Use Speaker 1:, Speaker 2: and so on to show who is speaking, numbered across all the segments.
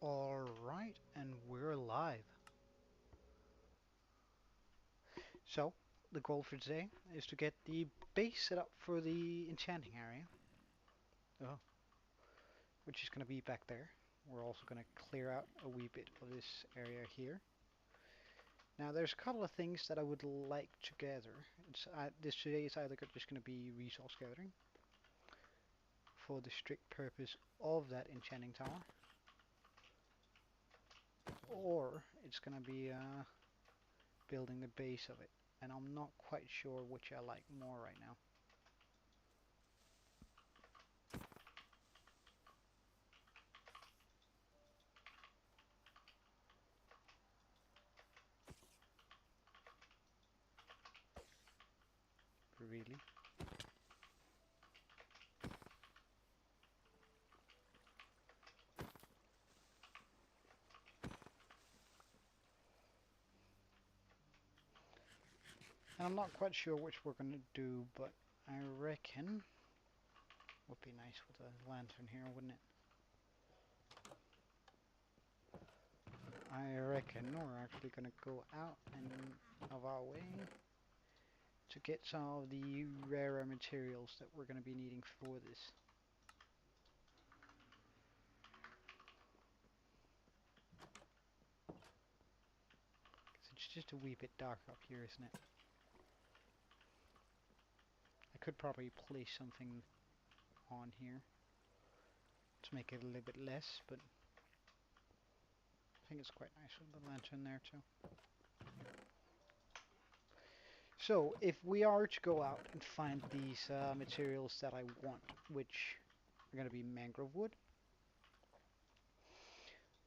Speaker 1: Alright, and we're live. So, the goal for today is to get the base set up for the enchanting area, oh, which is going to be back there. We're also going to clear out a wee bit of this area here. Now, there's a couple of things that I would like to gather. This today is either just going to be resource gathering for the strict purpose of that enchanting tower, or it's going to be building the base of it. And I'm not quite sure which I like more right now. Really. And I'm not quite sure which we're going to do, but I reckon would be nice with a lantern here, wouldn't it? I reckon we're actually going to go out and of our way to get some of the rarer materials that we're going to be needing for this. It's just a wee bit dark up here, isn't it? I could probably place something on here to make it a little bit less, but I think it's quite nice with the lantern there too. So, if we are to go out and find these materials that I want, which are going to be mangrove wood,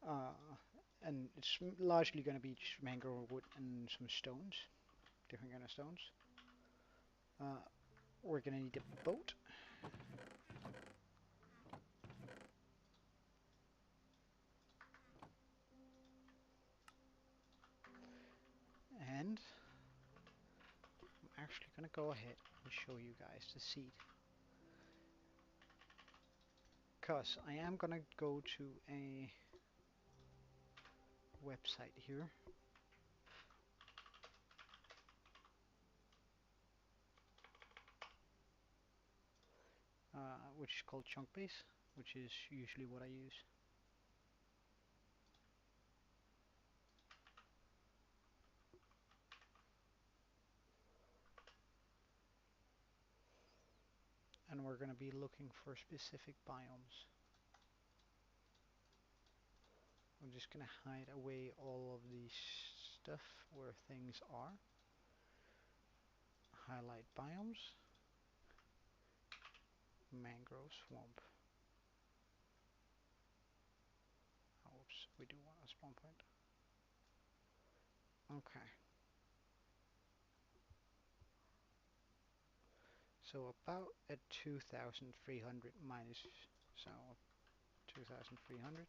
Speaker 1: uh, and it's largely going to be just mangrove wood and some stones, different kind of stones. We're going to need a boat. And I'm actually going to go ahead and show you guys the seed. Because I am going to go to a website here. Which is called Chunkbase, which is usually what I use. And we're going to be looking for specific biomes. I'm just going to hide away all of the stuff where things are. Highlight biomes. Mangrove swamp. Oh, oops, we do want a spawn point. Okay. So about at 2,300 minus, so 2,300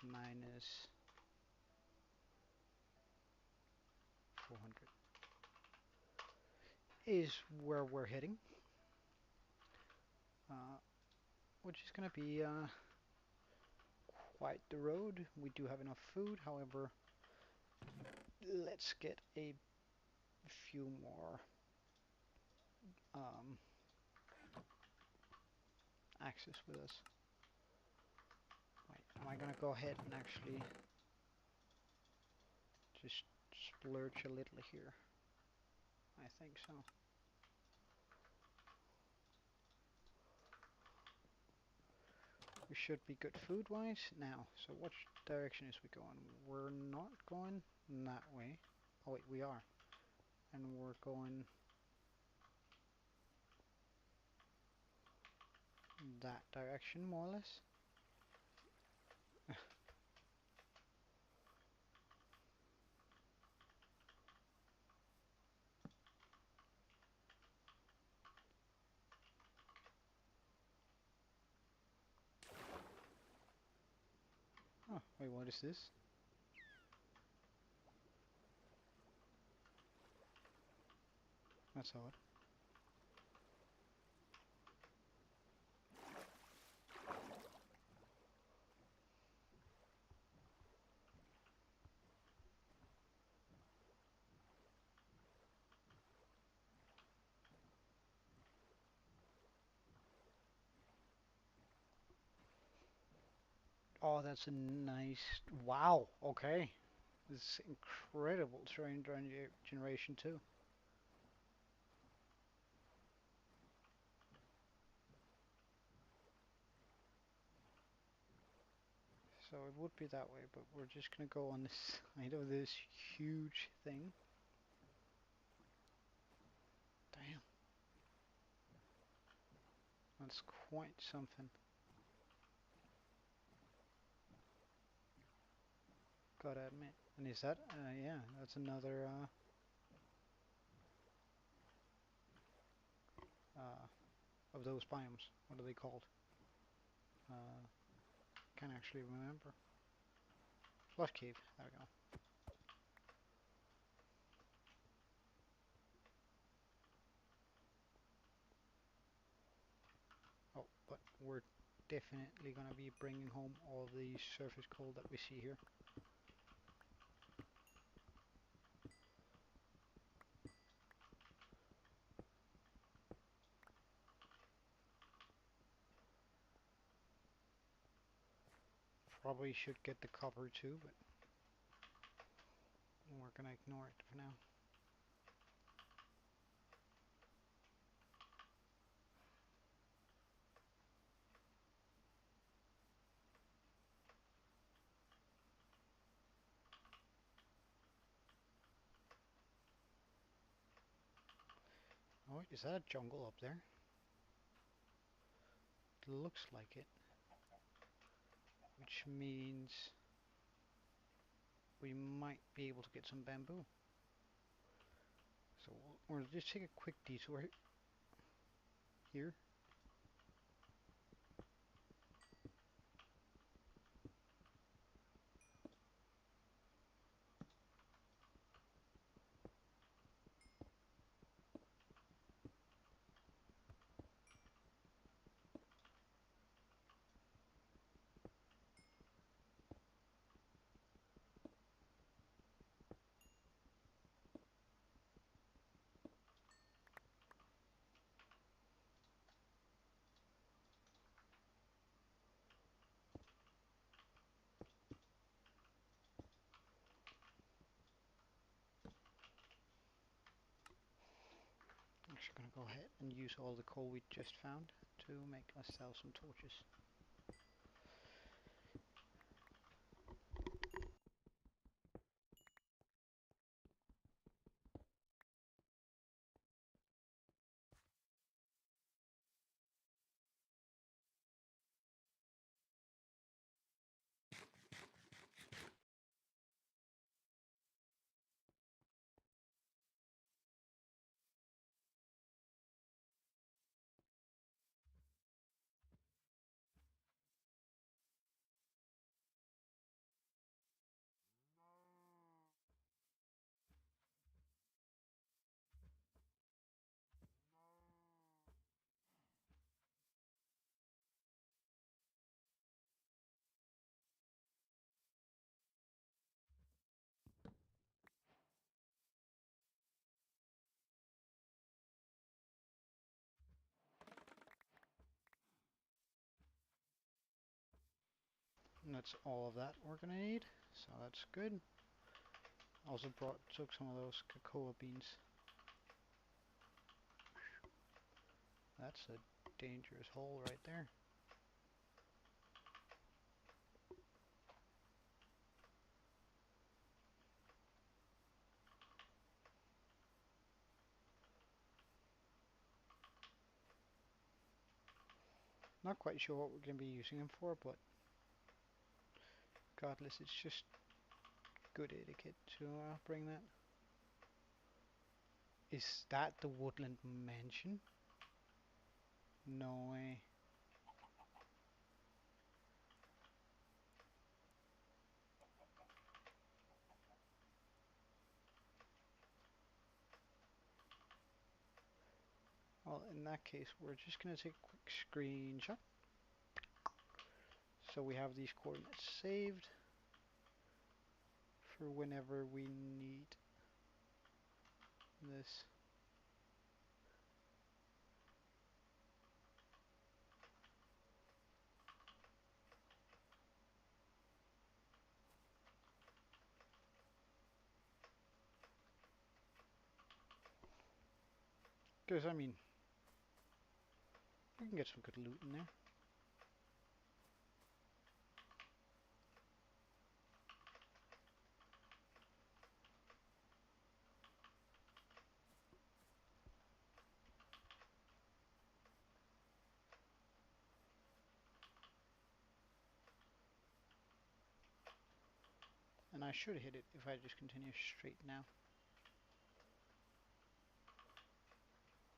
Speaker 1: minus 400 is where we're heading, which is going to be quite the road. We do have enough food, however, let's get a few more axes with us. Wait, am I going to go ahead and actually just splurge a little here? I think so. We should be good food-wise now. So which direction is we going? We're not going that way. Oh wait, we are. And we're going that direction, more or less. Oh, wait, what is this? That's odd. Oh, that's a nice. Wow. Okay. This is incredible terrain generation too. So it would be that way, but we're just gonna go on this side of this huge thing. Damn, that's quite something. Gotta admit. And is that? Yeah, that's another of those biomes. What are they called? Uh, can't actually remember. Flush cave. There we go. Oh, but we're definitely gonna be bringing home all the surface coal that we see here. Probably should get the copper too, but we're gonna ignore it for now. Oh, is that a jungle up there? It looks like it, which means we might be able to get some bamboo. So we'll just take a quick detour here. I'm just gonna go ahead and use all the coal we just found to make ourselves some torches. And that's all of that we're gonna need, so that's good. Also took some of those cocoa beans. That's a dangerous hole right there. Not quite sure what we're going to be using them for, but regardless, it's just good etiquette to bring that. Is that the woodland mansion? No way. Well, in that case, we're just going to take a quick screenshot. So we have these coordinates saved for whenever we need this. Because, I mean, we can get some good loot in there. And I should hit it if I just continue straight now.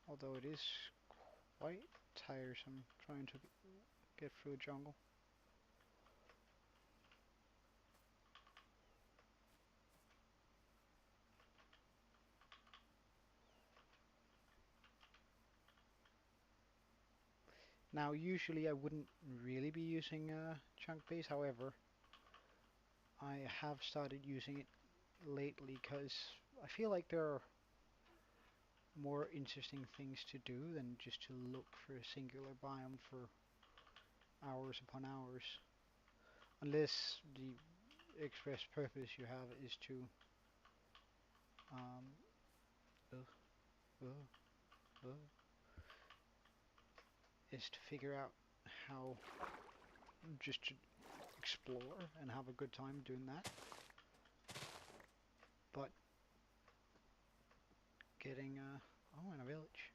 Speaker 1: Although it is quite tiresome trying to get through a jungle. Now, usually I wouldn't really be using chunk base, however, I have started using it lately because I feel like there are more interesting things to do than just to look for a singular biome for hours upon hours. Unless the express purpose you have is to um, uh, uh, uh, is to figure out how just to explore and have a good time doing that. But getting oh, in a village.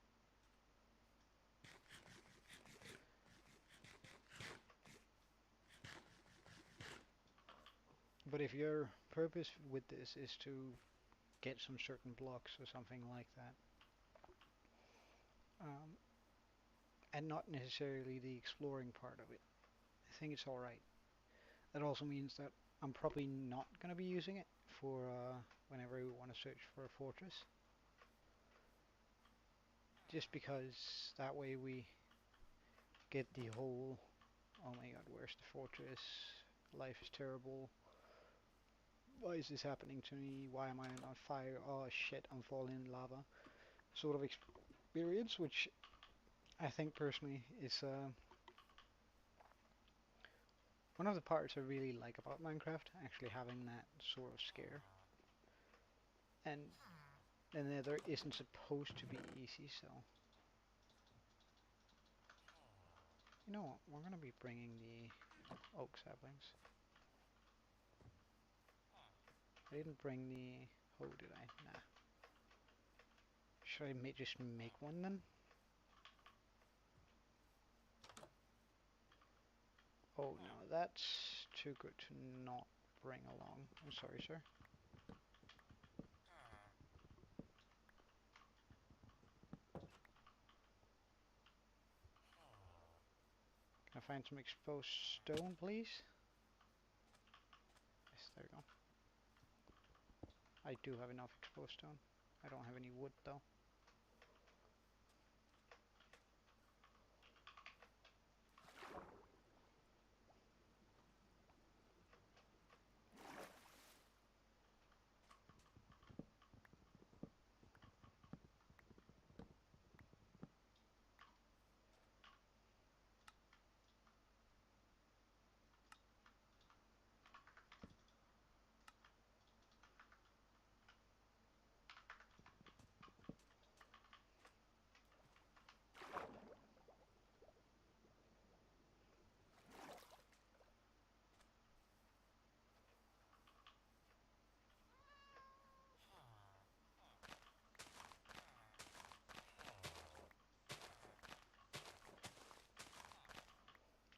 Speaker 1: But if your purpose with this is to get some certain blocks or something like that, um, and not necessarily the exploring part of it, I think it's alright. That also means that I'm probably not going to be using it for whenever we want to search for a fortress. Just because that way we get the whole, oh my god, where's the fortress? Life is terrible. Why is this happening to me? Why am I on fire? Oh shit, I'm falling in lava. Sort of experience, which I think personally is one of the parts I really like about Minecraft, actually having that sort of scare. And the Nether isn't supposed to be easy, so you know what? We're gonna be bringing the oak saplings. I didn't bring the hoe, did I? Nah. Should I just make one then? Oh no, that's too good to not bring along. I'm sorry, sir. Can I find some exposed stone, please? Yes, there we go. I do have enough exposed stone. I don't have any wood though.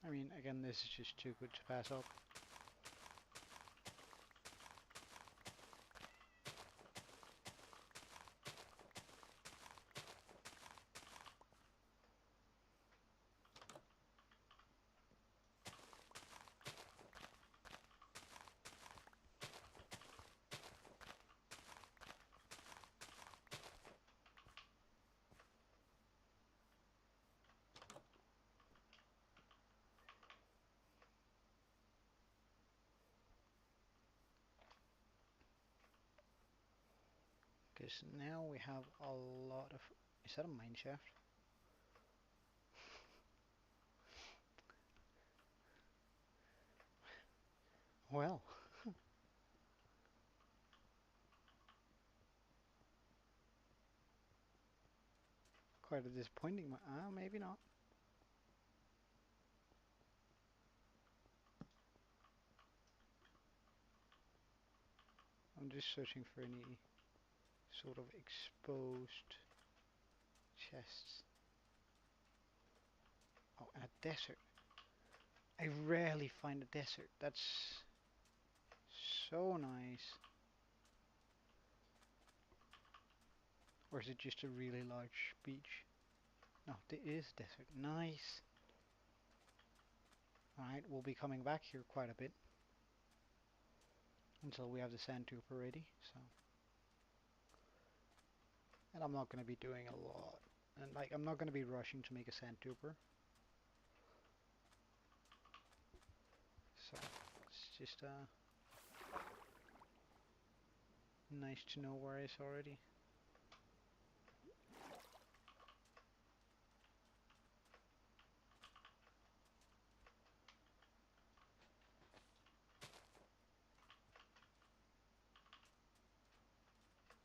Speaker 1: I mean, again, this is just too good to pass up. Because now we have a lot of... Is that a mine shaft? Well, Quite a disappointing one. Maybe not. I'm just searching for any sort of exposed chests. Oh, and a desert. I rarely find a desert. That's so nice. Or is it just a really large beach? No, it is desert. Nice. Alright, we'll be coming back here quite a bit until we have the sand trooper ready. So, and I'm not going to be doing a lot. And like, I'm not going to be rushing to make a sand trooper. So, it's just nice to know where it is already.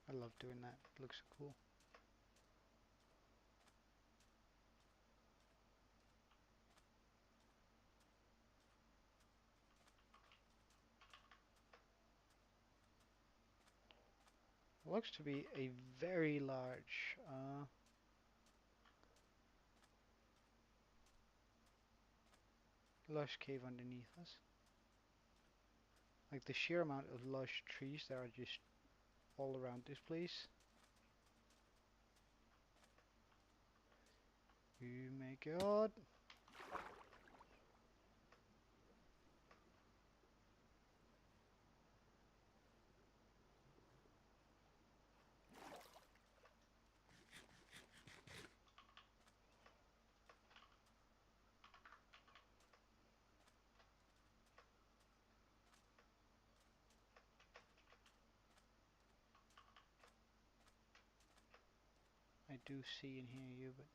Speaker 1: I love doing that. It looks so cool. It looks to be a very large lush cave underneath us. Like the sheer amount of lush trees that are just all around this place. Oh my god. I do see and hear you, but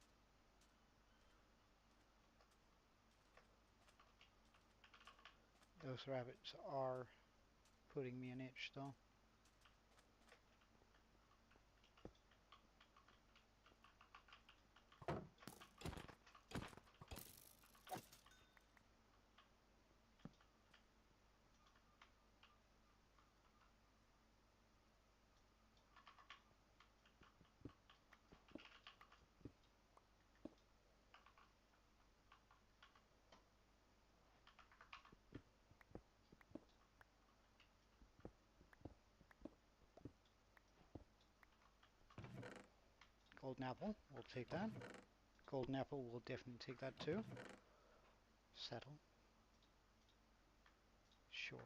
Speaker 1: those rabbits are putting me an itch though. Golden apple, we'll take that. Golden apple, we'll definitely take that too. Settle. Sure.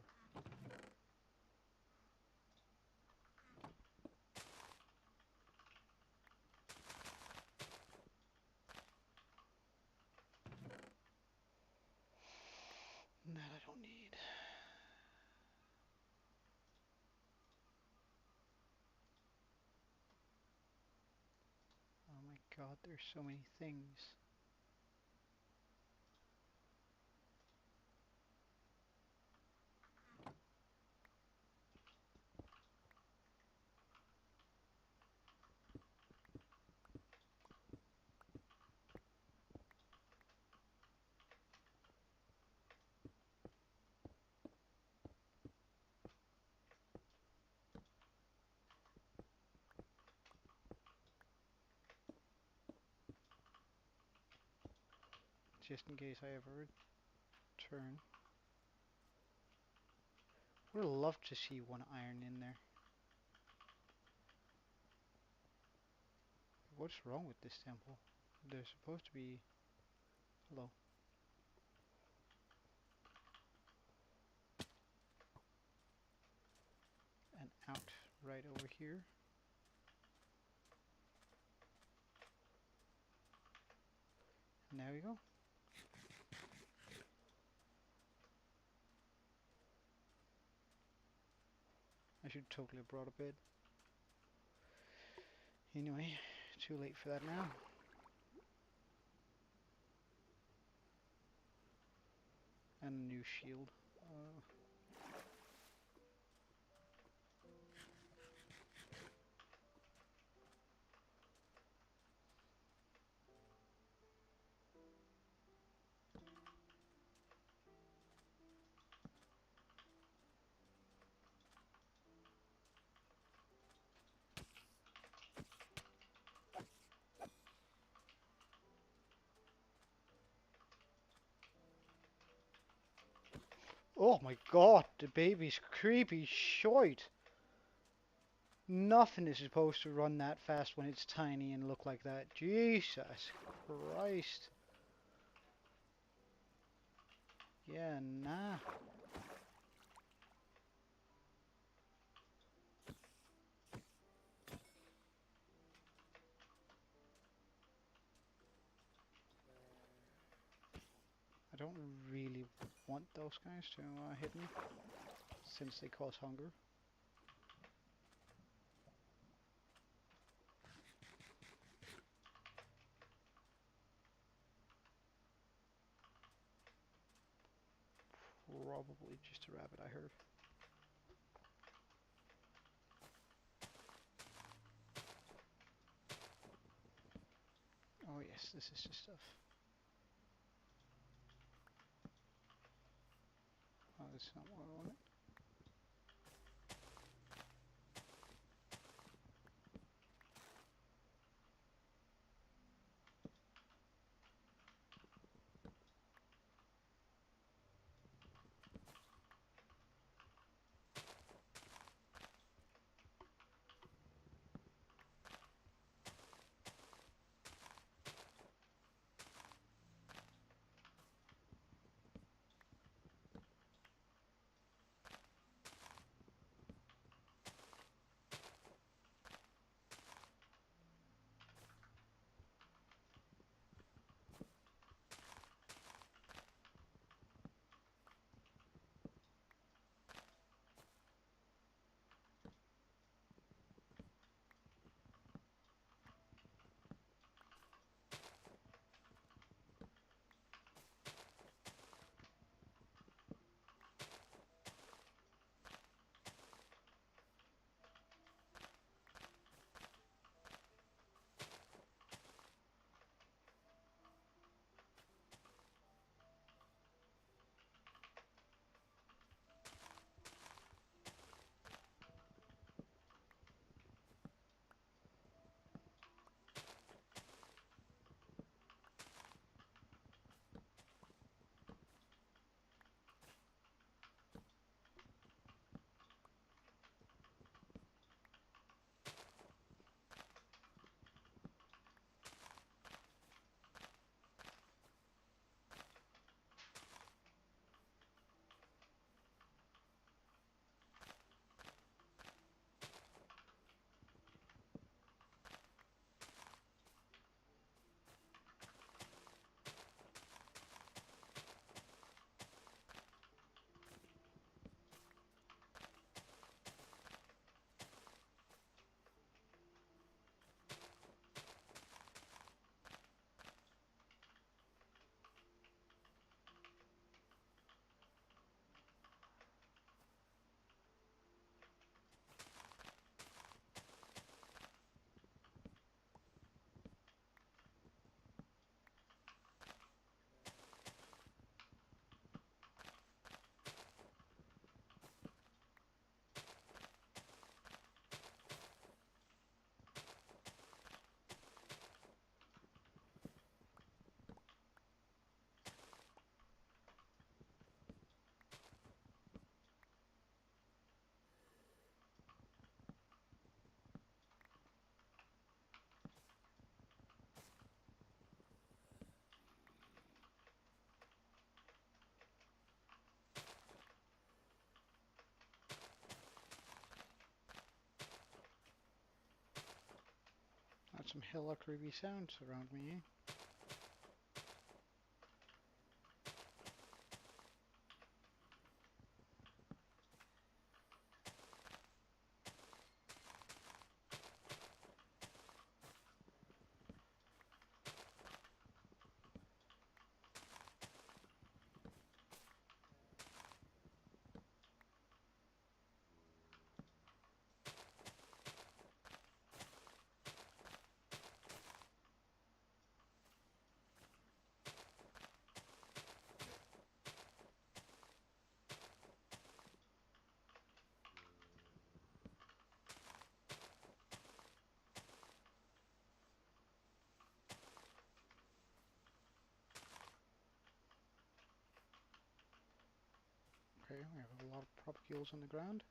Speaker 1: That I don't need. Oh my god, there's so many things. Just in case I ever return. Would love to see one iron in there. What's wrong with this temple? There's supposed to be... Hello. And out right over here. And there we go. I should totally have brought a bed. Anyway, too late for that now. And a new shield. Oh my god, the baby's creepy shite. Nothing is supposed to run that fast when it's tiny and look like that. Jesus Christ. Yeah, nah. I don't really want those guys to hit me, since they cause hunger. Probably just a rabbit I heard. Oh yes, this is the stuff. Oh, that's not what I wanted. That's some hella creepy sounds around me, eh? Okay, we have a lot of propagules on the ground.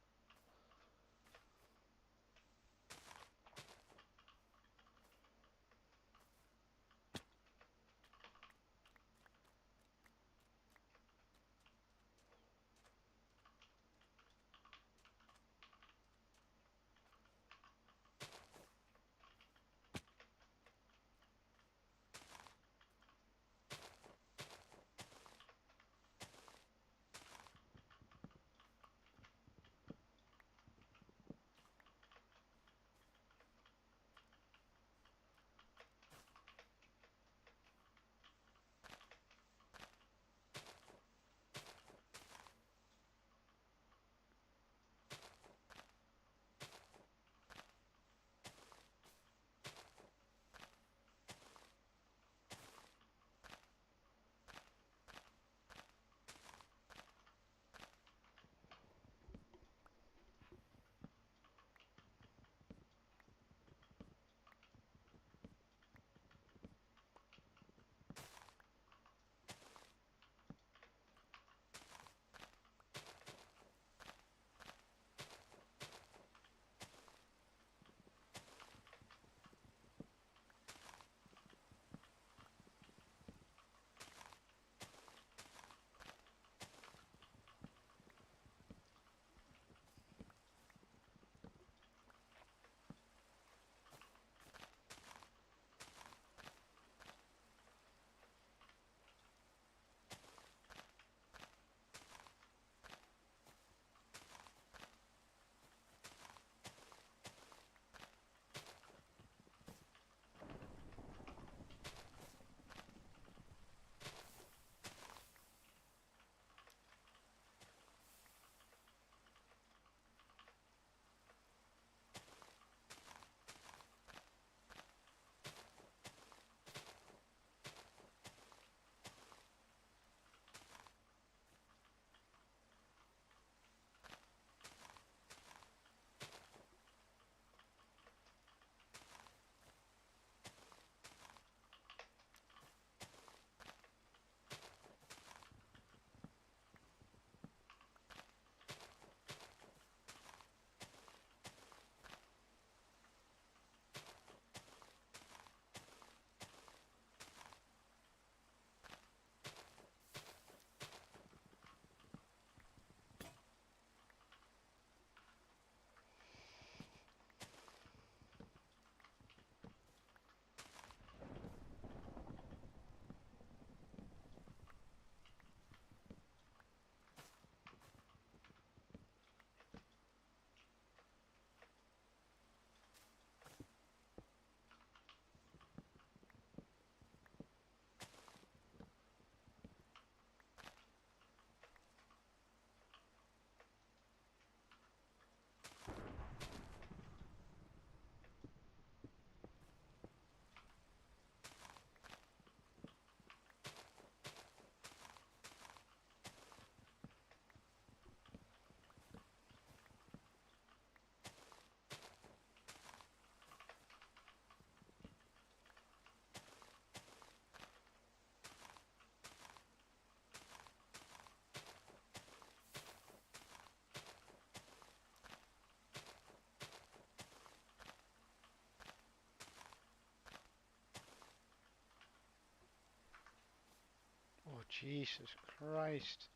Speaker 1: Oh, Jesus Christ.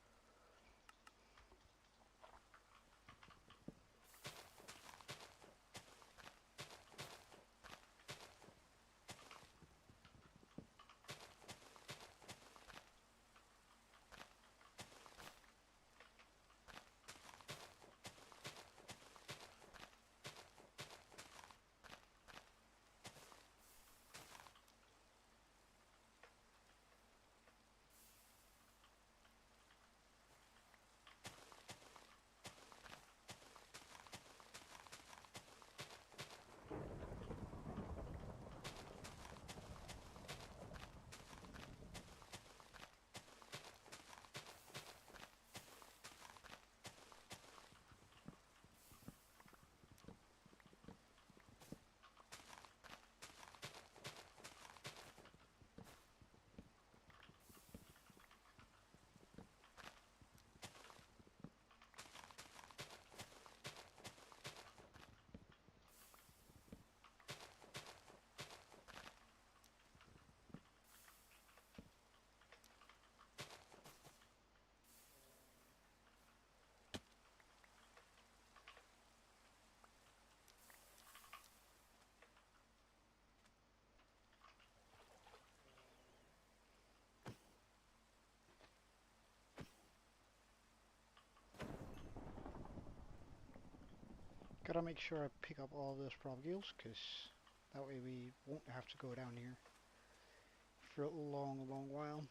Speaker 1: Gotta make sure I pick up all those propagules, because that way we won't have to go down here for a long while.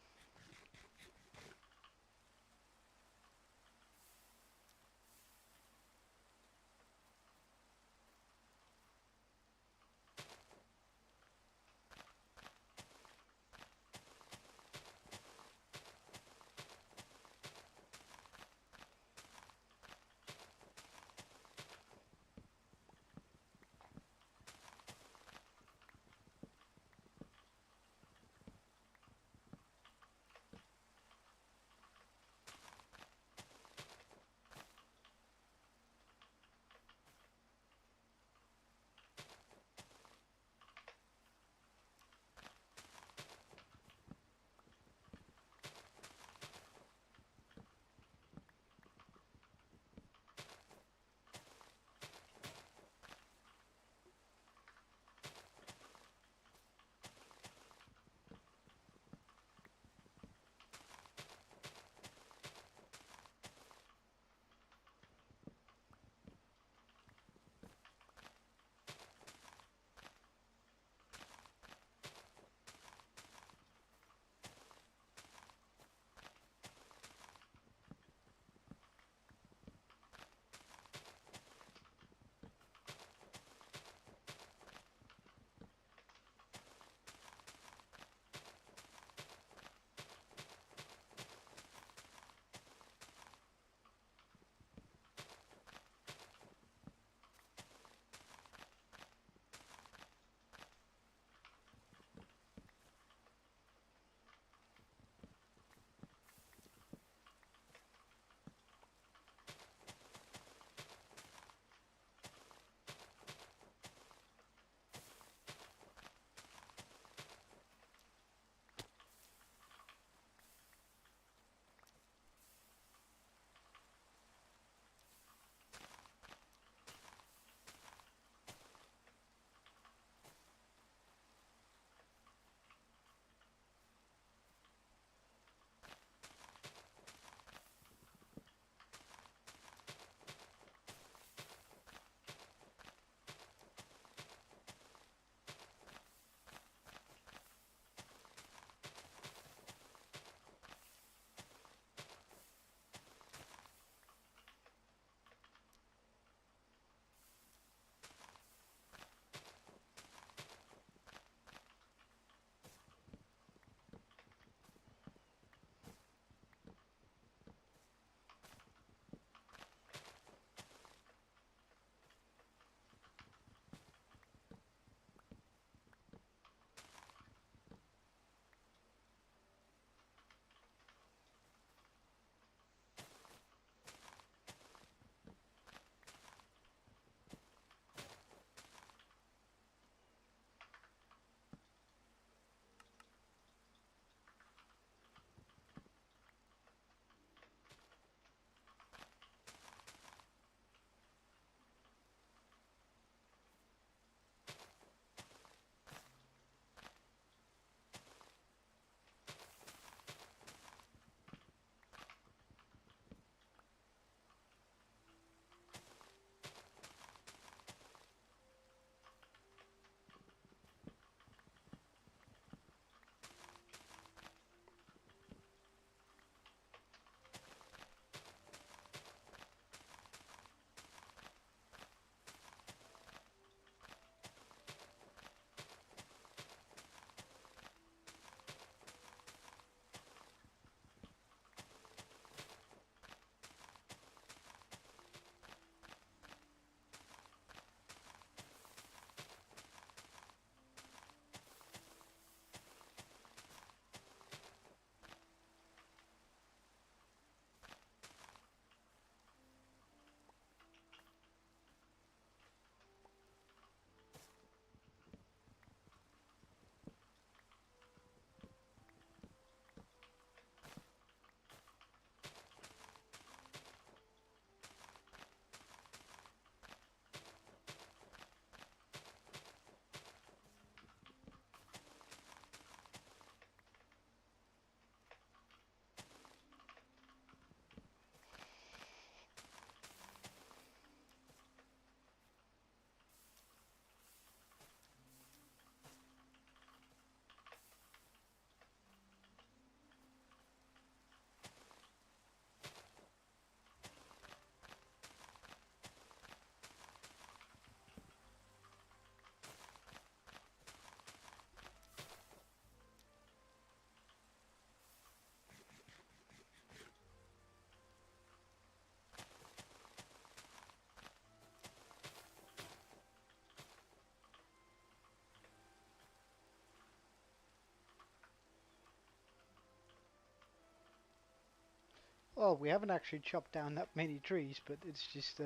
Speaker 1: Well, we haven't actually chopped down that many trees, but it's just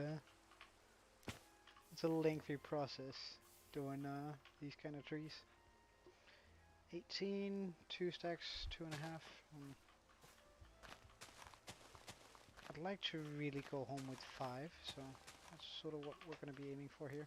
Speaker 1: it's a lengthy process doing these kind of trees. 18, 2 stacks, 2.5. I'd like to really go home with 5, so that's sort of what we're going to be aiming for here.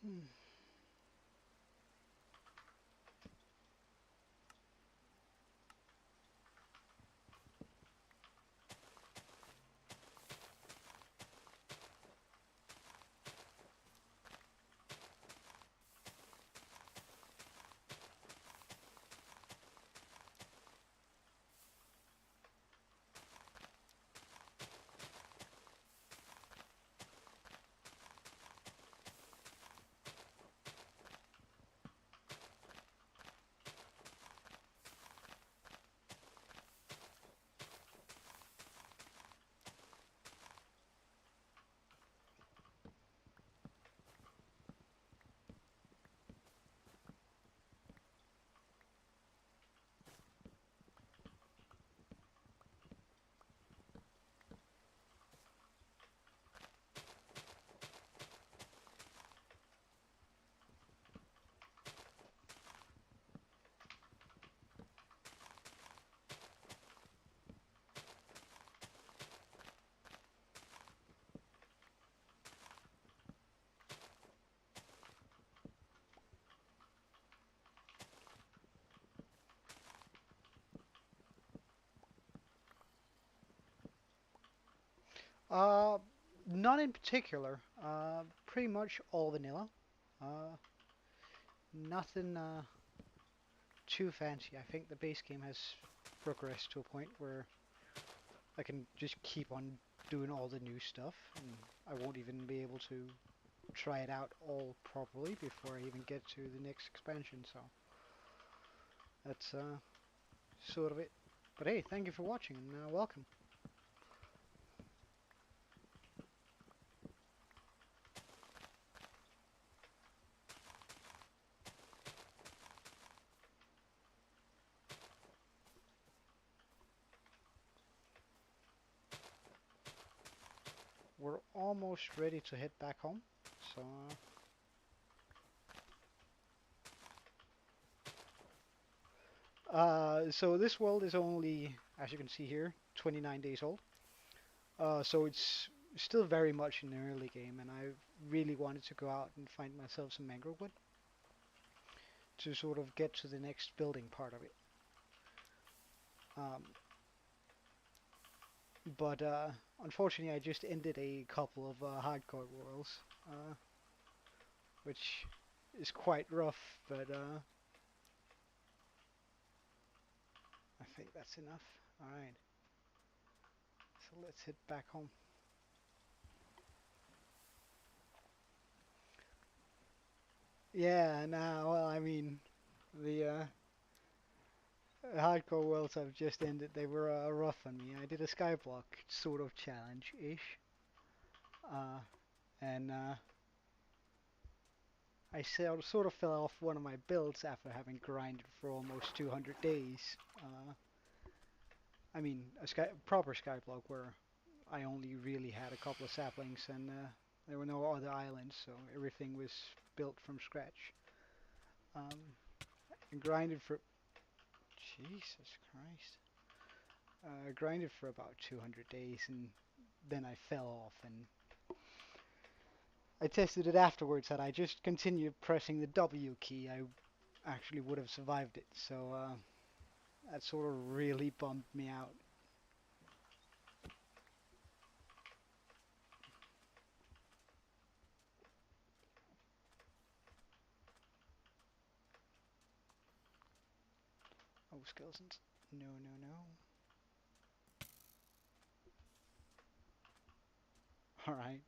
Speaker 1: Hmm. Uh, Not in particular. Pretty much all vanilla. Uh, Nothing too fancy. I think the base game has progressed to a point where I can just keep on doing all the new stuff, and I won't even be able to try it out all properly before I even get to the next expansion. So that's sort of it. But hey, thank you for watching and welcome. We're almost ready to head back home. So so this world is only, as you can see here, 29 days old. So it's still very much in the early game, and I really wanted to go out and find myself some mangrove wood to sort of get to the next building part of it. Um, but unfortunately, I just ended a couple of hardcore worlds, uh, which is quite rough. But I think that's enough. All right, so let's head back home. Yeah, now, well, I mean, the hardcore worlds I've just ended, they were rough on me. I did a skyblock sort of challenge-ish, uh, and I sort of fell off one of my builds after having grinded for almost 200 days. I mean, a proper skyblock where I only really had a couple of saplings and there were no other islands, so everything was built from scratch. Um, and grinded for Jesus Christ. Grinded for about 200 days and then I fell off and I tested it afterwards that I just continued pressing the W key, I actually would have survived it. So that sort of really bummed me out. Oh, skeletons. No, no, no. Alright.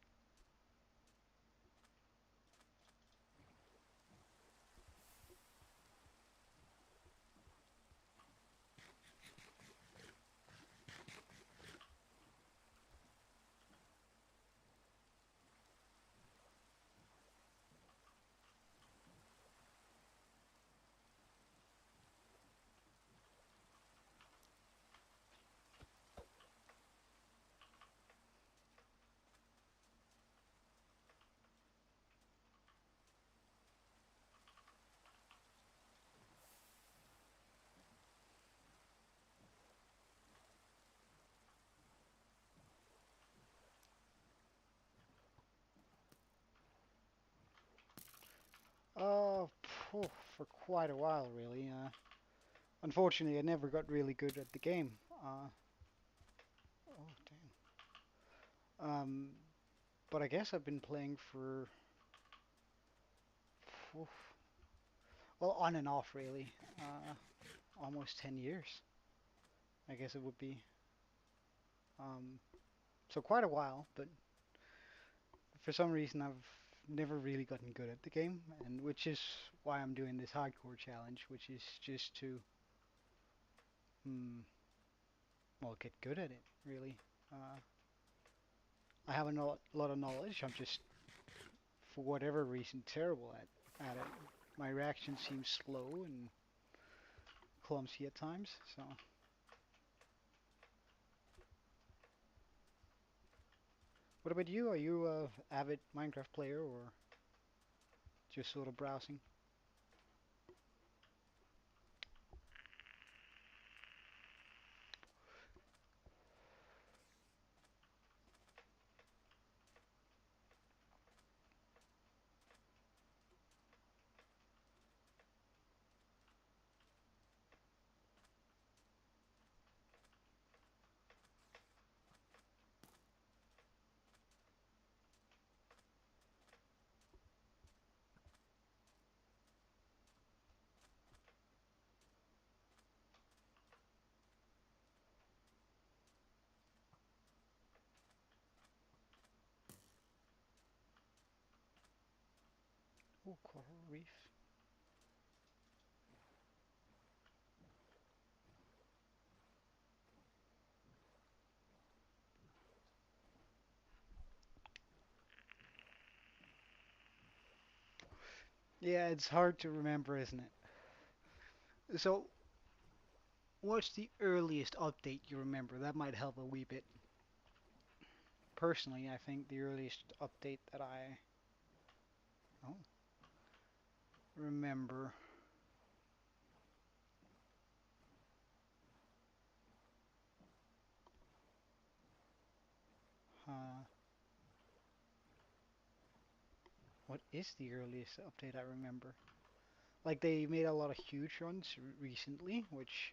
Speaker 1: Uh, for quite a while, really. Unfortunately, I never got really good at the game. Oh, damn. But I guess I've been playing for, phew, well, on and off, really. Almost 10 years, I guess it would be. Um, so quite a while, but for some reason I've never really gotten good at the game, and which is why I'm doing this hardcore challenge, which is just to, hmm, well, get good at it, really. Uh, I have a lot of knowledge. I'm just, for whatever reason, terrible at it. My reaction seems slow and clumsy at times. So, what about you? Are you a avid Minecraft player or just sort of browsing? Oh, coral reef. Yeah, it's hard to remember, isn't it? So, what's the earliest update you remember? That might help a wee bit. Personally, I think the earliest update that I oh, remember, uh, what is the earliest update I remember? Like they made a lot of huge runs recently, which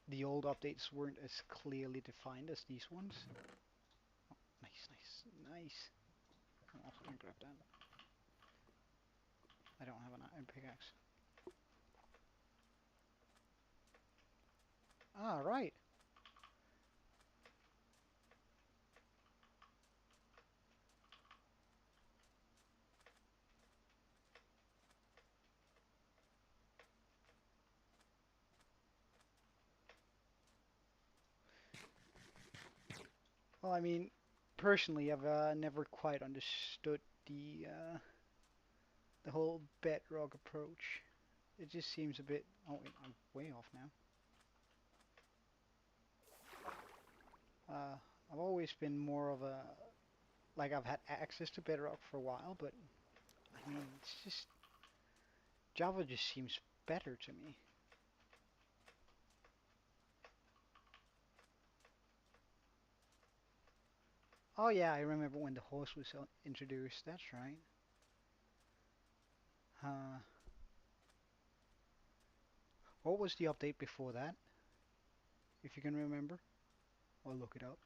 Speaker 1: the old updates weren't as clearly defined as these ones. Nice, nice, nice. I'm also gonna grab that. I don't have an iron pickaxe. Ah, right. Well, I mean, personally, I've never quite understood the whole bedrock approach. It just seems a bit. Oh wait, I'm way off now. Uh, I've always been more of a like I've had access to bedrock for a while, but I mean, it's just Java just seems better to me. Oh yeah, I remember when the horse was introduced. That's right. Uh, what was the update before that? If you can remember, or look it up.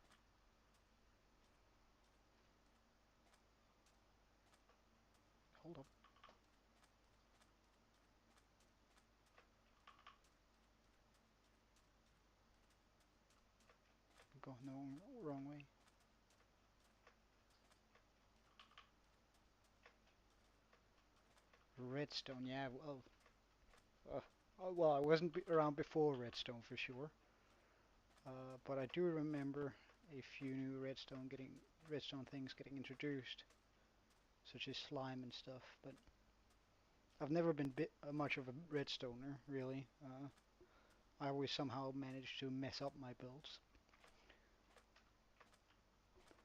Speaker 1: Hold up, I'm going the wrong way. Redstone, yeah. Uh, well, I wasn't around before Redstone for sure. But I do remember a few new redstone things getting introduced, such as slime and stuff. But I've never been much of a redstoner, really. I always somehow manage to mess up my builds.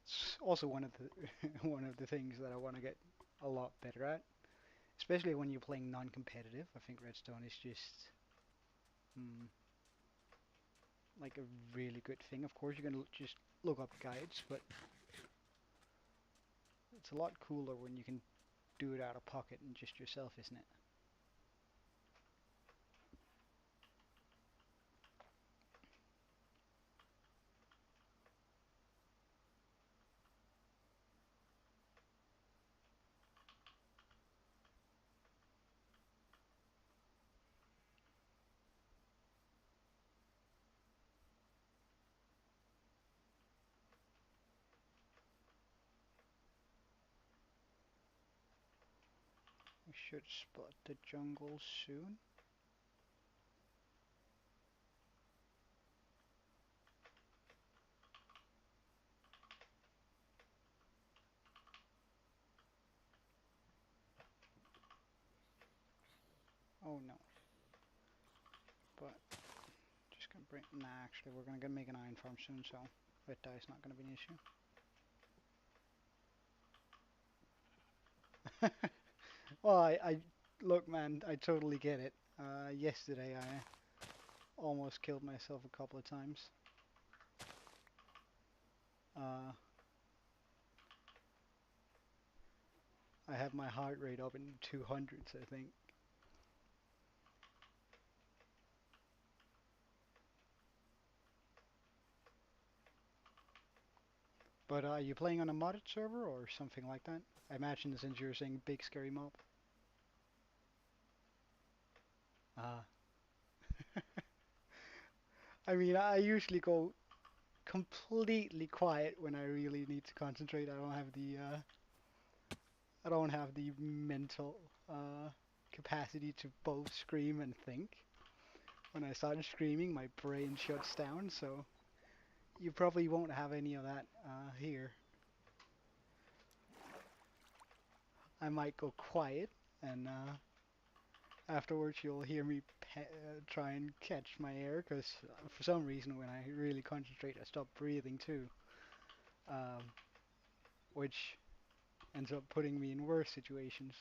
Speaker 1: It's also one of the one of the things that I want to get a lot better at, especially when you're playing non-competitive. I think redstone is just mm, like a really good thing. Of course, you can just look up guides, but it's a lot cooler when you can do it out of pocket and just yourself, isn't it? We should spot the jungle soon. Oh no. But just gonna bring. Nah, actually, we're gonna make an iron farm soon, so red dye is not gonna be an issue. Well, I look, man. I totally get it. Yesterday, I almost killed myself a couple of times. Uh, I have my heart rate up in 200s, I think. But are you playing on a modded server or something like that? I imagine since you're saying big scary mob. Uh, I mean, I usually go completely quiet when I really need to concentrate. I don't have the mental capacity to both scream and think. When I start screaming, my brain shuts down. So you probably won't have any of that here. I might go quiet, and afterwards you'll hear me try and catch my air, because for some reason when I really concentrate, I stop breathing too, um, which ends up putting me in worse situations,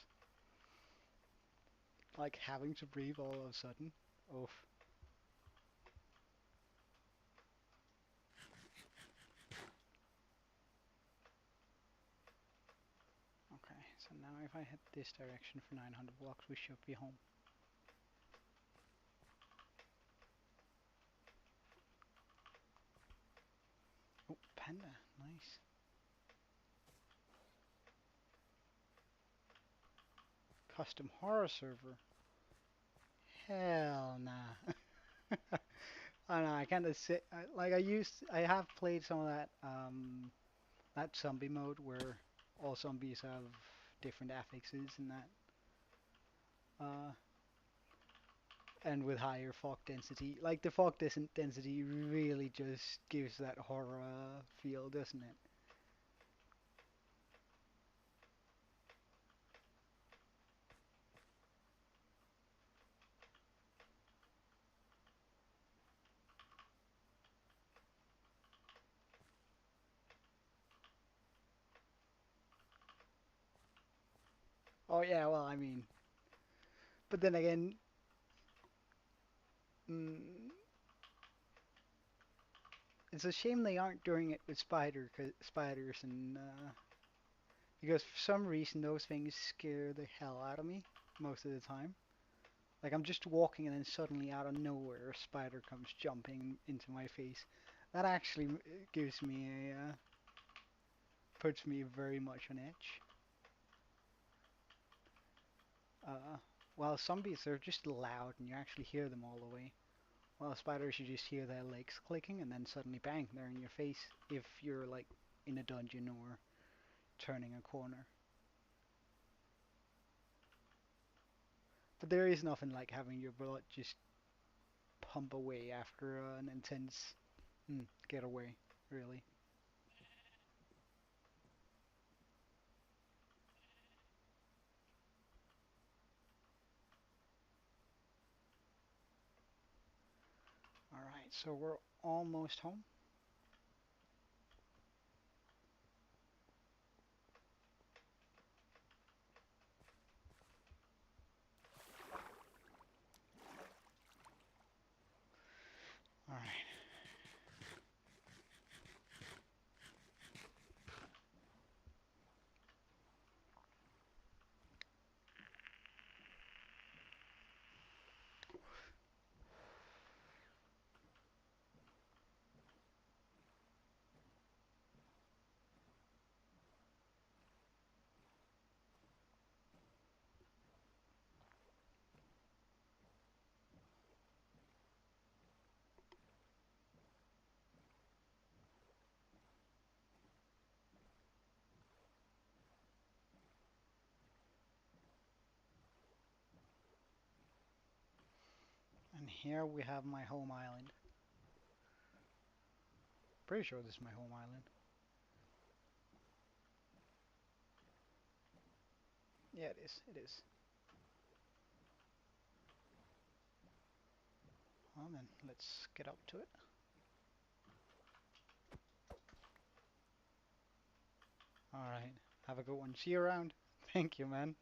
Speaker 1: like having to breathe all of a sudden. Oof. Okay, so now if I head this direction for 900 blocks, we should be home. Oh, panda, nice. Custom horror server. Hell nah. I don't know. I kind of sit like I have played some of that zombie mode where all zombies have different affixes and that. Uh, and with higher fog density. Like the fog density really just gives that horror feel, doesn't it? Oh yeah, well, I mean, but then again, mm, it's a shame they aren't doing it with spiders and because for some reason those things scare the hell out of me most of the time. Like I'm just walking and then suddenly out of nowhere a spider comes jumping into my face. That actually gives me a puts me very much on edge. Uh, while zombies are just loud and you actually hear them all the way. While spiders you just hear their legs clicking and then suddenly bang, they're in your face if you're like in a dungeon or turning a corner. But there is nothing like having your blood just pump away after an intense getaway, really. Alright, so we're almost home. Alright, and here we have my home island. Pretty sure this is my home island. Yeah, it is, it is. Well then, let's get up to it. Alright, have a good one. See you around. Thank you, man.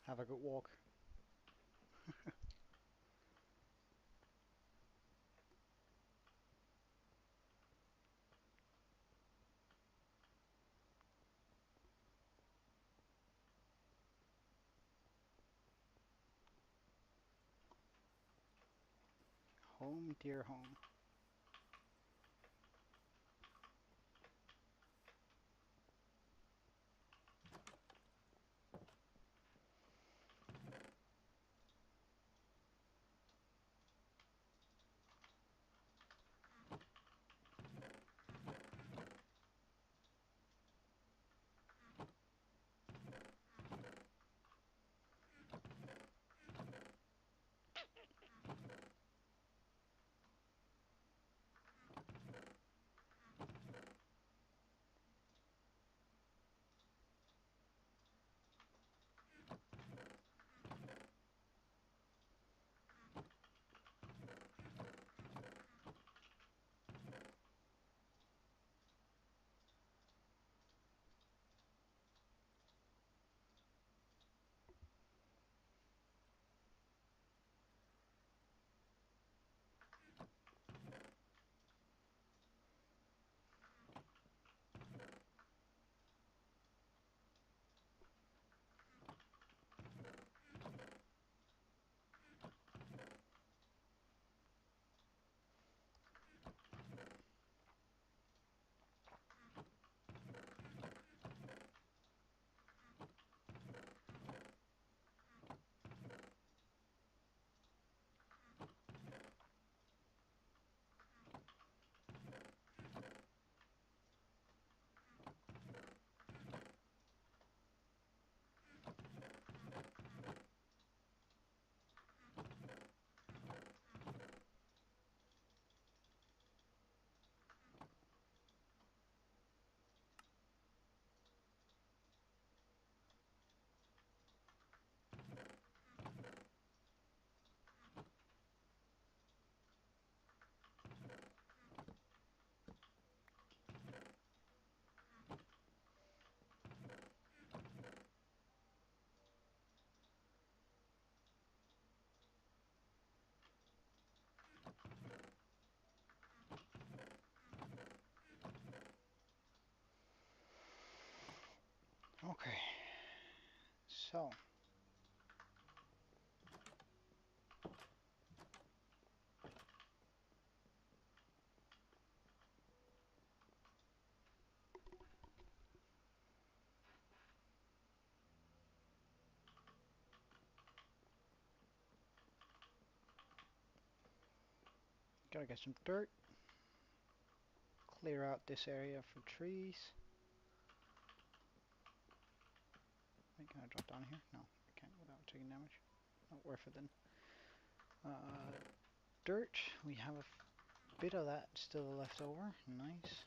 Speaker 1: Have a good walk. Home, dear home. Okay, so gotta get some dirt, clear out this area for trees. Wait, can I drop down here? No, I can't without taking damage. Not worth it then. Uh, Dirt, we have a bit of that still left over. Nice.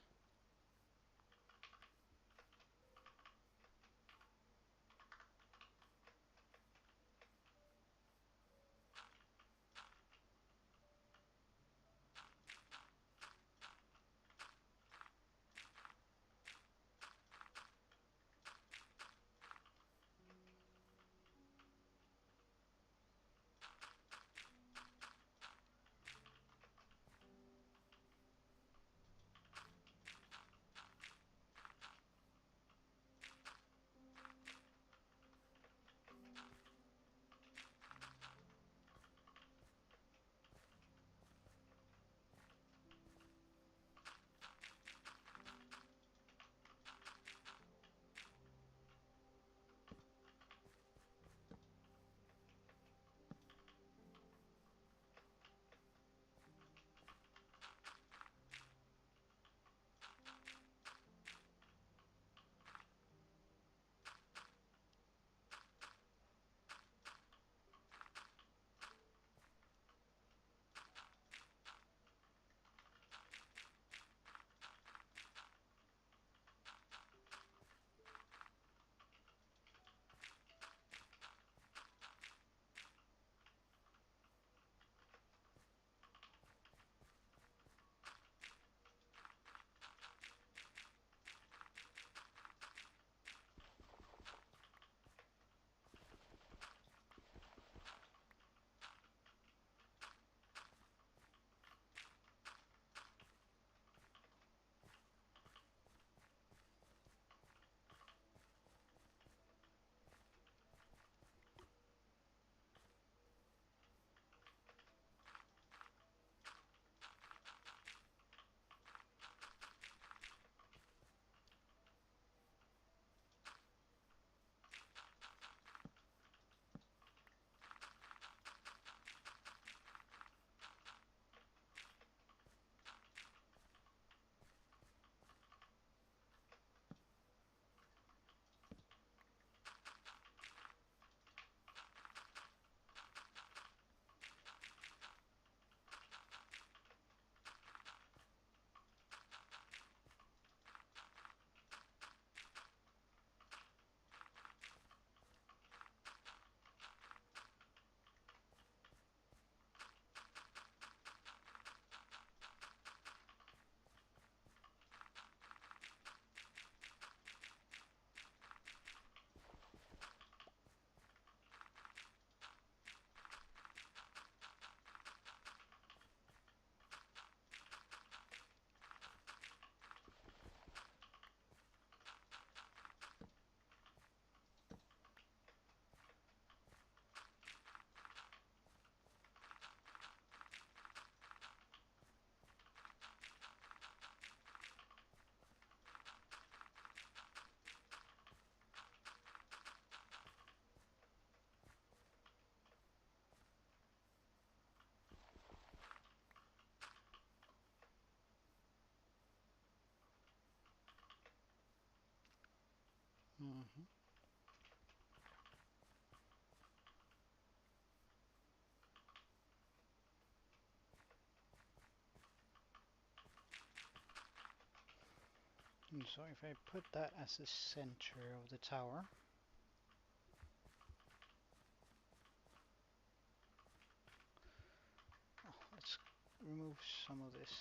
Speaker 1: Hmm. And so if I put that as the center of the tower, let's remove some of this.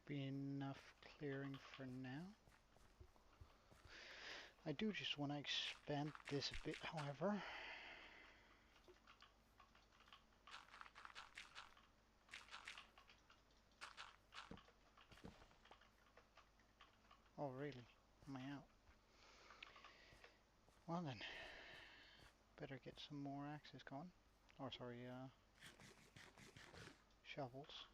Speaker 1: be enough clearing for now. I do just want to expand this a bit, however. Oh, really? Am I out? Well then, better get some more axes going. Or sorry, shovels.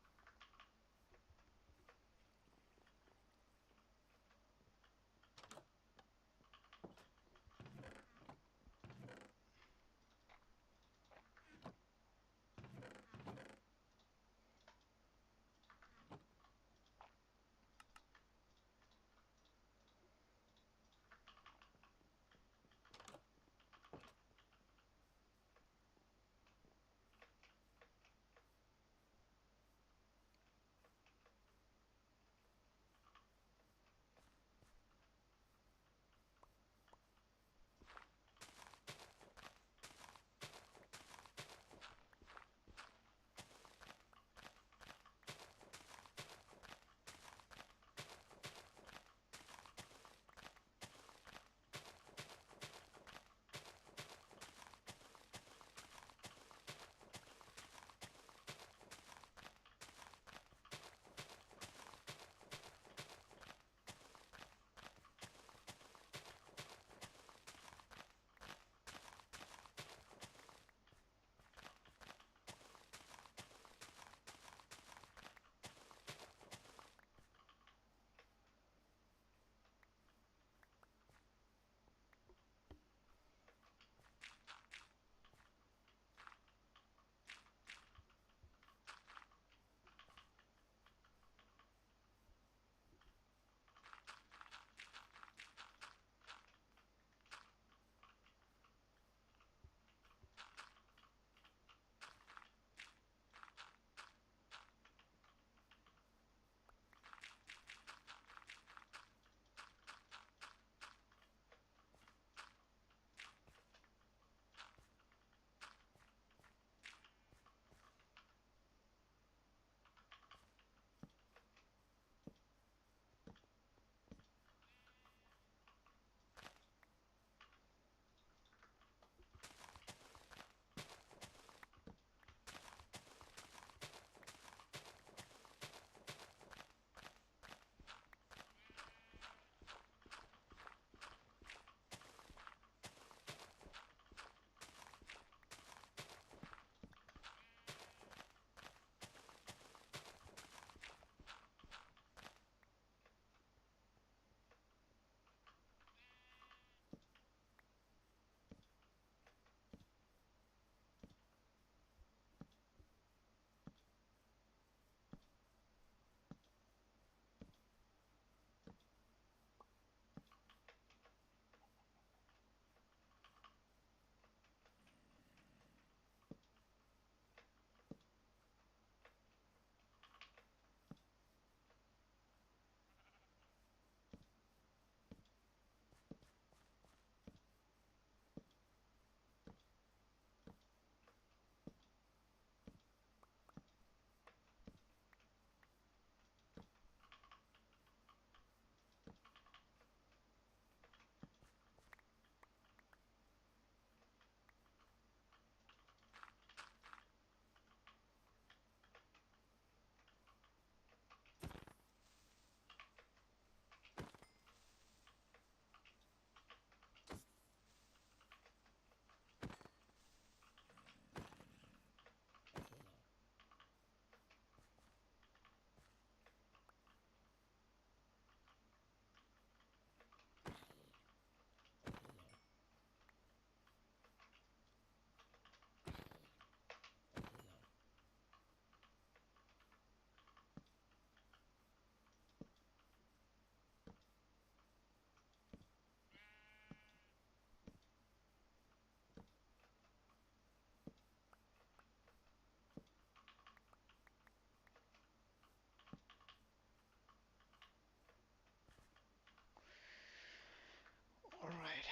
Speaker 1: Alright.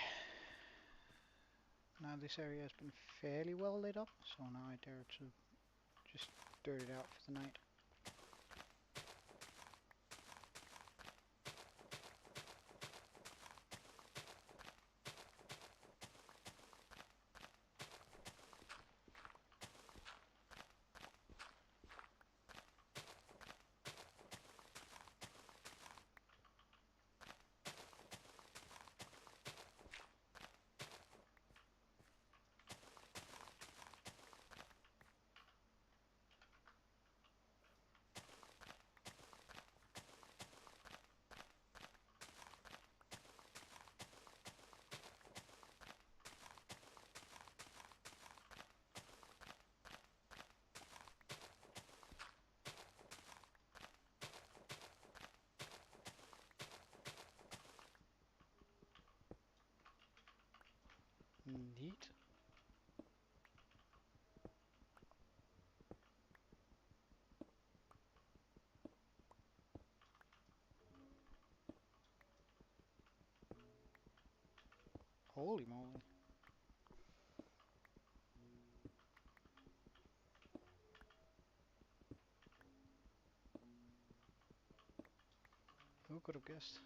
Speaker 1: Now this area has been fairly well lit up, so now I dare to just dirt it out for the night. Neat. Holy moly. Who could have guessed?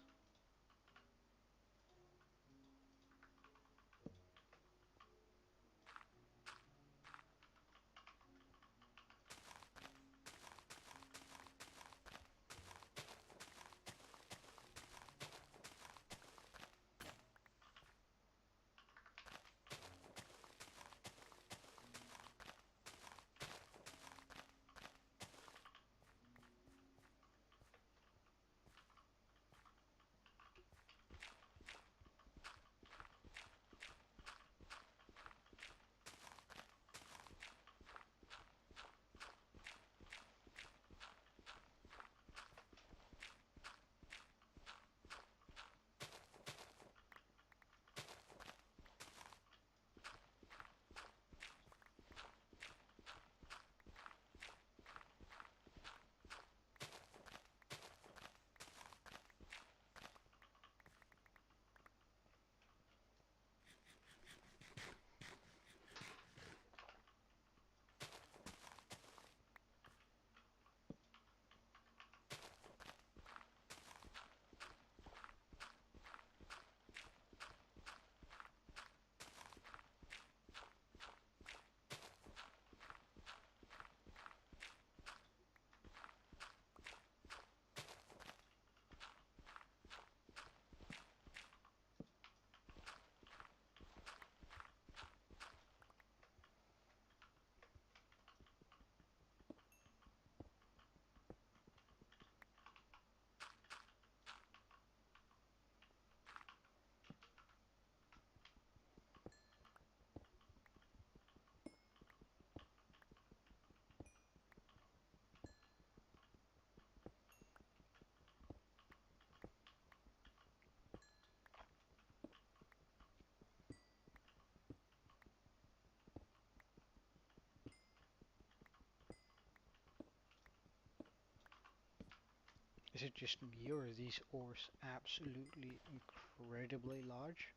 Speaker 1: Is it just me or are these ores absolutely incredibly large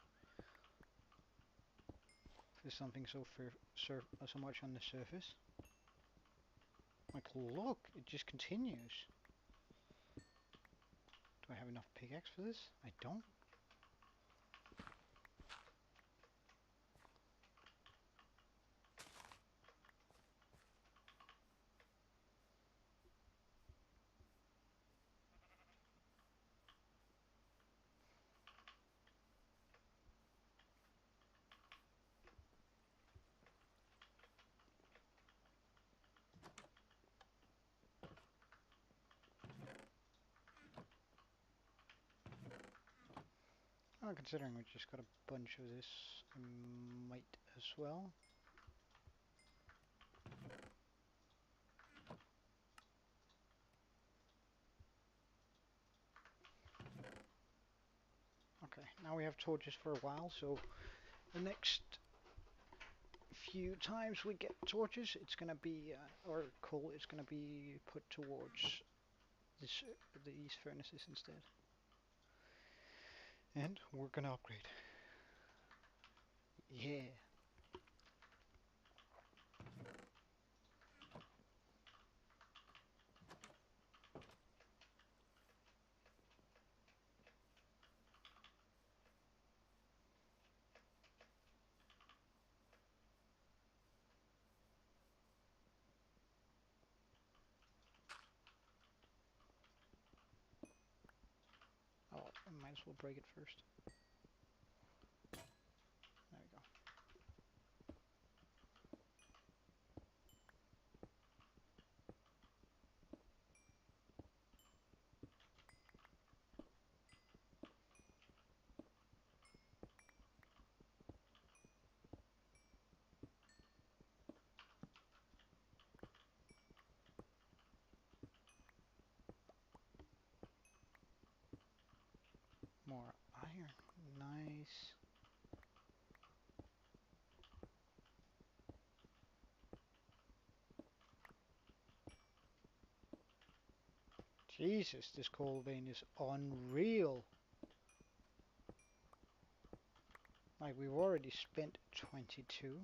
Speaker 1: for something so much on the surface? Like, look, it just continues. Do I have enough pickaxe for this? I don't. Oh, considering we just got a bunch of this, I might as well. Okay, now we have torches for a while, so the next few times we get torches, it's gonna be, or coal, it's gonna be put towards this, these furnaces instead. And we're gonna upgrade. Yeah. Oh, I might as well break it first. There we go. More iron. Nice. Jesus, this coal vein is unreal. Like, we've already spent 22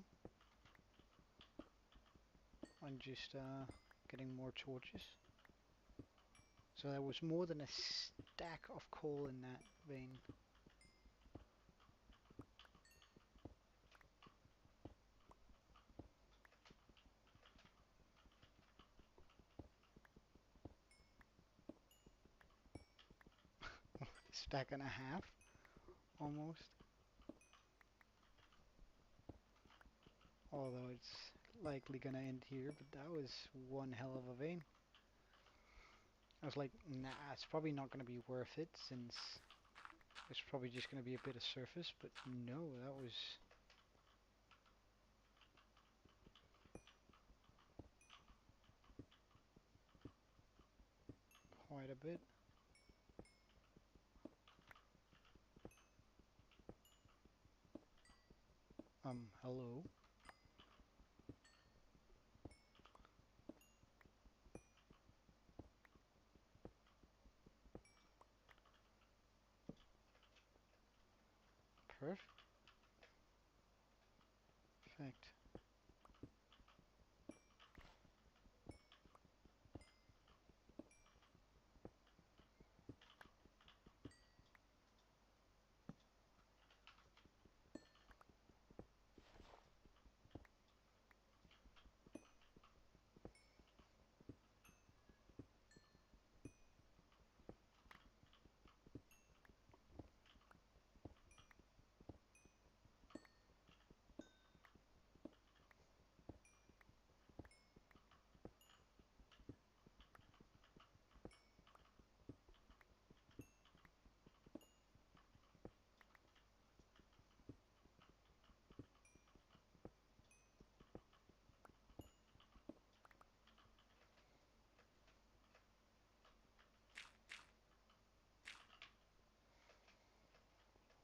Speaker 1: on just getting more torches. So there was more than a stack of coal in that vein. Stack and a half, almost. Although it's likely gonna end here, but that was one hell of a vein. I was like, nah, it's probably not gonna be worth it since it's probably just gonna be a bit of surface, but no, that was quite a bit. Hello. Perfect.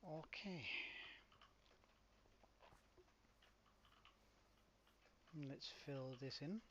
Speaker 1: Okay. Let's fill this in.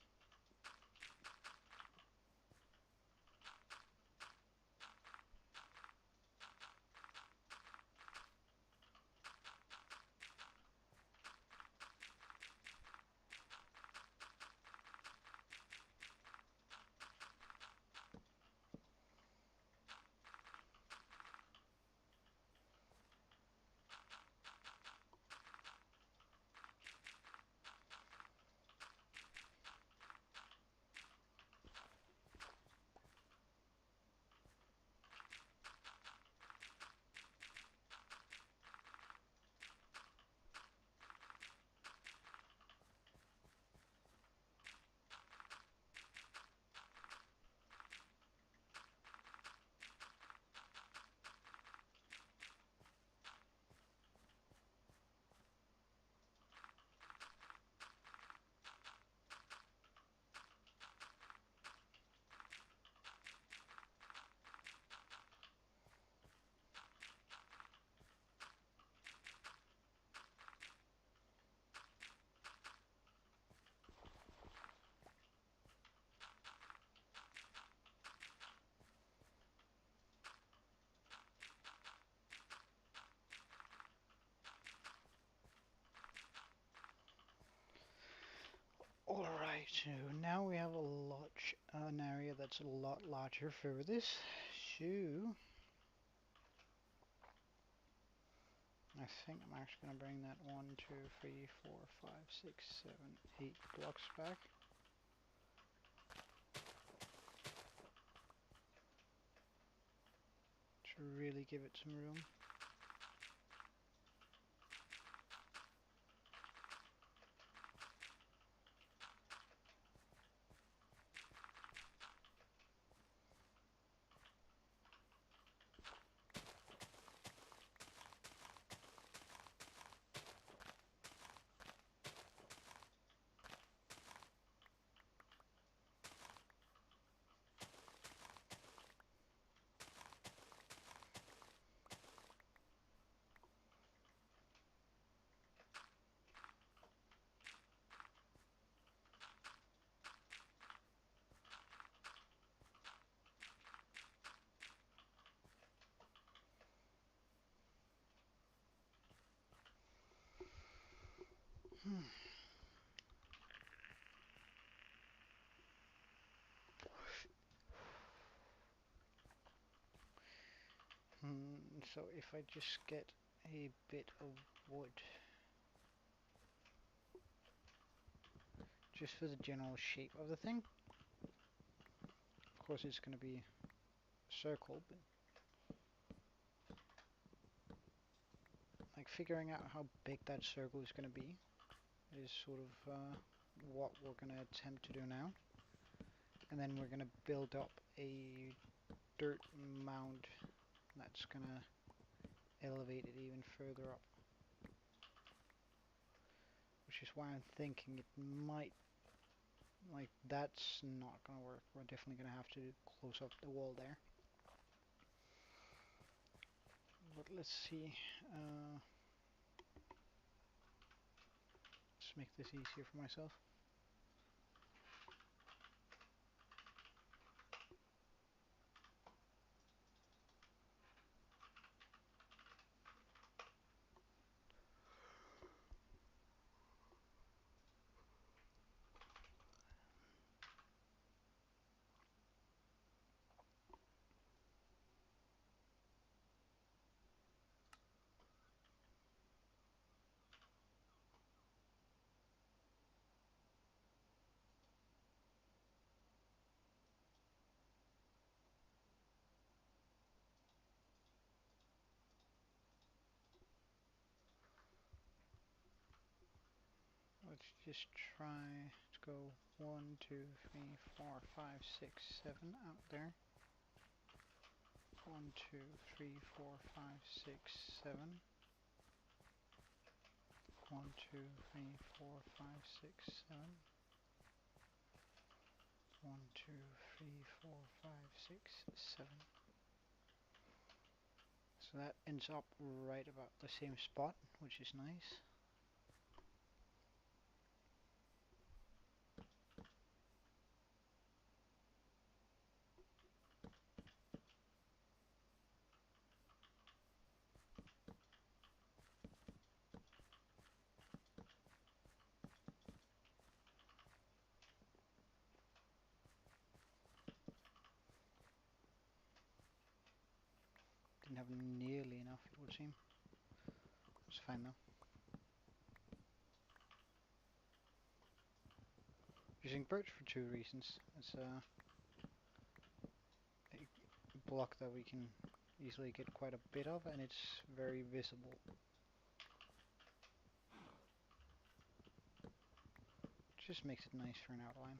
Speaker 1: Alright, so now we have an area that's a lot larger for this. So I think I'm actually gonna bring that 1, 2, 3, 4, 5, 6, 7, 8 blocks back. To really give it some room. So if I just get a bit of wood, just for the general shape of the thing. Of course it's going to be a circle, but like figuring out how big that circle is going to be is sort of what we're going to attempt to do now. And then we're going to build up a dirt mound that's going to elevate it even further up. Which is why I'm thinking it might, like that's not going to work. We're definitely going to have to close up the wall there. But let's see. Let's make this easier for myself. Let's just try to go 1, 2, 3, 4, 5, 6, 7 out there. 1, 2, 3, 4, 5, 6, 7. 1, 2, 3, 4, 5, 6, 7. 1, 2, 3, 4, 5, 6, 7. So that ends up right about the same spot, which is nice. Didn't have nearly enough, it would seem. It's fine though. Using birch for two reasons. It's a block that we can easily get quite a bit of, and it's very visible. Just makes it nice for an outline.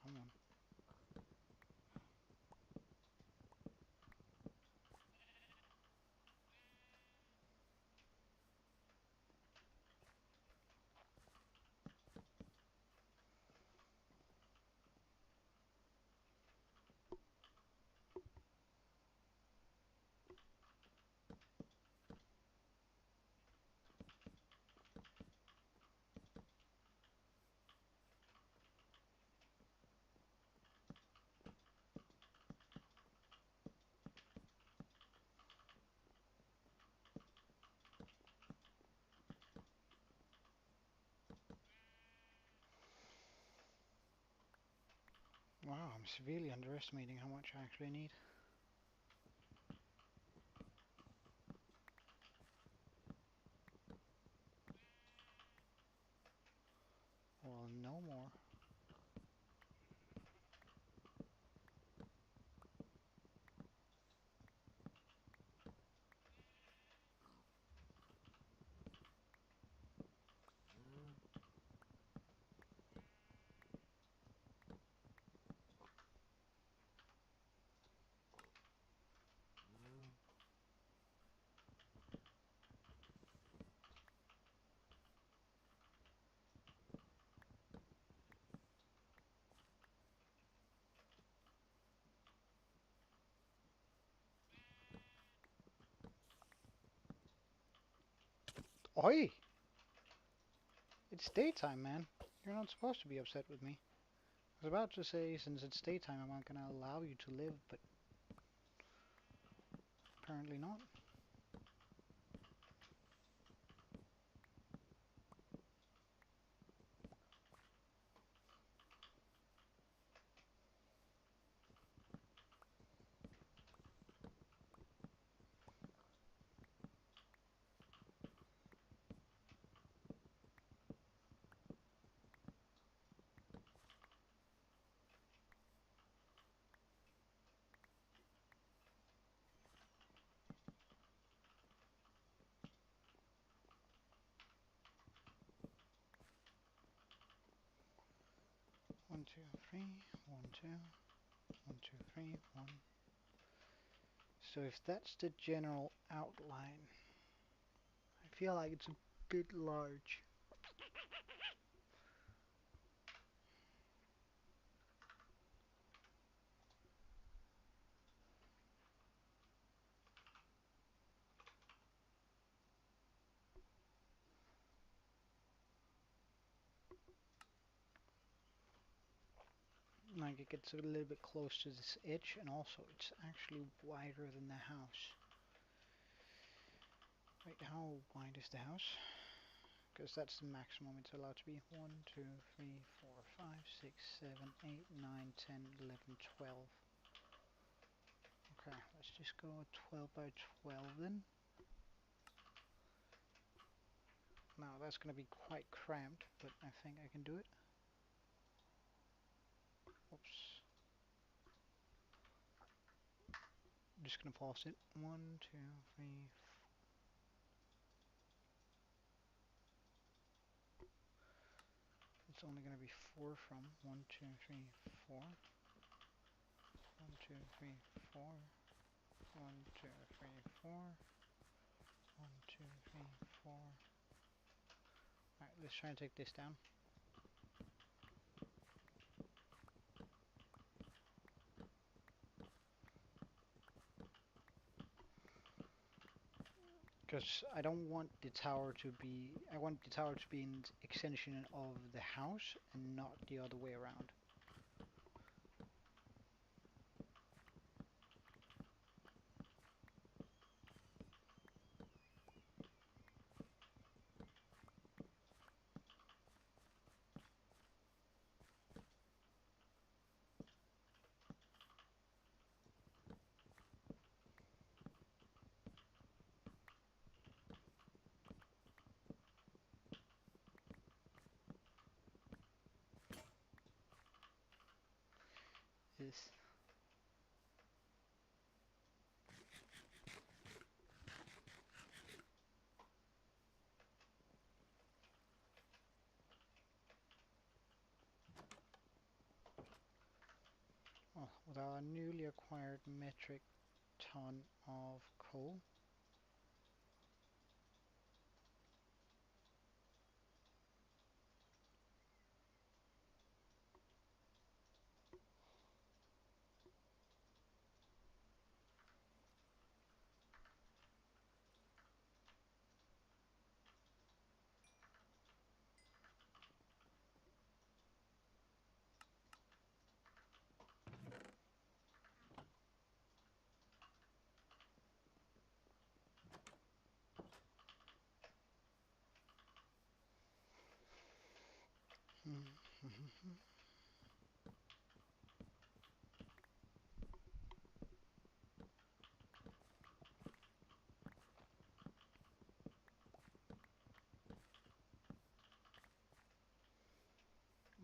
Speaker 1: Come on. Wow, I'm severely underestimating how much I actually need. Well, no more. Oi! It's daytime, man. You're not supposed to be upset with me. I was about to say, since it's daytime, I'm not gonna allow you to live, but apparently not. 1, 2, 3, 1, 2, 1, 2, 3, 1. So if that's the general outline, I feel like it's a bit large. Like it gets a little bit close to this edge, and also it's actually wider than the house. Wait, how wide is the house? Because that's the maximum it's allowed to be. 1, 2, 3, 4, 5, 6, 7, 8, 9, 10, 11, 12. Okay, let's just go 12 by 12 then. Now that's going to be quite cramped, but I think I can do it. Oops. I'm just going to pause it. 1, 2, 3, it's only going to be 4 from 1, 2, 3, 4. 1, 2, 3, 4. 1, 2, 3, 4. 1, 2, 3, 4. Alright, let's try and take this down. Because I don't want the tower to be, I want the tower to be an extension of the house and not the other way around. Is well, with our newly acquired metric ton of coal,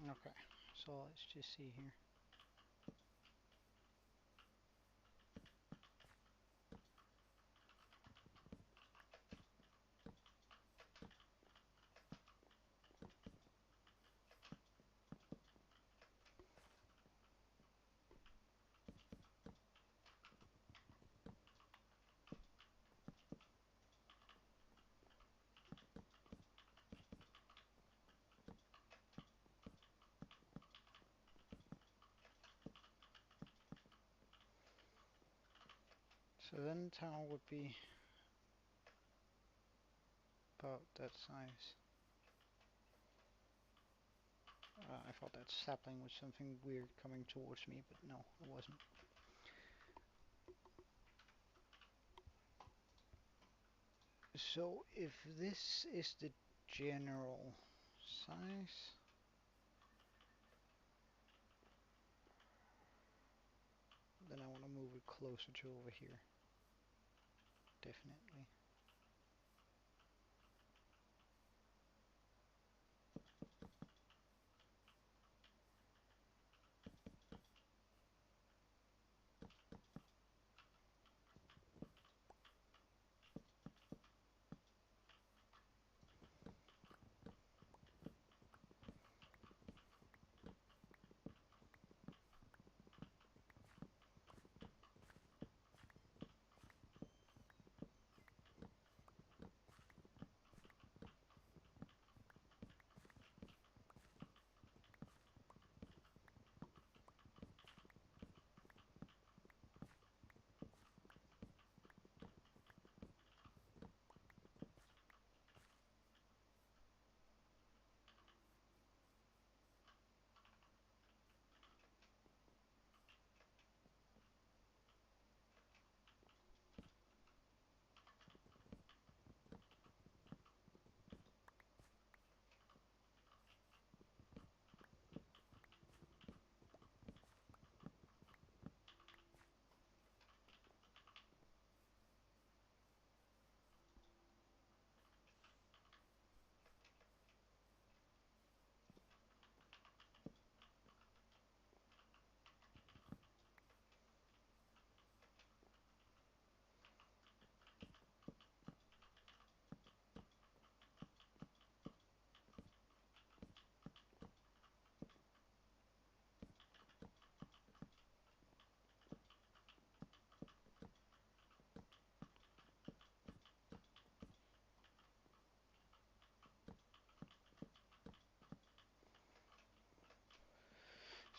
Speaker 1: okay, so let's just see here. So then tower would be about that size. I thought that sapling was something weird coming towards me, but no, it wasn't. So if this is the general size, then I want to move it closer to over here. Definitely.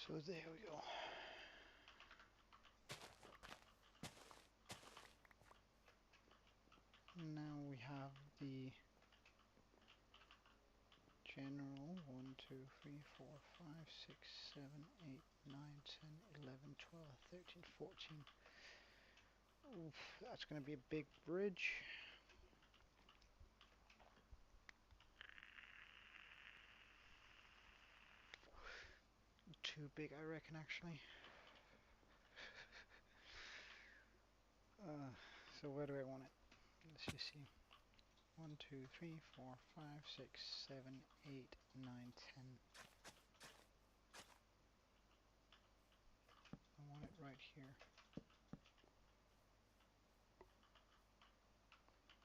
Speaker 1: So there we go. Now we have the general 1, 2, 3, 4, 5, 6, 7, 8, 9, 10, 11, 12, 13, 14. Oof, that's going to be a big bridge. Too big, I reckon, actually. So where do I want it? Let's just see. 1, 2, 3, 4, 5, 6, 7, 8, 9, 10. I want it right here.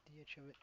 Speaker 1: The edge of it.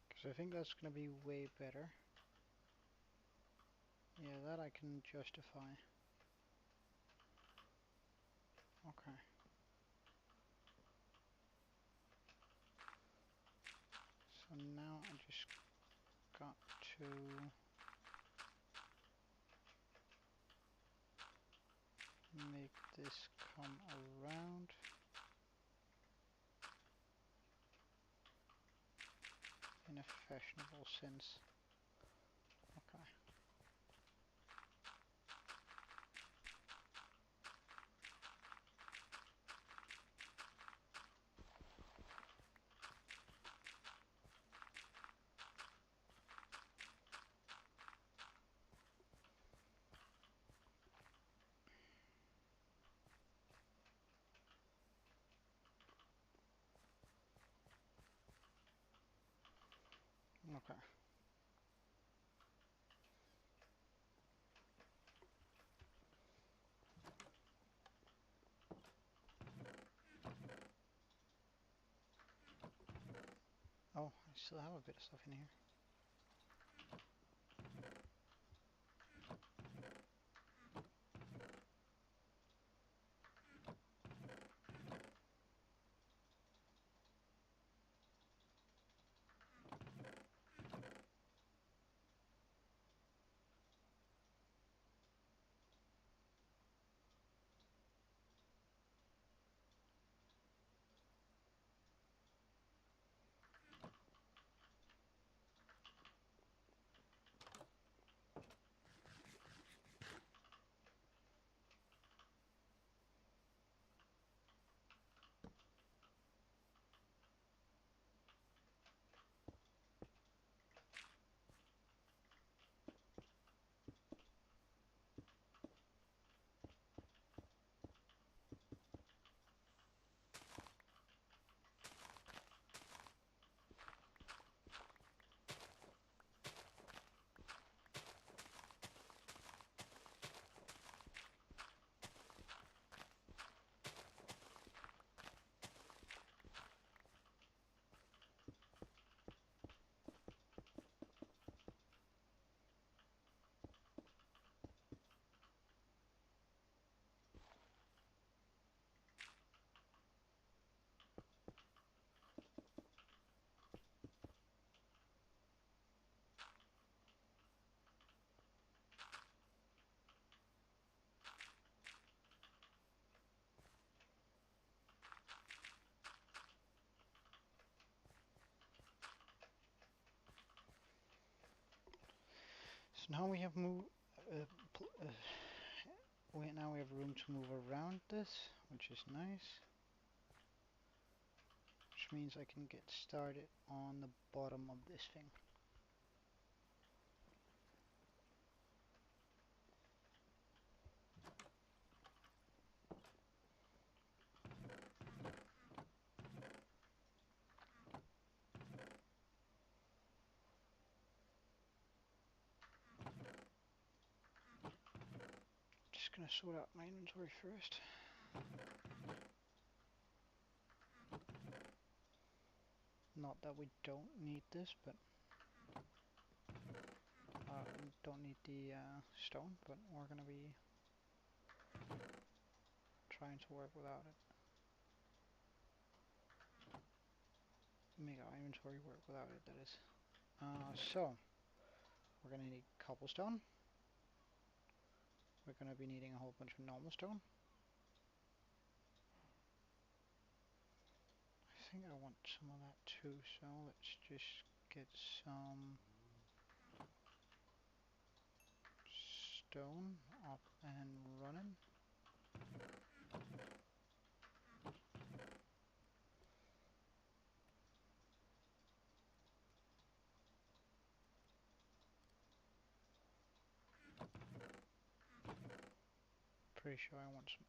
Speaker 1: Because I think that's going to be way better. Yeah, that I can justify. Okay. So now I just got to make this come around. In a fashionable sense. Okay. Okay. Oh, I still have a bit of stuff in here. So now we have moved. Wait, now we have room to move around this, which is nice. Which means I can get started on the bottom of this thing. Just gonna sort out my inventory first. Not that we don't need this, but don't need the stone, but we're gonna be trying to work without it. Make our inventory work without it, that is. So, we're gonna need cobblestone. We're gonna be needing a whole bunch of normal stone. I think I want some of that too, so let's just get some stone up and running. Pretty sure I want some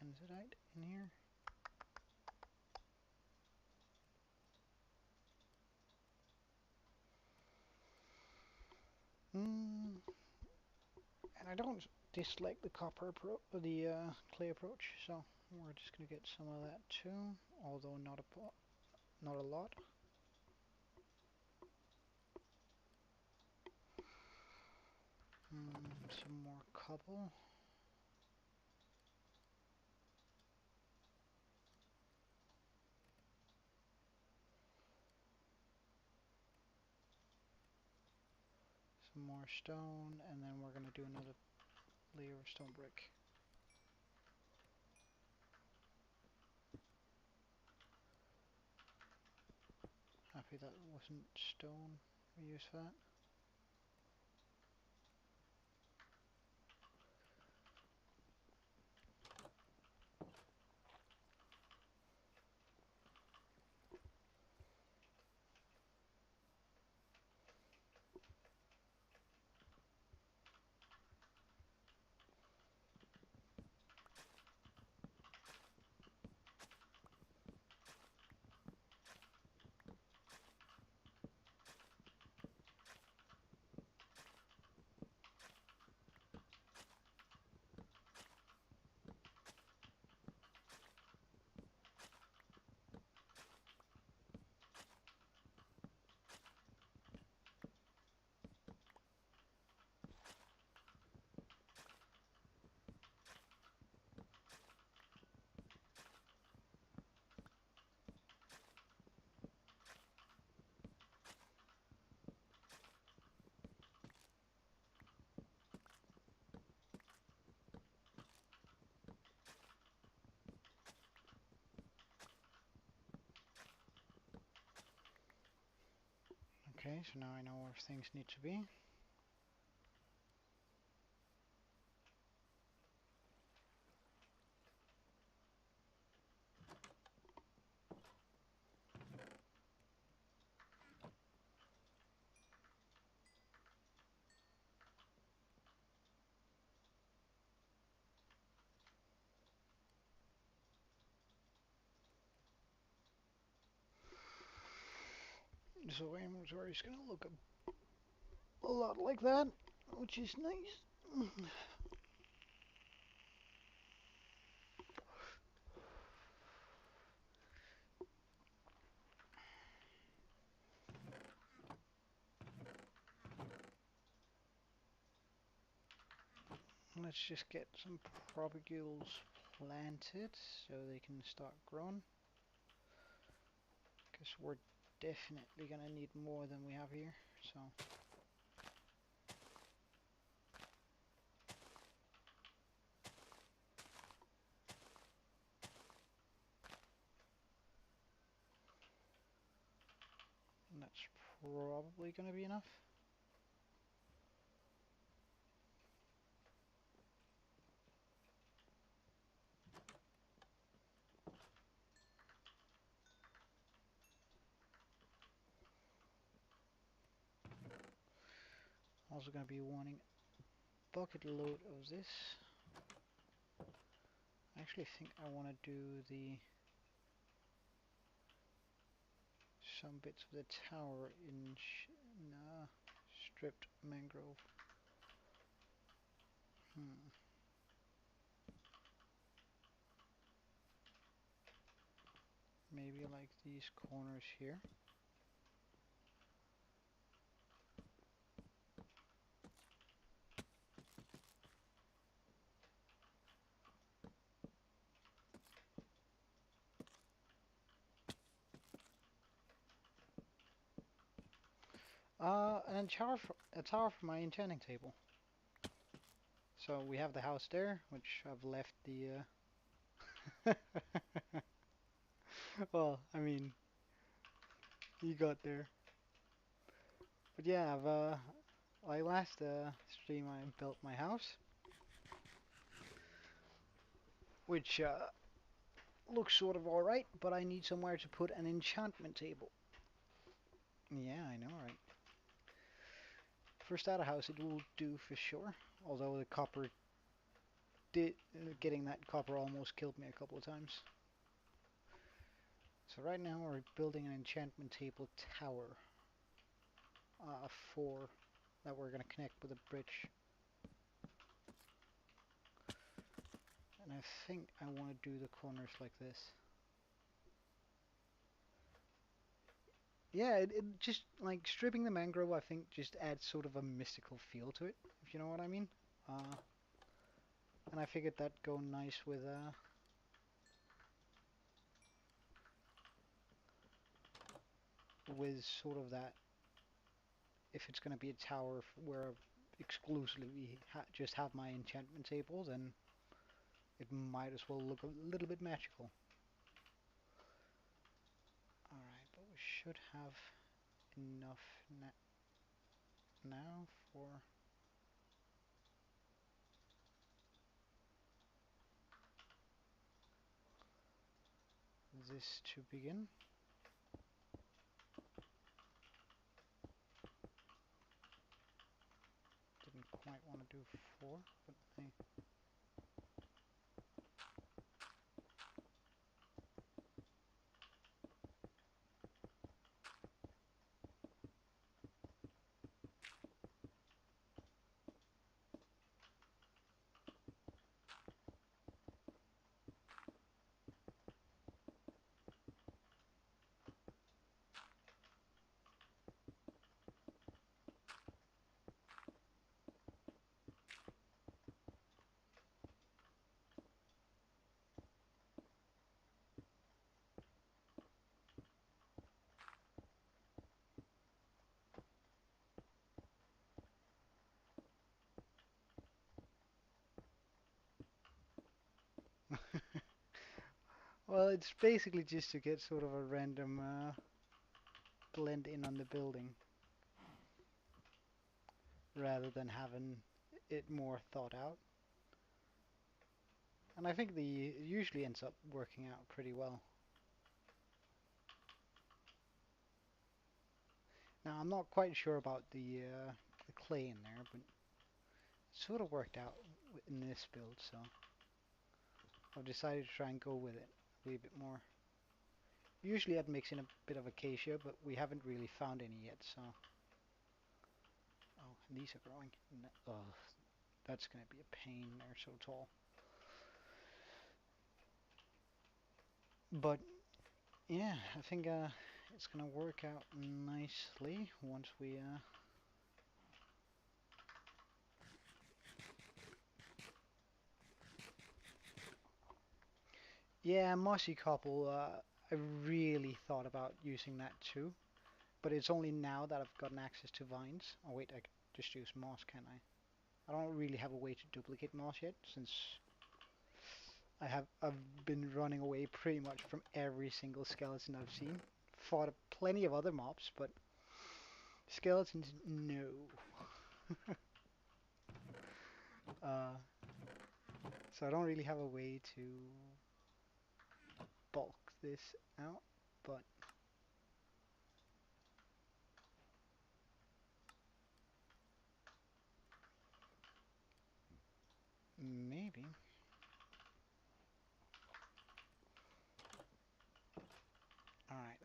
Speaker 1: andesite in here. And I don't dislike the clay approach, so we're just gonna get some of that too, although not a lot. Some more cobble. Some more stone, and then we're gonna do another layer of stone brick. Happy that wasn't stone we used for that. Okay, so now I know where things need to be. So inventory is gonna look a lot like that, which is nice. Let's just get some propagules planted so they can start growing. Because we're definitely gonna need more than we have here, so. And that's probably gonna be enough. Also gonna be wanting a bucket load of this. I actually think I want to do the some bits of the tower in nah, stripped mangrove. Hmm. Maybe like these corners here. And a tower for my enchanting table. So we have the house there, which I've left the. Well, I mean, you got there. But yeah, like last stream I built my house, which looks sort of alright, but I need somewhere to put an enchantment table. Yeah, I know, right? For starter house, it will do for sure. Although the copper did, getting that copper almost killed me a couple of times. So right now we're building an enchantment table tower, 4 that we're gonna connect with a bridge. And I think I want to do the corners like this. Yeah, it just like stripping the mangrove, I think, just adds sort of a mystical feel to it, if you know what I mean. Uh, and I figured that'd go nice with sort of that. If it's going to be a tower where exclusively just have my enchantment table, then it might as well look a little bit magical. Alright, but we should have enough now for this to begin. Didn't quite want to do 4, but hey. Well, it's basically just to get sort of a random blend in on the building rather than having it more thought out. And I think it usually ends up working out pretty well. Now, I'm not quite sure about the clay in there, but it sort of worked out in this build, so I've decided to try and go with it a wee bit more. Usually I'd mix in a bit of acacia, but we haven't really found any yet, so... Oh, and these are growing. Oh, that's going to be a pain, they're so tall. But, yeah, I think it's going to work out nicely once we... Yeah, mossy cobble, I really thought about using that too. But it's only now that I've gotten access to vines. Oh wait, I could just use moss, can't I? I don't really have a way to duplicate moss yet, since I've been running away pretty much from every single skeleton I've seen. Fought plenty of other mobs, but skeletons, no. uh, so I don't really have a way to bulk this out, but Alrighty. Alright,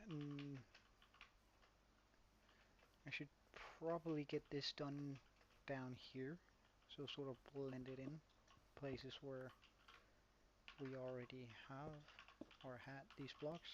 Speaker 1: I should probably get this done down here. So sort of blend it in places where we already have or had these blocks.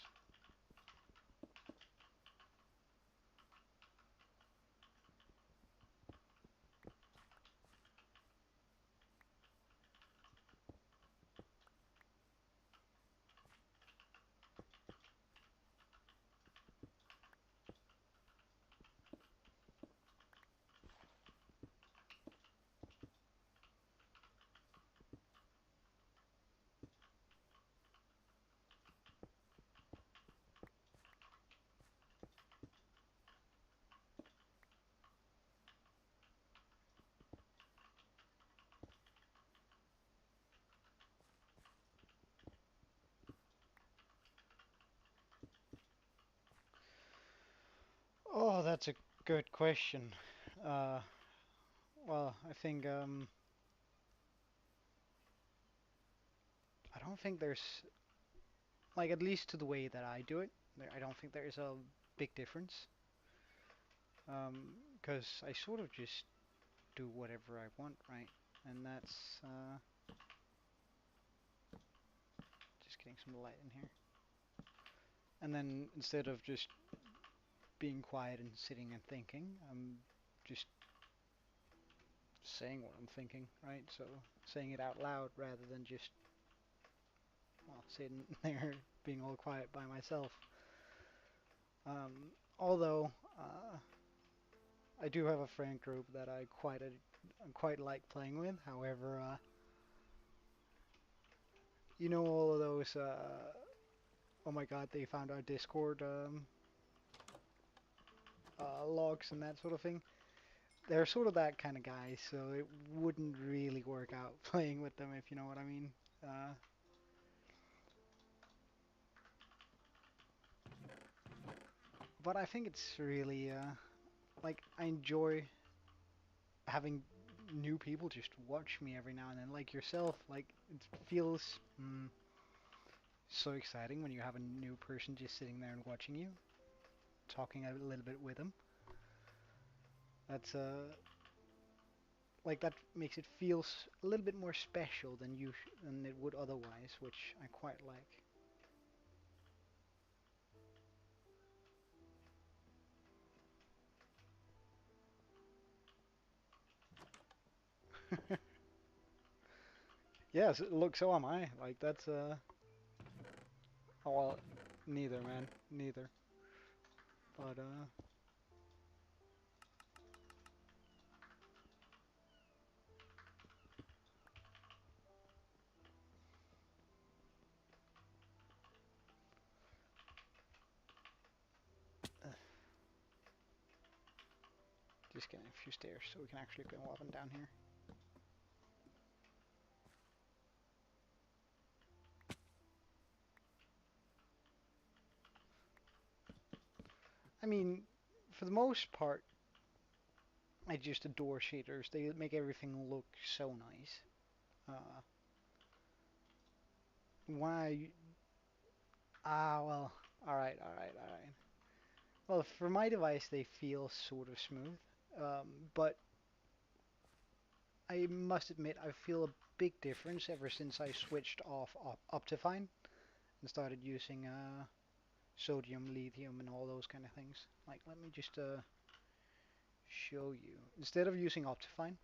Speaker 1: Oh, that's a good question. Uh, well, I think I don't think there's like at least to the way that I do it. I don't think there's a big difference. Because I sort of just do whatever I want, right? And that's just getting some light in here. And then instead of just being quiet and sitting and thinking, I'm just saying what I'm thinking, right? So saying it out loud rather than just, well, sitting there being all quiet by myself. Although I do have a friend group that I quite like playing with. However, you know all of those. Oh my God, they found our Discord logs and that sort of thing. They're sort of that kind of guy, so it wouldn't really work out playing with them if you know what I mean. Uh, but I think it's really like I enjoy having new people just watch me every now and then, like yourself. Like it feels so exciting when you have a new person just sitting there and watching you, talking a little bit with them. That's like that makes it feel a little bit more special than it would otherwise, which I quite like. Yes, look, so am I. Like that's oh, well, neither man, neither. But just getting a few stairs so we can actually go up and down here. I mean, for the most part, I just adore shaders. They make everything look so nice. Uh, why? Ah, well, all right, all right, all right. Well, for my device, they feel sort of smooth, but I must admit I feel a big difference ever since I switched off Optifine and started using sodium, lithium, and all those kind of things. Like, let me just show you. Instead of using Optifine,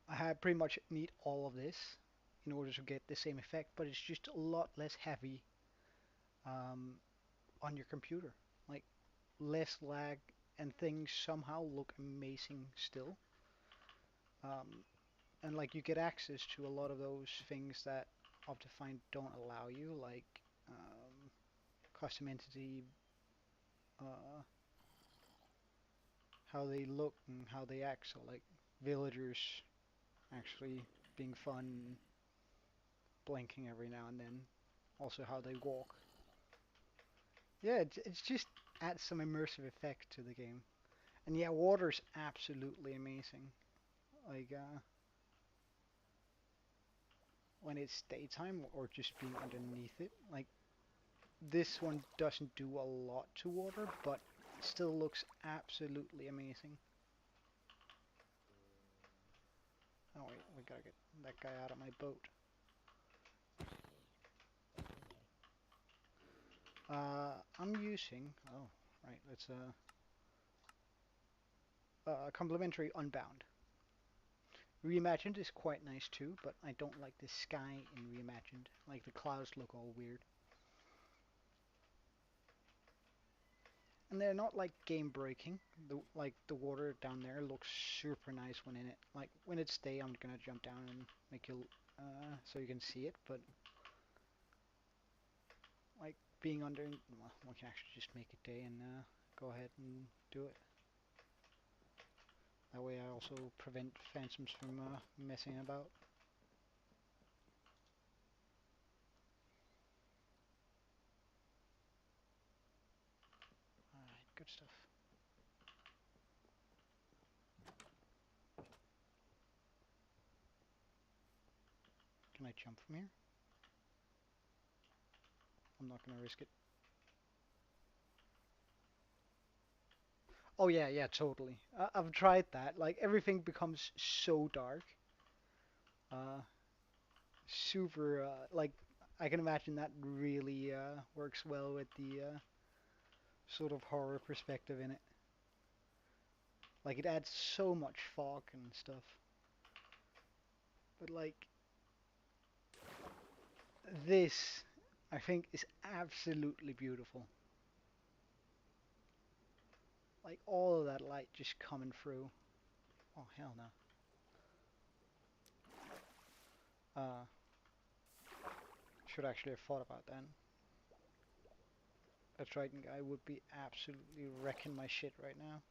Speaker 1: I pretty much need all of this in order to get the same effect, but it's just a lot less heavy um, on your computer. Like, less lag, and things somehow look amazing still. Um, and like you get access to a lot of those things that Optifine don't allow you, like custom entity, uh, how they look and how they act. So like villagers actually being fun, blinking every now and then. Also how they walk. Yeah, it's just adds some immersive effect to the game. And yeah, water's absolutely amazing. Like when it's daytime or just being underneath it. Like this one doesn't do a lot to water, but it still looks absolutely amazing. Oh wait, we gotta get that guy out of my boat. I'm using, oh, right, let's, complimentary Unbound. Reimagined is quite nice too, but I don't like the sky in Reimagined. Like the clouds look all weird. And they're not like game breaking. Like the water down there looks super nice when in it. Like when it's day, I'm gonna jump down and make you so you can see it. But like being under, well, we can actually just make it day and go ahead and do it. That way I also prevent phantoms from messing about. Alright, good stuff. Can I jump from here? I'm not gonna risk it. Oh yeah, yeah, totally. I've tried that. Like everything becomes so dark. Uh, super. Like I can imagine that really works well with the sort of horror perspective in it. Like it adds so much fog and stuff. But like this, I think is absolutely beautiful. Like all of that light just coming through. Oh hell no. Uh, should actually have thought about that. A Triton guy would be absolutely wrecking my shit right now.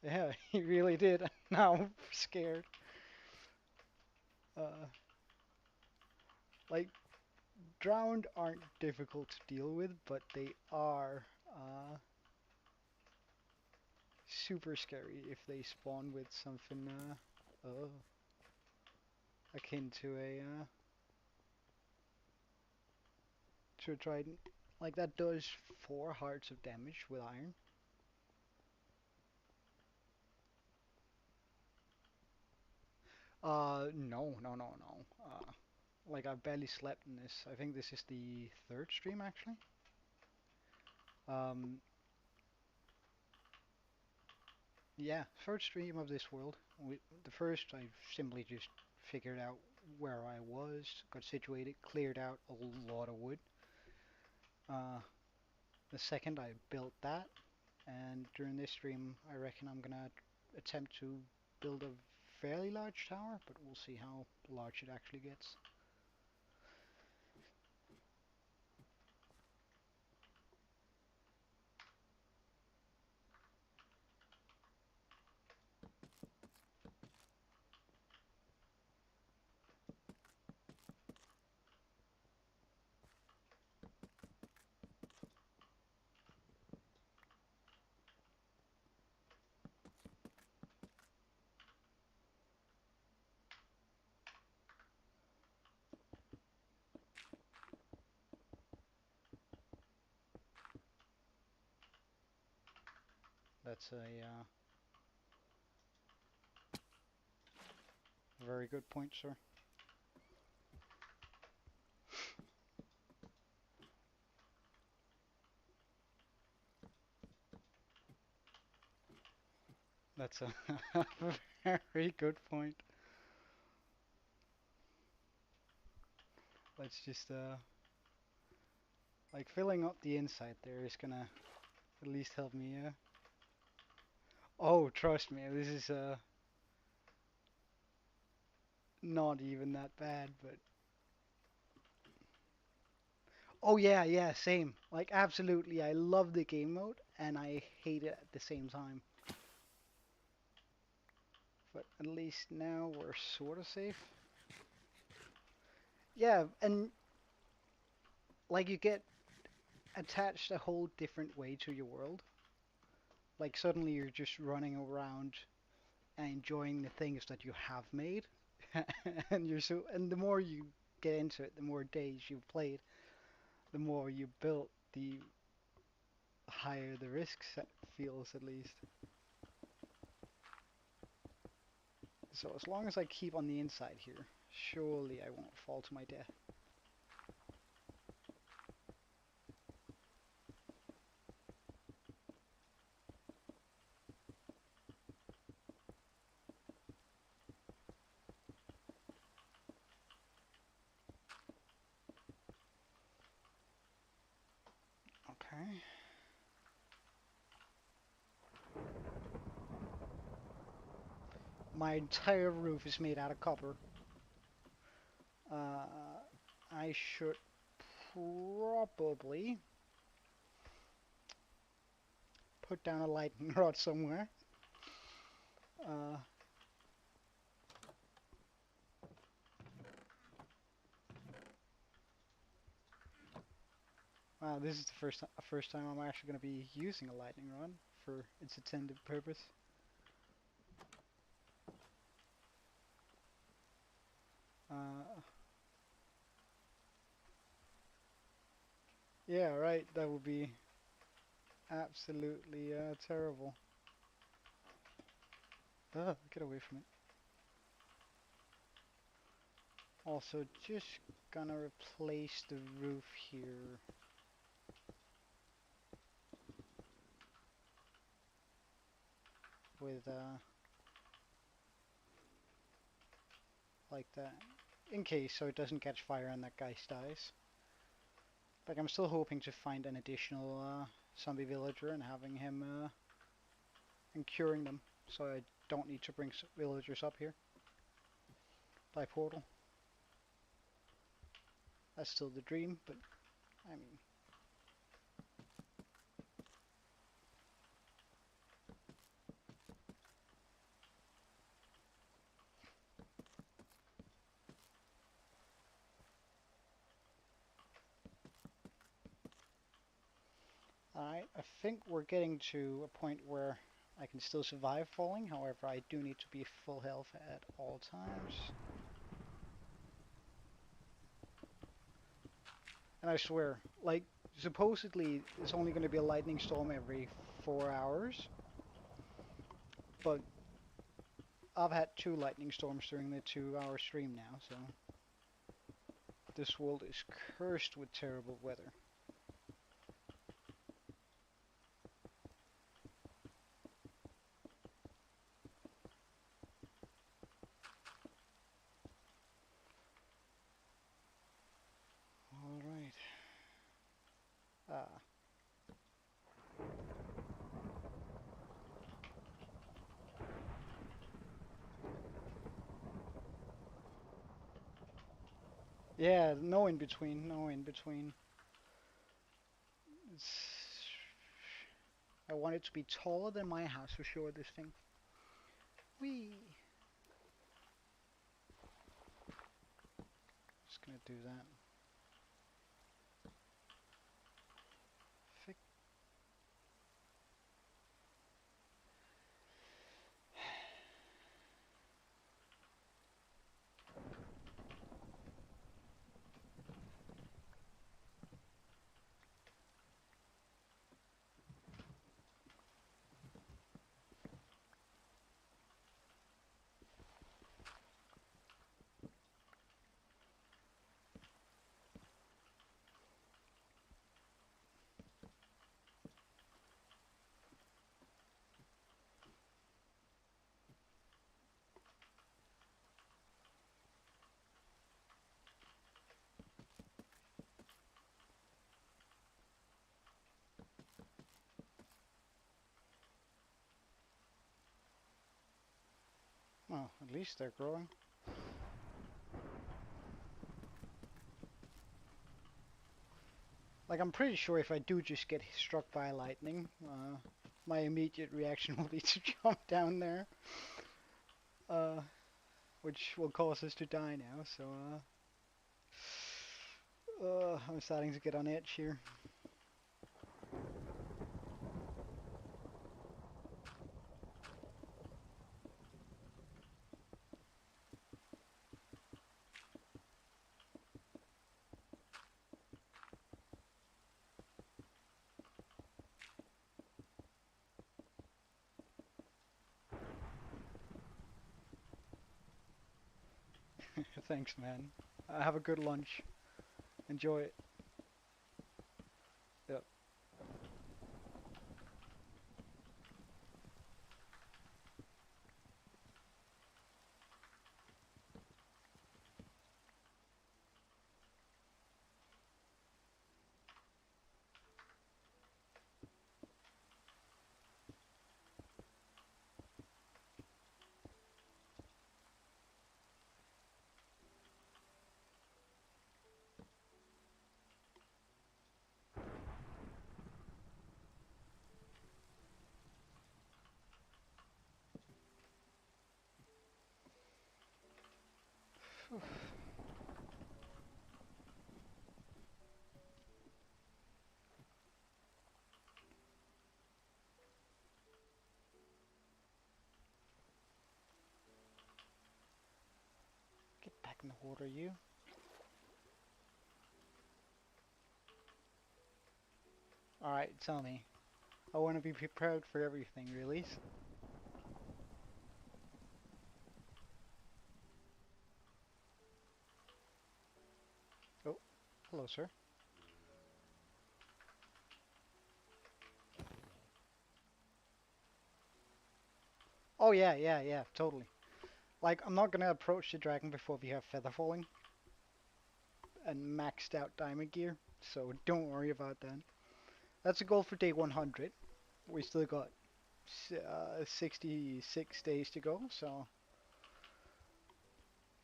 Speaker 1: Yeah, he really did. Now I'm scared. Uh, like, drowned aren't difficult to deal with, but they are super scary if they spawn with something oh, akin to a trident. Like that does 4 hearts of damage with iron. No, no, no, no. Like I've barely slept in this. I think this is the third stream actually. Um, yeah, third stream of this world. The first, I simply just figured out where I was, got situated, cleared out a lot of wood. Uh, the second, I built that, and during this stream, I reckon I'm gonna attempt to build a fairly large tower, but we'll see how large it actually gets. That's a very good point, sir. That's a very good point. Let's just like filling up the inside there is gonna at least help me. Oh, trust me, this is not even that bad, but oh yeah, yeah, same. Like absolutely, I love the game mode and I hate it at the same time. But at least now we're sort of safe. Yeah, and like you get attached a whole different way to your world. Like suddenly you're just running around and enjoying the things that you have made. And the more you get into it, the more days you've played, the more you build, the higher the risk set feels at least. So as long as I keep on the inside here, surely I won't fall to my death. Okay. My entire roof is made out of copper. Uh, I should probably put down a lightning rod somewhere. Uh, wow, this is the first time I'm actually going to be using a lightning rod for its intended purpose. Uh, yeah, right. That would be absolutely terrible. Get away from it. Also, just gonna replace the roof here with like that, in case so it doesn't catch fire and that guy dies. Like I'm still hoping to find an additional zombie villager and having him and curing them, so I don't need to bring villagers up here by portal. That's still the dream, but I mean, I think we're getting to a point where I can still survive falling. However, I do need to be full health at all times. And I swear, like, supposedly it's only going to be a lightning storm every 4 hours, but I've had 2 lightning storms during the 2 hour stream now, so this world is cursed with terrible weather. Alright. Ah. Yeah, no in between, no in between. It's... I want it to be taller than my house for sure, this thing. Whee! Just gonna do that. Fix. Well, at least they're growing. Like, I'm pretty sure if I do just get struck by lightning, my immediate reaction will be to jump down there. Uh, which will cause us to die now, so, I'm starting to get on edge here. Thanks, man. Have a good lunch. Enjoy it. Yep. Get back in the water, you. Alright, tell me. I want to be prepared for everything, really. Oh, hello, sir. Oh, yeah, yeah, yeah, totally. Like, I'm not gonna approach the dragon before we have feather falling and maxed out diamond gear, so don't worry about that. That's a goal for day 100. We still got 66 days to go, so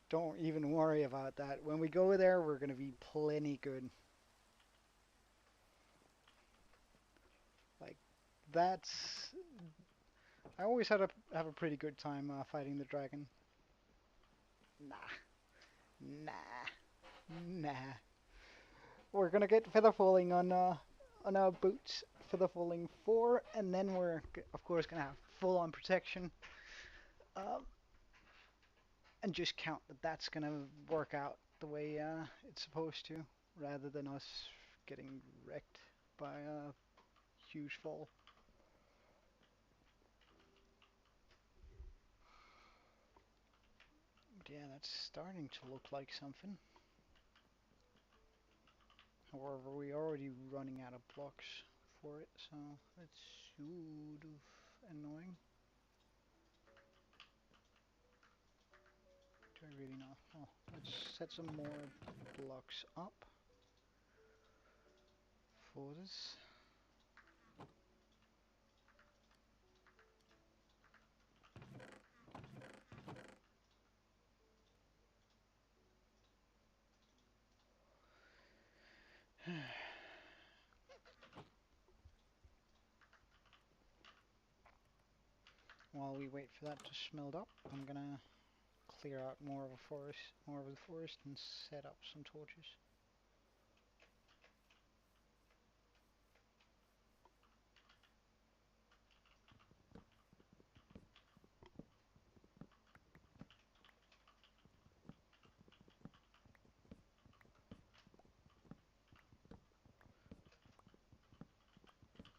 Speaker 1: don't even worry about that. When we go there, we're gonna be plenty good. Like, that's... I always have a pretty good time fighting the dragon. Nah, nah, nah. We're gonna get feather falling on our boots, feather falling 4, and then we're of course gonna have full on protection. Um, and just count that that's gonna work out the way it's supposed to, rather than us getting wrecked by a huge fall. But yeah, that's starting to look like something. However, we're already running out of blocks for it, so that's sort of annoying. Do I really know? Oh, let's set some more blocks up for this. While we wait for that to smelt up, I'm gonna clear out more of the forest, and set up some torches.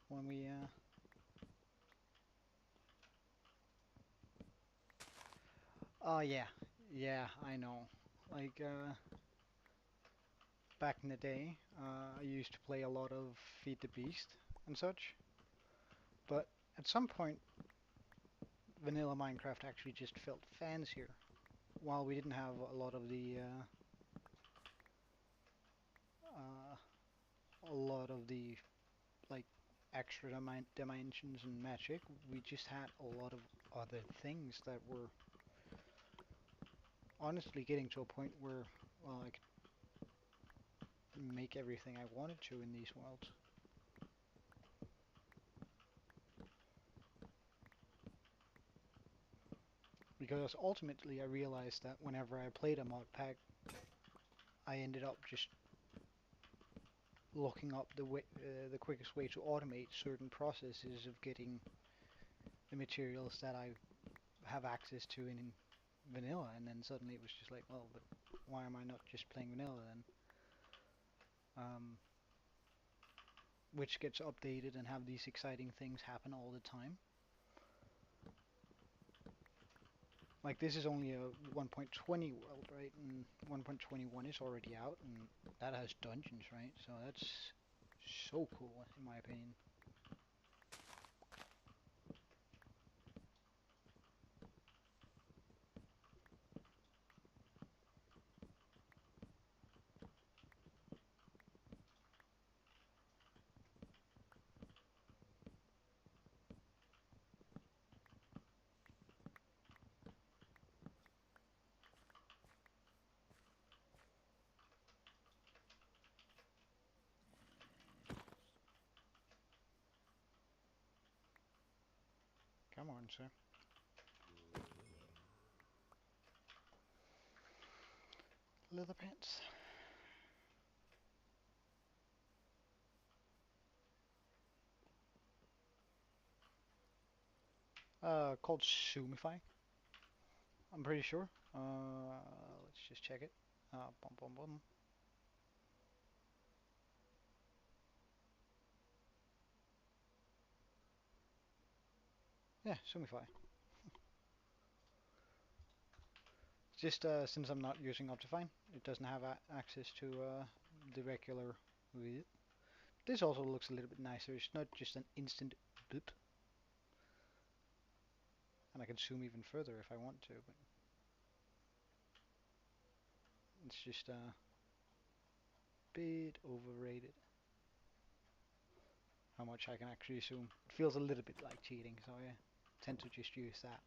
Speaker 1: When we oh yeah, yeah, I know. Like back in the day, I used to play a lot of Feed the Beast and such, but at some point, vanilla Minecraft actually just felt fancier. While we didn't have a lot of the like extra dimensions and magic, we just had a lot of other things that were honestly getting to a point where, well, I could make everything I wanted to in these worlds. Because ultimately I realized that whenever I played a mod pack, I ended up just looking up the quickest way to automate certain processes of getting the materials that I have access to in vanilla, and then suddenly it was just like, well, but why am I not just playing vanilla then? Um, which gets updated and have these exciting things happen all the time. Like this is only a 1.20 world, right? And 1.21 is already out, and that has dungeons, right? So that's so cool, in my opinion. Come on, sir. Leather pants. Called Sumify. I'm pretty sure. Let's just check it. Bum bum bum. Yeah, Sumify. Just since I'm not using Optifine, it doesn't have access to the regular read. This also looks a little bit nicer. It's not just an instant boop, and I can zoom even further if I want to, but it's just a bit overrated how much I can actually zoom. It feels a little bit like cheating, so I tend to just use that.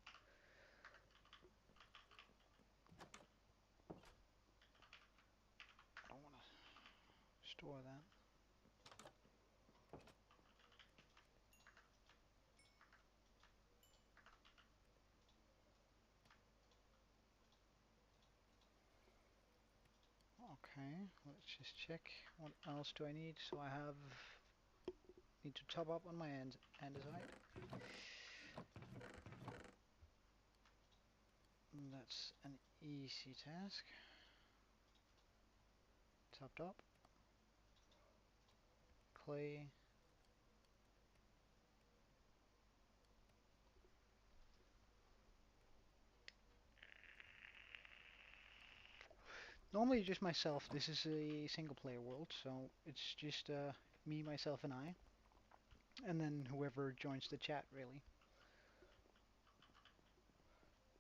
Speaker 1: I don't want to store that. Okay, let's just check. What else do I need? So I need to top up on my andesite. That's an easy task. Topped up. Clay. Normally just myself. This is a single player world, so it's just me, myself, and I. And then whoever joins the chat, really.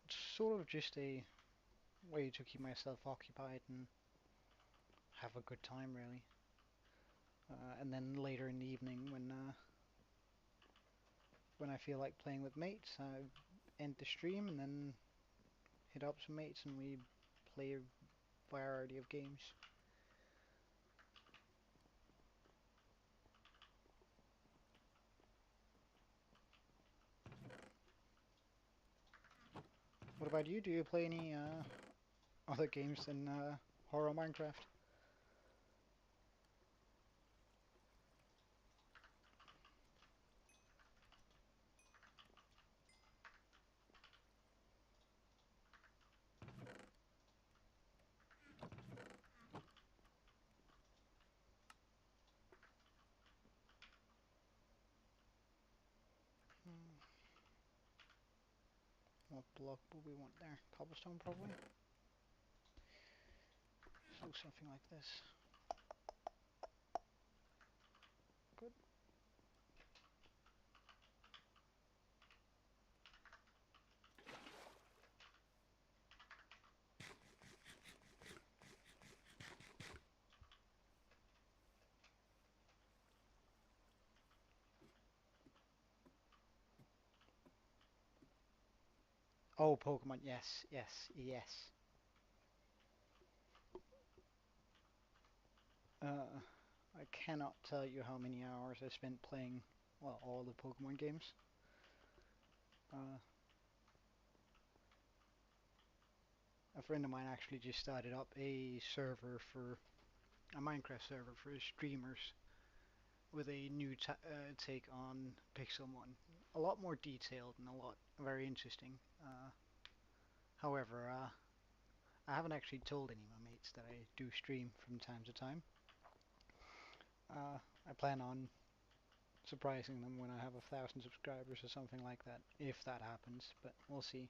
Speaker 1: It's sort of just a way to keep myself occupied and have a good time, really. And then later in the evening, when I feel like playing with mates, I end the stream and then hit up some mates and we play a variety of games. What about you? Do you play any other games than horror Minecraft? Hmm. What block would we want there? Cobblestone, probably? So something like this. Good. Oh, Pokemon, yes, yes, yes. Uh, I cannot tell you how many hours I spent playing, well, all the Pokemon games. Uh, a friend of mine actually just started up a server for a Minecraft server for streamers with a new take on Pixelmon. A lot more detailed and a lot very interesting. However, I haven't actually told any of my mates that I do stream from time to time. Uh, I plan on surprising them when I have 1,000 subscribers or something like that, if that happens, but we'll see.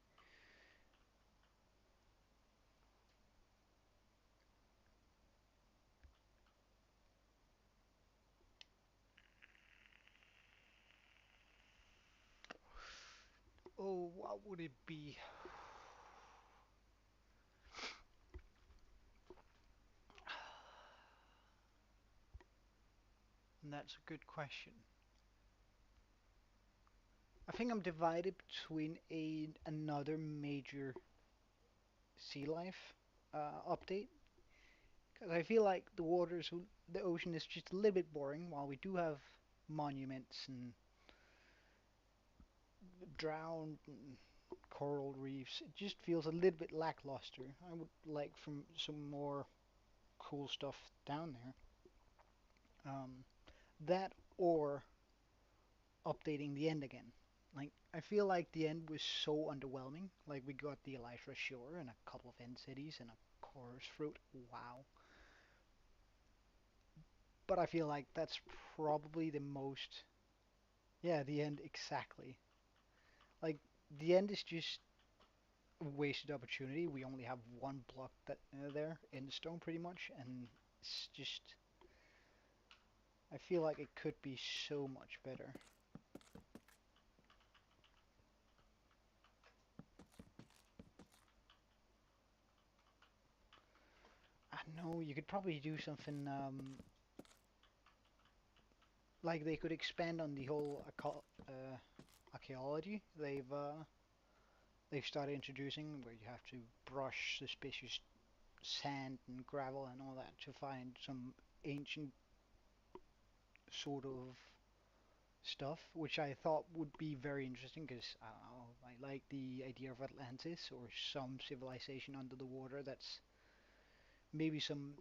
Speaker 1: Oh, what would it be? And that's a good question. I think I'm divided between a another major sea life update because I feel like the ocean is just a little bit boring. While we do have monuments and drowned and coral reefs, it just feels a little bit lackluster. I would like some more cool stuff down there. That or updating the end again. Like I feel like the end was so underwhelming. Like we got the Elytra Shore and a couple of end cities and a chorus fruit. Wow. But I feel like that's probably the most. Yeah, the end exactly. Like the end is just a wasted opportunity. We only have one block there in stone pretty much, and it's just. I feel like it could be so much better. I know you could probably do something like they could expand on the whole archaeology they've started introducing, where you have to brush suspicious sand and gravel and all that to find some ancient sort of stuff, which I thought would be very interesting because I don't know, I like the idea of Atlantis or some civilization under the water that's maybe some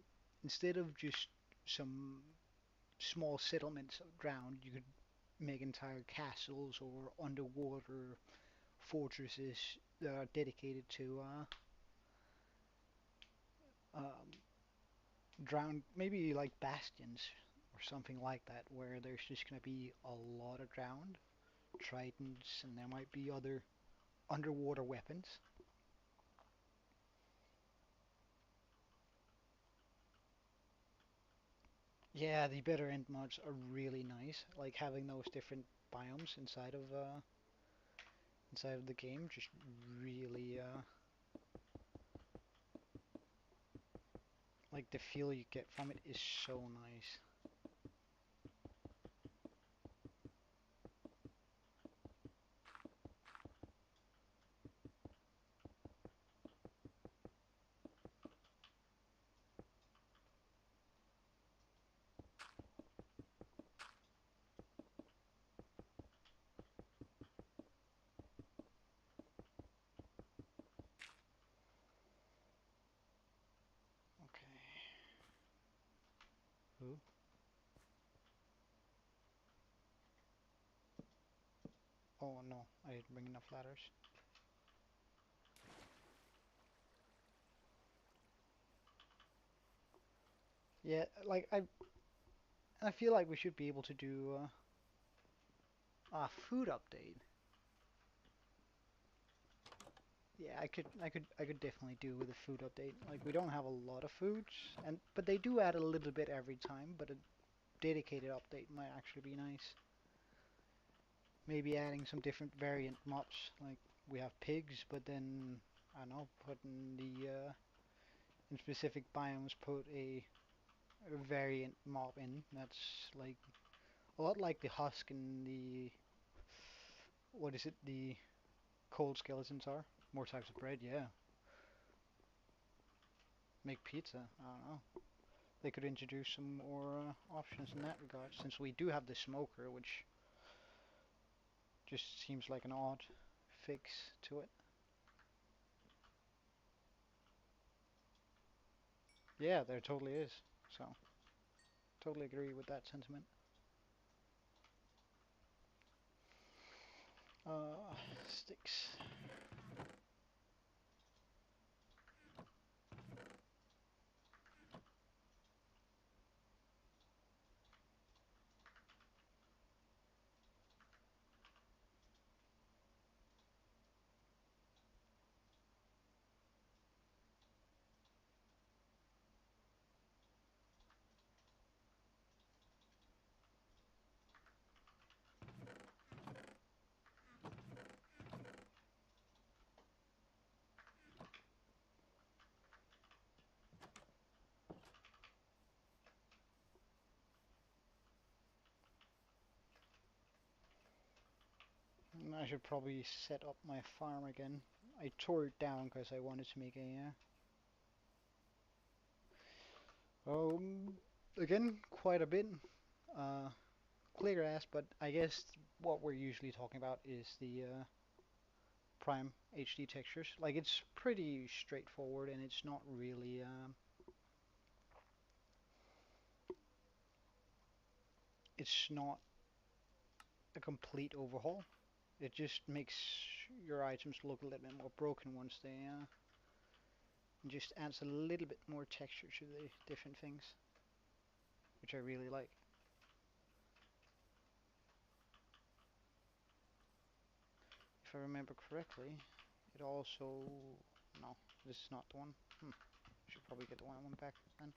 Speaker 1: instead of just some small settlements drowned, you could make entire castles or underwater fortresses that are dedicated to um, drowned, maybe like bastions or something like that, where there's just going to be a lot of drowned tridents, and there might be other underwater weapons. Yeah, the better end mods are really nice. Like having those different biomes inside of the game, just really like the feel you get from it is so nice. Okay. Who? Oh no, I didn't bring enough ladders. Yeah, like I feel like we should be able to do a food update. Yeah, I could definitely do with a food update. Like we don't have a lot of foods, and but they do add a little bit every time. But a dedicated update might actually be nice. Maybe adding some different variant mobs. Like we have pigs, but then I don't know, putting the in specific biomes, put a variant mob in. That's like a lot like the husk and the what is it? The cold skeletons are. More types of bread, yeah. Make pizza. I don't know. They could introduce some more options in that regard, since we do have the smoker, which just seems like an odd fix to it. Yeah, there totally is. So, totally agree with that sentiment. Sticks. I should probably set up my farm again. I tore it down because I wanted to make um, again, quite a bit. Uh, Clear grass, but I guess what we're usually talking about is the prime HD textures. Like it's pretty straightforward and it's not really it's not a complete overhaul. It just makes your items look a little bit more broken once they just adds a little bit more texture to the different things, which I really like. If I remember correctly, it also no, this is not the one. Should probably get the one I want back then.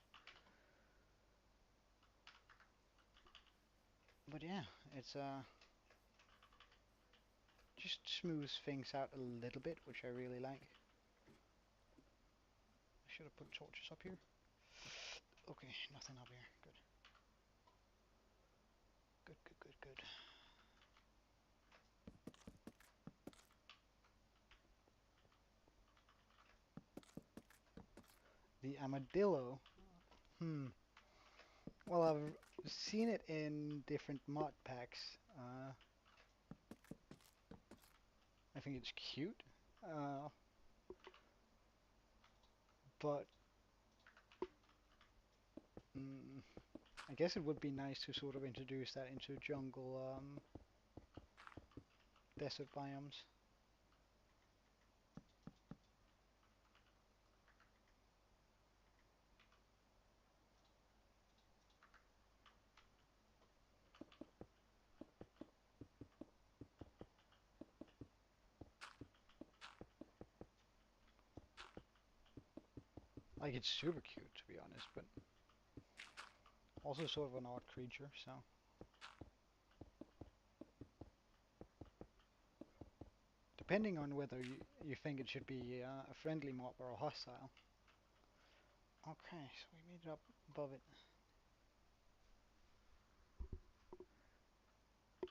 Speaker 1: But yeah, it's just smooths things out a little bit, which I really like. I should have put torches up here. Okay, nothing up here. Good. Good, good, good, good. The armadillo. Hmm. Well, I've seen it in different mod packs. I think it's cute. Uh, but mm, I guess it would be nice to sort of introduce that into jungle desert biomes. Like it's super cute to be honest, but also sort of an odd creature. So depending on whether you think it should be a friendly mob or a hostile. Okay, so we made it up above it.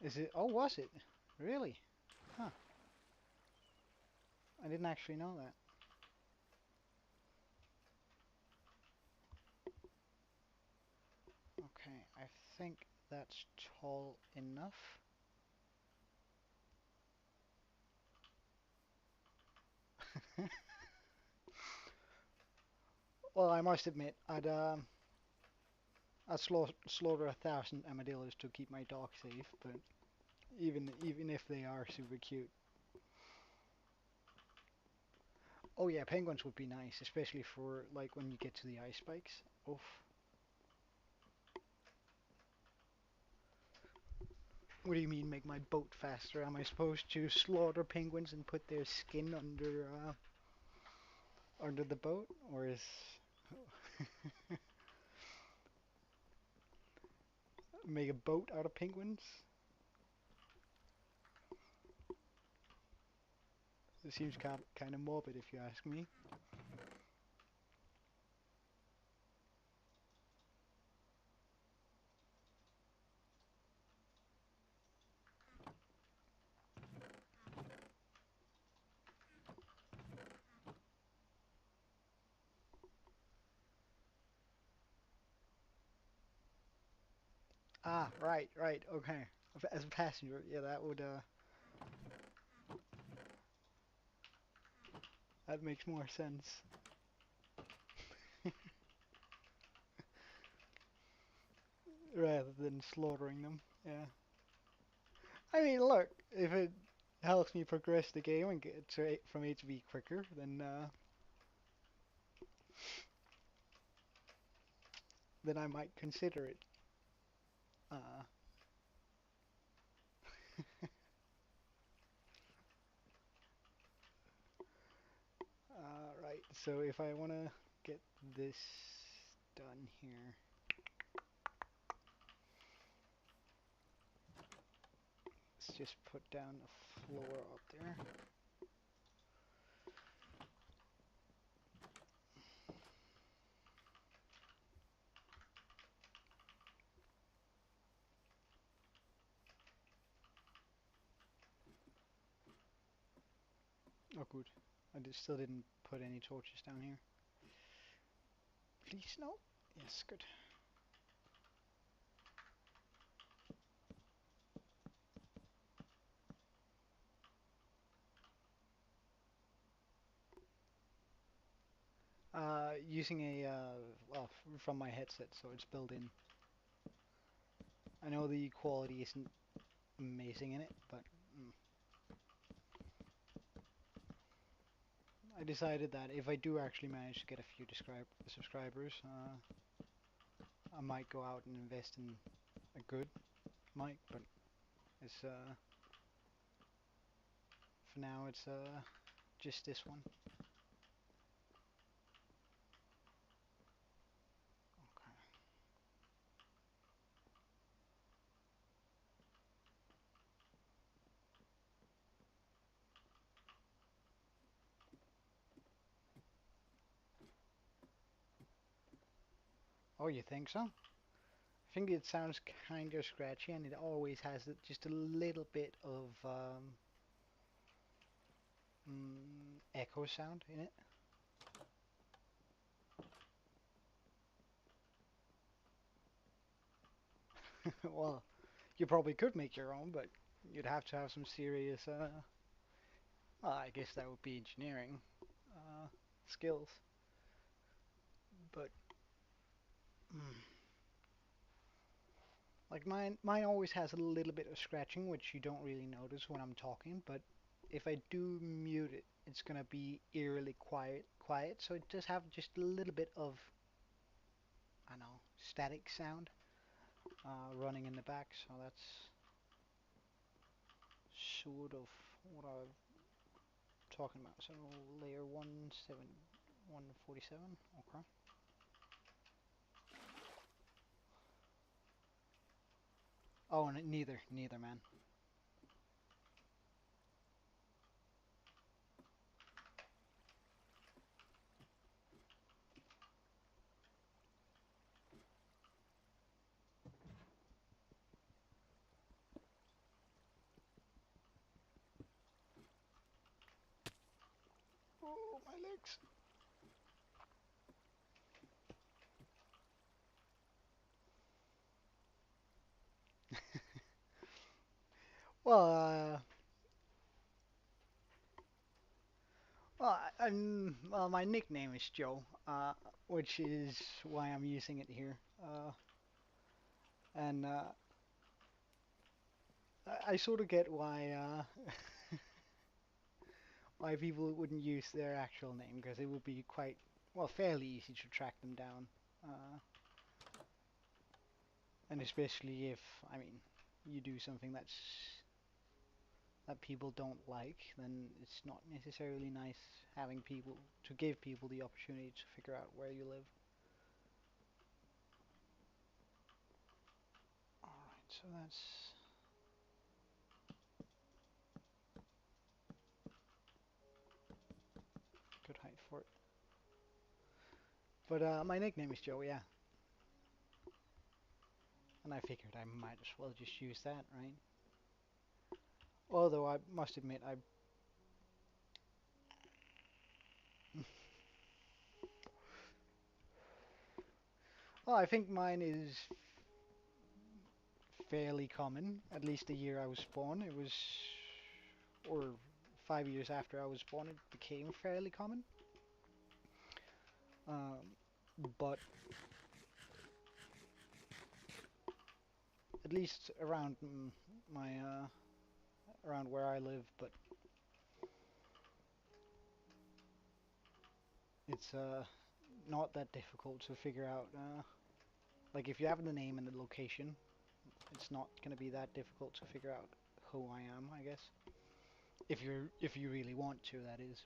Speaker 1: Is it? Oh, was it? Really? Huh. I didn't actually know that. Okay, I think that's tall enough. Well, I must admit, I'd slaughter 1,000 armadillos to keep my dog safe, but even if they are super cute. Oh yeah, penguins would be nice, especially for like when you get to the ice spikes. Oof. What do you mean make my boat faster? Am I supposed to slaughter penguins and put their skin under the boat, or is make a boat out of penguins? It seems kind of morbid if you ask me. Ah, right, right, okay. As a passenger, yeah, that makes more sense. Rather than slaughtering them, yeah. I mean, look, if it helps me progress the game and get to from A to B quicker, then I might consider it. Uh, right, so if I want to get this done here, let's just put down a floor up there. Oh, good. Still didn't put any torches down here. Please, no. Yes, good. Using well, from my headset, so it's built in. I know the quality isn't amazing in it, but I decided that if I do actually manage to get a few subscribers, I might go out and invest in a good mic, but it's for now it's just this one. Okay. Oh, you think so? I think it sounds kind of scratchy, and it always has just a little bit of echo sound in it. Well, you probably could make your own, but you'd have to have some serious, well, I guess that would be engineering uh, skills. But like mine always has a little bit of scratching, which you don't really notice when I'm talking. But if I do mute it, it's gonna be eerily quiet. So it does have just a little bit of, I don't know, static sound running in the back. So that's sort of what I'm talking about. So layer 147. Okay. Oh, and neither, man. Oh, my legs. Well, well, my nickname is Joe, which is why I'm using it here. And I sort of get why people wouldn't use their actual name because it would be quite, well, fairly easy to track them down. Uh, and especially if, I mean, you do something that people don't like, then it's not necessarily nice having people to give people the opportunity to figure out where you live. All right, so that's good height for it. But my nickname is Joe, yeah. And I figured I might as well just use that, right? Although I must admit, well, I think mine is fairly common. At least the year I was born, it was, or 5 years after I was born, it became fairly common. Um, but at least around my around where I live, but it's not that difficult to figure out. Like if you have the name and the location, it's not gonna be that difficult to figure out who I am, I guess. If you really want to, that is.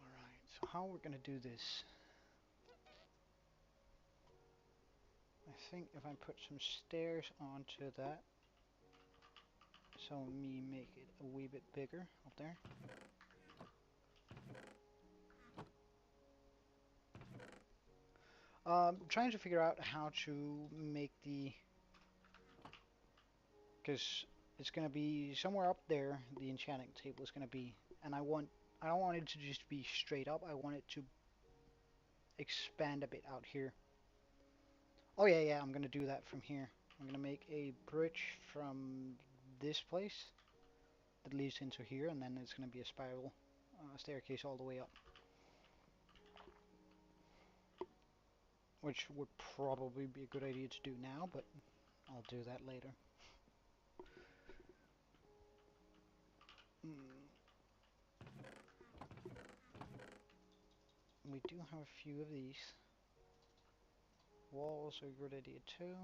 Speaker 1: All right. So how we're gonna do this? I think if I put some stairs onto that, so me make it a wee bit bigger up there. Trying to figure out how to make the, because It's gonna be somewhere up there. The enchanting table is gonna be, and I don't want it to just be straight up. I want it to expand a bit out here. Oh yeah, yeah. I'm gonna do that from here. I'm gonna make a bridge from this place that leads into here, and then it's gonna be a spiral staircase all the way up, which would probably be a good idea to do now, but I'll do that later. Mm, we do have a few of these. Walls are a good idea too.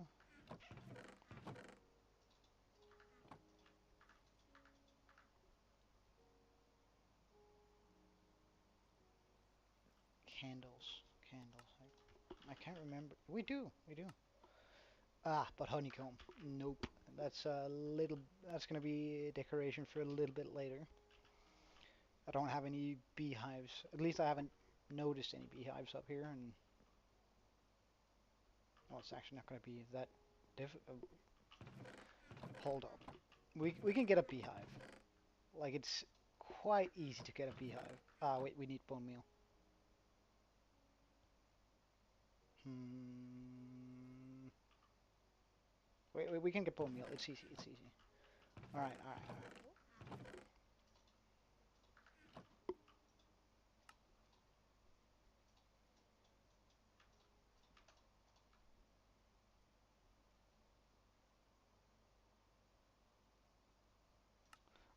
Speaker 1: Candles, candles. I can't remember. We do. Ah, but honeycomb. Nope. That's a little. That's gonna be a decoration for a little bit later. I don't have any beehives. At least I haven't noticed any beehives up here, and well, it's actually not gonna be that difficult. Hold up. We can get a beehive. Like it's quite easy to get a beehive. Ah, wait, we need bone meal. Hmm. Wait, we can get bone meal. It's easy. It's easy. All right, all right, all right.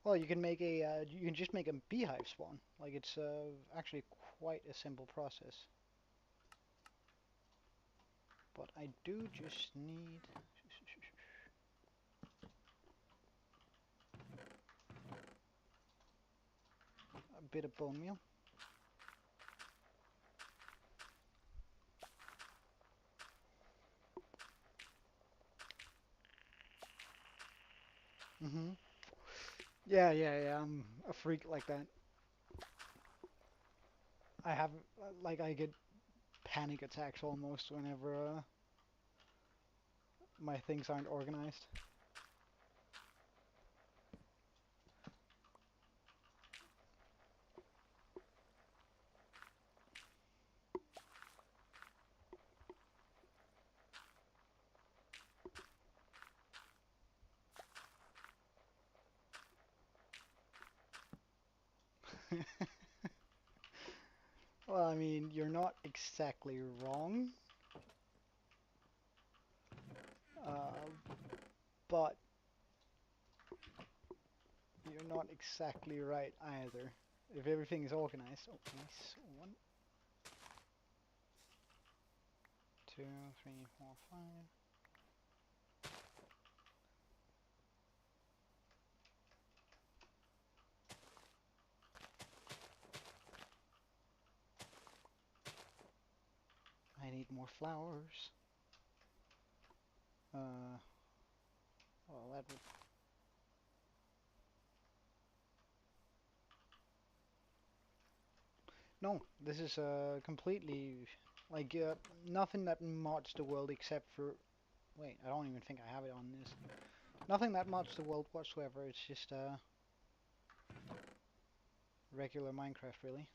Speaker 1: Well, you can make a. You can just make a beehive spawn. Like it's actually quite a simple process. But I do just need a bit of bone meal. Mhm. Yeah, yeah, yeah. I'm a freak like that. I have like I get panic attacks almost whenever my things aren't organized. Well, I mean, you're not exactly wrong, uh, but you're not exactly right either. If everything is organized. Oh, nice. One, two, three, four, five. I need more flowers. Well, that would. No, this is completely like nothing that mods the world except for. Wait, I don't even think I have it on this. Nothing that mods the world whatsoever. It's just regular Minecraft, really.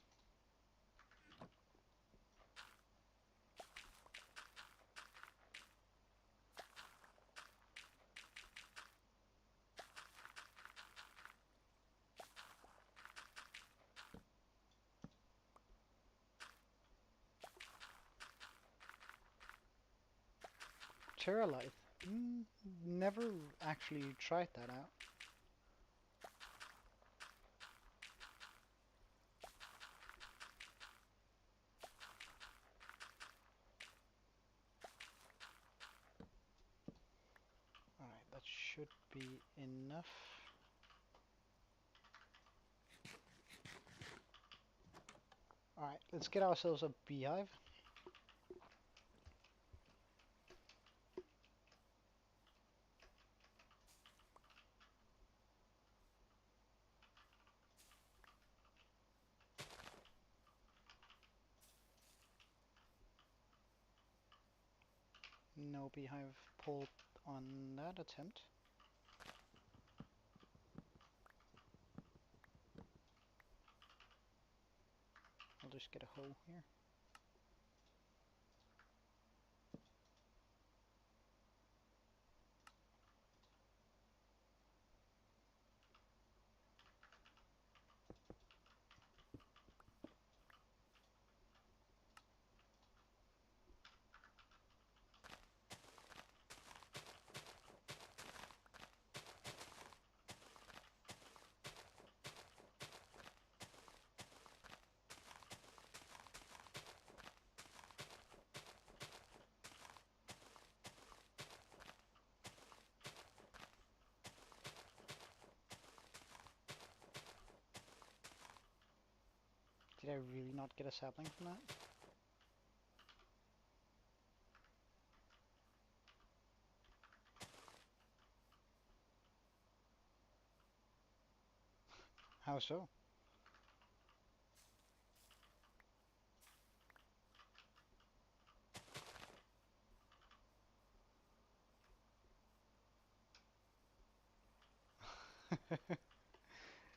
Speaker 1: Terra Life. Never actually tried that out. Alright, that should be enough. Alright, let's get ourselves a beehive. No beehive pulled on that attempt. just get a hoe here. Did I really not get a sapling from that? How so?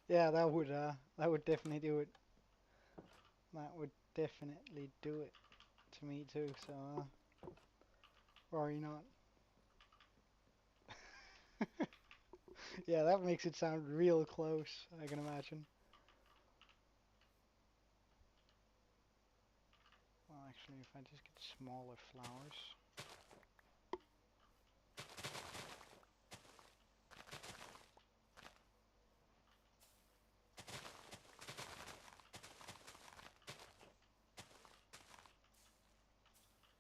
Speaker 1: Yeah, that would definitely do it. That would definitely do it to me too. So, worry not. Yeah, that makes it sound real close. I can imagine. Well, actually, if I just get smaller flowers.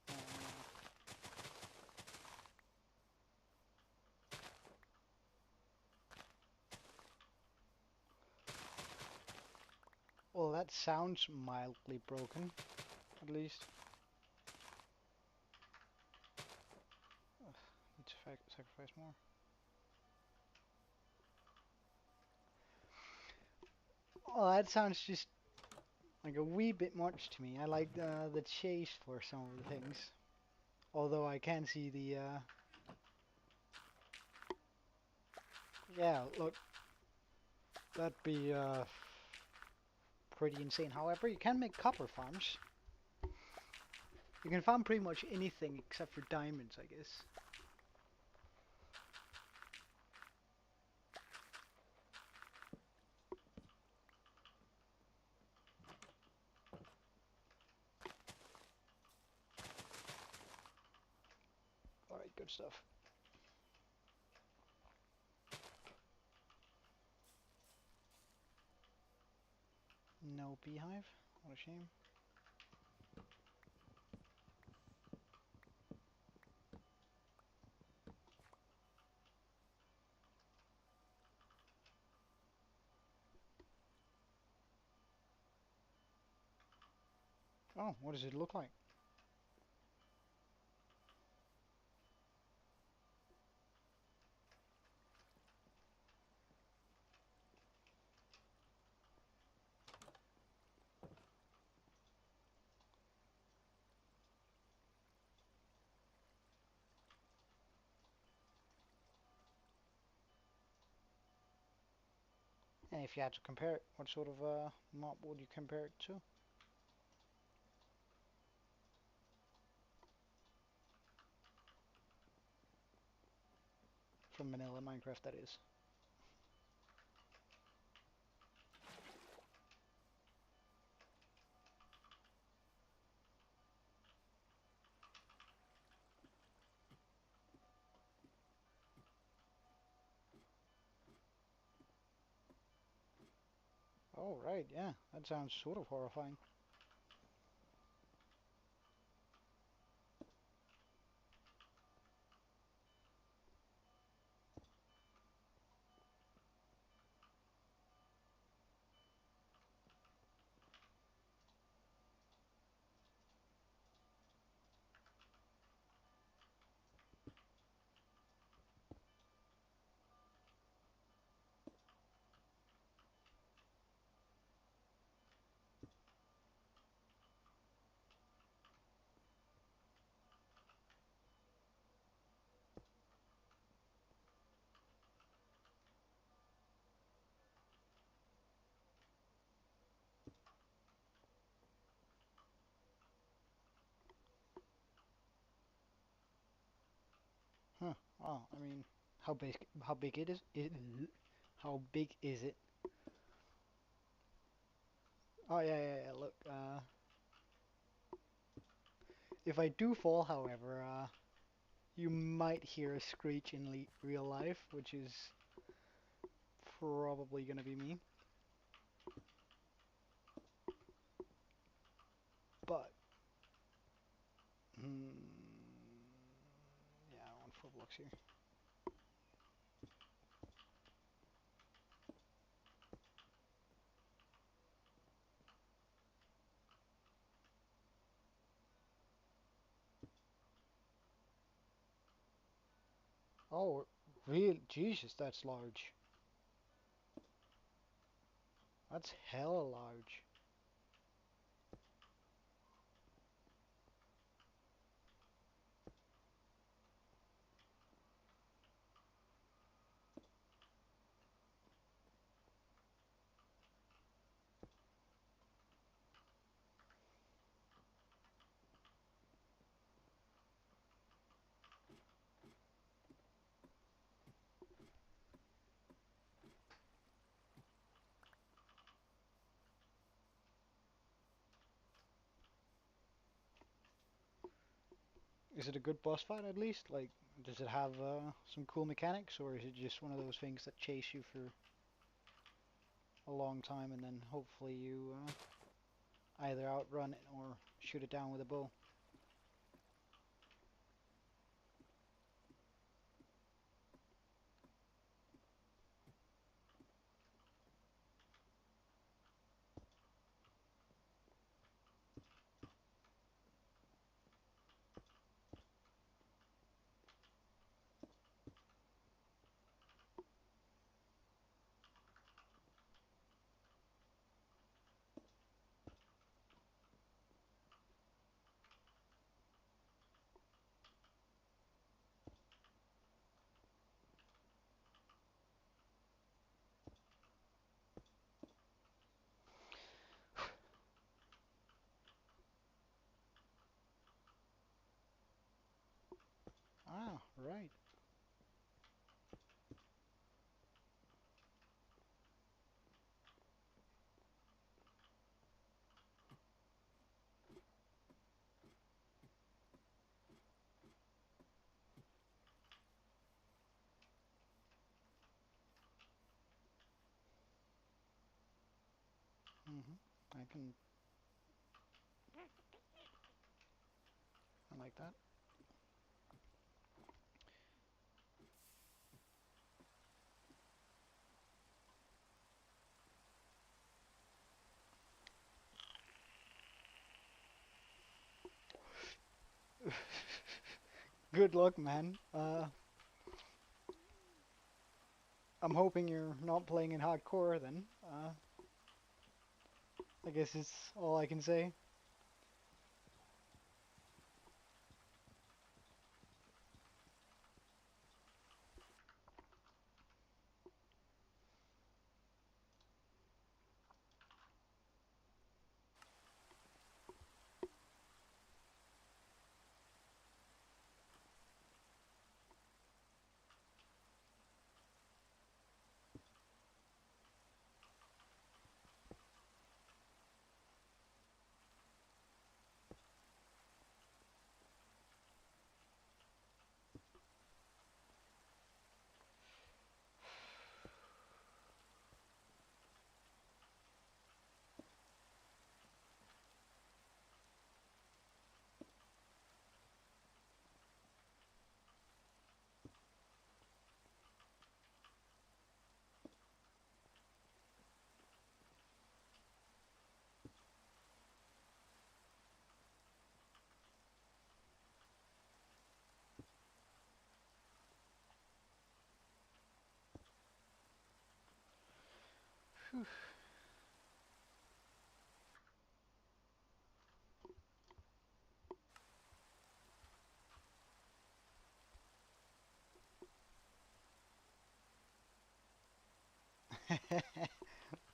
Speaker 1: Uh, well, that sounds mildly broken, at least. Ugh, need to sacrifice more. Well, that sounds just like a wee bit much to me. I like the chase for some of the things. Although I can see the, yeah, look, that'd be pretty insane. However, you can make copper farms. You can farm pretty much anything except for diamonds, I guess. Alright, good stuff. No beehive? What a shame. Oh, what does it look like? And if you had to compare it, what sort of mob would you compare it to? From vanilla Minecraft, that is. Oh, right, yeah. That sounds sort of horrifying. Oh, I mean, how big it is? How big is it? Oh yeah, yeah, yeah. Look, if I do fall, however, you might hear a screech in real life, which is probably gonna be me. But, yeah, I want 4 blocks here. Oh, real Jesus, that's large. That's hella large. Is it a good boss fight at least? Like, does it have some cool mechanics, or is it just one of those things that chase you for a long time and then hopefully you either outrun it or shoot it down with a bow? Ah, right. I can, I like that. Good luck, man. I'm hoping you're not playing in hardcore then. I guess it's all I can say.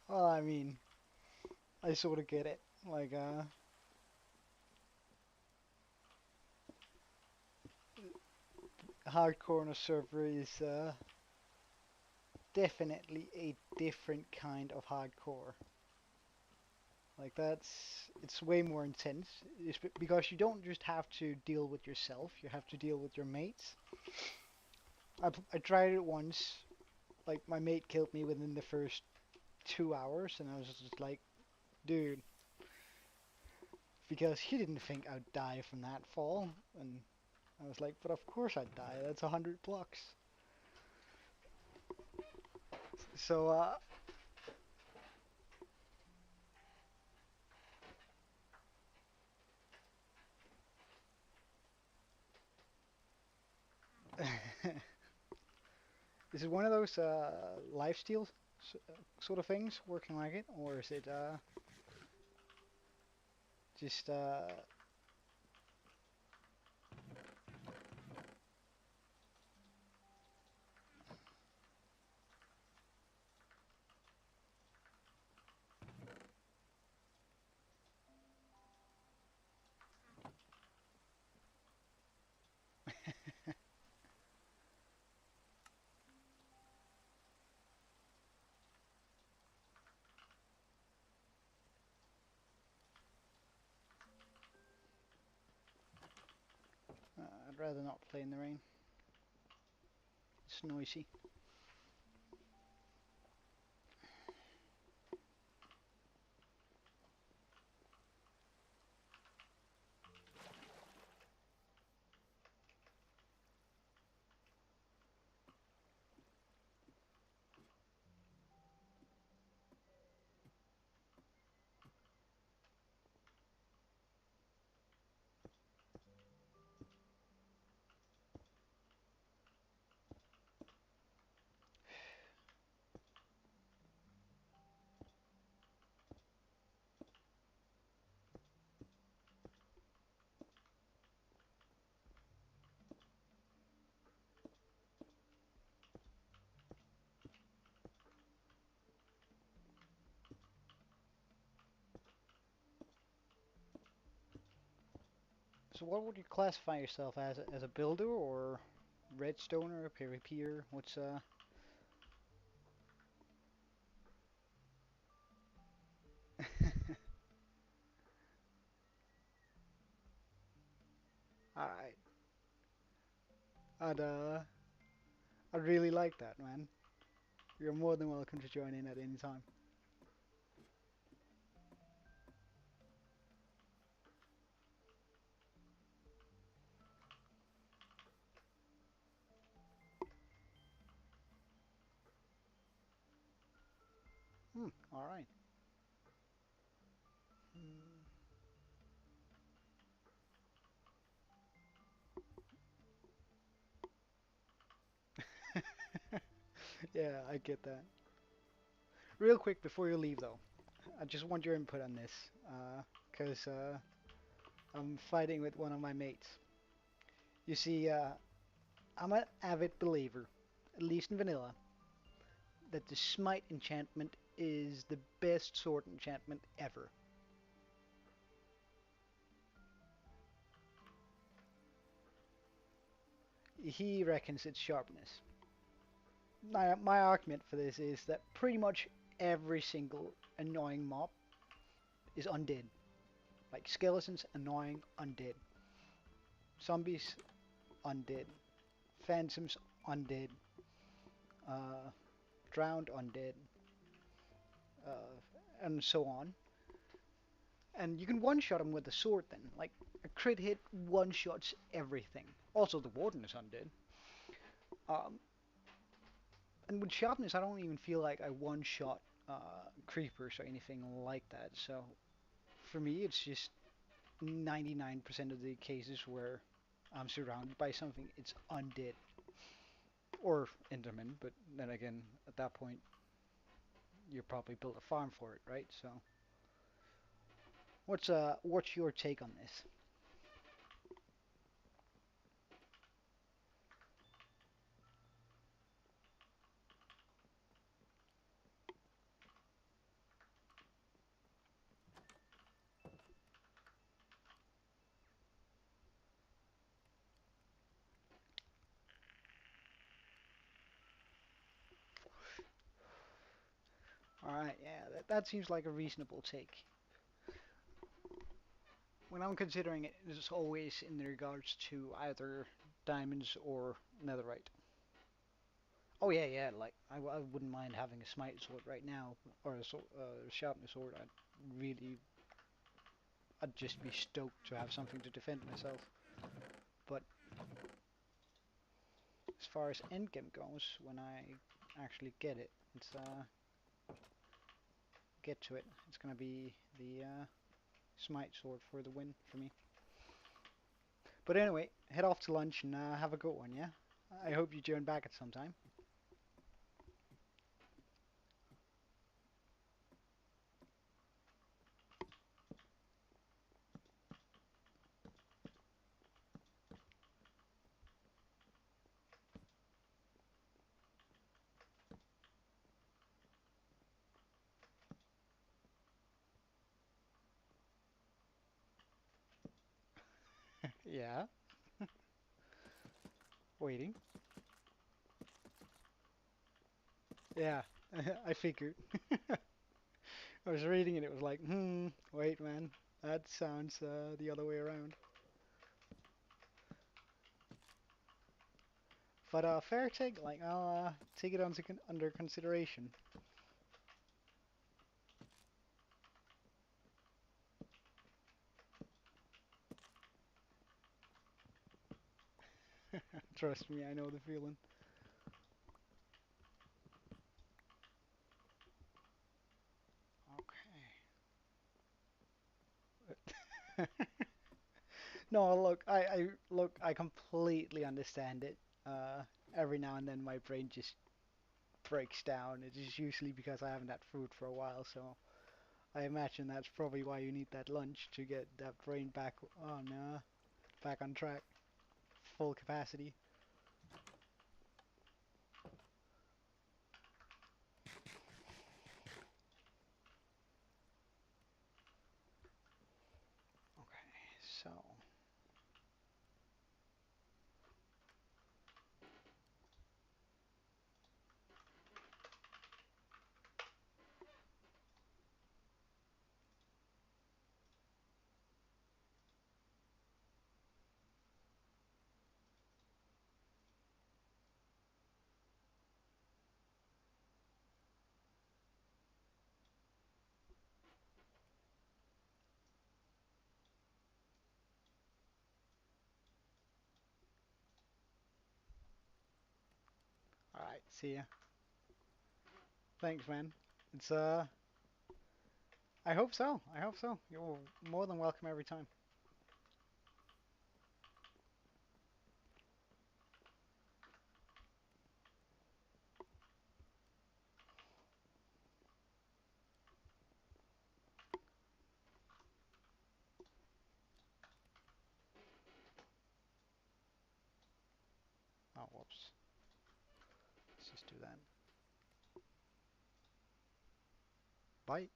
Speaker 1: Well, I mean, I sort of get it. Like, hardcore on a server is definitely a different kind of hardcore. Like it's way more intense. Because you don't just have to deal with yourself, you have to deal with your mates. I tried it once. Like my mate killed me within the first 2 hours, and I was just like, dude, because he didn't think I'd die from that fall, and I was like, but of course I'd die. That's 100 blocks. So is it one of those lifesteal sort of things working like it, or is it just I'd rather not play in the rain. It's noisy. So what would you classify yourself as a builder or redstoner, PvPer? What's All right. I'd I'd really like that, man. You're more than welcome to join in at any time. All right. Hmm. Yeah, I get that. Real quick before you leave, though, I just want your input on this, because I'm fighting with one of my mates. You see, I'm an avid believer, at least in vanilla, that the smite enchantment is the best sword enchantment ever. He reckons it's sharpness. My argument for this is that pretty much every single annoying mob is undead. Like skeletons, annoying, undead. Zombies, undead. Phantoms, undead. Uh, drowned, undead. And so on. And you can one-shot them with a sword then. Like, a crit hit one-shots everything. Also, the Warden is undead. Um, and with sharpness, I don't even feel like I one-shot creepers or anything like that. So, for me, it's just 99% of the cases where I'm surrounded by something, it's undead. Or Enderman, but then again, at that point, you probably built a farm for it, right? So, what's your take on this? Right, yeah, that seems like a reasonable take. When I'm considering it, it's always in regards to either diamonds or netherite. Oh yeah, yeah. Like I wouldn't mind having a smite sword right now, or a sharpness sword. Really, I'd just be stoked to have something to defend myself. But as far as endgame goes, when I actually get it, get to it, it's gonna be the smite sword for the win for me. But anyway, head off to lunch and have a good one, yeah? I hope you join back at some time. Yeah, waiting. Yeah, I figured. I was reading it, it was like, wait, man, that sounds the other way around. But fair take, like, I'll take it under consideration. Trust me, I know the feeling. Okay. No, look, I completely understand it. Every now and then my brain just breaks down. It is usually because I haven't had food for a while, so I imagine that's probably why you need that lunch to get that brain back on track, full capacity. Okay, so all right, see ya. Thanks, man. It's I hope so. I hope so. You're more than welcome every time. Oh, whoops. Let's just do that. Bye.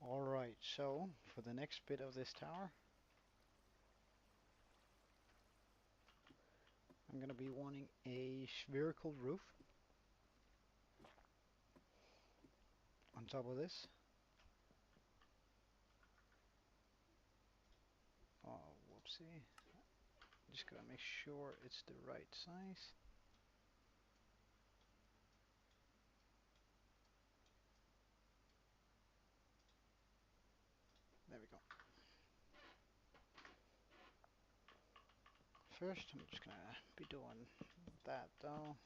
Speaker 1: Alright, so for the next bit of this tower, I'm gonna be wanting a spherical roof on top of this. Oh, whoopsie. Just gotta make sure it's the right size. There we go. First, I'm just gonna be doing that though,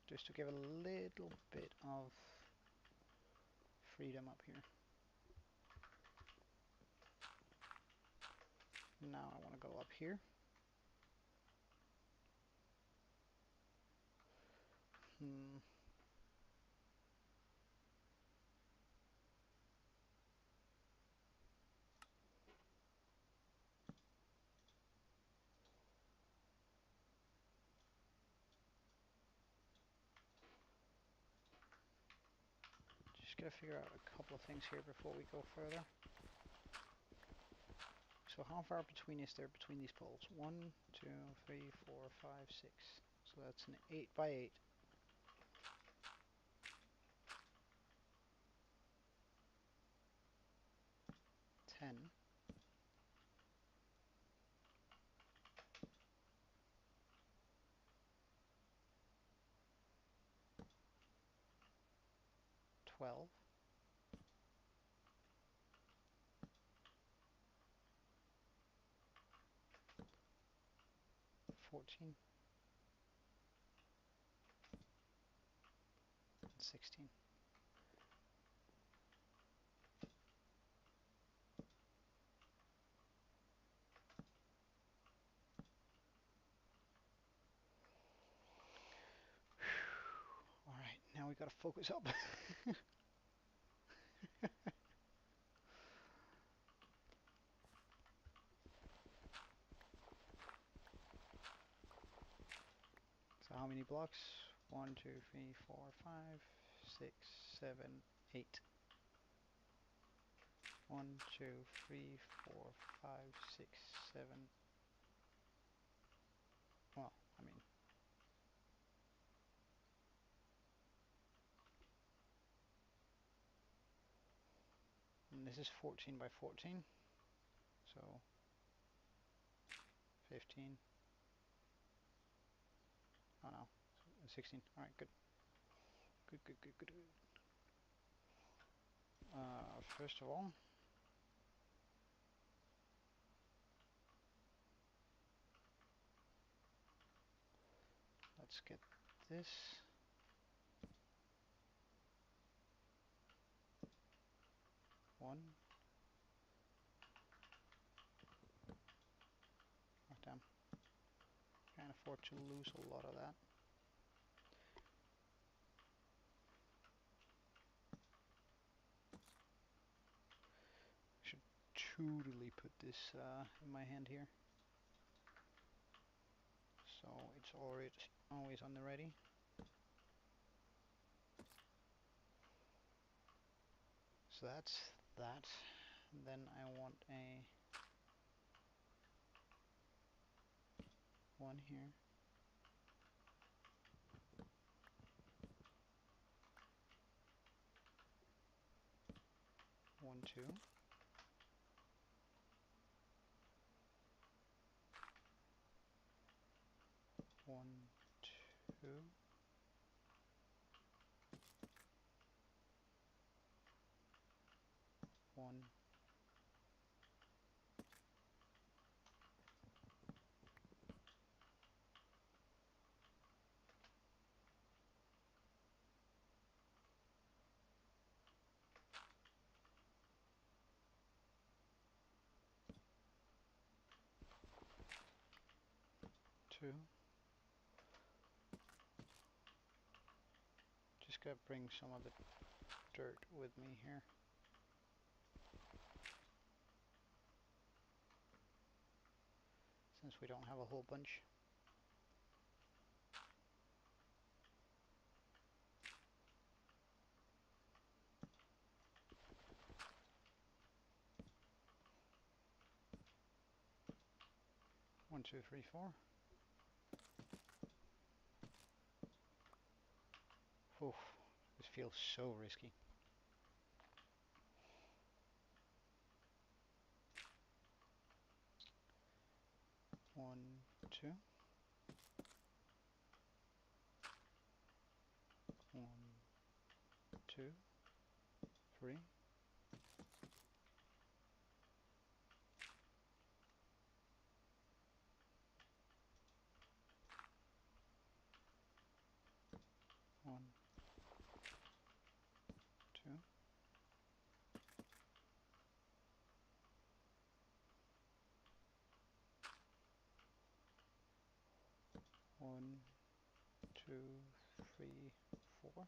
Speaker 1: just to give a little bit of freedom up here. Now I want to go up here. Just gotta figure out a couple of things here before we go further. So how far between is there between these poles? 1, 2, 3, 4, 5, 6. So that's an 8 by 8. 10. 12. 14. 16. Alright, now we gotta focus up. So how many blocks? 1, 2, 3, 4, 5, 6, 7, 8. 1, 2, 3, 4, 5, 6, 7. Well, I mean, and this is 14 by 14. So 15. Oh no, 16. Alright, good. Good, good, good, good, good. First of all, let's get this. One. Oh, damn. Can't afford to lose a lot of that. Should totally put this in my hand here, so it's already always on the ready. So that's that. Then I want a one here. One, two. One, two. One. Two. Just gotta bring some of the dirt with me here. Since we don't have a whole bunch. One, two, three, four. Oof, this feels so risky. One, two. One, two, three. One, two. One, two, three, four.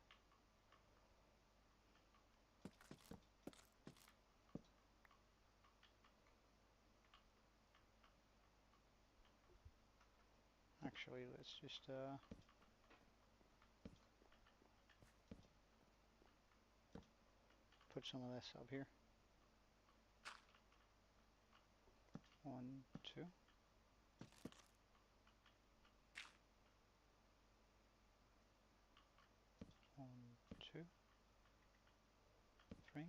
Speaker 1: Actually, let's just put some of this up here. One, two. One, two, three.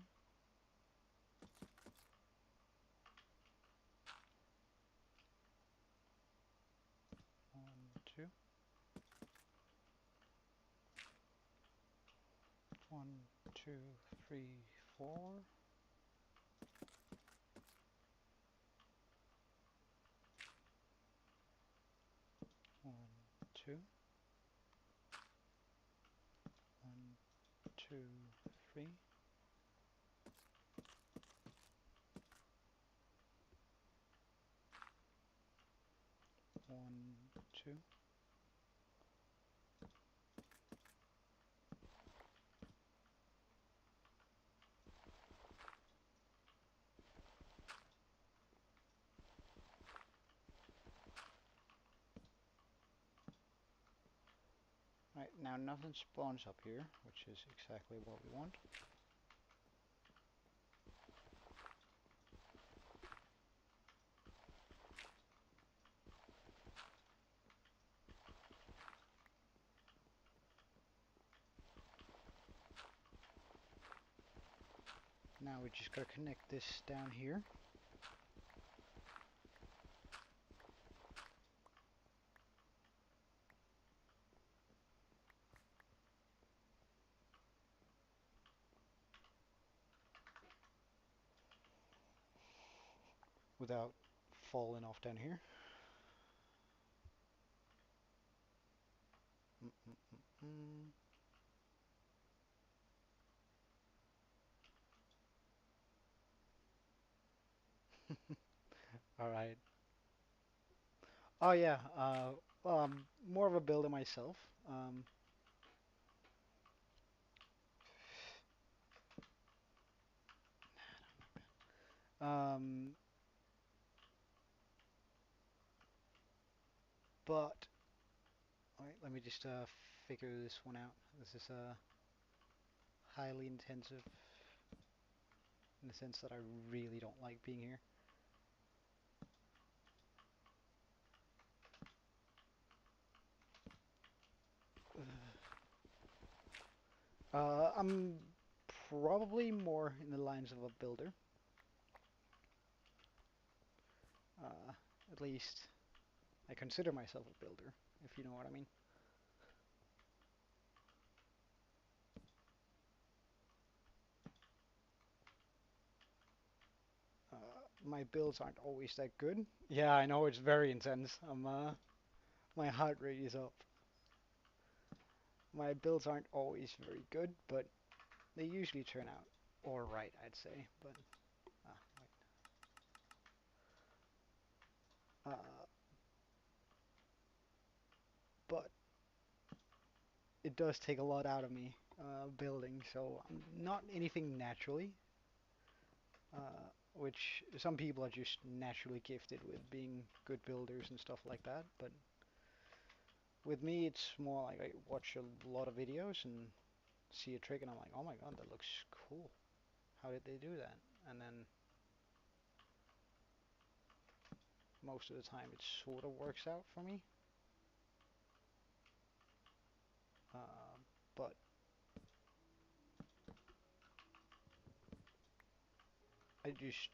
Speaker 1: One, two. One, two, three, four. One, two. One, two, three. One, two. Right, now nothing spawns up here, which is exactly what we want. Now we just gotta connect this down here. Without falling off down here. Mm -mm -mm All right. Oh yeah. Well, I'm more of a builder myself. Um, but all right, let me just figure this one out. This is highly intensive in the sense that I really don't like being here. I'm probably more in the lines of a builder. At least I consider myself a builder, if you know what I mean. My builds aren't always that good. Yeah, I know it's very intense. My heart rate is up. My builds aren't always very good, but they usually turn out alright, I'd say. But wait. Uh, but it does take a lot out of me building, so I'm not anything naturally. Which some people are just naturally gifted with being good builders and stuff like that, but with me it's more like I watch a lot of videos and see a trick and I'm like, oh my god, that looks cool. How did they do that? And then most of the time it sort of works out for me. Uh, but I just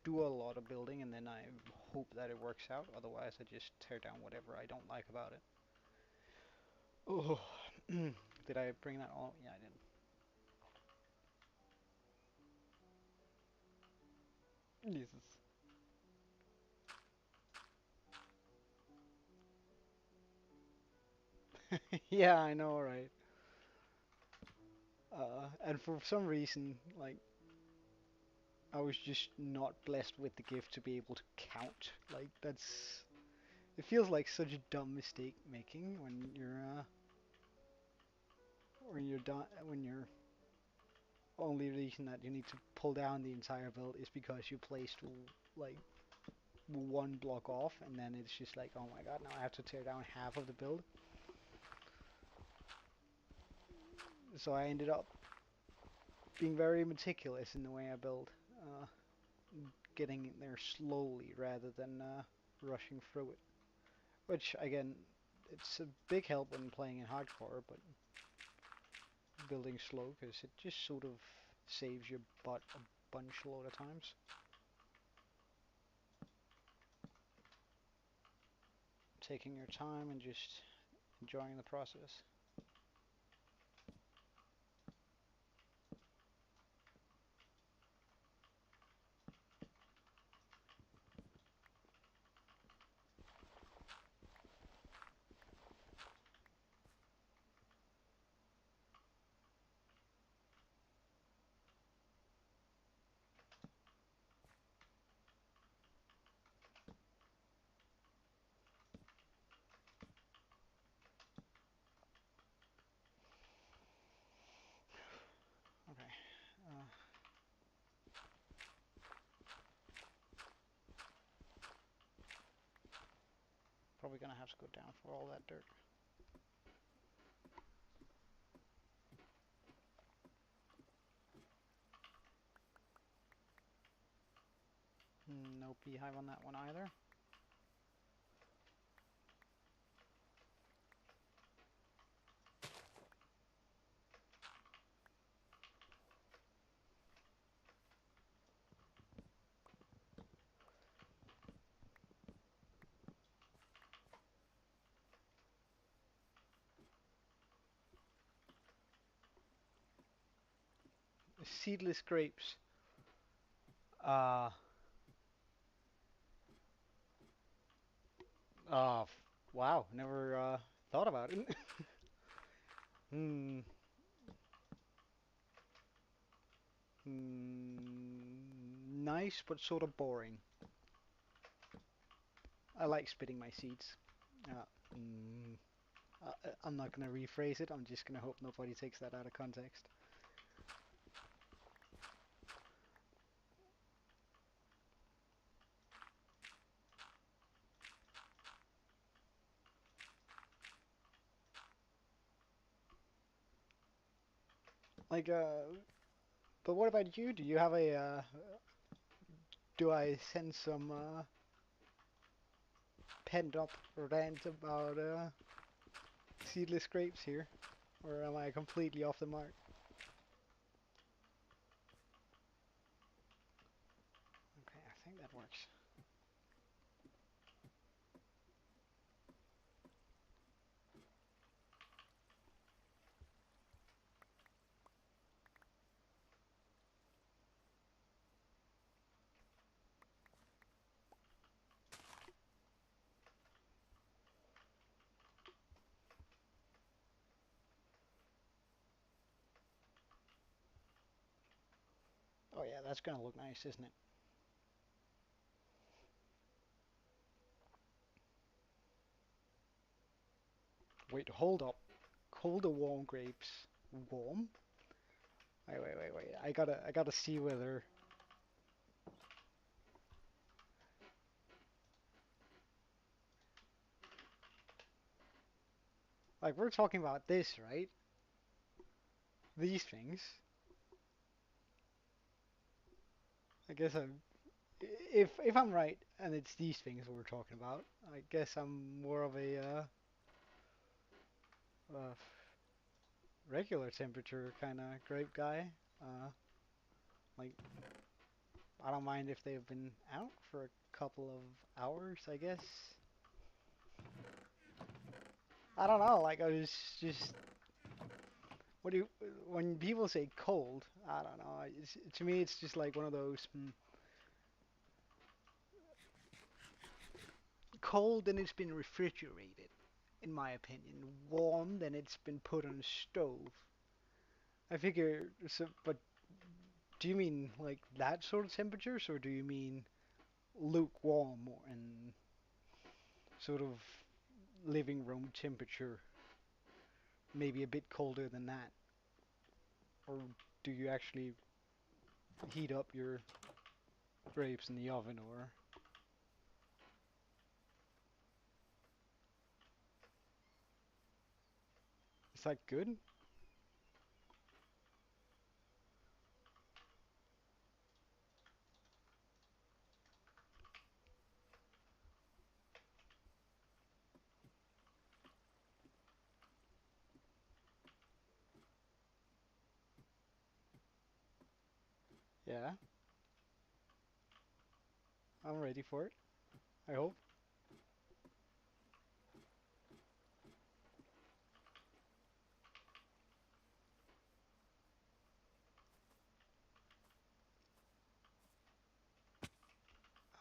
Speaker 1: do a lot of building and then I hope that it works out. Otherwise, I just tear down whatever I don't like about it. Oh, did I bring that all? Yeah, I did. Jesus. Yeah, I know, right? And for some reason, like, I was just not blessed with the gift to be able to count. Like, that's. It feels like such a dumb mistake making when you're only reason that you need to pull down the entire build is because you placed like one block off, and then it's just like, oh my god, now I have to tear down half of the build. So I ended up being very meticulous in the way I build, uh, getting in there slowly rather than rushing through it. Which again, it's a big help when playing in hardcore, but building slow because it just sort of saves your butt a bunch a lot of times. Taking your time and just enjoying the process. Okay. Uh, Probably gonna have to go down for all that dirt. No beehive on that one either. Seedless grapes. Uh, uh, wow, never thought about it. Hmm. Nice, but sort of boring. I like spitting my seeds. Uh, mm, I'm not gonna rephrase it. I'm just gonna hope nobody takes that out of context. Like, but what about you? Do you have a, do I send some, pent up rant about, seedless grapes here? Or am I completely off the mark? Okay, I think that works. Oh yeah, that's gonna look nice, isn't it? Wait, hold up. Cold or warm grapes? Warm? Wait. I gotta see whether. Like, we're talking about this, right? These things. I guess I'm. If I'm right, and it's these things we're talking about, I guess I'm more of a uh, regular temperature kind of grape guy. Like, I don't mind if they've been out for a couple of hours, I guess. I don't know, like I was just what do you when people say cold, I don't know. To me it's just like one of those cold and it's been refrigerated, in my opinion. Warm then it's been put on a stove. I figure so, but do you mean like that sort of temperatures or do you mean lukewarm and sort of living room temperature, maybe a bit colder than that? Or do you actually heat up your grapes in the oven or is that good? Yeah, I'm ready for it. I hope.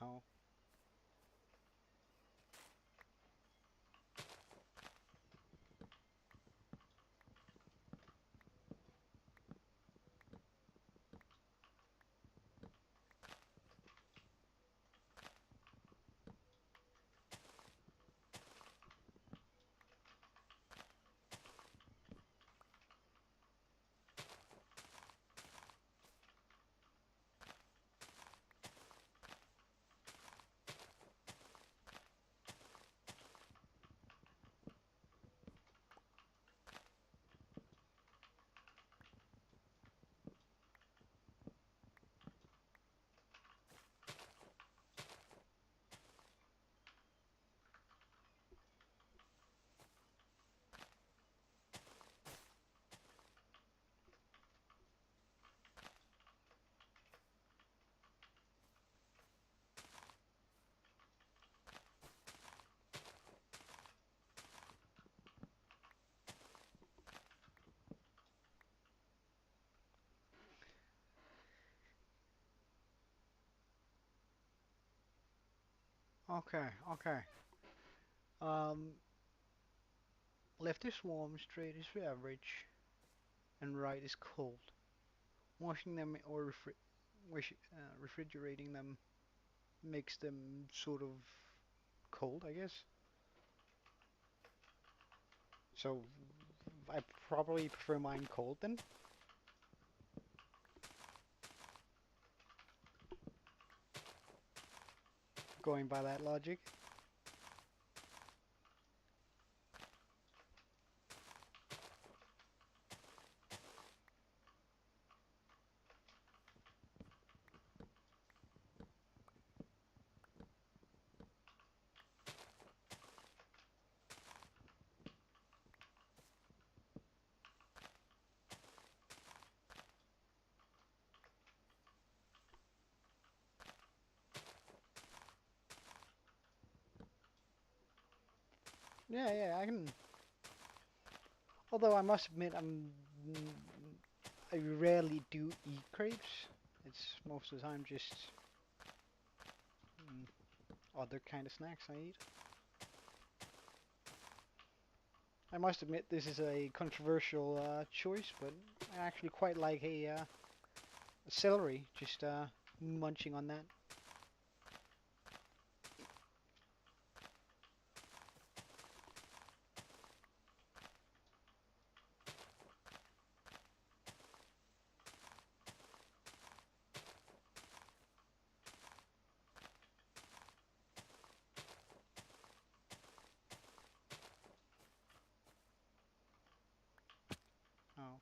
Speaker 1: Oh, okay, okay. Um, left is warm, straight is average, and right is cold. Washing them or refrigerating them makes them sort of cold, I guess. So I probably prefer mine cold then, going by that logic. Yeah, yeah, I can. Although I must admit, I rarely do eat crepes. It's most of the time just mm, other kind of snacks I eat. I must admit this is a controversial choice, but I actually quite like a celery. Just munching on that. Oh,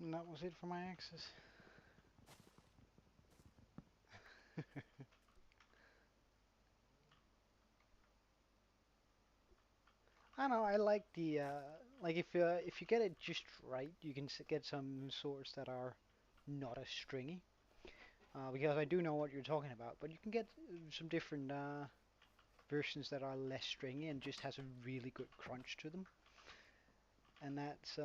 Speaker 1: And that was it for my axes. I don't know. I like the like if you get it just right, you can get some swords that are not as stringy. Because I do know what you're talking about, but you can get some different versions that are less stringy and just has a really good crunch to them, and that's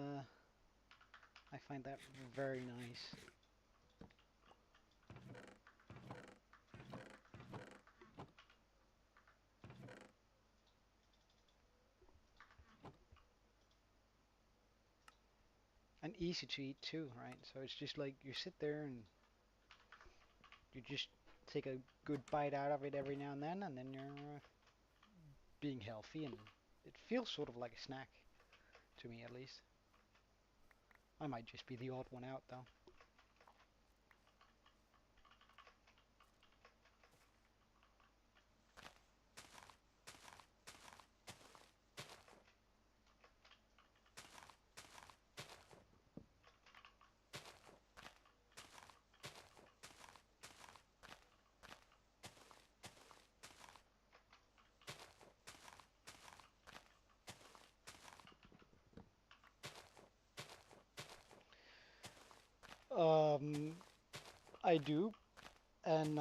Speaker 1: I find that very nice. And easy to eat too, right? So it's just like you sit there and you just take a good bite out of it every now and then you're being healthy, and it feels sort of like a snack to me at least. I might just be the odd one out though. Um, I do, and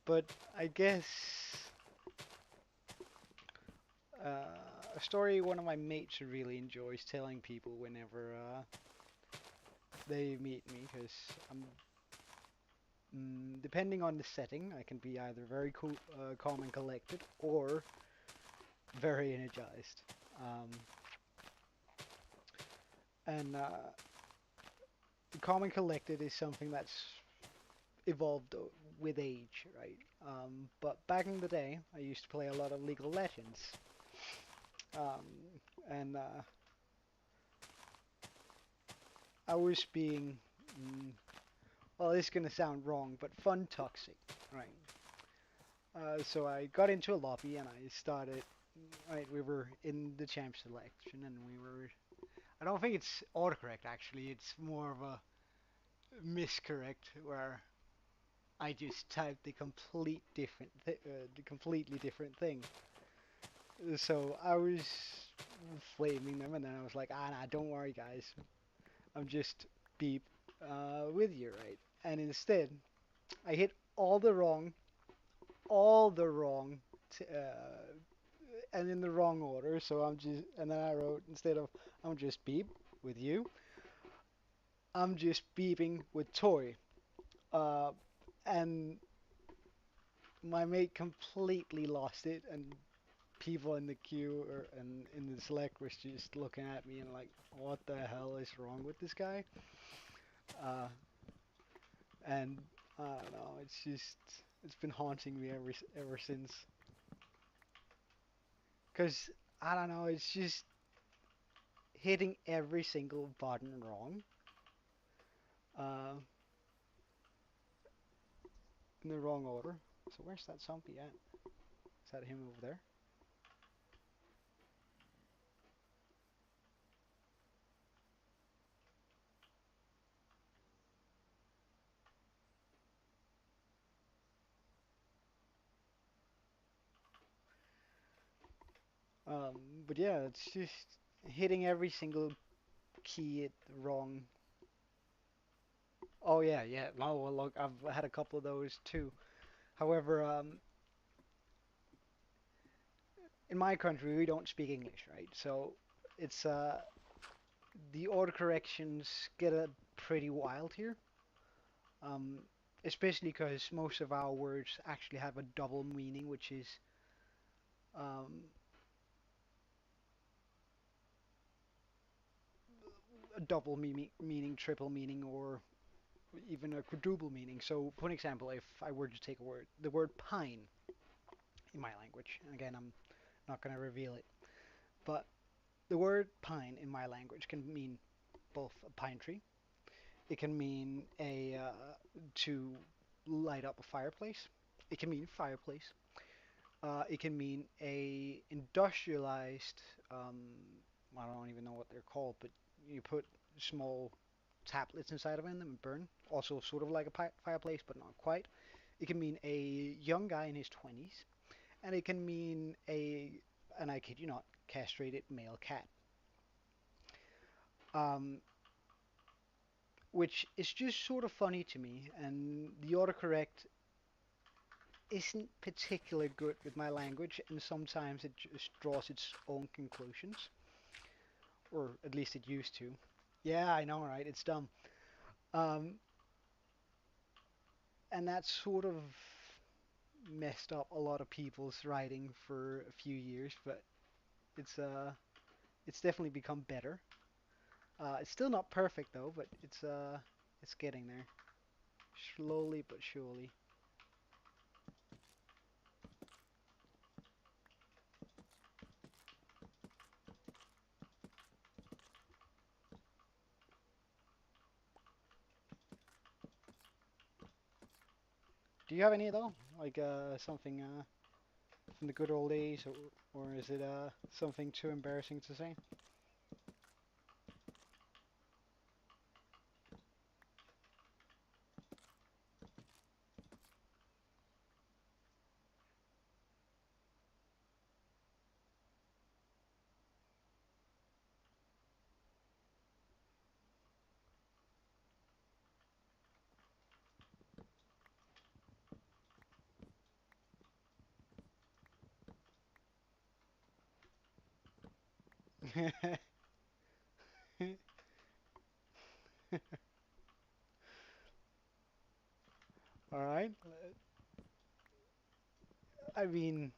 Speaker 1: but I guess a story one of my mates really enjoys telling people whenever they meet me, because I'm depending on the setting, I can be either very cool, calm and collected, or very energized. Um, and calm and collected is something that's evolved with age, right? But back in the day, I used to play a lot of League of Legends, um, and I was being, well, this is gonna sound wrong, but fun toxic, right? So I got into a lobby and I started. Right, we were in the champ selection, and we were. I don't think it's autocorrect actually. It's more of a miscorrect where I just typed the completely different thing. So I was flaming them, and then I was like, ah, nah, don't worry, guys. I'm just beep with you, right? And instead, I hit all the wrong, and in the wrong order. So and then I wrote instead of I'm just beep with you, I'm just beeping with toy. Uh, and my mate completely lost it, and people in the queue or and in the select was just looking at me and like, what the hell is wrong with this guy? Uh, and I don't know, it's been haunting me ever since. Cause I don't know, it's just hitting every single button wrong. Uh, in the wrong order. So where's that zombie at? Is that him over there? But yeah, it's just hitting every single key at the wrong. Oh yeah, yeah. No, well, look, I've had a couple of those too. However, in my country we don't speak English, right? So it's the autocorrections get pretty wild here. Um, Especially because most of our words actually have a double meaning, which is um, a double meaning, triple meaning, or even a quadruple meaning. So, for an example, if I were to take the word pine in my language, and again, I'm not going to reveal it, but the word pine in my language can mean both a pine tree, it can mean a to light up a fireplace, it can mean fireplace, it can mean a industrialized, um, I don't even know what they're called, but you put small tablets inside of them and burn. Also, sort of like a fireplace, but not quite. It can mean a young guy in his 20s, and it can mean and I kid you not, castrated male cat. Um, which is just sort of funny to me, and the autocorrect isn't particularly good with my language, and sometimes it just draws its own conclusions, or at least it used to. Yeah, I know, right? It's dumb. Um, and that sort of messed up a lot of people's writing for a few years, but it's uh it's definitely become better. It's still not perfect though, but it's getting there, slowly but surely. Do you have any though? Like something from the good old days, or is it something too embarrassing to say? All right. I mean,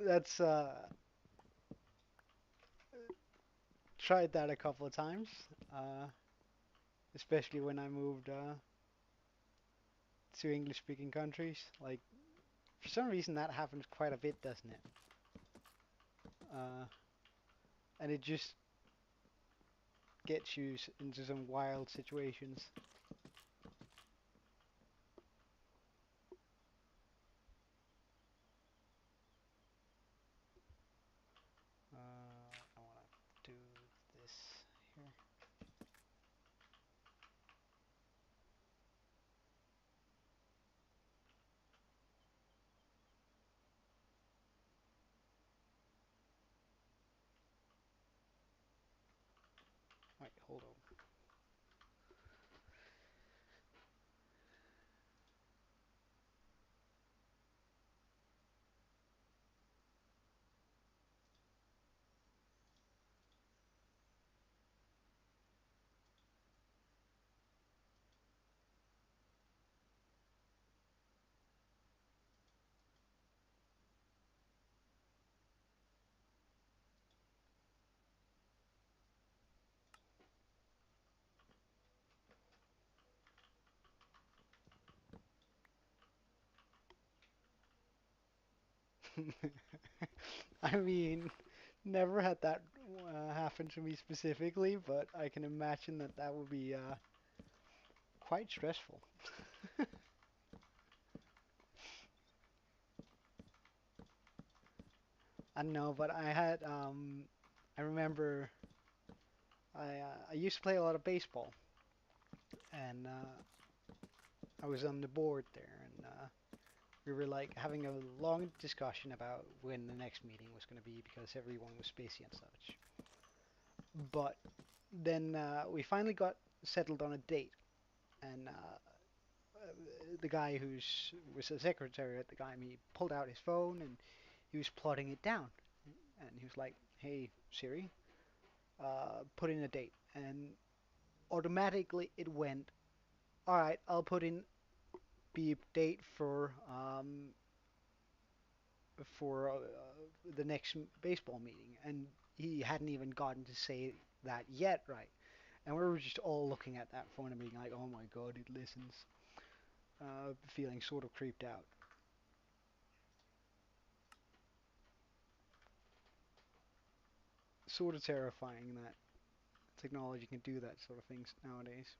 Speaker 1: that's tried that a couple of times, uh, especially when I moved to English-speaking countries. Like, for some reason, that happens quite a bit, doesn't it? Uh, and it just gets you into some wild situations. I want to do this here. Wait, hold on. I mean, never had that happen to me specifically, but I can imagine that that would be quite stressful. I don't know, but I remember I used to play a lot of baseball, and I was on the board there, and we were like having a long discussion about when the next meeting was going to be because everyone was busy and such. But then we finally got settled on a date, and the guy who's was the secretary at the time, he pulled out his phone and he was plotting it down, and he was like, "Hey Siri, put in a date," and automatically it went, "All right, I'll put in the date for the next baseball meeting," and he hadn't even gotten to say that yet, right? And we were just all looking at that phone and being like, "Oh my God, it listens," feeling sort of creeped out. Sort of terrifying that technology can do that sort of things nowadays.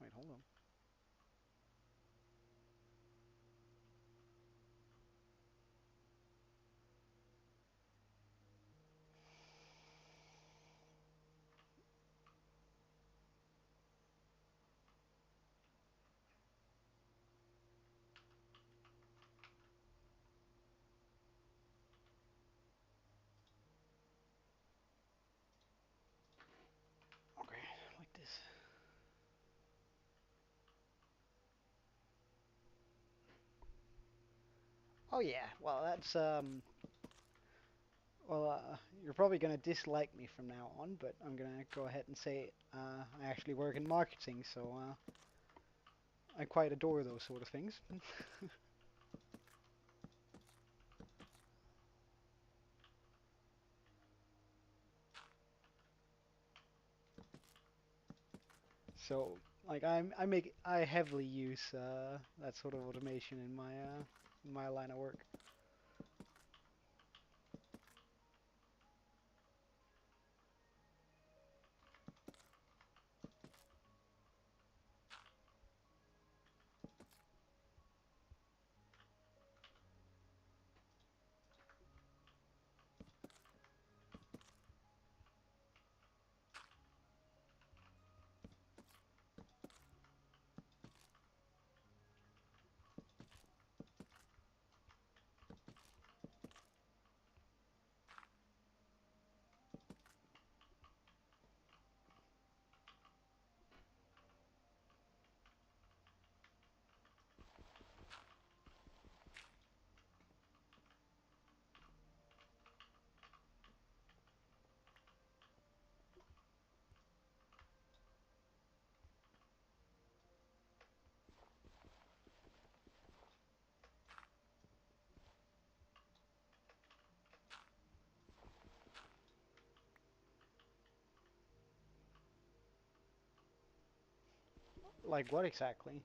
Speaker 1: Wait, hold on. Oh yeah, well you're probably gonna dislike me from now on, but I'm gonna go ahead and say I actually work in marketing, so I quite adore those sort of things. So like I heavily use that sort of automation in my line of work. Like what exactly?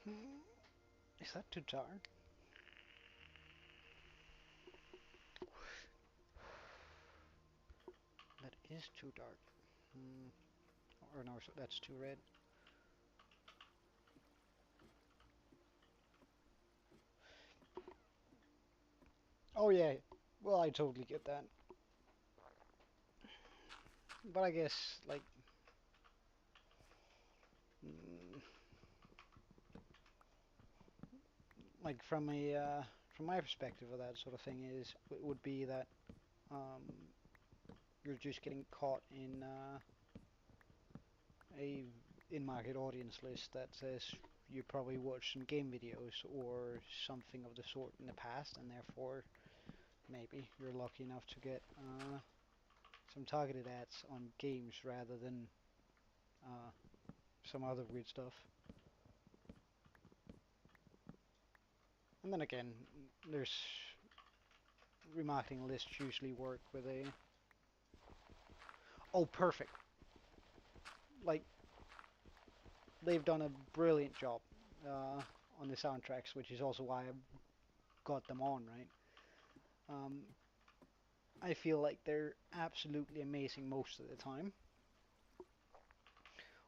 Speaker 1: Hmm, is that too dark? That is too dark. Hmm. Or no, that's too red. Oh yeah. Well, I totally get that. But I guess mm, like from my perspective of that sort of thing is it would be that um, you're just getting caught in a in-market audience list that says you probably watched some game videos or something of the sort in the past, and therefore maybe you're lucky enough to get some targeted ads on games rather than uh, some other weird stuff. And then again, there's remarketing lists usually work with a oh perfect, like they've done a brilliant job on the soundtracks, which is also why I got them on, right? Um, I feel like they're absolutely amazing most of the time.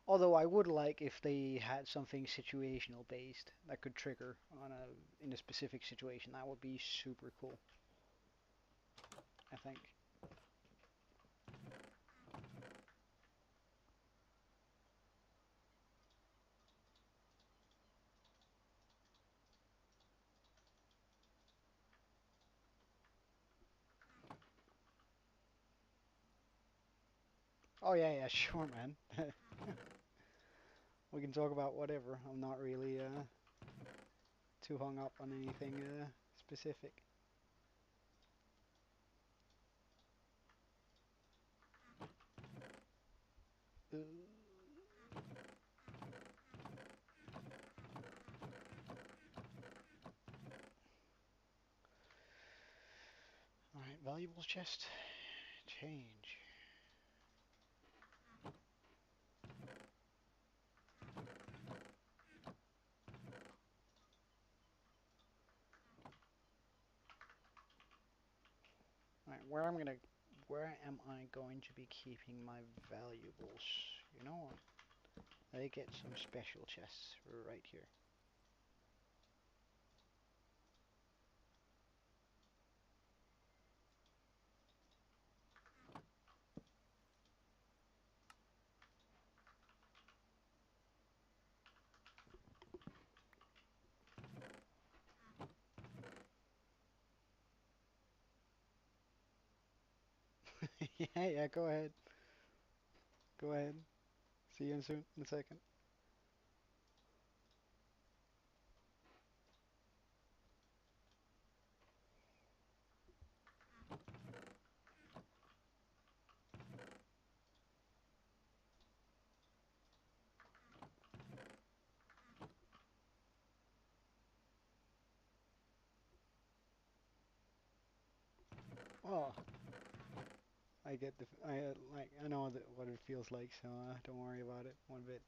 Speaker 1: Although I would like if they had something situational based that could trigger on a in a specific situation. That would be super cool, I think. Oh yeah, yeah, sure, man. We can talk about whatever. I'm not really too hung up on anything specific. Uh, all right, valuables chest change. All right, where am I going to be keeping my valuables? You know what? I get some special chests right here. Yeah, yeah, go ahead. Go ahead. See you in soon in a second. Oh, I get the I know that what it feels like, so don't worry about it one bit.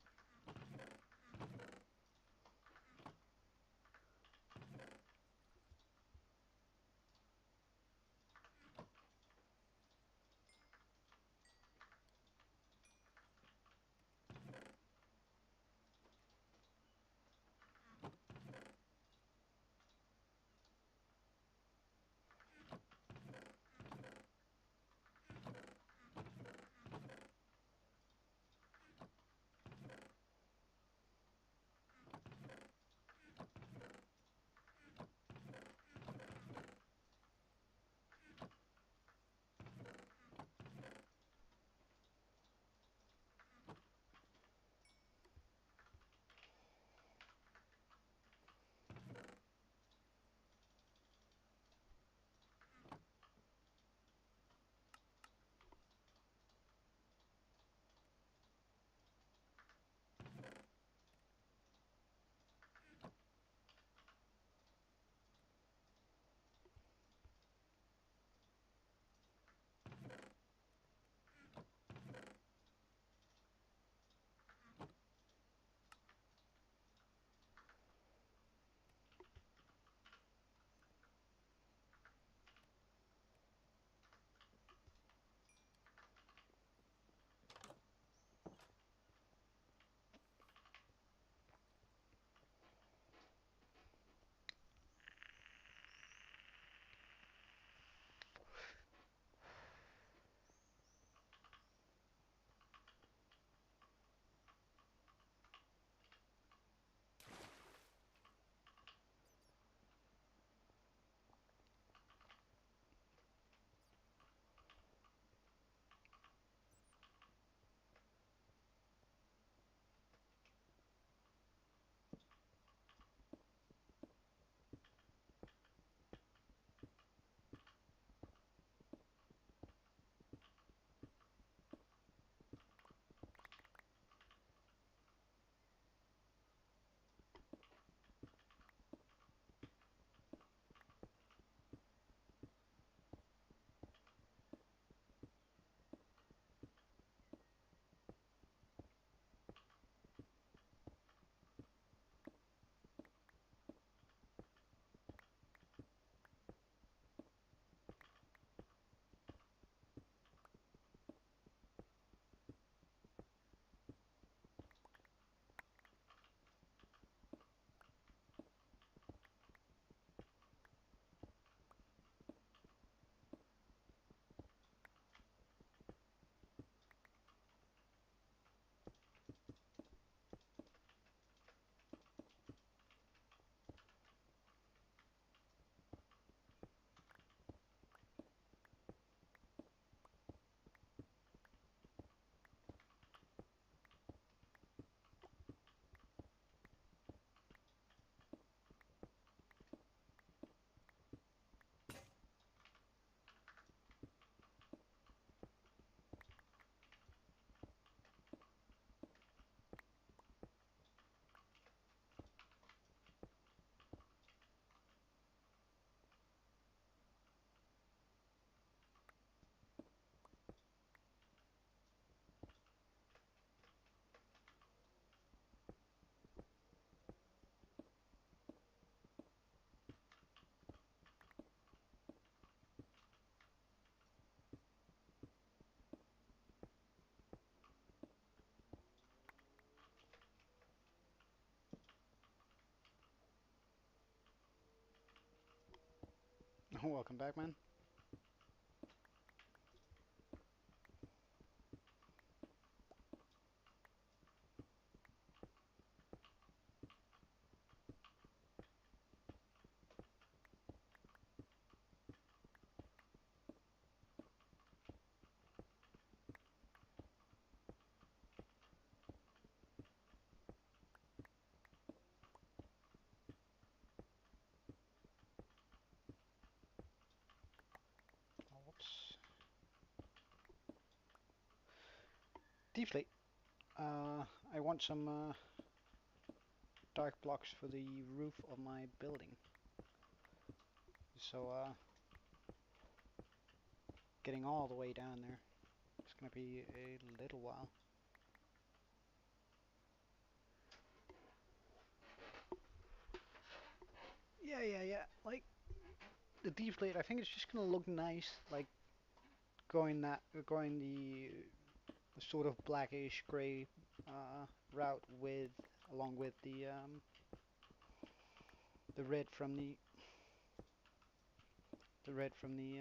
Speaker 1: Welcome back, man. Oh, whoops. Deflate. Uh, I want some dark blocks for the roof of my building. So, getting all the way down there, it's gonna be a little while. Yeah. Like the deflate, I think it's just gonna look nice, like going the sort of blackish gray route with along with the red from the red from the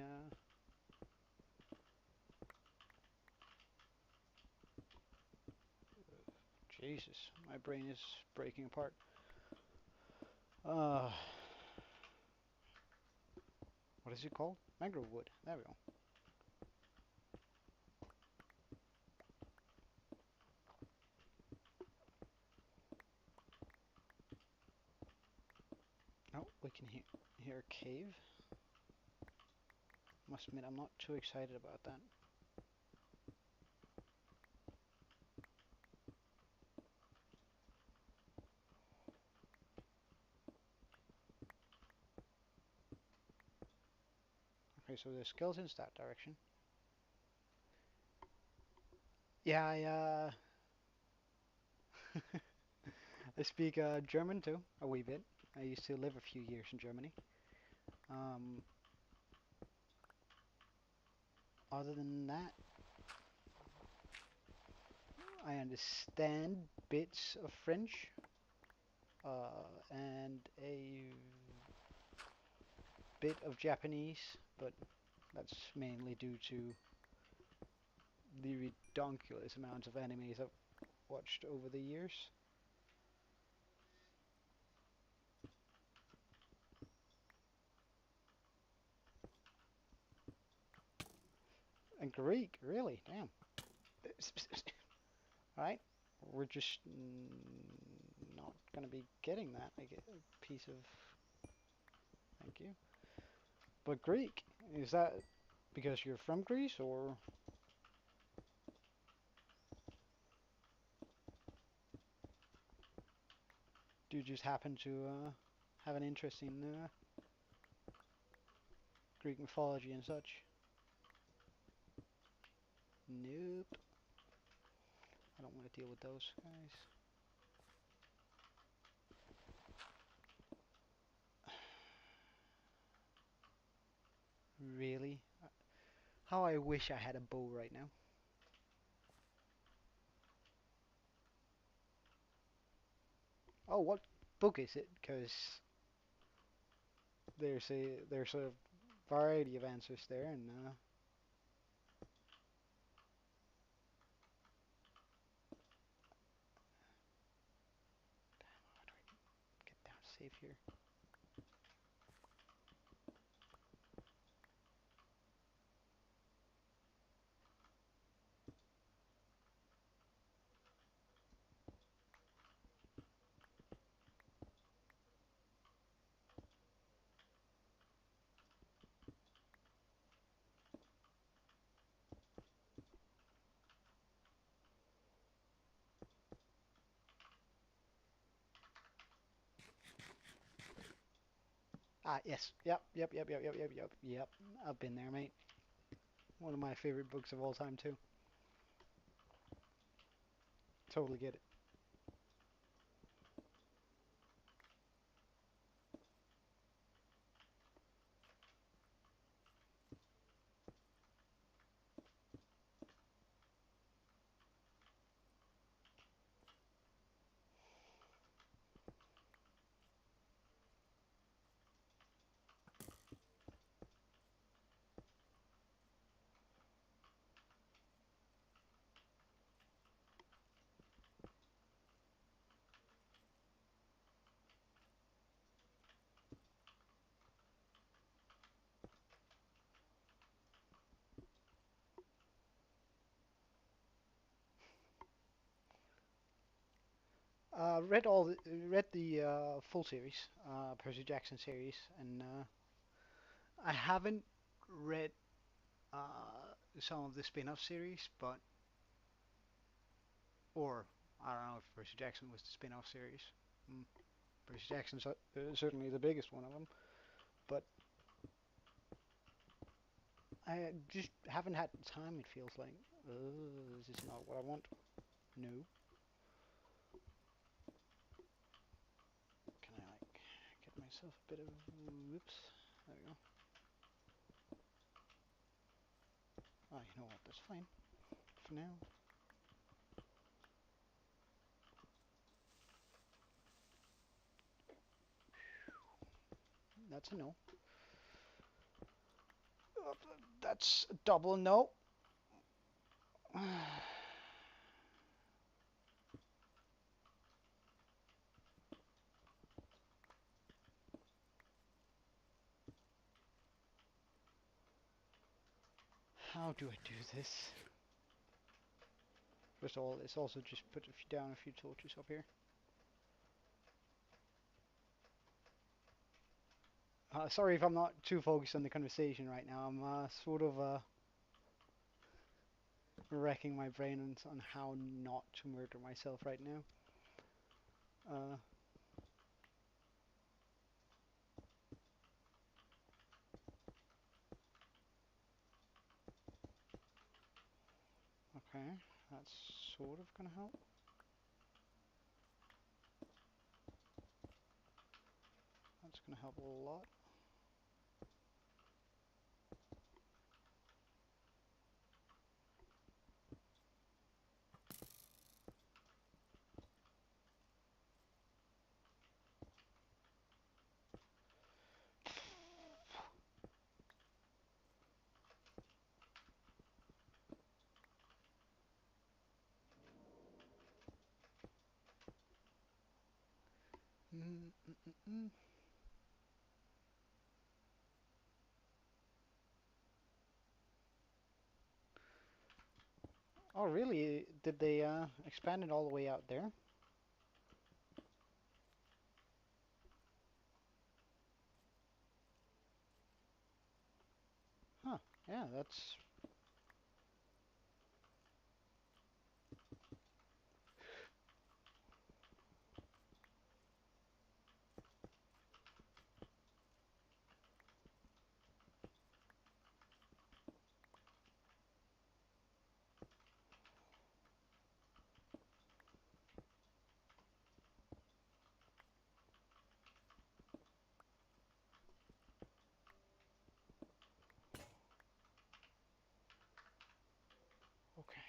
Speaker 1: Jesus, my brain is breaking apart. Uh, what is it called? Mangrove wood. There we go. Oh, we can hear a cave. Must admit, I'm not too excited about that. Okay, so there's skeletons that direction. Yeah, I speak German too, a wee bit. I used to live a few years in Germany. Um, Other than that, I understand bits of French and a bit of Japanese, but that's mainly due to the redonkulous amounts of animes I've watched over the years. And Greek, really, damn. Right? We're just not gonna be getting that. I get a piece of. Thank you. But Greek, is that because you're from Greece, or do you just happen to have an interest in Greek mythology and such? Nope. I don't want to deal with those guys. Really? How I wish I had a bow right now. Oh, what book is it? Because there's a variety of answers there, and how do I get down safe here? Ah, yes. Yep. I've been there, mate. One of my favorite books of all time, too. Totally get it. read the full series, Percy Jackson series, and I haven't read some of the spin-off series, but or I don't know if Percy Jackson was the spin-off series. Mm, Percy Jackson's certainly the biggest one of them, but I just haven't had the time. It feels like this is not what I want. No. Can I like get myself a bit of whoops? There we go. Oh, you know what? That's fine for now. That's a no. Uh, that's a double no. How do I do this? First of all, let's also just put down a few torches up here. Sorry if I'm not too focused on the conversation right now. I'm sort of wrecking my brain on how not to murder myself right now. Uh, okay, that's sort of gonna help. That's gonna help a lot. Mm, mm, mm, mm. Oh, really? Did they expand it all the way out there? Huh. Yeah, that's okay.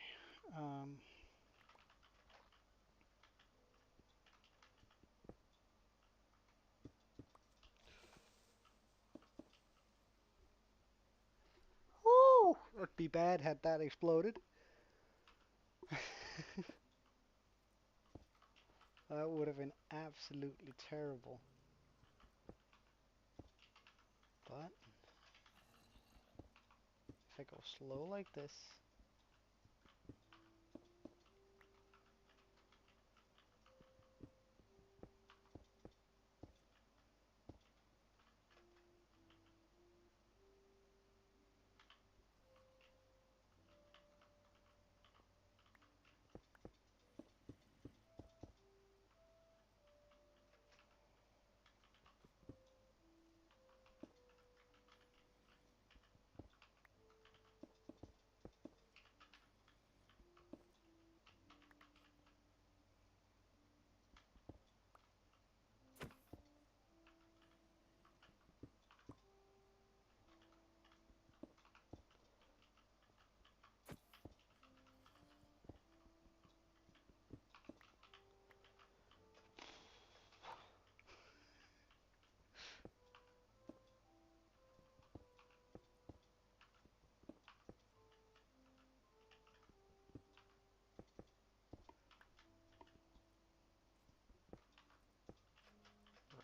Speaker 1: Woo! That'd be bad had that exploded. That would have been absolutely terrible. But if I go slow like this,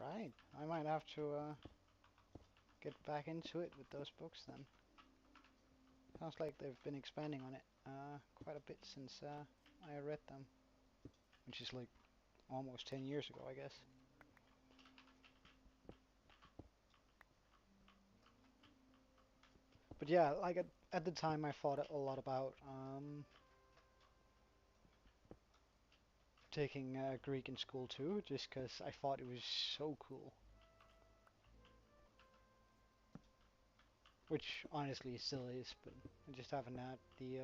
Speaker 1: right? I might have to get back into it with those books then. Sounds like they've been expanding on it quite a bit since I read them, which is like almost 10 years ago, I guess. But yeah, like at the time, I thought a lot about taking Greek in school too, just because I thought it was so cool. Which honestly it still is, but I just haven't had the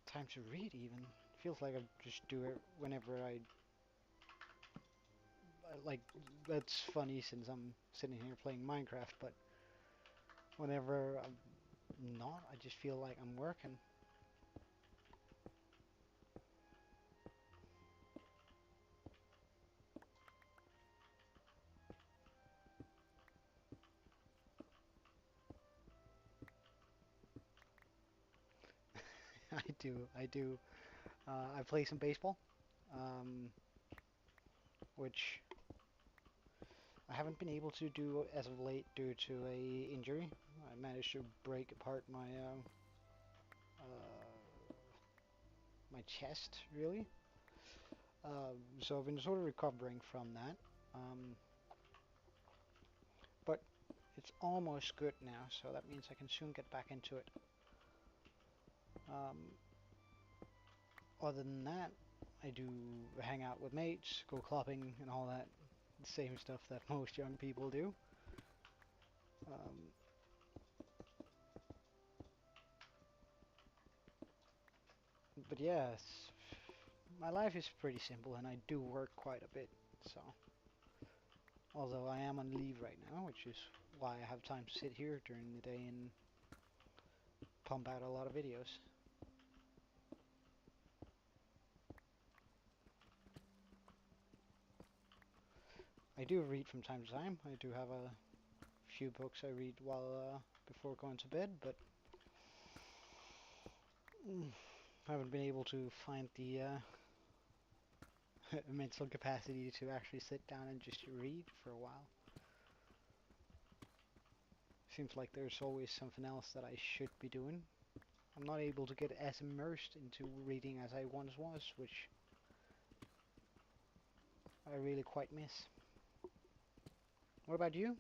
Speaker 1: time to read even. Feels like I just do it whenever like. That's funny since I'm sitting here playing Minecraft, but whenever I'm not, I just feel like I'm working. I do, I do. I play some baseball, um, which I haven't been able to do as of late due to a injury. I managed to break apart my chest, really. So I've been sort of recovering from that. Um, but it's almost good now, so that means I can soon get back into it. Um, Other than that, I do hang out with mates, go clubbing, and all that same stuff that most young people do. Um, but yeah, my life is pretty simple, and I do work quite a bit. So, although I am on leave right now, which is why I have time to sit here during the day and pump out a lot of videos. I do read from time to time. I do have a few books I read while before going to bed, but I haven't been able to find the mental capacity to actually sit down and just read for a while. Seems like there's always something else that I should be doing. I'm not able to get as immersed into reading as I once was, which I really quite miss. What about you?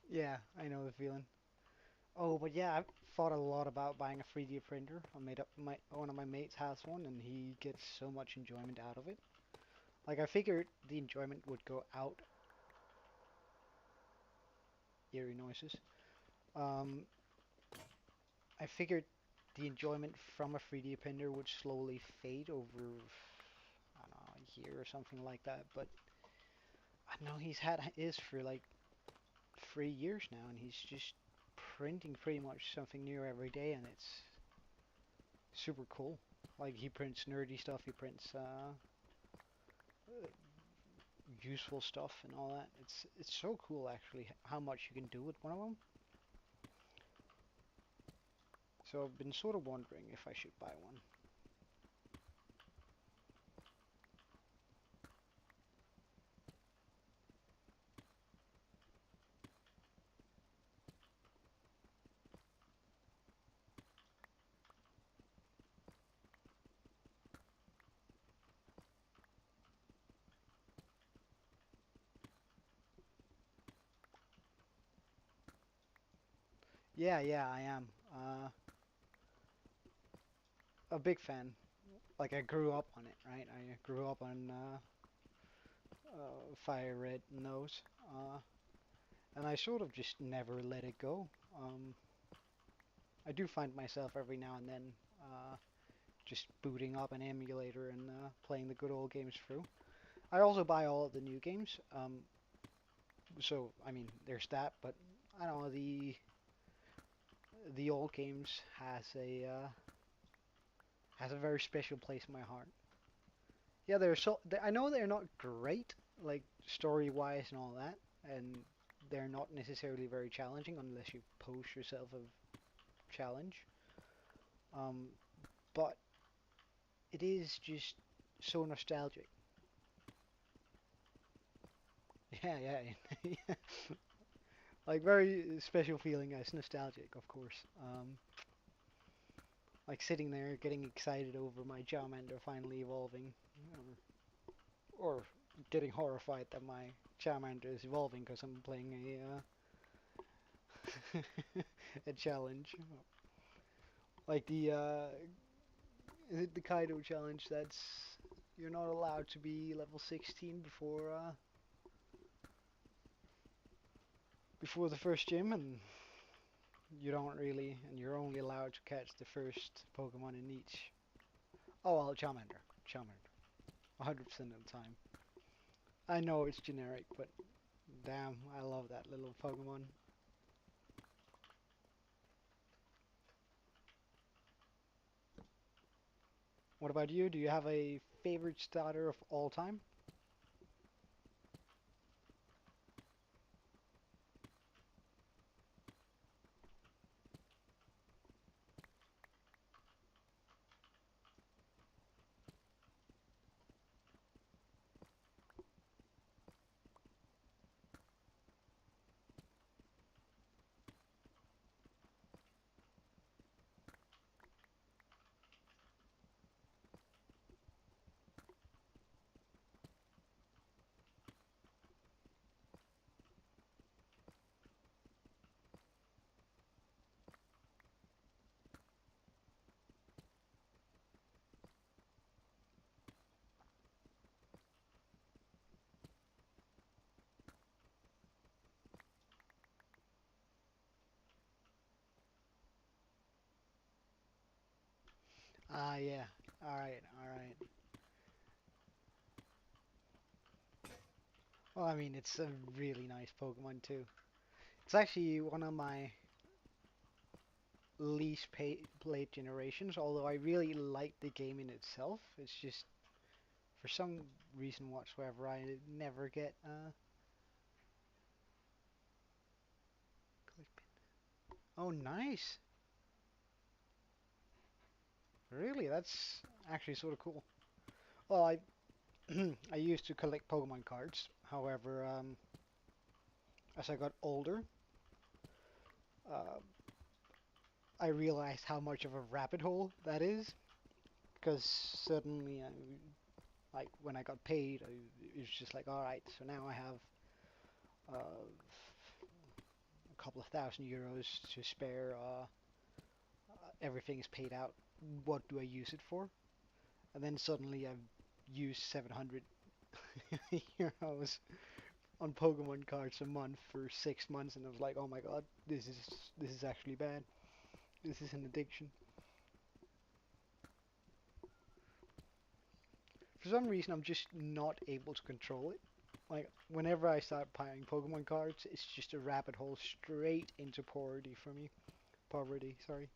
Speaker 1: Yeah, I know the feeling. Oh, but yeah, I've thought a lot about buying a 3D printer. I made up my one of my mates has one, and he gets so much enjoyment out of it. Like I figured the enjoyment would go out, eerie noises. Um, I figured the enjoyment from a 3D printer would slowly fade over, I don't know, a year or something like that. But I know he's had his for like 3 years now, and he's just printing pretty much something new every day, and it's super cool. Like he prints nerdy stuff, he prints useful stuff and all that. It's so cool actually how much you can do with one of them. So I've been sort of wondering if I should buy one. Yeah, yeah, I am. a big fan. Like I grew up on it, right? I grew up on Fire Red and those, and I sort of just never let it go. I do find myself every now and then just booting up an emulator and playing the good old games through. I also buy all of the new games, so I mean there's that, but I don't know the old games has a very special place in my heart. Yeah, I know they're not great, like story-wise and all that, and they're not necessarily very challenging unless you pose yourself a challenge. Um, but it is just so nostalgic. Yeah, yeah, like very special feeling as nostalgic, of course. Like sitting there getting excited over my Charmander finally evolving, or getting horrified that my Charmander is evolving because I'm playing a challenge. Like is it the Kaido challenge that's you're not allowed to be level 16 before the first gym, and you don't really, and you're only allowed to catch the first Pokemon in each. Oh well, Charmander, Charmander, 100% of the time. I know it's generic, but damn, I love that little Pokemon. What about you? Do you have a favorite starter of all time? Ah, yeah. All right, all right. Well, I mean, it's a really nice Pokemon too. It's actually one of my least played generations, although I really like the game in itself. It's just, for some reason whatsoever, I never get, oh, nice. Really, that's actually sort of cool. Well, I used to collect Pokemon cards. However, as I got older, uh, I realized how much of a rabbit hole that is. Because suddenly, like when I got paid, it was just like, all right, so now I have a couple of €1,000 to spare. Everything is paid out. What do I use it for? And then suddenly I've used 700 euros on Pokemon cards a month for 6 months, and I was like, oh my god, this is actually bad. This is an addiction. For some reason, I'm just not able to control it. Like, whenever I start buying Pokemon cards, it's just a rabbit hole straight into poverty for me. Poverty, sorry.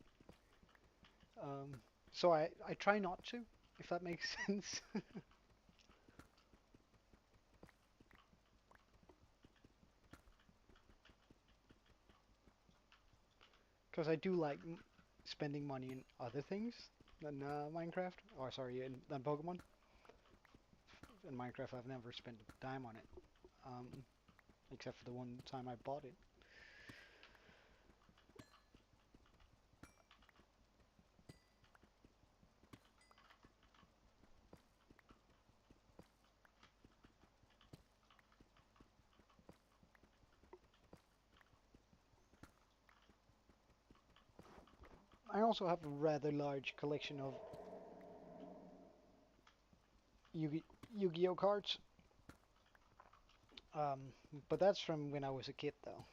Speaker 1: Um, so I try not to, if that makes sense. Because I do like spending money in other things than Minecraft. Or sorry, than Pokemon. In Minecraft, I've never spent a dime on it, um, except for the one time I bought it. I also have a rather large collection of Yu-Gi-Oh cards. Um, but that's from when I was a kid, though.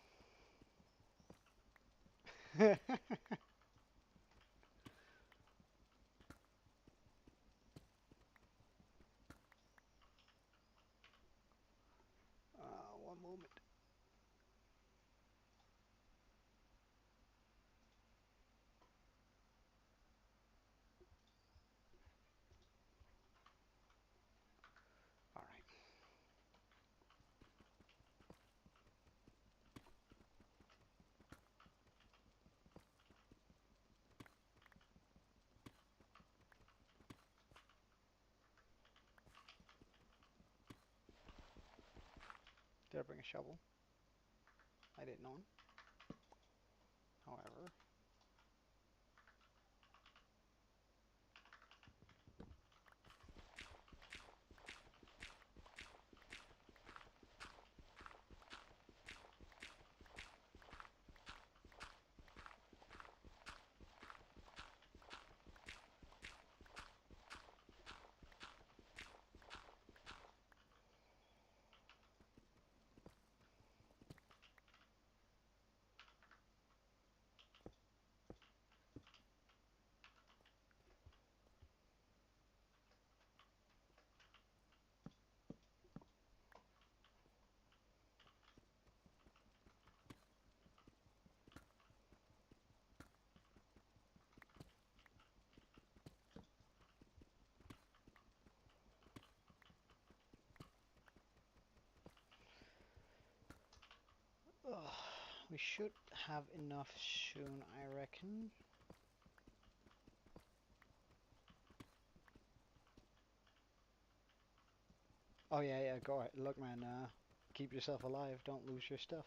Speaker 1: One moment. All right. Did I bring a shovel? I didn't know. However, ugh, we should have enough soon, I reckon. Oh yeah, yeah. Go ahead. Look, man. Keep yourself alive. Don't lose your stuff.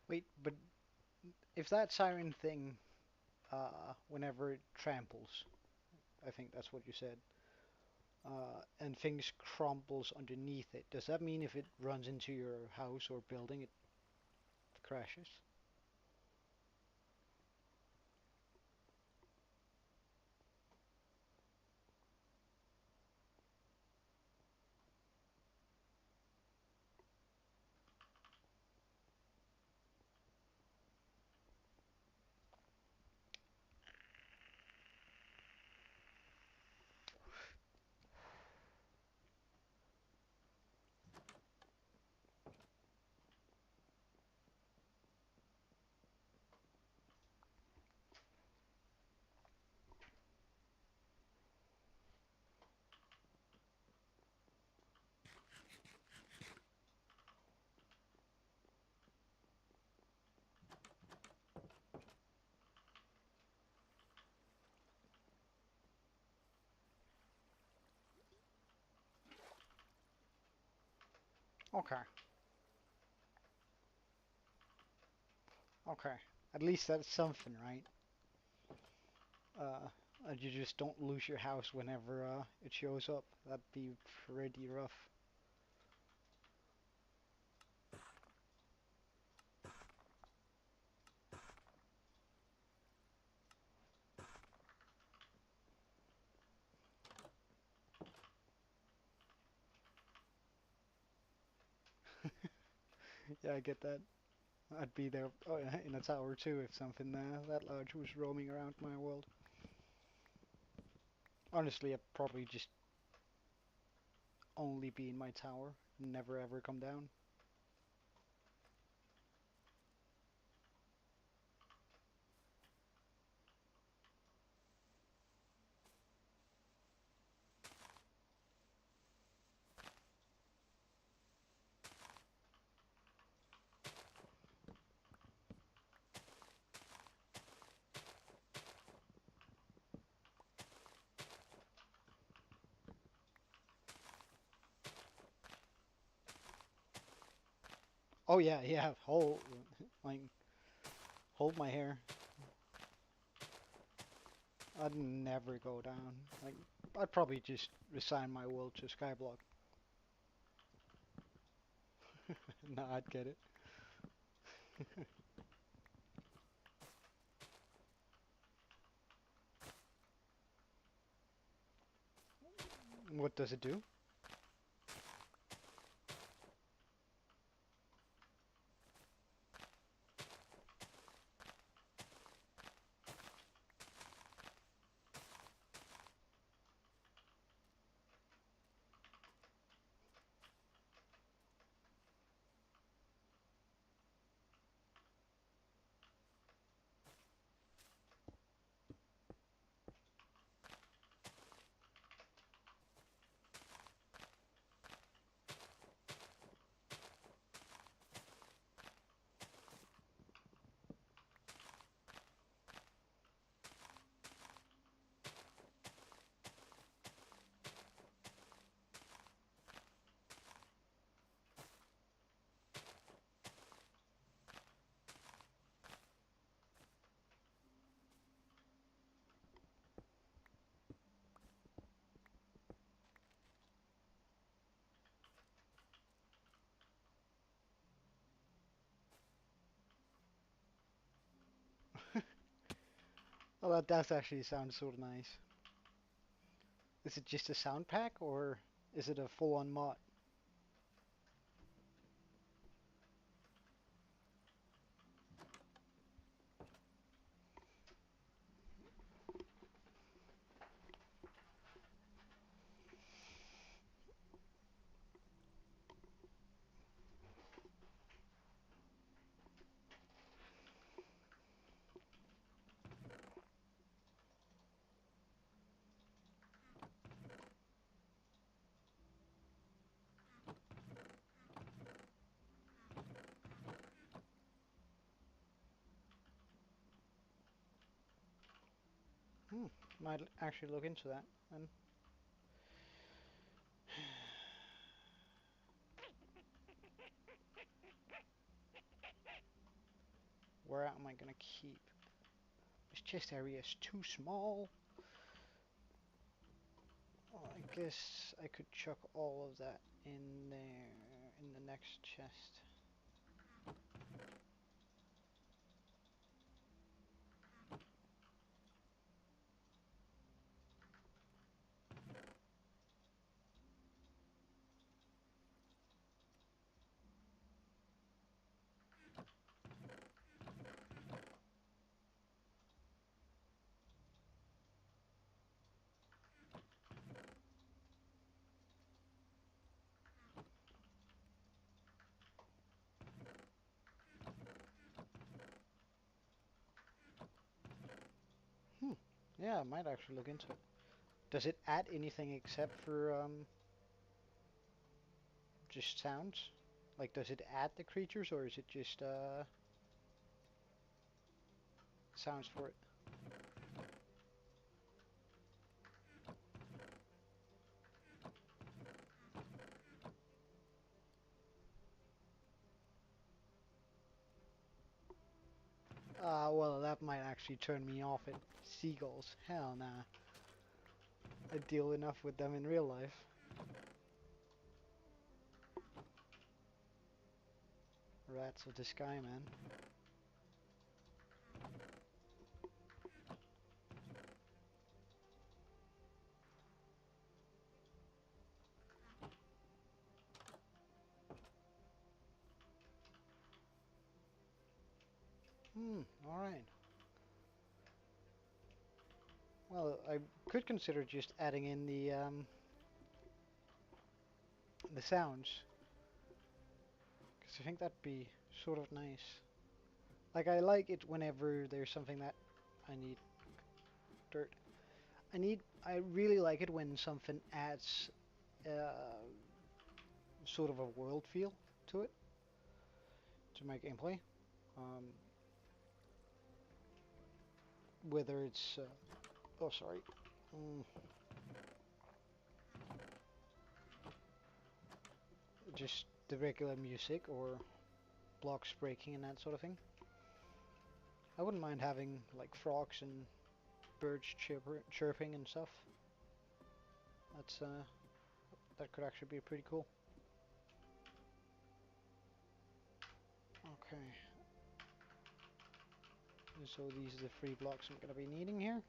Speaker 1: Wait, but if that siren thing, whenever it tramples, I think that's what you said, and things crumbles underneath it, does that mean if it runs into your house or building, it crashes? Okay, okay. At least that's something, right? Uh, you just don't lose your house whenever it shows up. That'd be pretty rough. Yeah, I get that. I'd be there in a tower too if something that large was roaming around my world. Honestly, I'd probably just only be in my tower, never ever come down. Oh yeah, yeah. Like, hold my hair. I'd never go down. Like, I'd probably just resign my will to Skyblock. No, I'd get it. What does it do? Oh, that does actually sound sort of nice. Is it just a sound pack or is it a full-on mod? Hmm, might actually look into that. And where am I gonna keep? This chest area is too small. Well, I guess I could chuck all of that in there in the next chest. Hmm. Yeah, I might actually look into it. Does it add anything except for just sounds? Like, does it add the creatures or is it just sounds for it? Well, that might actually turn me off at seagulls. Hell nah. I deal enough with them in real life. Rats of the sky, man. Hmm, alright. Well, I could consider just adding in the sounds, because I think that'd be sort of nice. Like, I like it whenever there's something that I need dirt. I really like it when something adds sort of a world feel to it, to my gameplay. Um, whether it's, oh sorry, mm, just the regular music or blocks breaking and that sort of thing. I wouldn't mind having like frogs and birds chirping and stuff. That's that could actually be pretty cool. Okay, so these are the 3 blocks I'm gonna be needing here.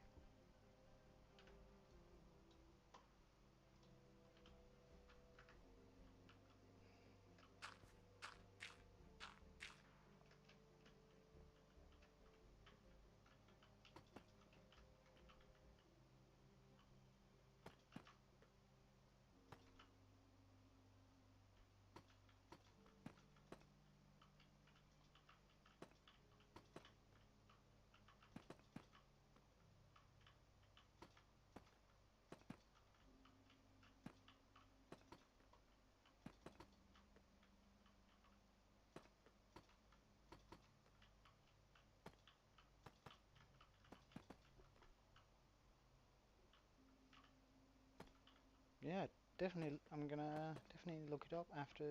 Speaker 1: Yeah, definitely. I'm gonna definitely look it up after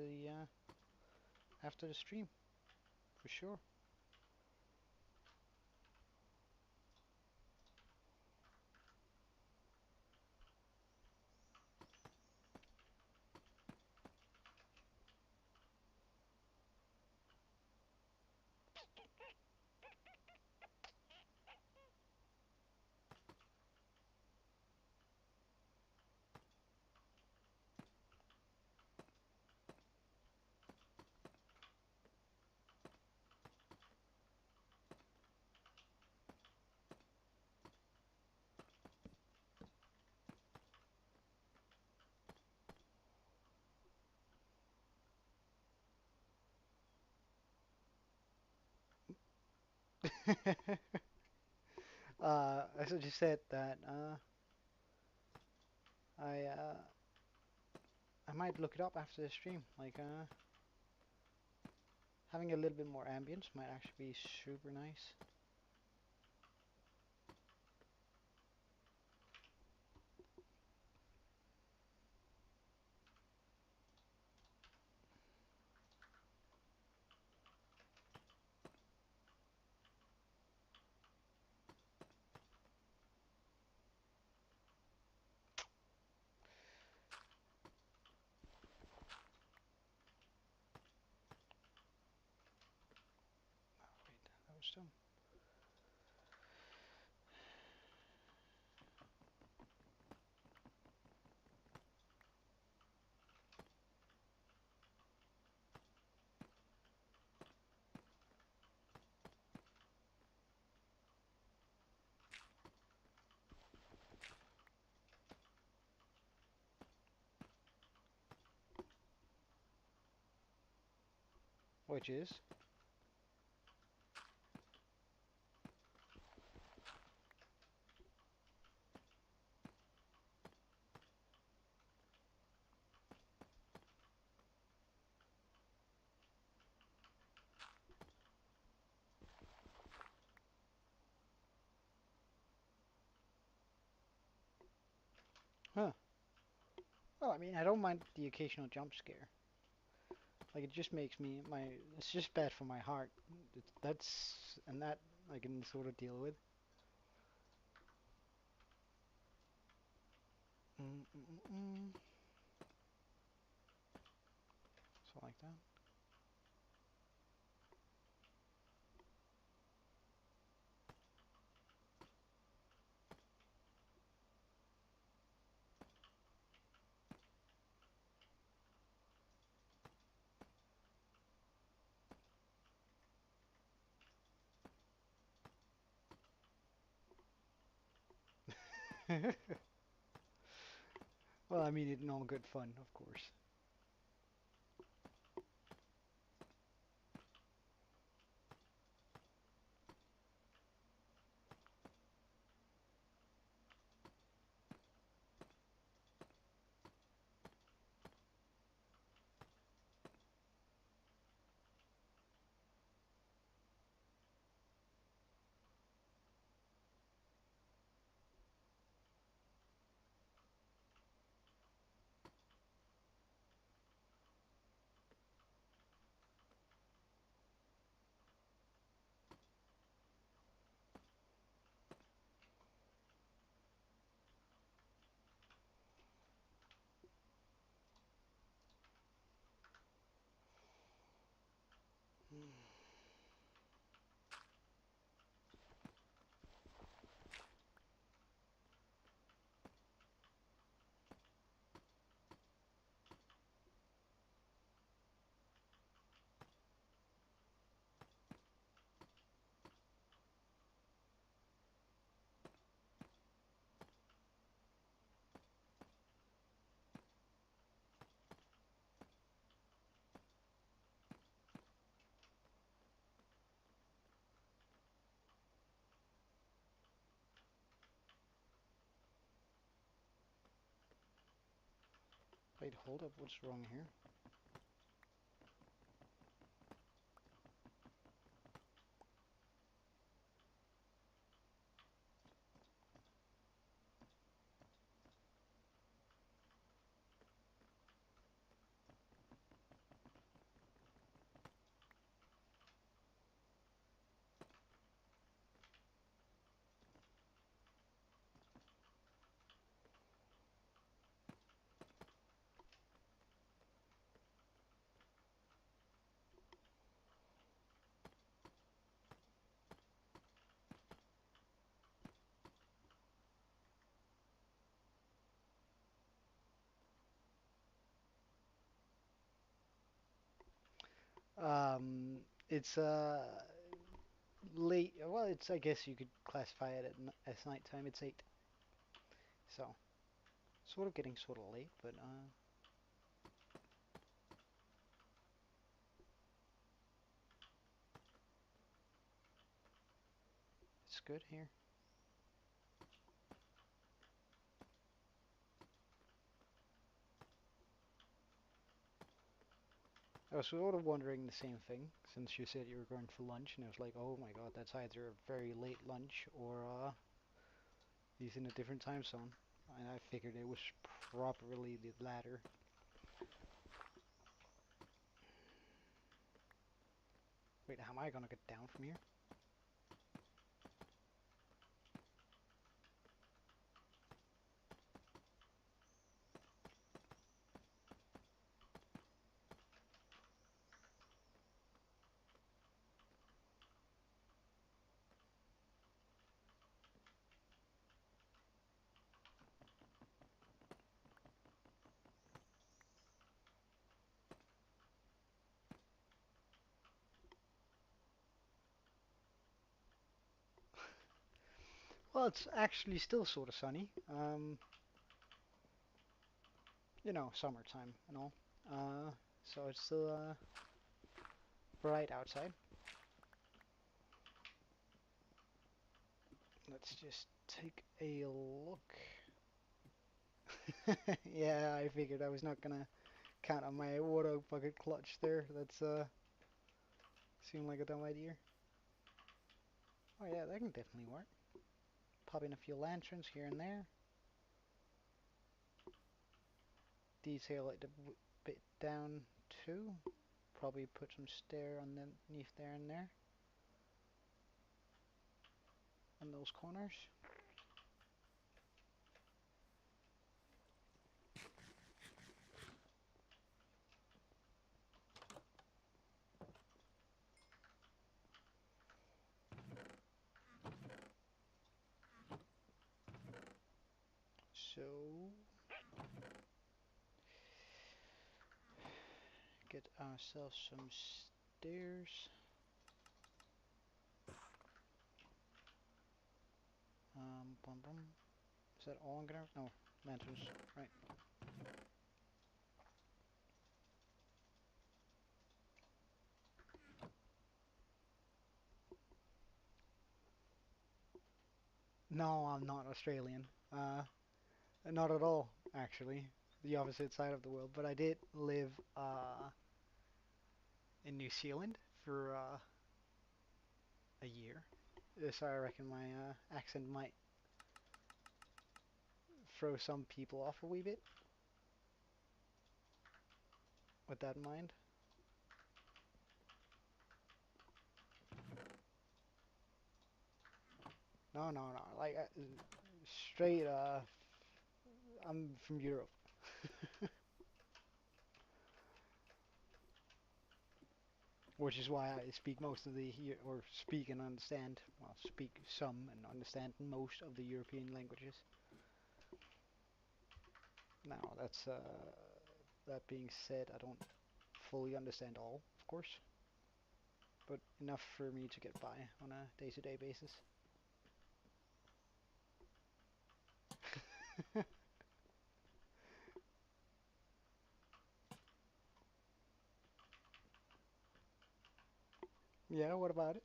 Speaker 1: the stream for sure. As I just said that I uh, I might look it up after the stream. Like having a little bit more ambience might actually be super nice. Wait, that was dumb. Which is huh. Well, I mean, I don't mind the occasional jump scare. Like it just makes me my. It's just bad for my heart. That's and that I can sort of deal with. Mm, mm, mm, mm. So like that. Well, I mean, in all good fun, of course. Wait, hold up, what's wrong here? It's late. Well, it's I guess you could classify it as nighttime. It's 8, so sort of getting sort of late, but it's good here. I was sort of wondering the same thing since you said you were going for lunch, and I was like, oh my god, that's either a very late lunch or he's in a different time zone. And I figured it was probably the latter. Wait, how am I gonna get down from here? Well, it's actually still sort of sunny. You know, summertime and all. So it's still bright outside. Let's just take a look. Yeah, I figured I was not gonna count on my water bucket clutch there. That's seemed like a dumb idea. Oh yeah, that can definitely work. Pop in a few lanterns here and there. Detail it a bit down too. Probably put some stair underneath there and there. On those corners. So get ourselves some stairs. Bum bum. Is that all I'm gonna? No, lanterns. Right. No, I'm not Australian. Not at all, actually. The opposite side of the world. But I did live in New Zealand for a year. So I reckon my accent might throw some people off a wee bit. With that in mind. No, no, no. Like straight. I'm from Europe. Which is why I speak most of the or speak and understand, well, speak some and understand most of the European languages. Now, that being said, I don't fully understand all, of course, but enough for me to get by on a day-to-day basis. Yeah, what about it?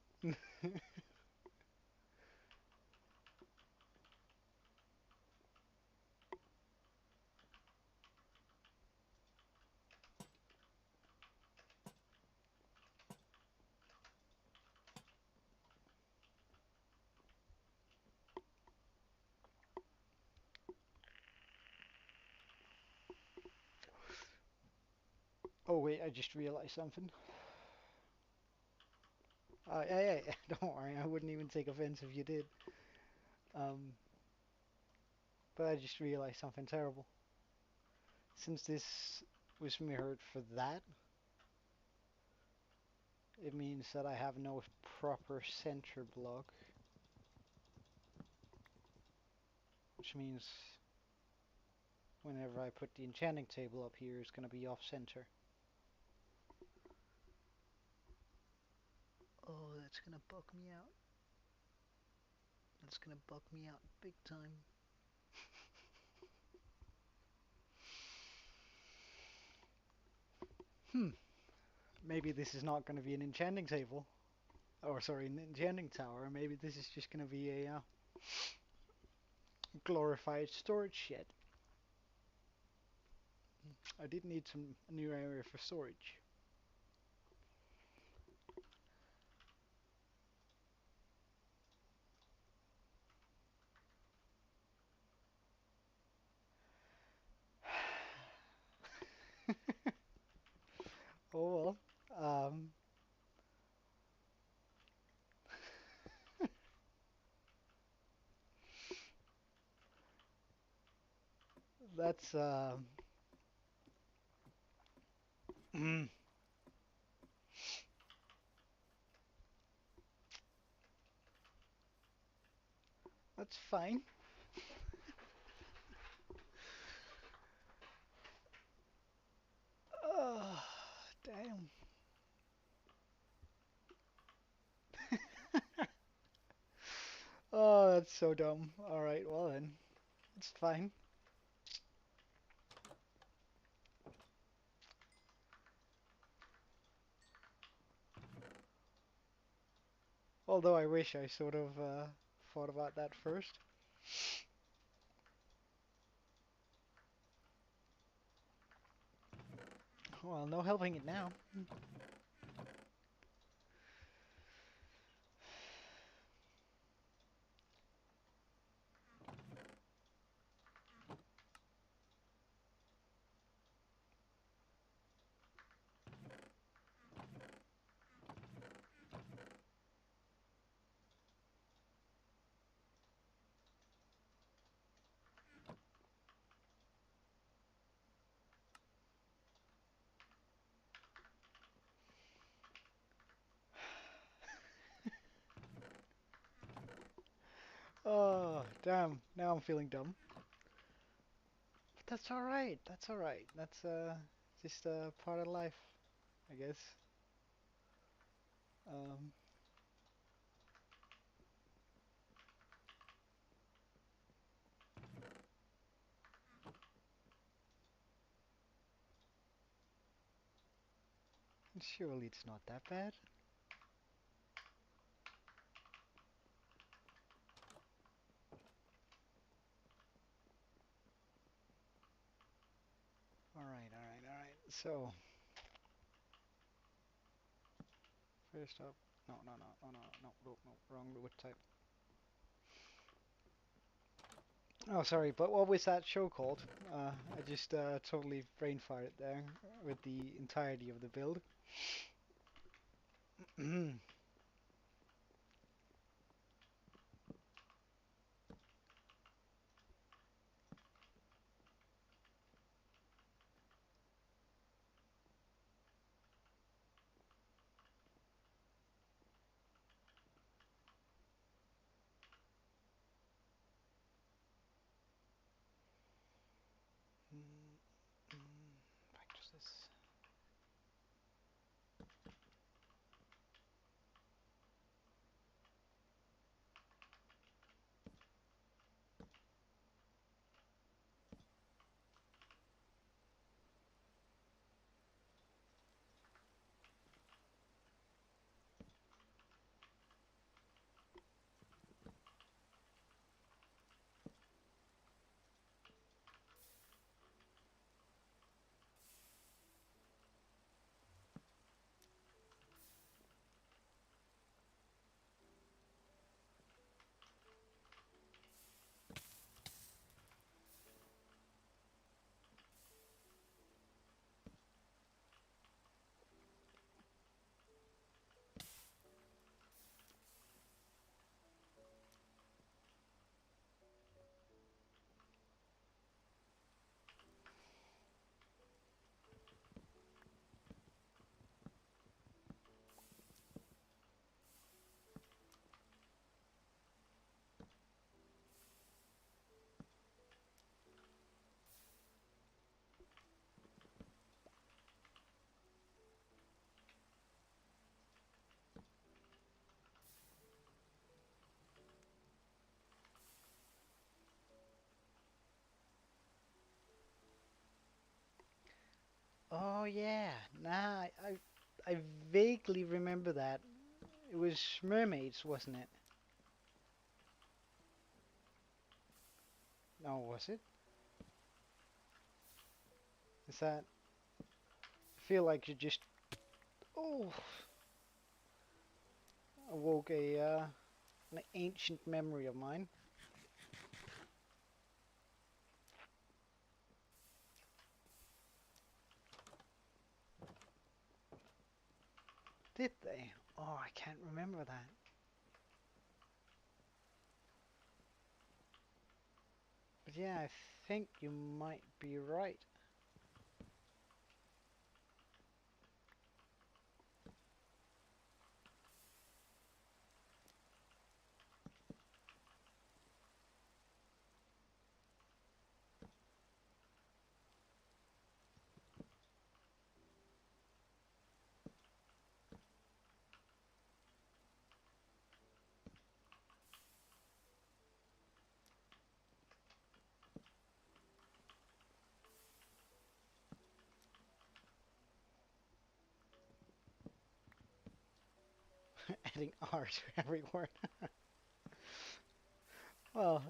Speaker 1: Oh wait, I just realized something. Hey, don't worry, I wouldn't even take offense if you did. Um, but I just realized something terrible. Since this was mirrored for that, it means that I have no proper center block, which means whenever I put the enchanting table up here, it's going to be off center. Oh, that's going to bug me out. That's going to bug me out big time. Hmm, maybe this is not going to be an enchanting table. Or sorry, an enchanting tower. Maybe this is just going to be a glorified storage shed. I did need some new area for storage. Oh well. That's that's fine. Oh, damn. Oh, that's so dumb. All right, well then, it's fine. Although I wish I sort of thought about that first. Well, no helping it now. Oh, damn. Now I'm feeling dumb. But that's all right. That's all right. That's just part of life, I guess. Um, surely it's not that bad. All right, all right, all right. So first up, no, wrong wood type. Oh, sorry, but what was that show called? I just totally brain farted there with the entirety of the build. Practice this. Oh yeah. Nah, I vaguely remember that. It was mermaids, wasn't it? No, was it? Is that? I feel like you just oh awoke an ancient memory of mine. Did they? Oh, I can't remember that. But yeah, I think you might be right. Adding R to every word. Well,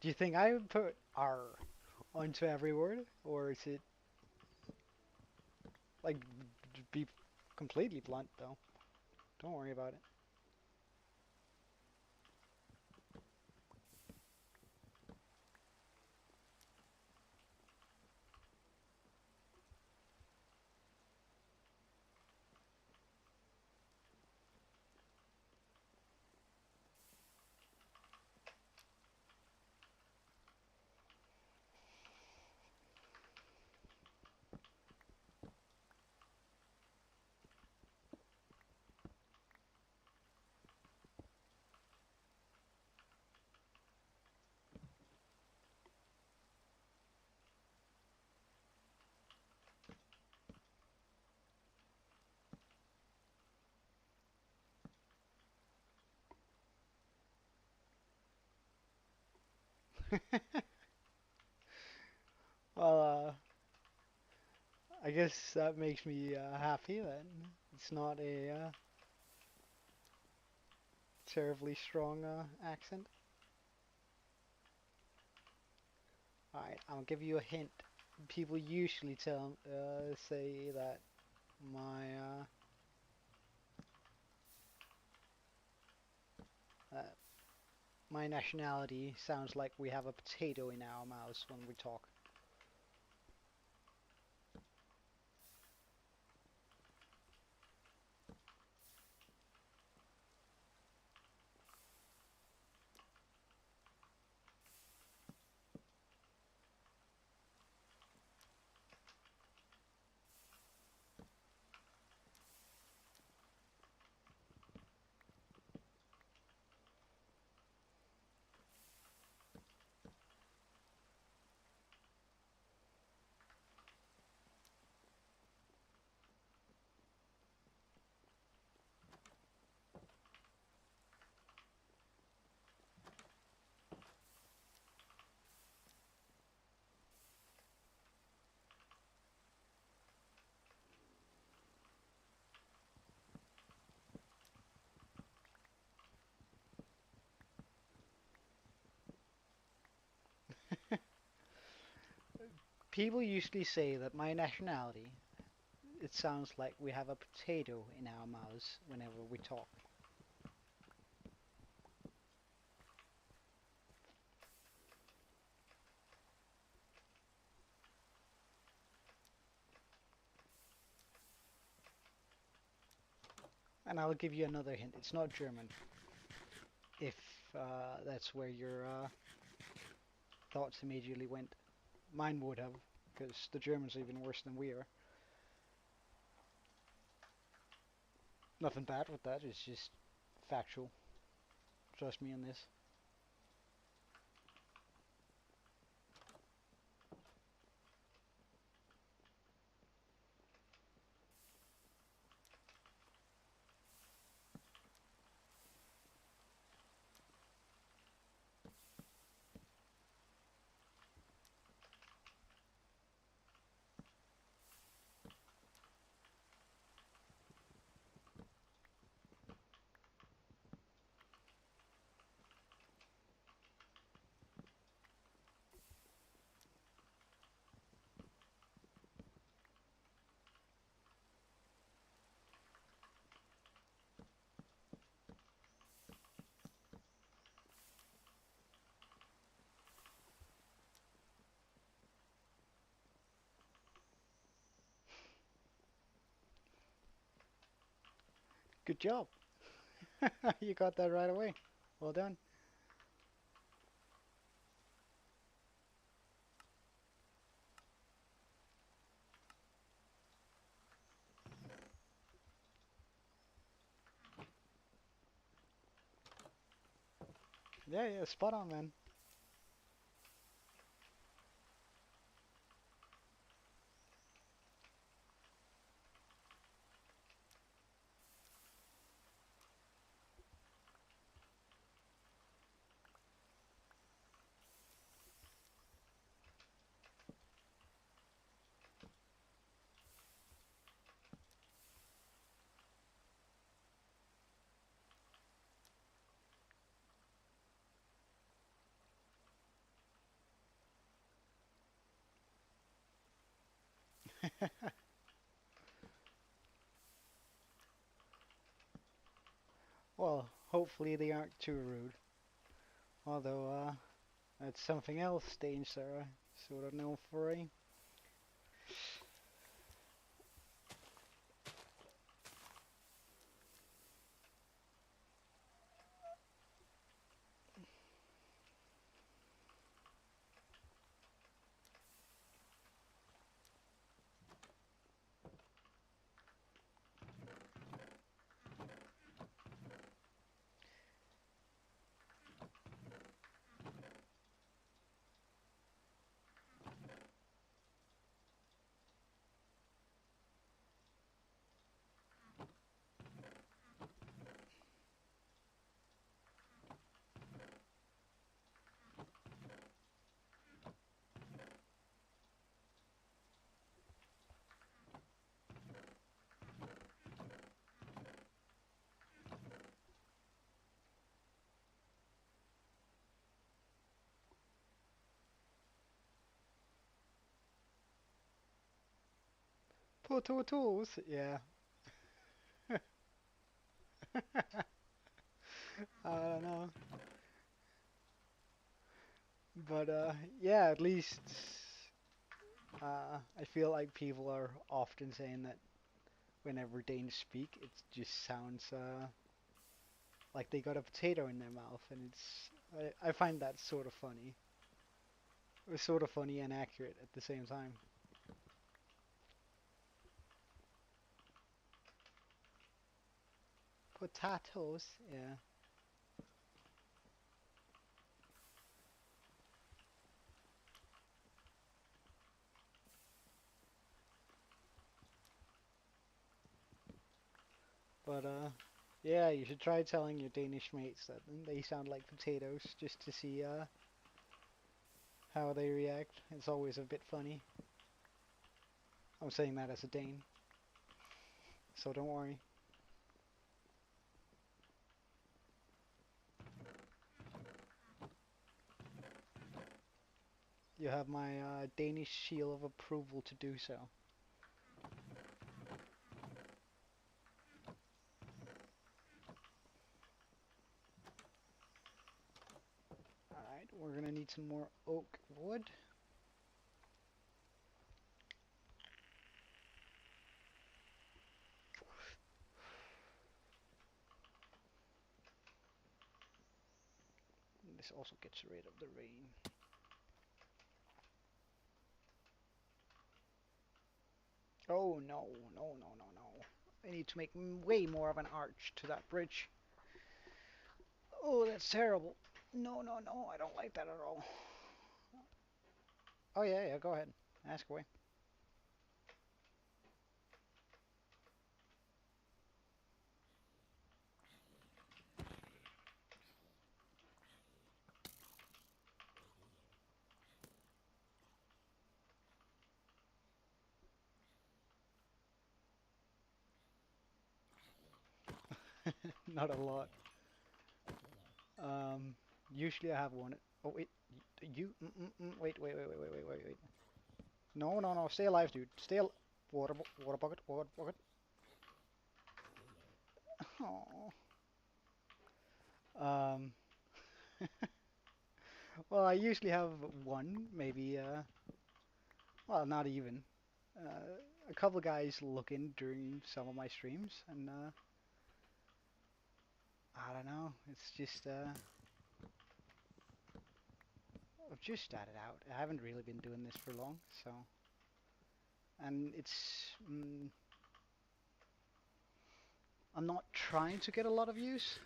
Speaker 1: do you think I would put R onto every word, or is it like be completely blunt though? Don't worry about it. Well, I guess that makes me happy that it's not a terribly strong accent. Alright, I'll give you a hint. People usually say that my uh, my nationality sounds like we have a potato in our mouths when we talk. People usually say that my nationality, it sounds like we have a potato in our mouths whenever we talk. And I'll give you another hint. It's not German, if that's where your thoughts immediately went. Mine would have, because the Germans are even worse than we are. Nothing bad with that, it's just factual. Trust me on this. Good job. You got that right away. Well done. Yeah, yeah, spot on, man. Well, hopefully they aren't too rude. Although, that's something else Danes are sort of known for, eh? Potatoes, yeah. I don't know. But yeah, at least I feel like people are often saying that whenever Danes speak, it just sounds like they got a potato in their mouth, and I find that sort of funny. It's sort of funny and accurate at the same time. Potatoes, yeah. But yeah, you should try telling your Danish mates that they sound like potatoes just to see how they react. It's always a bit funny. I'm saying that as a Dane, so don't worry. You have my Danish seal of approval to do so. Alright, we're gonna need some more oak wood. This also gets rid of the rain. Oh no, no, no, no, no. I need to make way more of an arch to that bridge. Oh, that's terrible. No, no, no, I don't like that at all. Oh yeah, yeah, go ahead. Ask away. Not a lot. Um, Usually I have one. Oh wait, you. Wait, wait, wait, wait, wait, wait, wait, wait. No, no, no. Stay alive, dude. Stay al water bucket, water bucket. Oh. Um. Well, I usually have one, maybe. Well, not even. A couple guys look in during some of my streams, and I don't know. It's just I've just started out. I haven't really been doing this for long, so and I'm not trying to get a lot of views.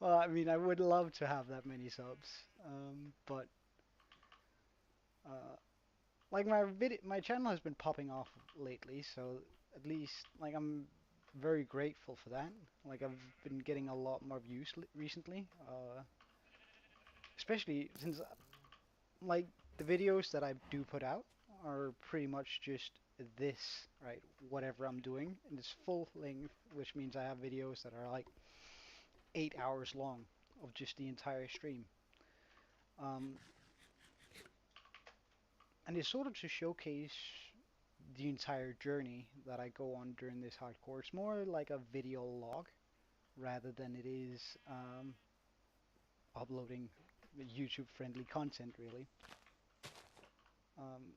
Speaker 1: Well, I mean, I would love to have that many subs, but uh, like my channel has been popping off lately, so at least like I'm very grateful for that. Like I've been getting a lot more views recently, especially since like the videos that I do put out are pretty much just this, right? Whatever I'm doing, and it's full length, which means I have videos that are like 8 hours long of just the entire stream. Um, and it's sort of to showcase the entire journey that I go on during this hardcore. It's more like a video log rather than it is uploading YouTube-friendly content, really. Um,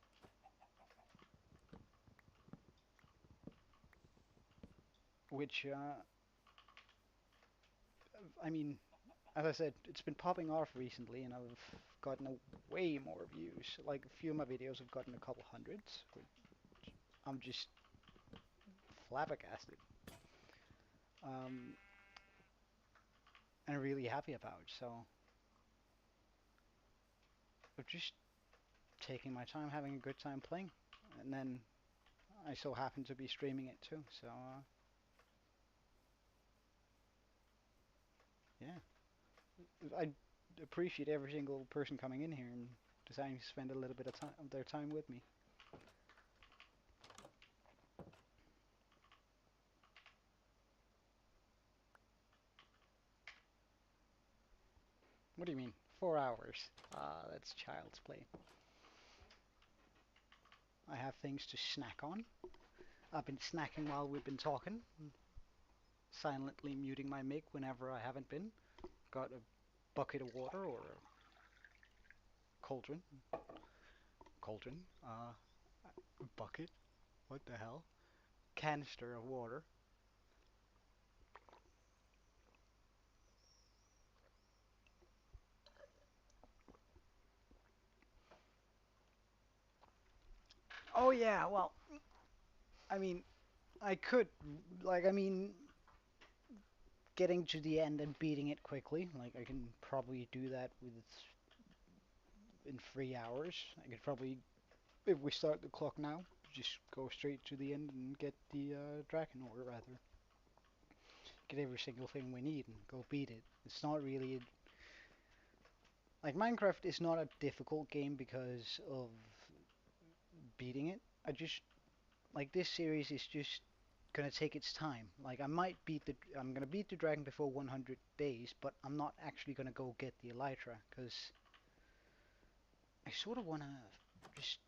Speaker 1: which, I mean, as I said, it's been popping off recently, and I've gotten a way more views. Like a few of my videos have gotten a couple hundreds, which I'm just flabbergasted, um, and really happy about. So I'm just taking my time, having a good time playing, and then I so happen to be streaming it too. So yeah, I appreciate every single person coming in here and deciding to spend a little bit of time of their time with me. What do you mean? 4 hours? That's child's play. I have things to snack on. I've been snacking while we've been talking, silently muting my mic whenever I haven't been. Got a bucket of water or a cauldron. Cauldron. Bucket. What the hell? Canister of water. Oh yeah, well, I mean, I could, like, I mean, getting to the end and beating it quickly, like, I can probably do that in 3 hours. I could probably, if we start the clock now, just go straight to the end and get the dragon, or rather, get every single thing we need and go beat it. It's not really, like, Minecraft is not a difficult game because of beating it. Like, this series is just gonna take its time. Like I'm gonna beat the dragon before 100 days, but I'm not actually gonna go get the elytra because I sort of wanna just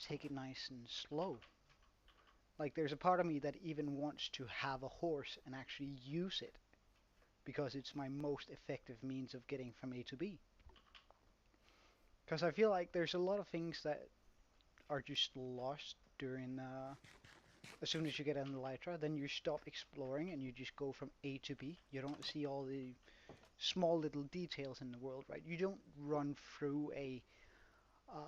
Speaker 1: take it nice and slow. Like there's a part of me that even wants to have a horse and actually use it because it's my most effective means of getting from A to B. Because I feel like there's a lot of things that are just lost during as soon as you get an elytra, then you stop exploring and you just go from A to B. You don't see all the small little details in the world, right? You don't run through uh,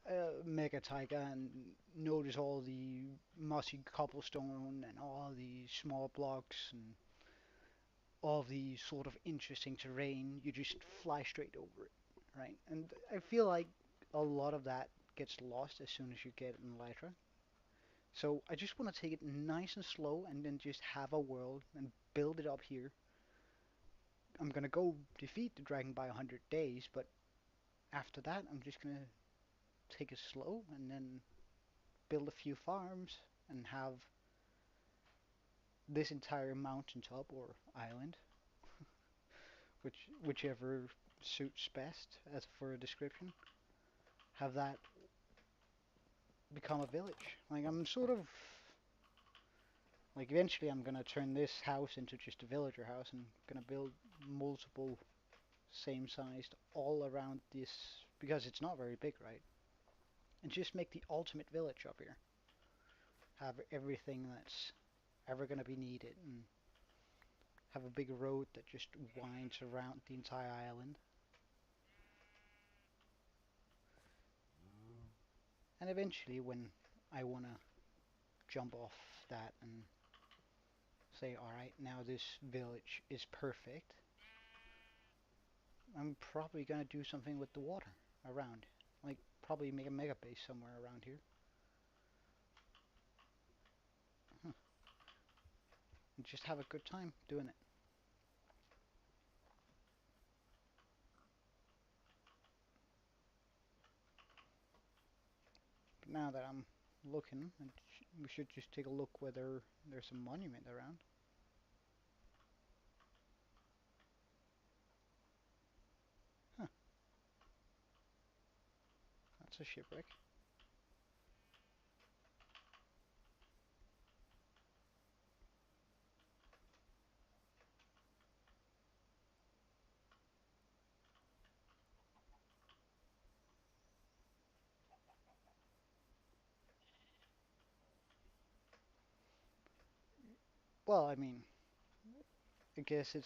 Speaker 1: a mega taiga and notice all the mossy cobblestone and all the small blocks and all the sort of interesting terrain. You just fly straight over it, right? And I feel like a lot of that gets lost as soon as you get an elytra. So I just want to take it nice and slow and then just have a world and build it up here. I'm gonna go defeat the dragon by 100 days, but after that, I'm just gonna take it slow and then build a few farms and have this entire mountaintop or island, whichever suits best as for a description, have that become a village. Like I'm sort of like eventually I'm gonna turn this house into just a villager house and gonna build multiple same sized all around this because it's not very big, right? And just make the ultimate village up here. have everything that's ever going to be needed, and have a big road that just winds around the entire island. And eventually, when I want to jump off that and say, alright, now this village is perfect, I'm probably going to do something with the water around. Like, probably make a mega base somewhere around here. Huh. And just have a good time doing it. But now that I'm looking, we should just take a look whether there's a monument around. Huh, that's a shipwreck. Well, I mean, I guess it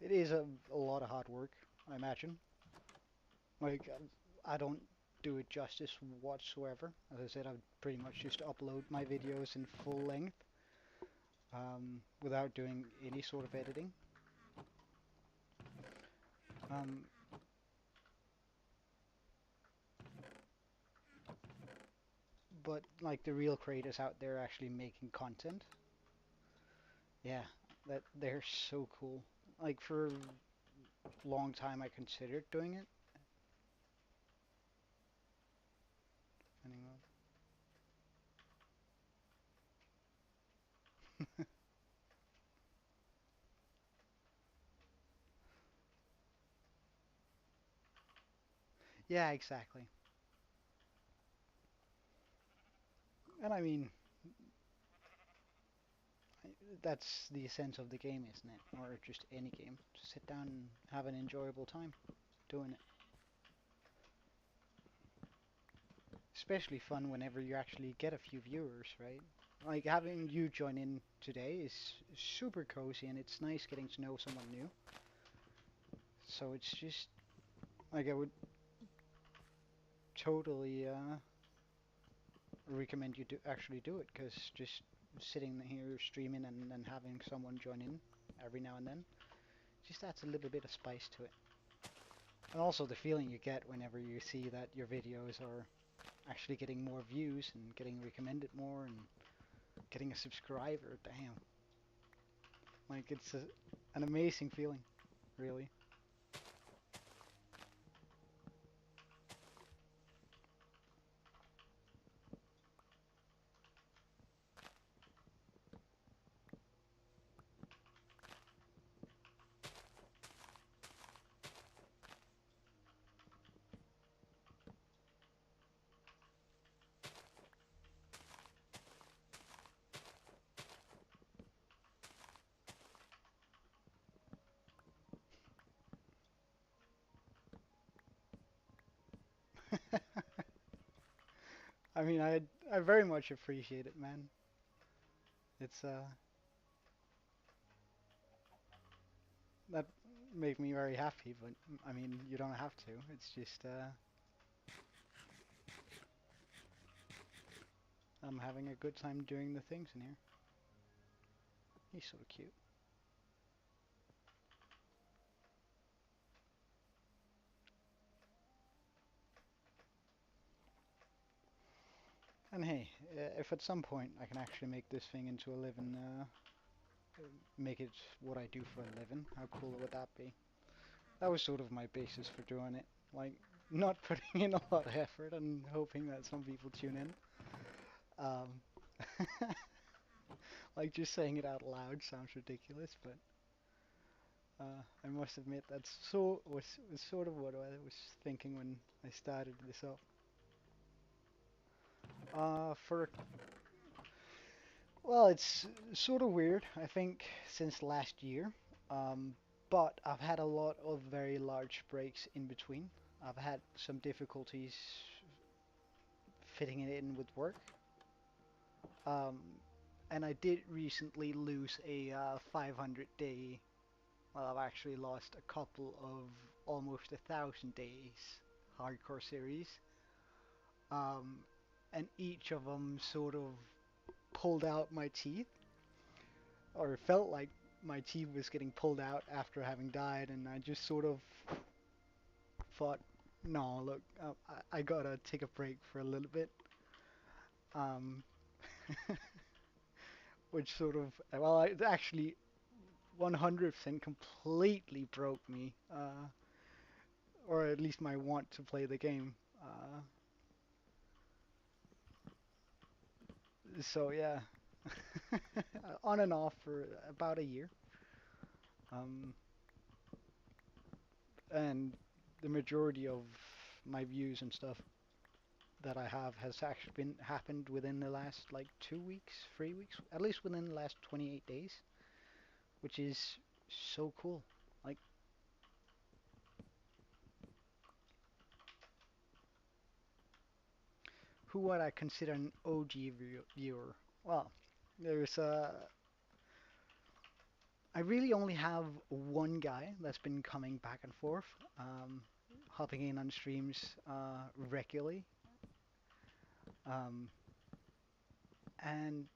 Speaker 1: is a lot of hard work, I imagine. Like, I don't do it justice whatsoever. As I said, I pretty much just upload my videos in full length without doing any sort of editing. Um, but like the real creators out there actually making content, yeah, that they're so cool. Like for a long time, I considered doing it. Anyway. Yeah, exactly. And I mean, that's the essence of the game, isn't it? Or just any game. Just sit down and have an enjoyable time doing it. Especially fun whenever you actually get a few viewers, right? Like having you join in today is super cozy and it's nice getting to know someone new. So it's just like I would totally recommend you to actually do it because just sitting here streaming and having someone join in every now and then just adds a little bit of spice to it. And also the feeling you get whenever you see that your videos are actually getting more views and getting recommended more and getting a subscriber. Damn. Like an amazing feeling, really. I mean, I very much appreciate it, man. It's that make me very happy, but I mean, you don't have to. It's just I'm having a good time doing the things in here. He's so cute. And hey, if at some point I can actually make this thing into a living, make it what I do for a living, how cool would that be? That was sort of my basis for doing it. Like, not putting in a lot of effort and hoping that some people tune in. Um, like, just saying it out loud sounds ridiculous, but I must admit that's was sort of what I was thinking when I started this up. For Well, it's sort of weird, I think, since last year. Um, but I've had a lot of very large breaks in between. I've had some difficulties fitting it in with work. Um, and I did recently lose a 500 day. Well, I've actually lost a couple of almost 1,000 days hardcore series. Um, and each of them sort of pulled out my teeth, or felt like my teeth was getting pulled out after having died, and I just sort of thought, no, look, I gotta take a break for a little bit. Um, which sort of, well, it actually 100% completely broke me, or at least my want to play the game. So yeah, on and off for about a year. Um, and the majority of my views and stuff that I have has actually been happened within the last like 2 weeks, 3 weeks, at least within the last 28 days, which is so cool. Like, who would I consider an OG viewer? Well, there's I really only have one guy that's been coming back and forth, hopping in on streams regularly, um, and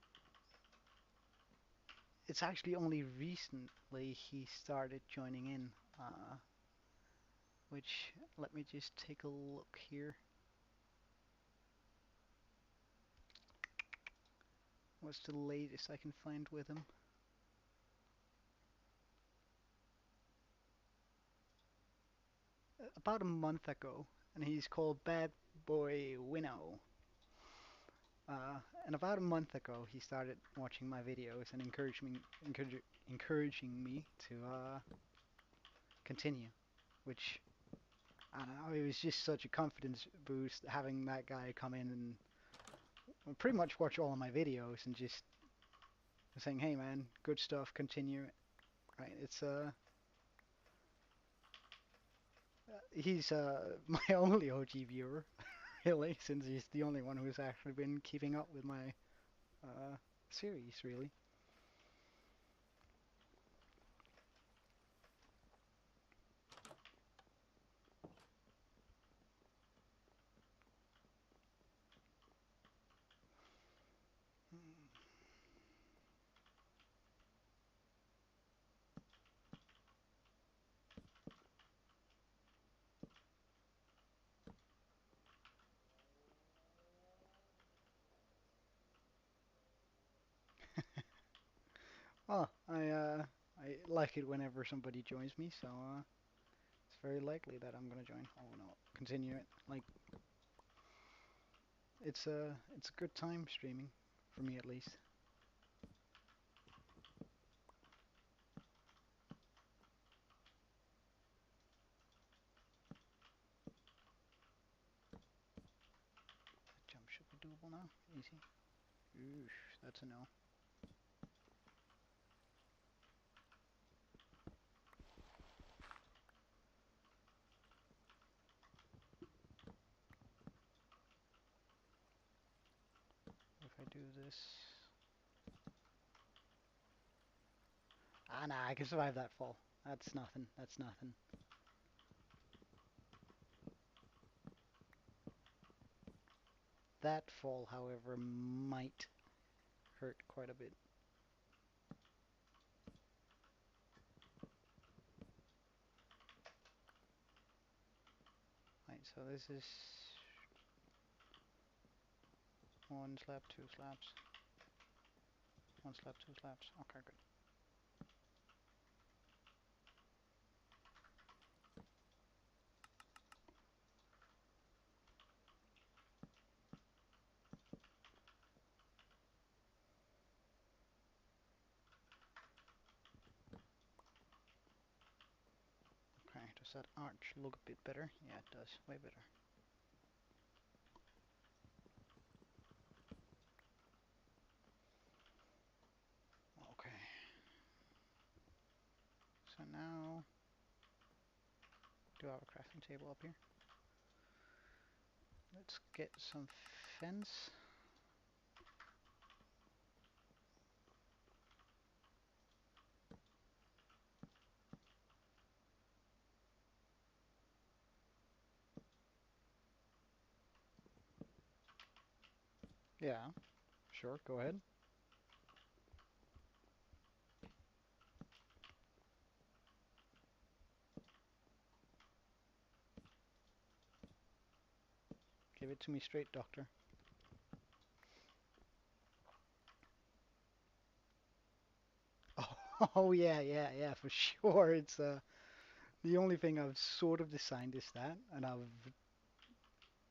Speaker 1: it's actually only recently he started joining in, which let me just take a look here. What's the latest I can find with him? About a month ago, and he's called Bad Boy Winnow. Uh, and about a month ago, he started watching my videos and encouraging me to continue, which I don't know, it was just such a confidence boost having that guy come in and pretty much watch all of my videos and just saying, "Hey man, good stuff, continue." Right? It's he's my only OG viewer, really, since he's the only one who's actually been keeping up with my series, really. Well, I like it whenever somebody joins me, so it's very likely that I'm gonna join. Oh no, continue it. Like it's a good time streaming, for me at least. Jump should be doable now. Easy. Oof, that's a no. If I do this, ah nah, I can survive that fall. That's nothing. That's nothing. That fall, however, might hurt quite a bit. Right, so this is one slap, two slaps, one slap, two slaps. Okay, good. Okay, does that arch look a bit better? Yeah, it does. Way better. Okay, so now do I have a crafting table up here? Let's get some fence. Yeah, sure, go ahead. Give it to me straight, doctor. Oh yeah, yeah, yeah, for sure. It's the only thing I've sort of designed is that, and I've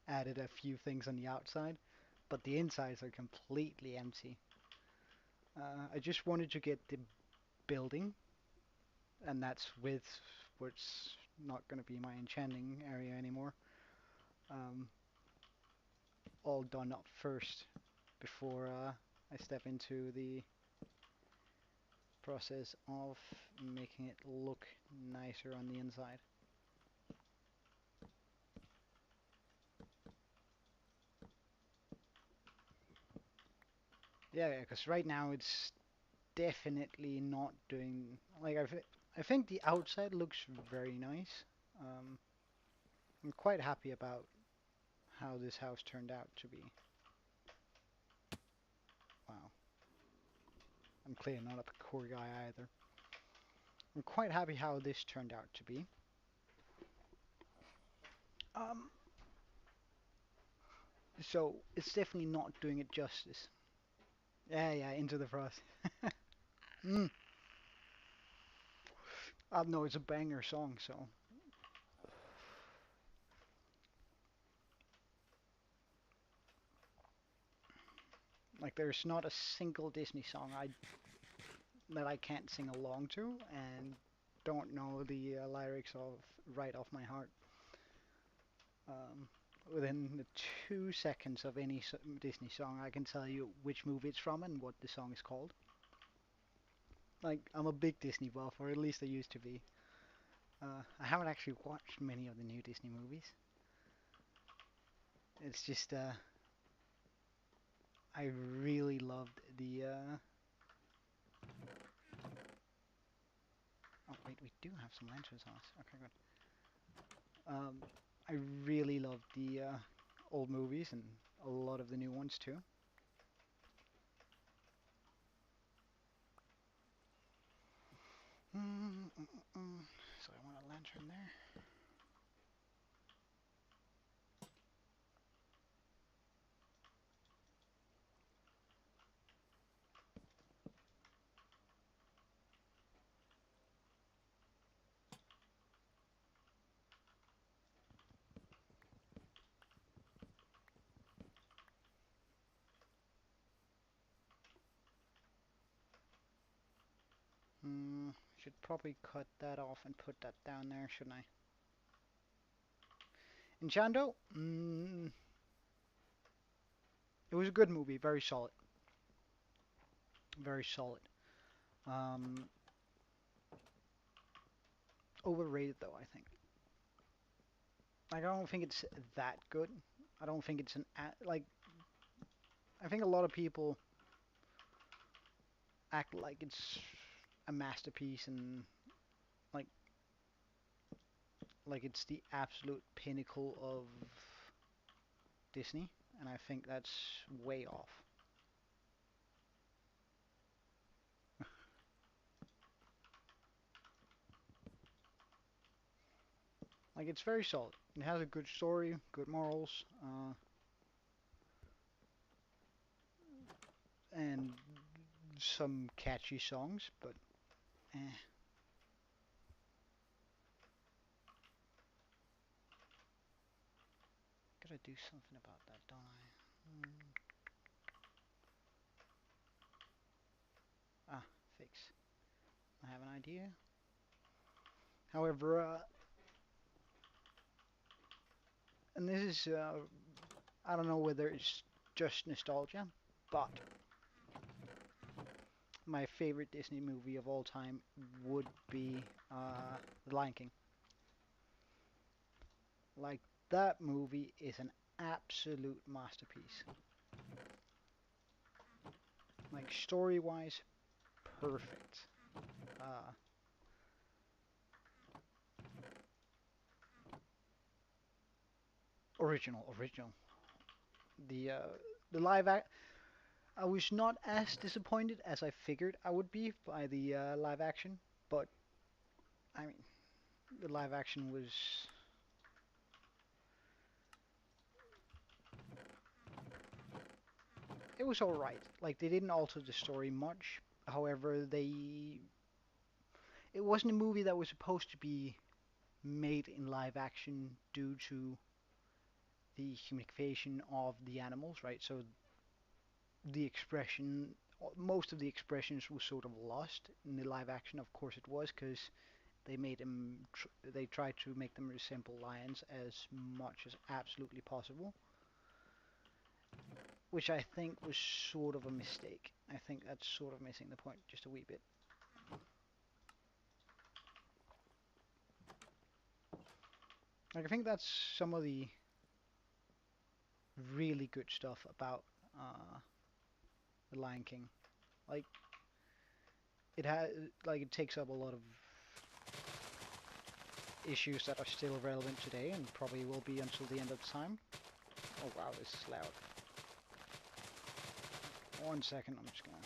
Speaker 1: added a few things on the outside, but the insides are completely empty. I just wanted to get the building, and that's with what's not going to be my enchanting area anymore. Um, all done up first before I step into the process of making it look nicer on the inside. Yeah, because right now it's definitely not doing like I think the outside looks very nice. Um, I'm quite happy about how this house turned out to be. Wow, I'm clearly not a core guy either. I'm quite happy how this turned out to be. Um, so it's definitely not doing it justice. Yeah, yeah, into the frost. Mm. No, it's a banger song, so like there's not a single Disney song I that I can't sing along to and don't know the lyrics of right off my heart. Um, within the 2 seconds of any Disney song, I can tell you which movie it's from and what the song is called. Like, I'm a big Disney buff, or at least I used to be. I haven't actually watched many of the new Disney movies. It's just, I really loved the. Oh wait, we do have some lanterns on us. Okay, good. I really loved the old movies and a lot of the new ones too. Mm, mm, mm, mm. So I want a lantern there. Should probably cut that off and put that down there, shouldn't I? Enchando, it was a good movie, very solid, very solid. Um, Overrated though, I think. Like, I don't think it's that good. I don't think it's like. I think a lot of people act like it's a masterpiece and like it's the absolute pinnacle of Disney, and I think that's way off. Like it's very solid. It has a good story, good morals, and some catchy songs, but eh, gotta do something about that, don't I? Ah, fix. I have an idea. However, and this is, I don't know whether it's just nostalgia, but my favorite Disney movie of all time would be The Lion King. Like, that movie is an absolute masterpiece. Like, story-wise, perfect. Uh, original. The The live act. I was not as disappointed as I figured I would be by the live action, but I mean, the live action was it was all right. Like they didn't alter the story much. However, they it wasn't a movie that was supposed to be made in live action due to the humanification of the animals, right? So the expression, most of the expressions was sort of lost in the live action. Of course, it was because they made them, they tried to make them resemble lions as much as absolutely possible, which I think was sort of a mistake. I think that's sort of missing the point just a wee bit. Like I think that's some of the really good stuff about uh, the Lion King. Like it has, like it takes up a lot of issues that are still relevant today and probably will be until the end of time. Oh wow, this is loud. 1 second, I'm just gonna.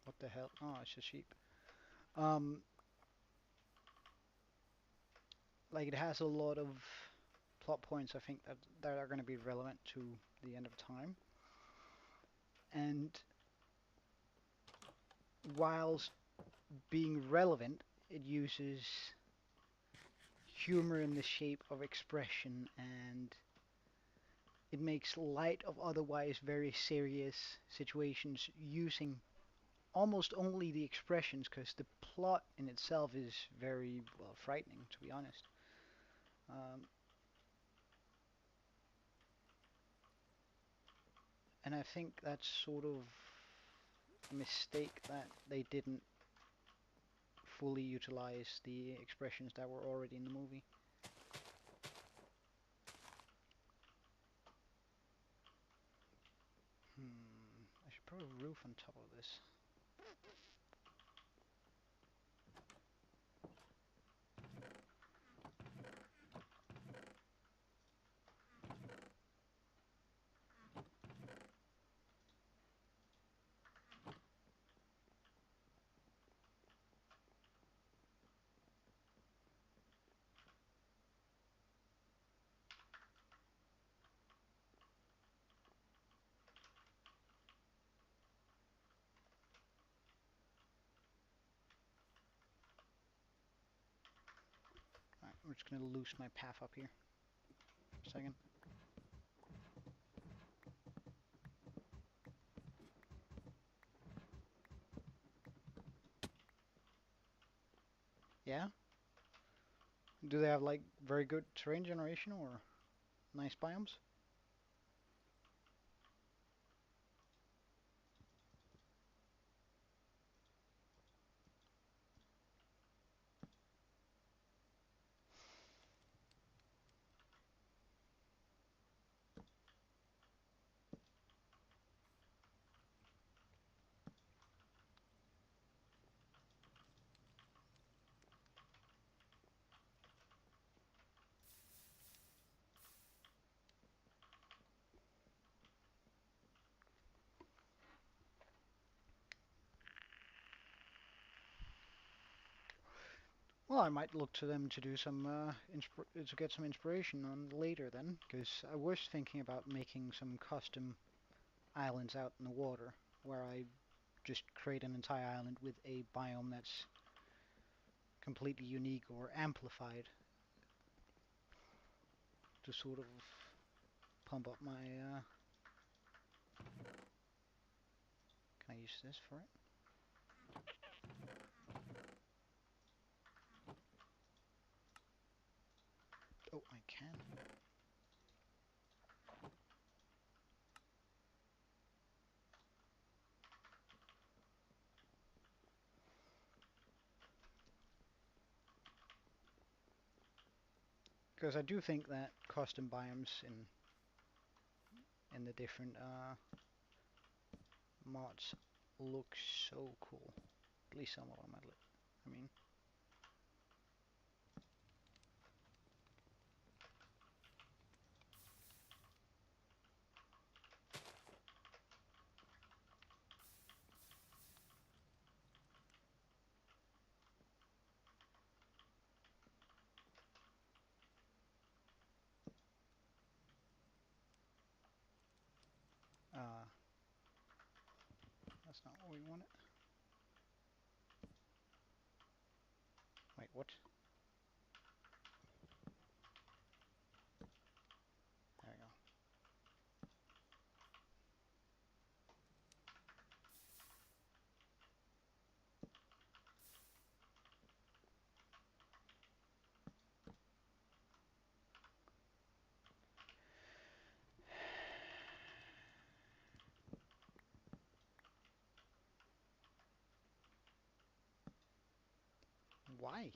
Speaker 1: What the hell? Oh, it's a sheep. Um, like it has a lot of plot points I think that are going to be relevant to the end of time. And whilst being relevant, it uses humor in the shape of expression and it makes light of otherwise very serious situations using almost only the expressions because the plot in itself is very well frightening to be honest. Um, and I think that's sort of a mistake that they didn't fully utilize the expressions that were already in the movie. I should put a roof on top of this. Right, I'm just gonna loose my path up here. For a second. Yeah? Do they have like very good terrain generation or nice biomes? Well, I might look to them to do some to get some inspiration on later then, because I was thinking about making some custom islands out in the water where I just create an entire island with a biome that's completely unique or amplified to sort of pump up my. Can I use this for it? Oh, I can. Because I do think that custom biomes and the different mods look so cool. At least some of them, I mean, uh, that's not what we wanted. Wait, what? There we go. Why?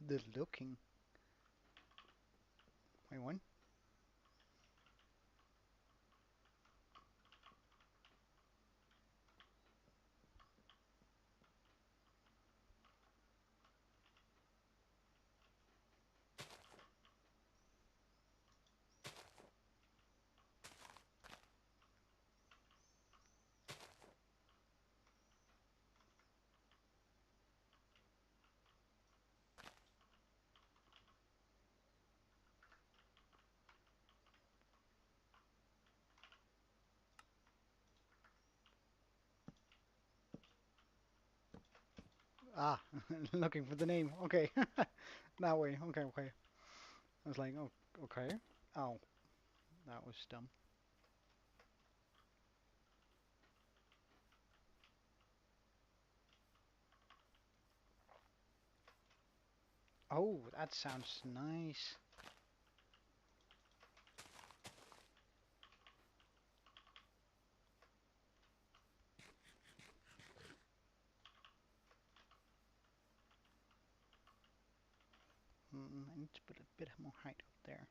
Speaker 1: The looking. Wait, one? Ah, looking for the name. Okay. That way. Okay, okay. I was like, oh, okay. Oh, that was dumb. Oh, that sounds nice. I need to put a bit more height up there.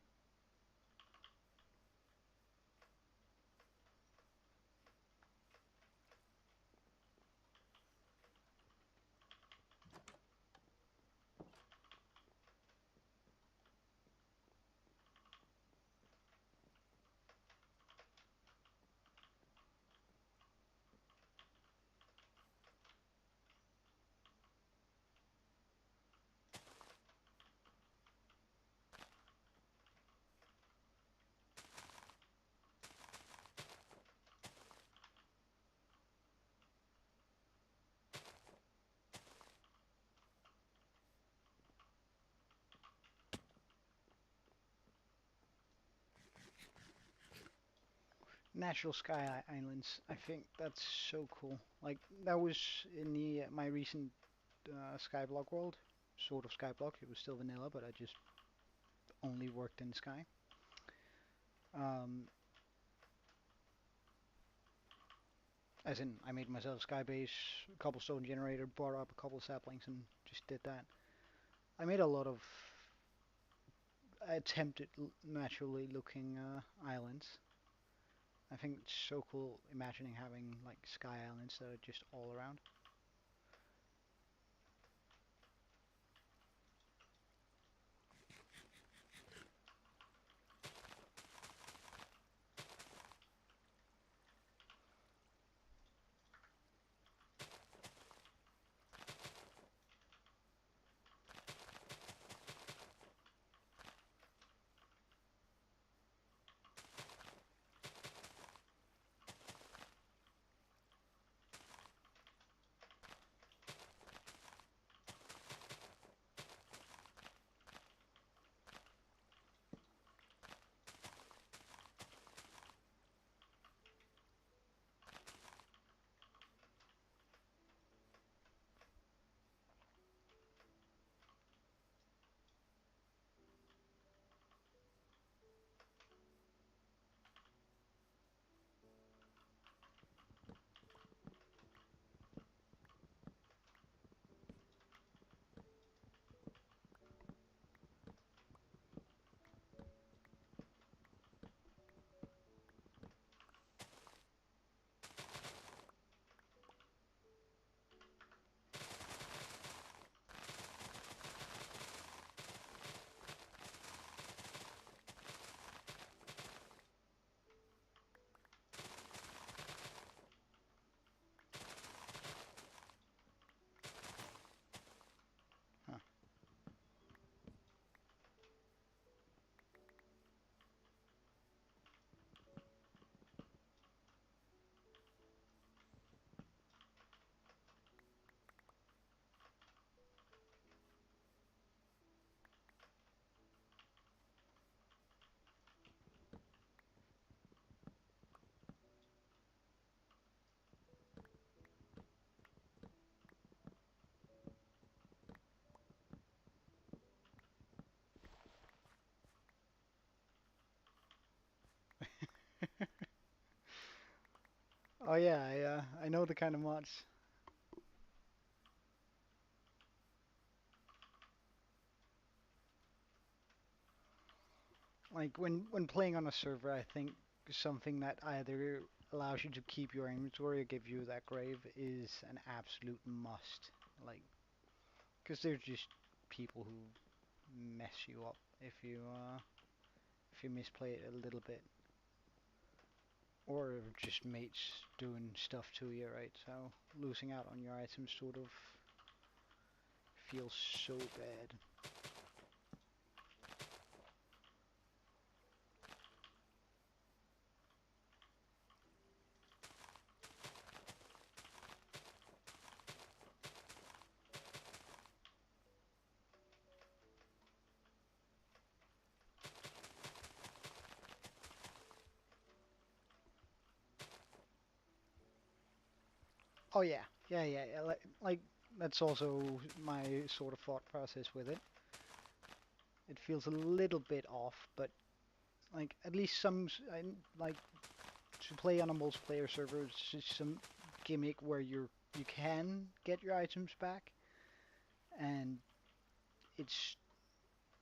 Speaker 1: Natural sky islands. I think that's so cool. Like that was in the my recent Skyblock world, sort of Skyblock. It was still vanilla, but I just only worked in sky. Um, as in, I made myself a sky base, a cobblestone generator, brought up a couple of saplings, and just did that. I made a lot of attempted naturally looking islands. I think it's so cool imagining having like sky islands that are just all around. Oh yeah, I know the kind of mods. Like when playing on a server, I think something that either allows you to keep your inventory or give you that grave is an absolute must. Like, because there's just people who mess you up if you misplay it a little bit, or just mates doing stuff to you, right? So losing out on your items sort of feels so bad. Oh yeah, yeah. Like that's also my sort of thought process with it. It feels a little bit off, but like at least like to play on a multiplayer server, it's just some gimmick where you can get your items back, and it's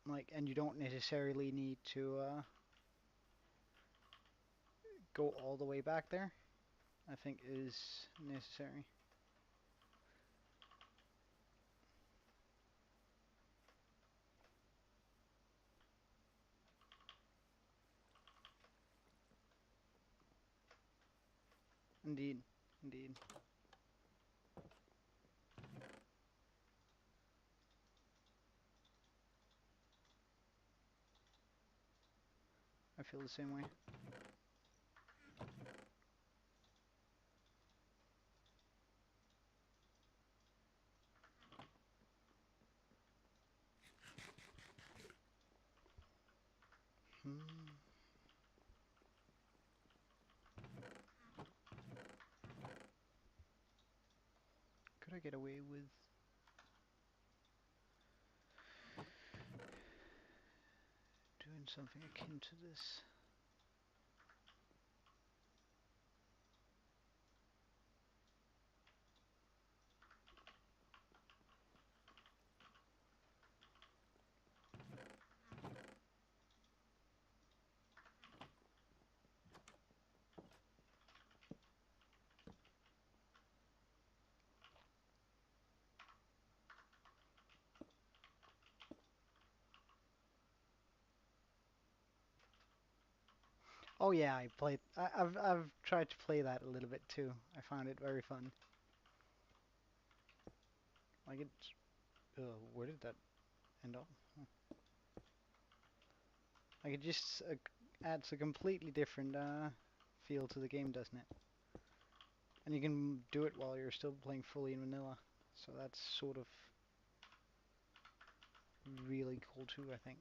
Speaker 1: like and you don't necessarily need to go all the way back there. I think is necessary. Indeed, indeed. I feel the same way. Hmm. Could I get away with doing something akin to this? Oh yeah, I've tried to play that a little bit too. I found it very fun. Like it's. Where did that end up? Like it just adds a completely different feel to the game, doesn't it? And you can do it while you're still playing fully in vanilla. So that's sort of really cool too, I think.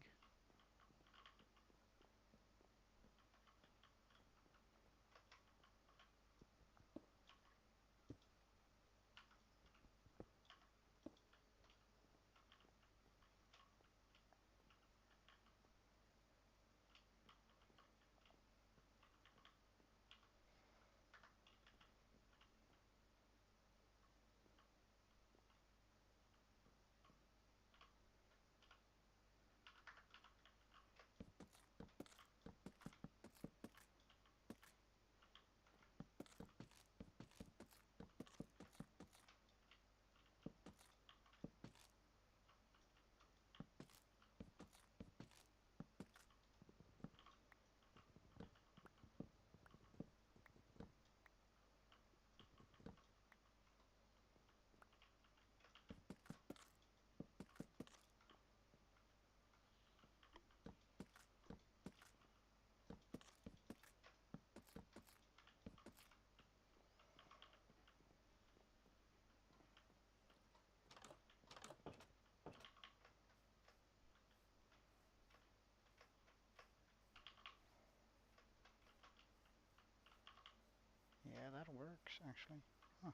Speaker 1: Yeah, that works actually. Huh,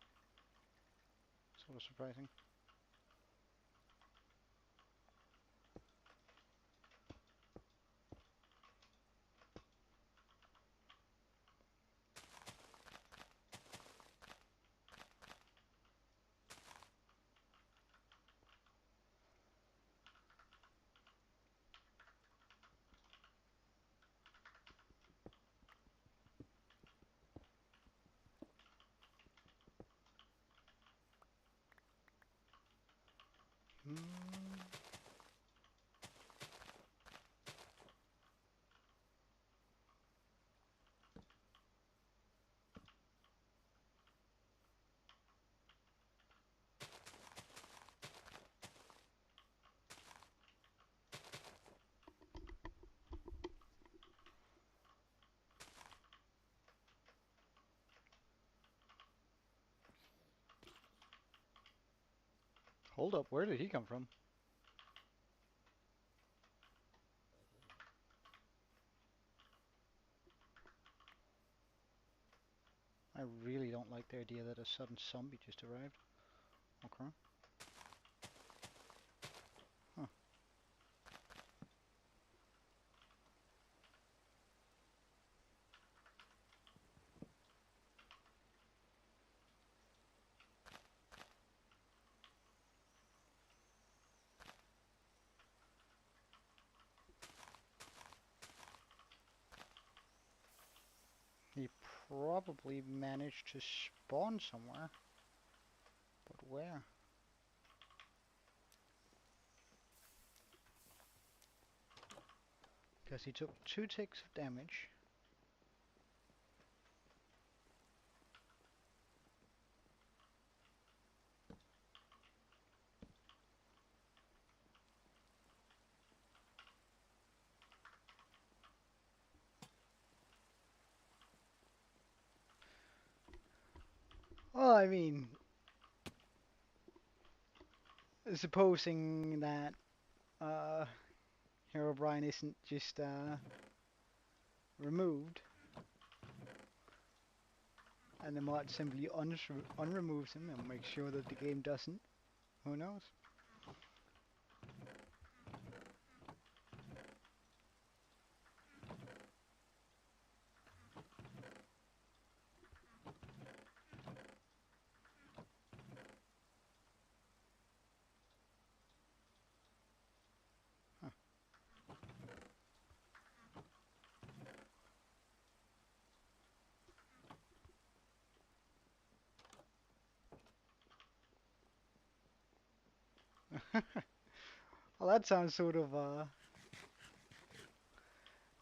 Speaker 1: sort of surprising. Hold up, where did he come from? I really don't like the idea that a sudden zombie just arrived. Okay. Huh. He probably managed to spawn somewhere, but where? Because he took 2 ticks of damage. Well, I mean, supposing that uh, Herobrine isn't just removed, and the mod simply unremoves him and makes sure that the game doesn't. Who knows? Huh. Well, that sounds sort of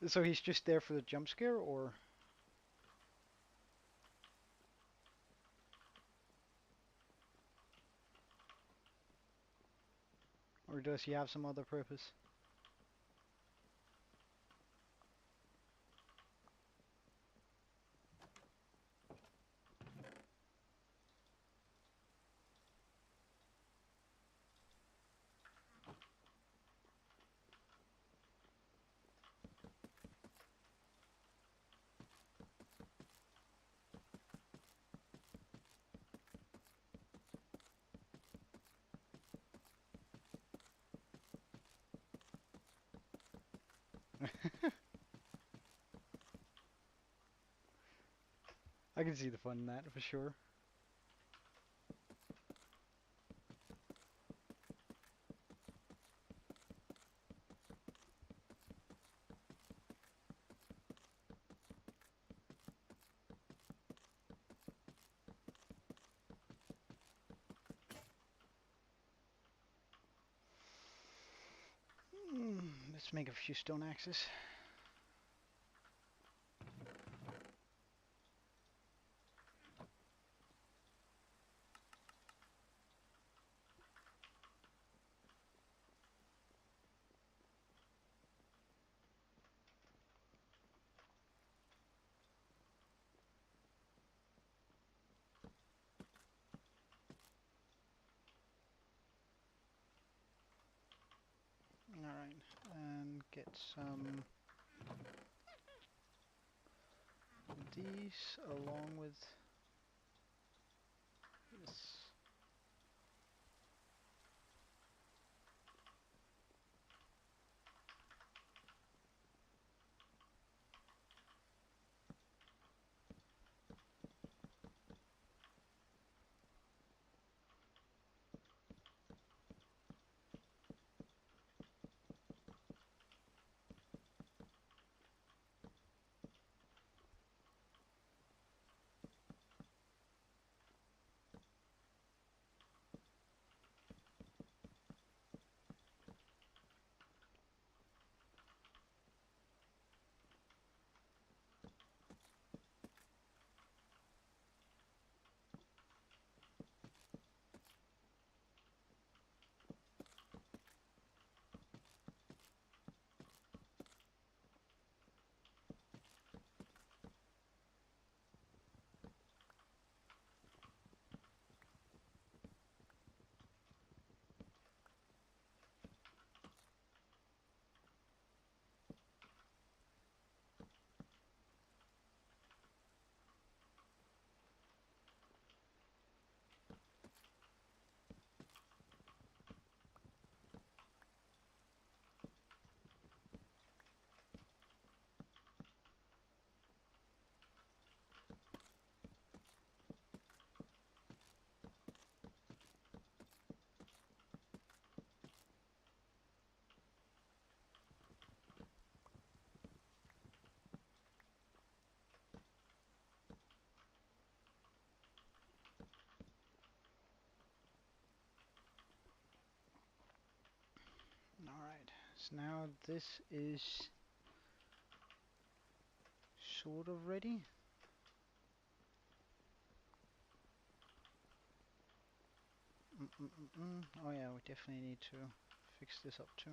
Speaker 1: so he's just there for the jump scare, or does he have some other purpose? I can see the fun in that for sure. Let's make a few stone axes. Alright, and get some of these along with this. So now this is sort of ready. Oh yeah, we definitely need to fix this up too.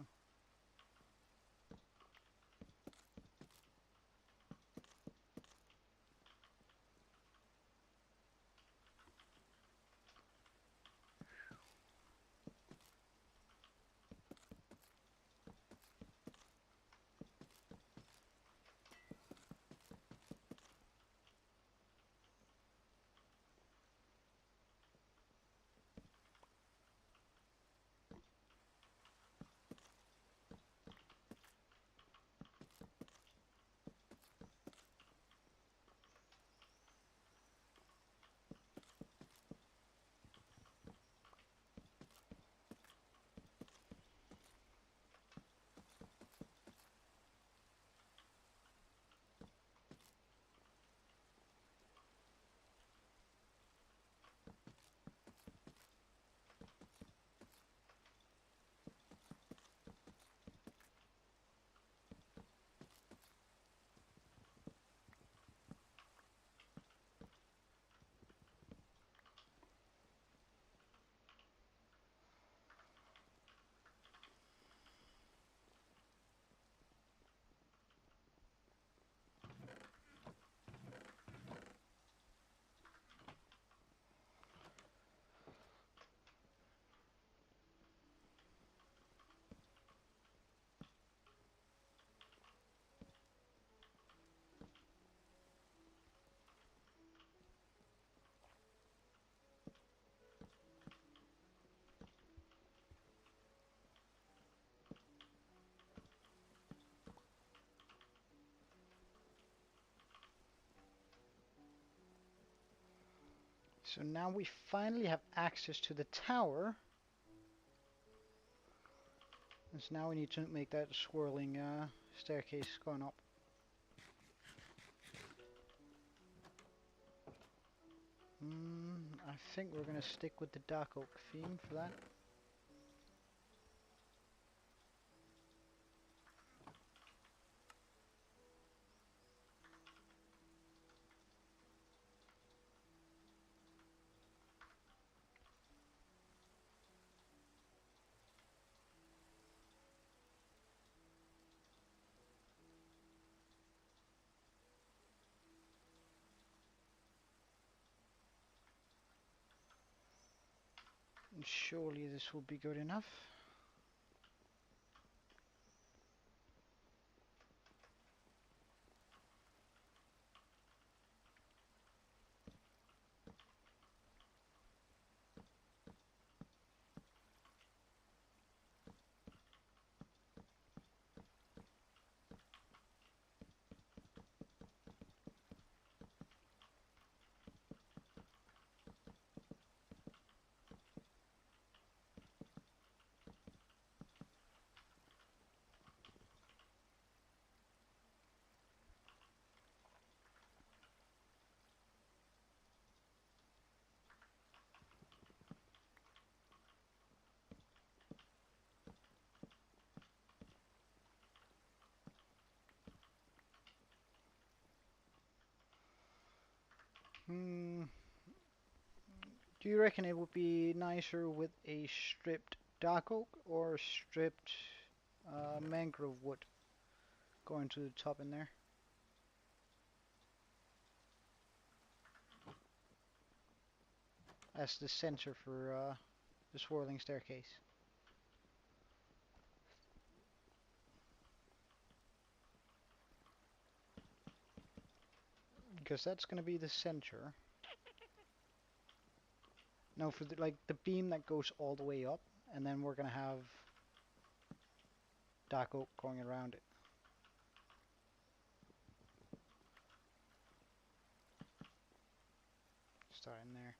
Speaker 1: So now we finally have access to the tower. And so now we need to make that swirling staircase going up. I think we're going to stick with the dark oak theme for that. And surely this will be good enough. Hmm. Do you reckon it would be nicer with a stripped dark oak or stripped mangrove wood going to the top in there? As the center for the swirling staircase. Because that's going to be the center. No, for the, like the beam that goes all the way up, and then we're going to have dark oak going around it. Start in there.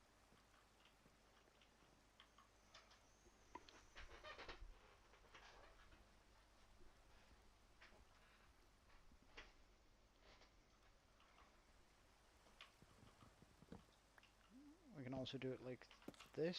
Speaker 1: We can also do it like this.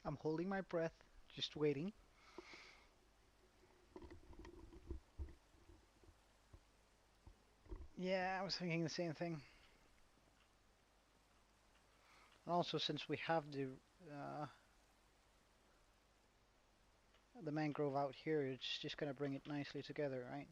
Speaker 1: I'm holding my breath, just waiting. Yeah, I was thinking the same thing. Also, since we have the mangrove out here, it's just gonna bring it nicely together, right?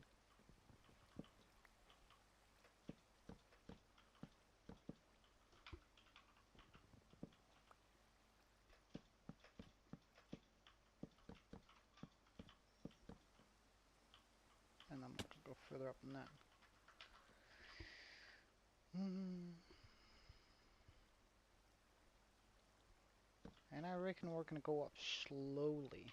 Speaker 1: And I'm not gonna go further up than that. Mm. And I reckon we're gonna go up slowly,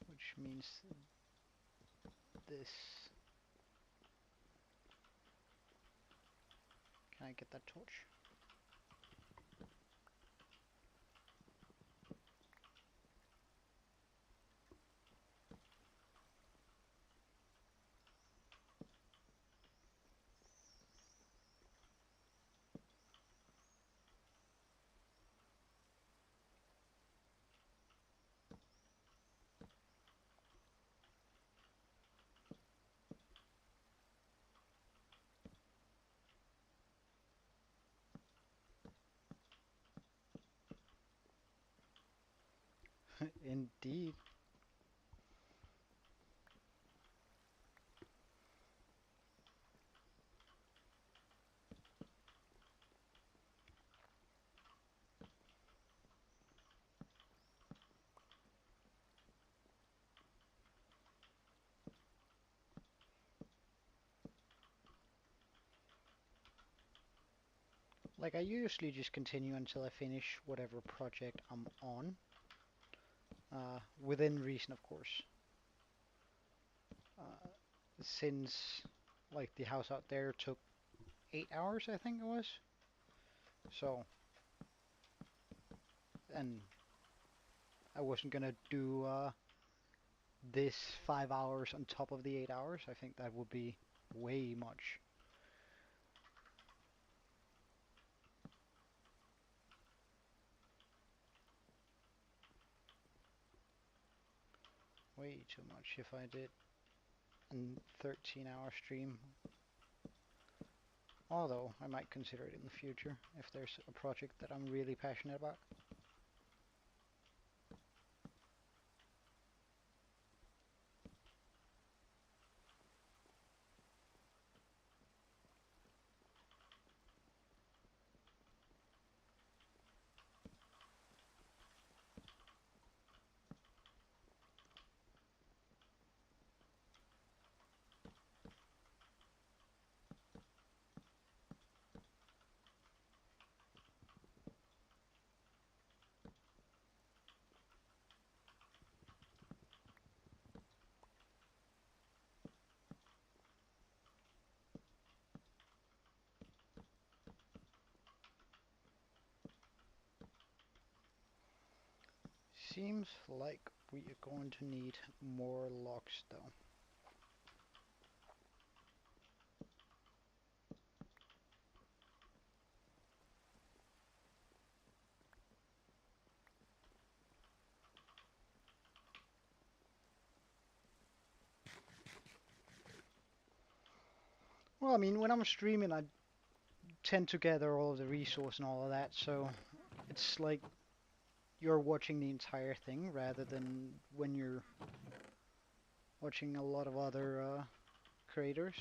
Speaker 1: which means this. Can I get that torch? Indeed. Like I usually just continue until I finish whatever project I'm on. Within reason, of course. Uh, since like the house out there took 8 hours, I think it was. So, and I wasn't gonna do this 5 hours on top of the 8 hours. I think that would be way much. Way too much if I did a 13-hour stream. Although I might consider it in the future if there's a project that I'm really passionate about. Seems like we are going to need more logs though. Well, I mean, when I'm streaming, I tend to gather all of the resource and all of that, so it's like you're watching the entire thing rather than when you're watching a lot of other creators.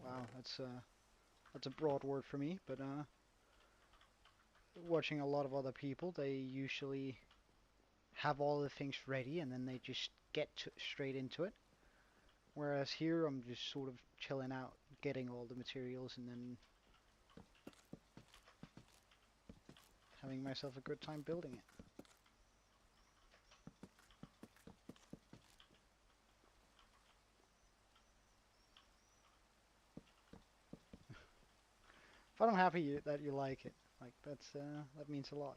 Speaker 1: Or, wow, that's a broad word for me, but watching a lot of other people, they usually have all the things ready and then they just straight into it. Whereas here, I'm just sort of chilling out, getting all the materials, and then having myself a good time building it. But I'm happy that you like it. Like that means a lot.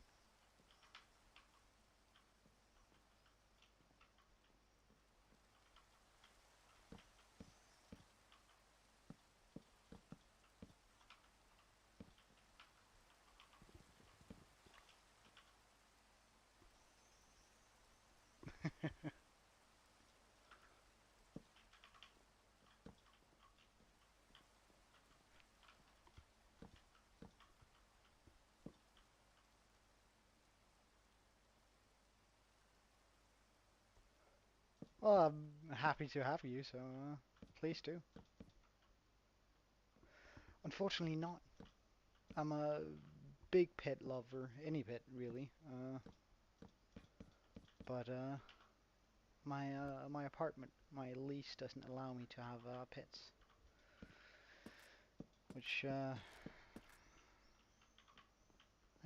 Speaker 1: Well, I'm happy to have you, so please do. Unfortunately, not. I'm a big pet lover, any pet really. But my apartment, my lease doesn't allow me to have pets, which I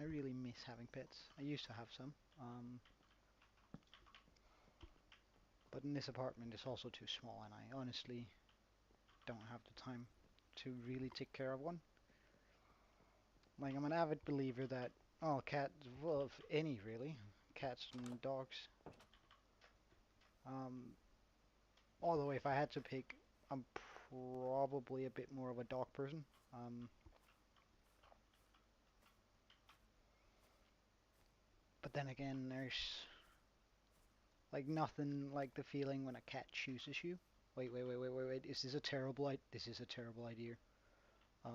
Speaker 1: really miss having pets. I used to have some, but in this apartment it's also too small, and I honestly don't have the time to really take care of one. Like I'm an avid believer that cats, well, of any really, cats and dogs. Um, Although if I had to pick, I'm probably a bit more of a dog person. Um, but then again, there's like nothing like the feeling when a cat chooses you. Wait. Is this a terrible This is a terrible idea. Uh,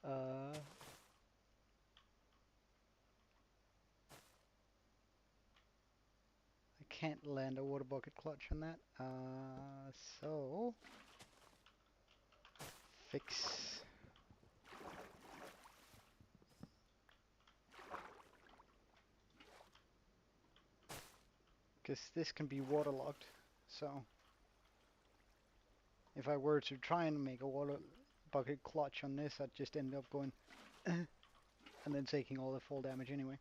Speaker 1: uh, I can't land a water bucket clutch on that. So fix, because this can be waterlogged. So if I were to try and make a water bucket clutch on this, I'd just end up going and then taking all the fall damage anyway.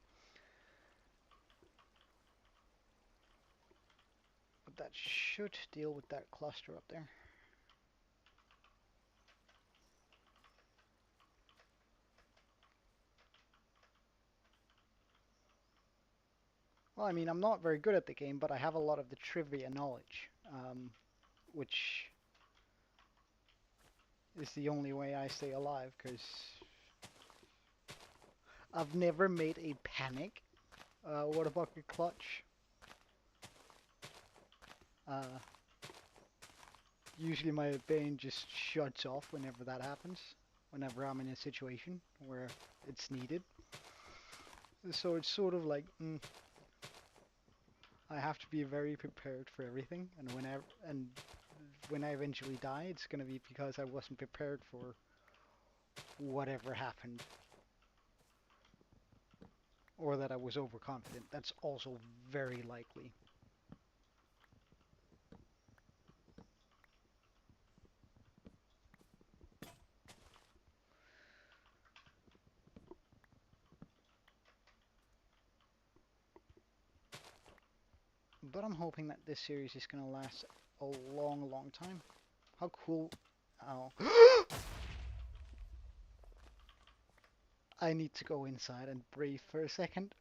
Speaker 1: But that should deal with that cluster up there. Well, I mean, I'm not very good at the game, but I have a lot of the trivia knowledge, which is the only way I stay alive, because I've never made a panic water bucket clutch. Uh, Usually my brain just shuts off whenever that happens, whenever I'm in a situation where it's needed. So it's sort of like, I have to be very prepared for everything, and when I eventually die, it's gonna be because I wasn't prepared for whatever happened, or that I was overconfident. That's also very likely. But I'm hoping that this series is gonna last a long, long time. How cool! Oh, I need to go inside and breathe for a second.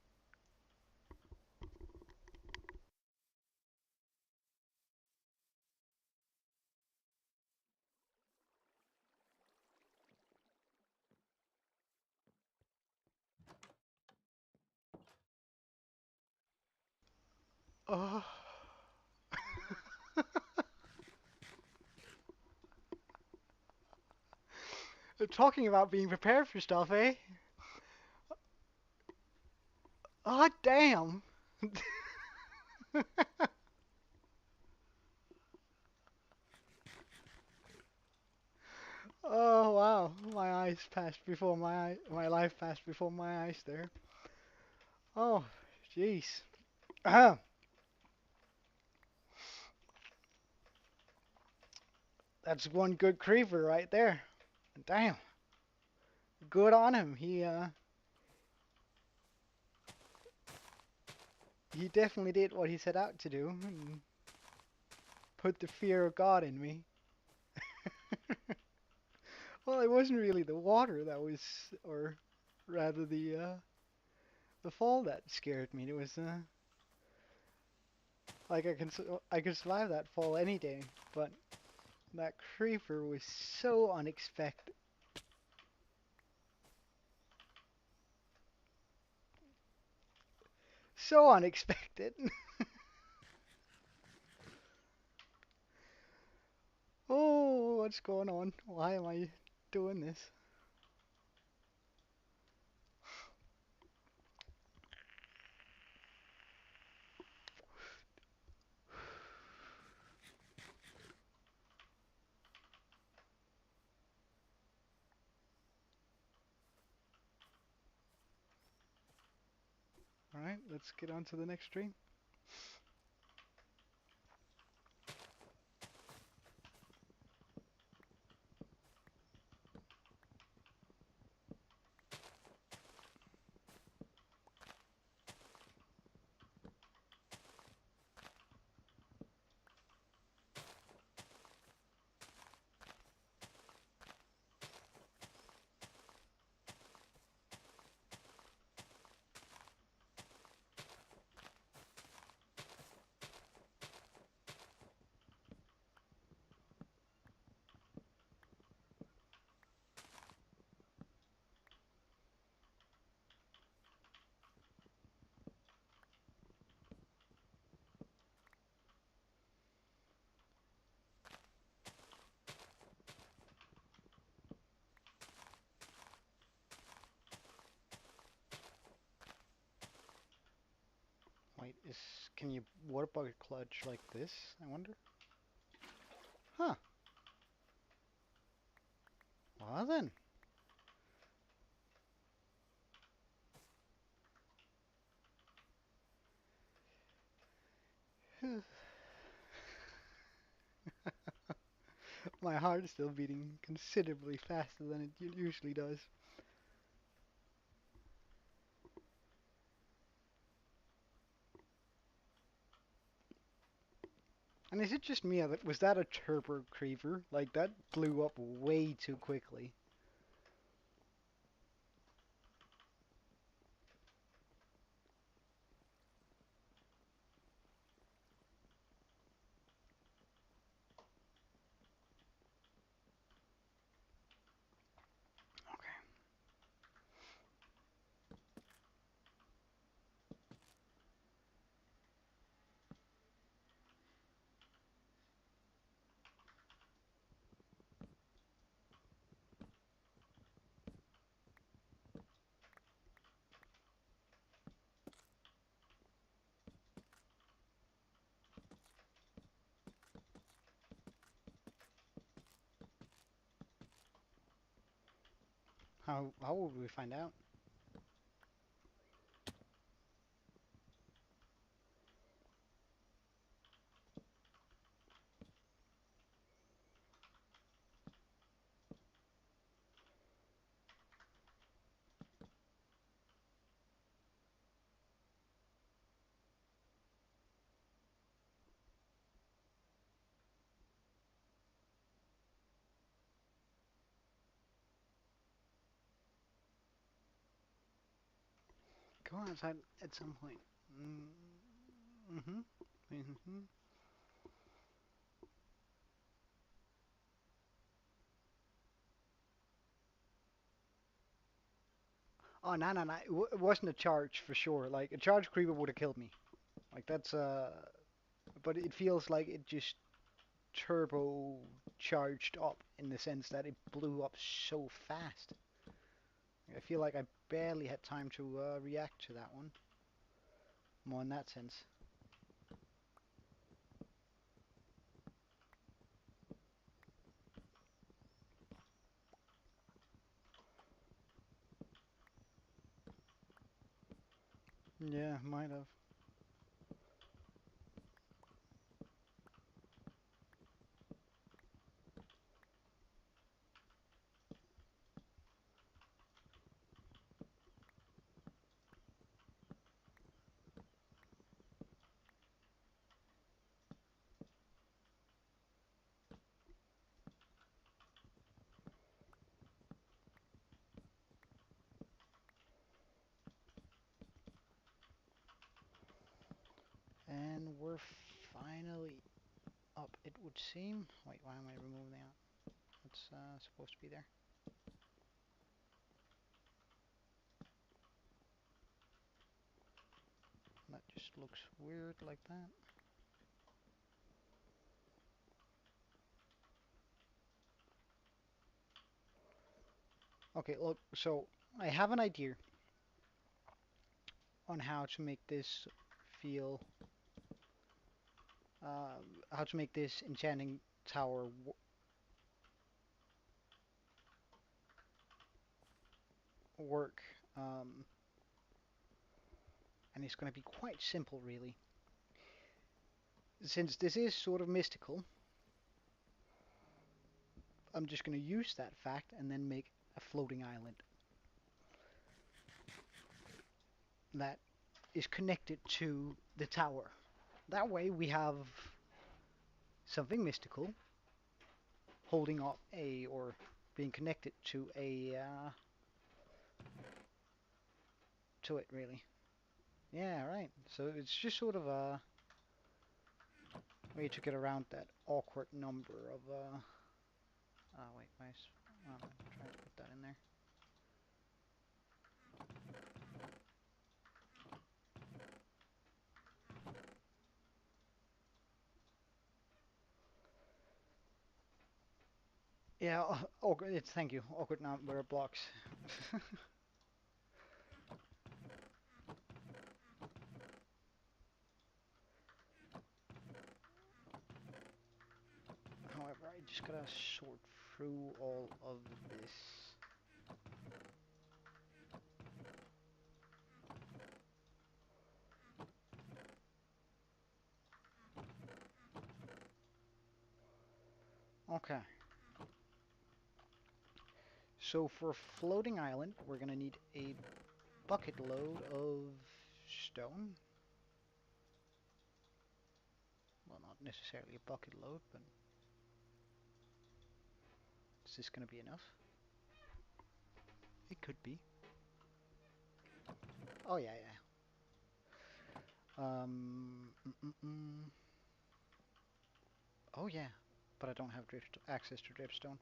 Speaker 1: Oh. Talking about being prepared for stuff, eh? Oh, damn! Oh wow, my eyes passed before my life passed before my eyes there. Oh, jeez. That's one good creeper right there. Damn, good on him. He definitely did what he set out to do and put the fear of God in me. Well, it wasn't really the water that was, or rather the fall that scared me. It was like I could survive that fall any day, but That creeper was so unexpected. So unexpected. Oh, what's going on? Why am I doing this? Alright, let's get on to the next stream. Wait, can you water bucket clutch like this? I wonder. Huh. Well then. My heart is still beating considerably faster than it usually does. And is it just me, or was that a turbo creeper? Like, that blew up way too quickly. Okay. How would we find out? Go outside at some point. Mm-hmm. Mm-hmm. Oh, no, no, no. It wasn't a charge for sure. Like, a charge creeper would have killed me. Like, that's, but it feels like it just turbo charged up in the sense that it blew up so fast. I feel like I barely had time to react to that one. More in that sense. Yeah, might have. And we're finally up. It would seem. Wait, why am I removing that? It's supposed to be there. That just looks weird like that. Okay, look, so I have an idea on how to make this feel, how to make this enchanting tower work. Um, and it's going to be quite simple, really. Since this is sort of mystical, I'm just going to use that fact and then make a floating island that is connected to the tower. That way we have something mystical holding up or being connected to it, really. Yeah, right. So it's just sort of a way to get around that awkward number of wait, why is I'm trying to put that in there. Yeah, awkward. Thank you. Awkward number of blocks. However, I just gotta sort through all of this. Okay. So for floating island, we're gonna need a bucket load of stone. Well, not necessarily a bucket load, but is this gonna be enough? It could be. Oh yeah, yeah. Oh yeah, but I don't have access to dripstone.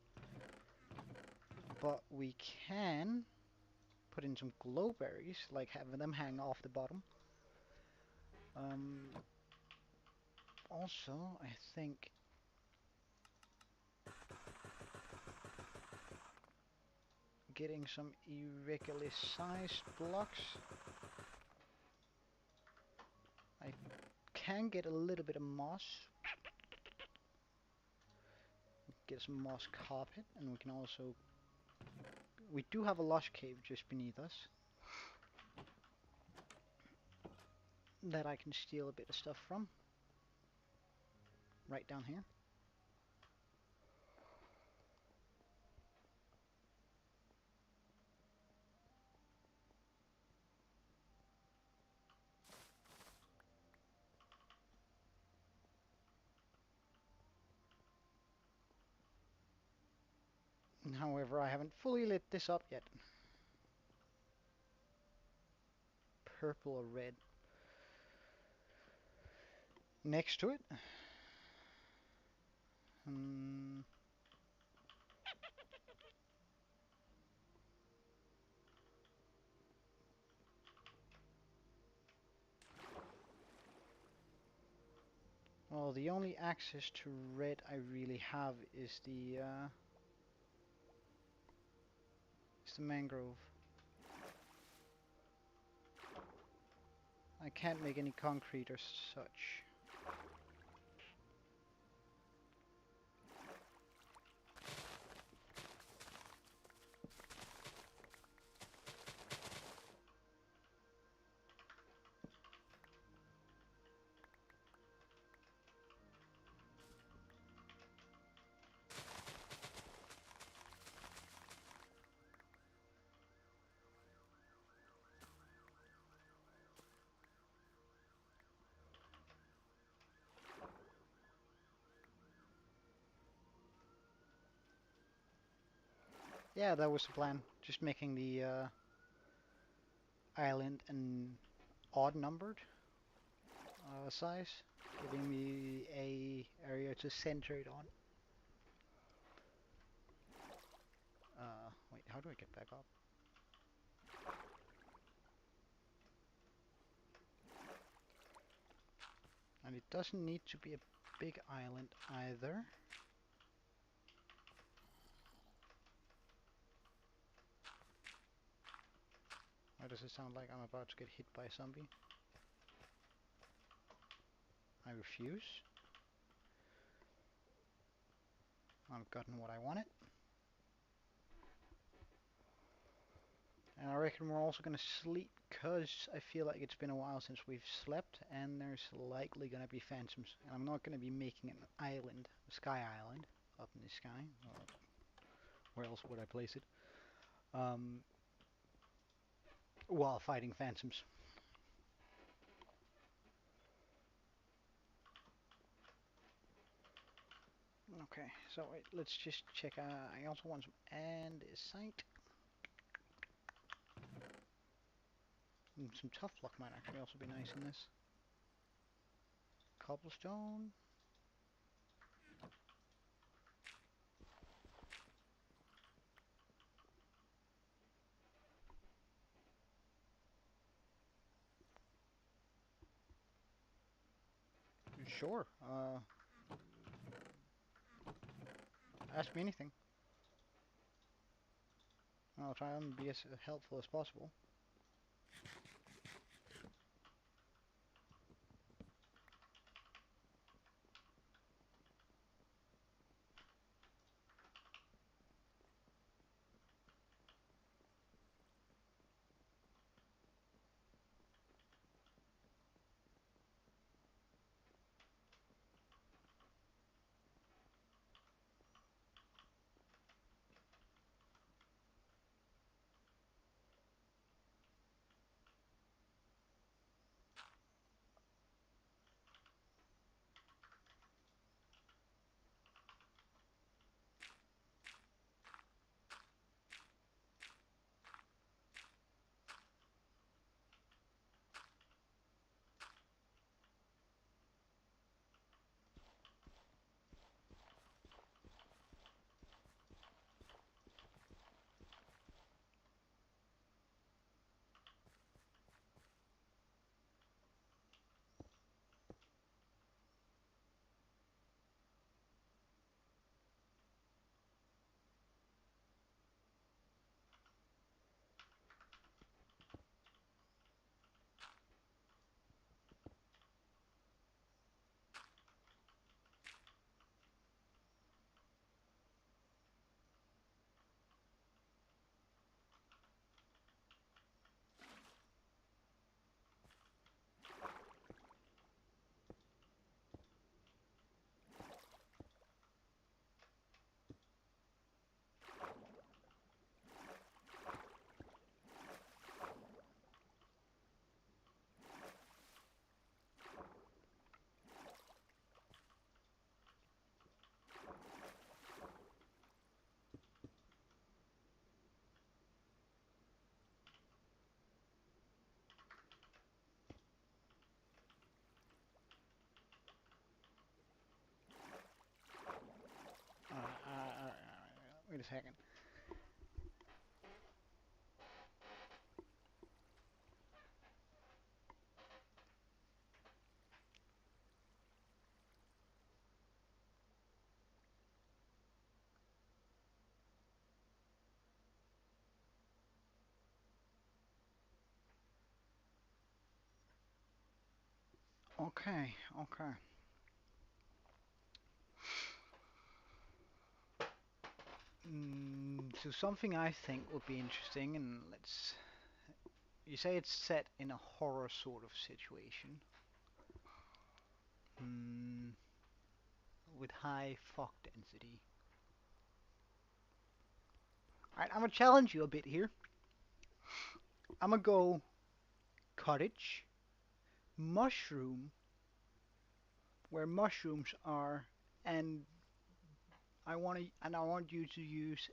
Speaker 1: But we can put in some glowberries, like having them hang off the bottom. Also, I think getting some irregularly sized blocks. I can get a little bit of moss. Get some moss carpet, and we can also... We do have a lush cave just beneath us that I can steal a bit of stuff from. Right down here. However, I haven't fully lit this up yet. Purple or red. Next to it. Well, the only access to red I really have is the mangrove. I can't make any concrete or such. Yeah, that was the plan. Just making the island an odd numbered size, giving me a area to center it on. Wait, how do I get back up? And it doesn't need to be a big island either. Why does it sound like I'm about to get hit by a zombie? I refuse. I've gotten what I wanted. And I reckon we're also gonna sleep because I feel like it's been a while since we've slept and there's likely gonna be phantoms. And I'm not gonna be making an island, a sky island, up in the sky. Where else would I place it? Um, while fighting phantoms. Okay, so wait, let's just check. I also want some andesite. Some tough luck might actually also be nice in this. Cobblestone. Sure. Ask me anything. I'll try and be as helpful as possible. Wait a second. Okay, okay. So something I think would be interesting, and let's. You say it's set in a horror sort of situation. Mm, with high fog density. Alright, I'm gonna challenge you a bit here. I'm gonna go cottage, mushroom, where mushrooms are, and I want you to use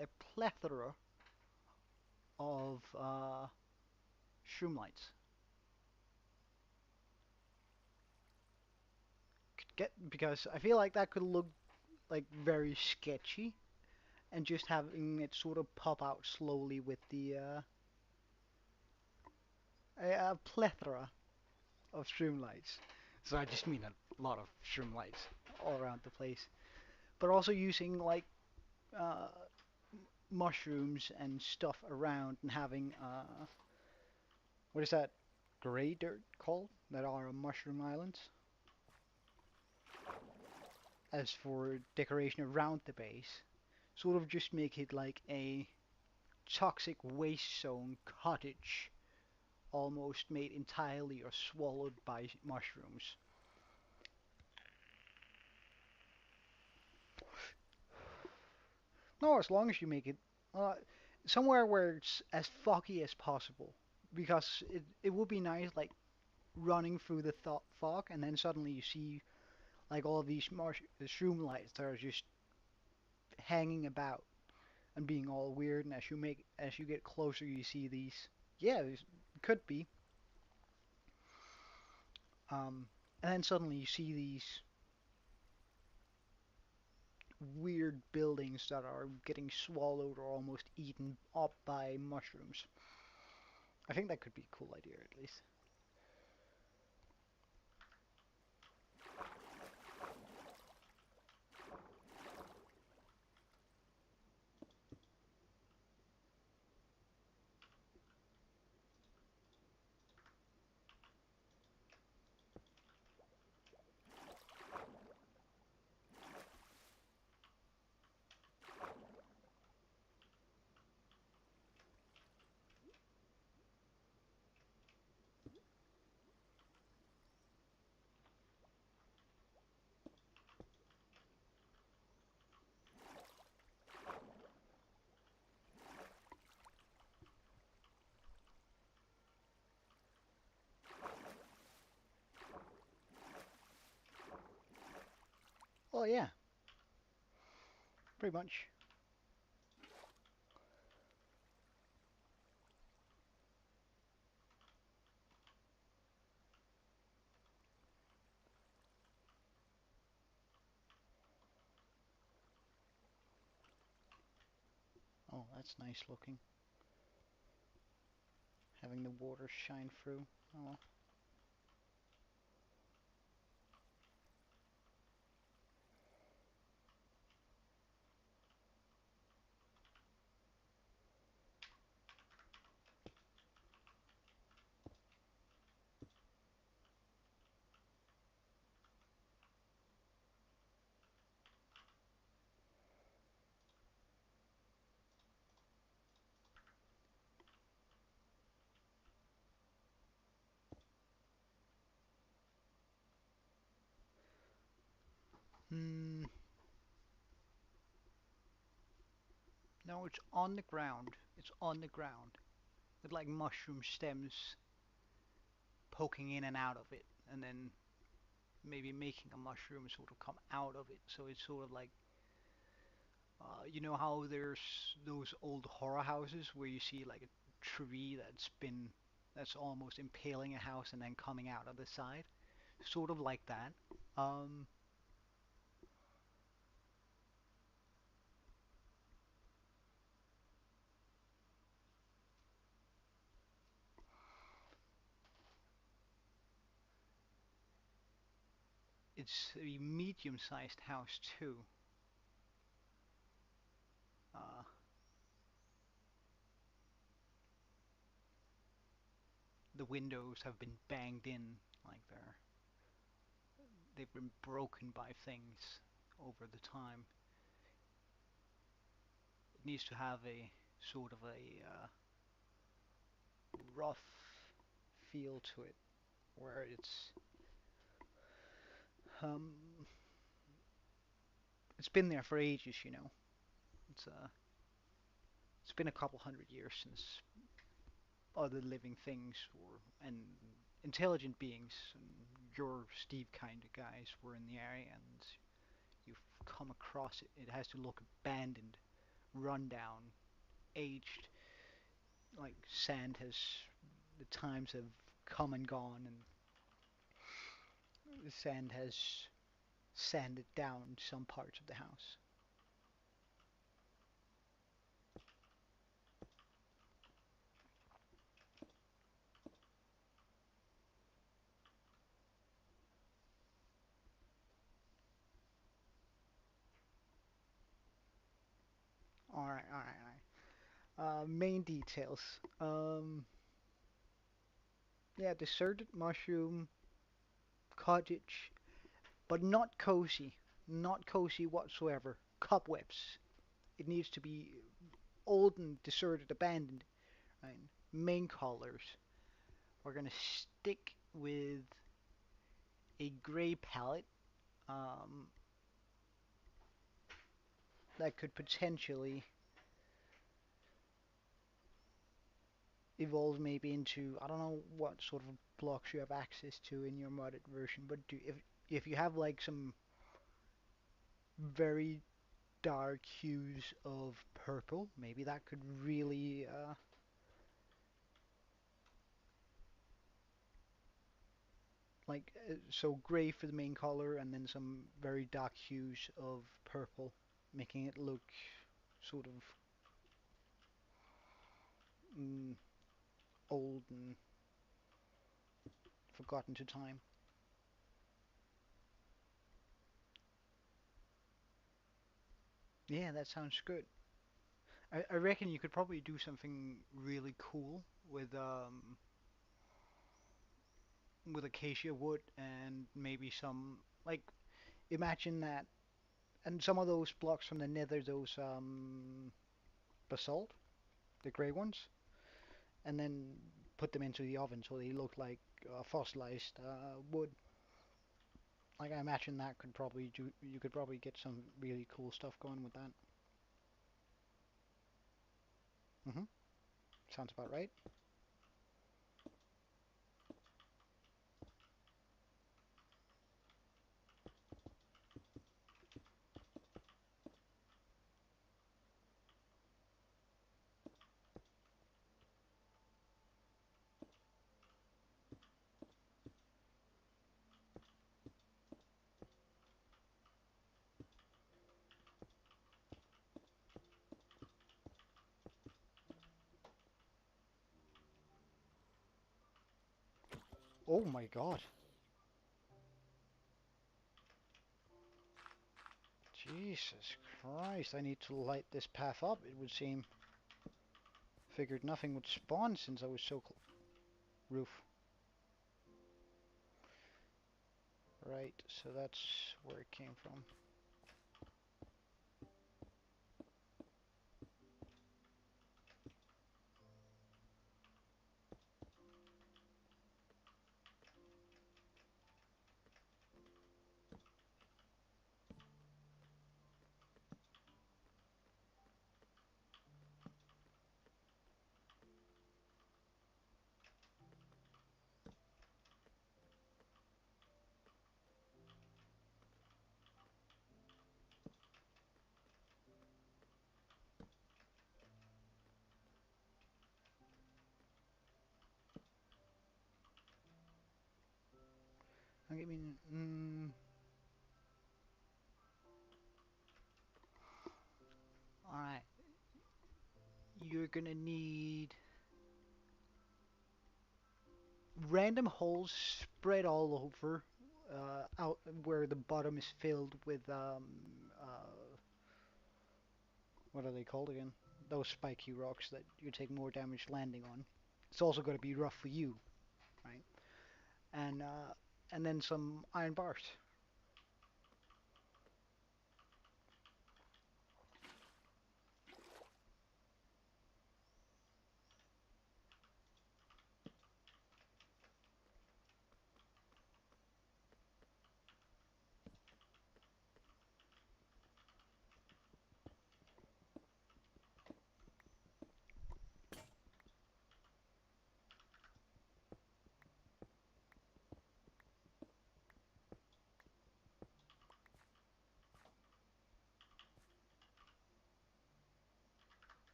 Speaker 1: a plethora of shroom lights. Get because I feel like that could look like very sketchy, and just having it sort of pop out slowly with the a plethora of streamlights. So I just mean a lot of streamlights all around the place, but also using like uh, mushrooms and stuff around and having what is that gray dirt called that are on mushroom islands as for decoration around the base, sort of just make it like a toxic waste zone cottage almost made entirely or swallowed by mushrooms. No, as long as you make it uh, somewhere where it's as foggy as possible, because it would be nice like running through the fog and then suddenly you see like all of these mushroom lights that are just hanging about and being all weird. And as you get closer, you see these. Yeah, these could be. Um, and then suddenly you see these weird buildings that are getting swallowed or almost eaten up by mushrooms. I think that could be a cool idea at least. Well, yeah, pretty much. Oh, that's nice looking. Having the water shine through. Oh. Hmm. No, it's on the ground. It's on the ground with like mushroom stems poking in and out of it, and then maybe making a mushroom sort of come out of it. So it's sort of like, you know how there's those old horror houses where you see like a tree that's almost impaling a house and then coming out of the side, sort of like that. Um, it's a medium-sized house too. Uh, the windows have been banged in, like they've been broken by things over the time. It needs to have a sort of a rough feel to it, where um, it's been there for ages, you know. It's it's been a couple hundred years since other living things or and intelligent beings, and your Steve kind of guys were in the area, and you've come across it. It has to look abandoned, run down, aged, like sand has the times have come and gone, and the sand has sanded down some parts of the house. All right, all right, all right. Main details. Yeah, deserted mushroom cottage, but not cozy, not cozy whatsoever. Cobwebs. It needs to be old and deserted, abandoned. Right? Main colors. We're gonna stick with a gray palette. Um, that could potentially evolve maybe into, I don't know what sort of blocks you have access to in your modded version, but if you have like some very dark hues of purple, maybe that could really so gray for the main color and then some very dark hues of purple, making it look sort of mm, old and forgotten to time. Yeah, that sounds good. I reckon you could probably do something really cool with acacia wood and maybe some like imagine that and some of those blocks from the nether, those basalt, the grey ones, and then put them into the oven so they look like fossilized wood. Like I imagine that could probably do, you could probably get some really cool stuff going with that. Mhm. Sounds about right. Oh my god. Jesus Christ, I need to light this path up, it would seem. Figured nothing would spawn since I was so close. Roof. Right, so that's where it came from. I mean, alright. You're gonna need random holes spread all over, out where the bottom is filled with, what are they called again? Those spiky rocks that you take more damage landing on. It's also gonna be rough for you, right? And then some iron bars.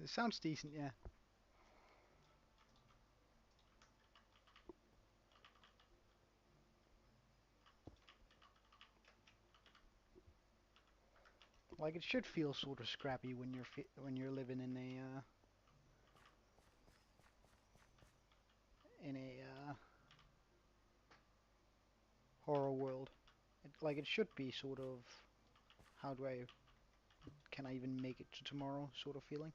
Speaker 1: It sounds decent, yeah. Like it should feel sort of scrappy when when you're living in a horror world. Like it should be sort of how do I can I even make it to tomorrow sort of feeling.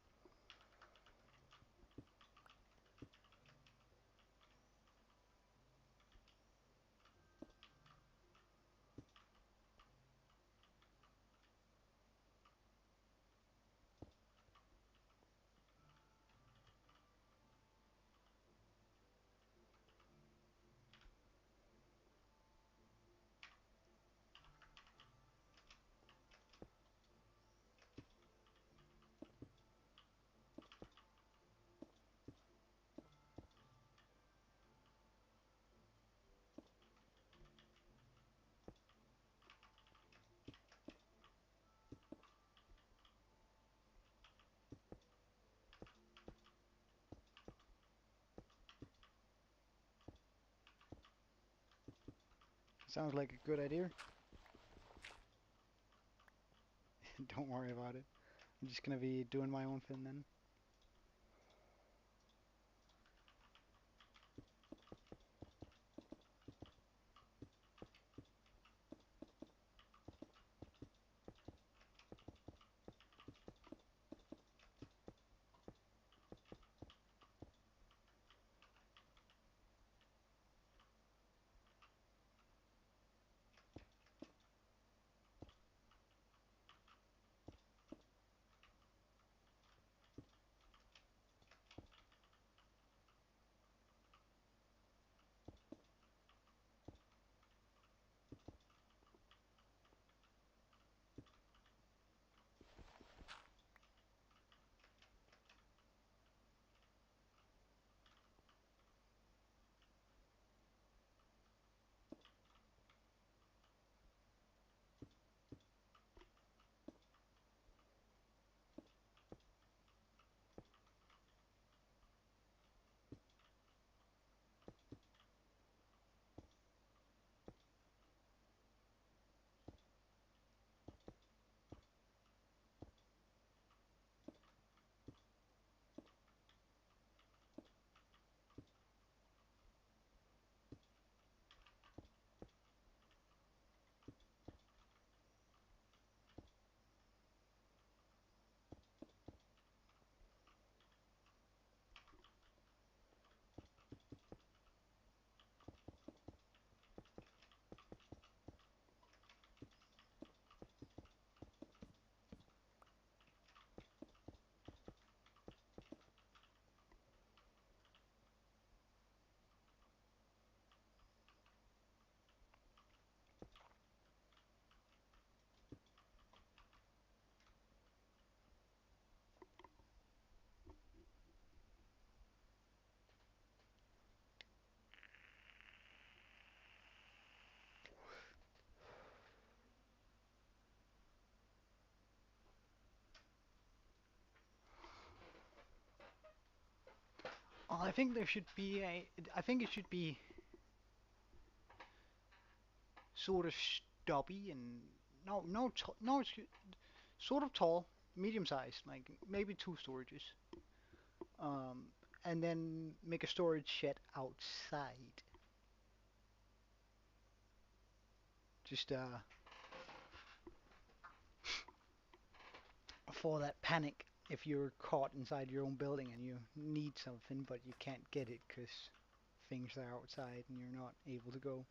Speaker 1: Sounds like a good idea. Don't worry about it. I'm just gonna be doing my own thing then. I think there should be a. I think it should be sort of stubby and no, sort of tall, medium sized, like maybe two storages. Um, and then make a storage shed outside, just for that panic if you're caught inside your own building and you need something but you can't get it because things are outside and you're not able to go.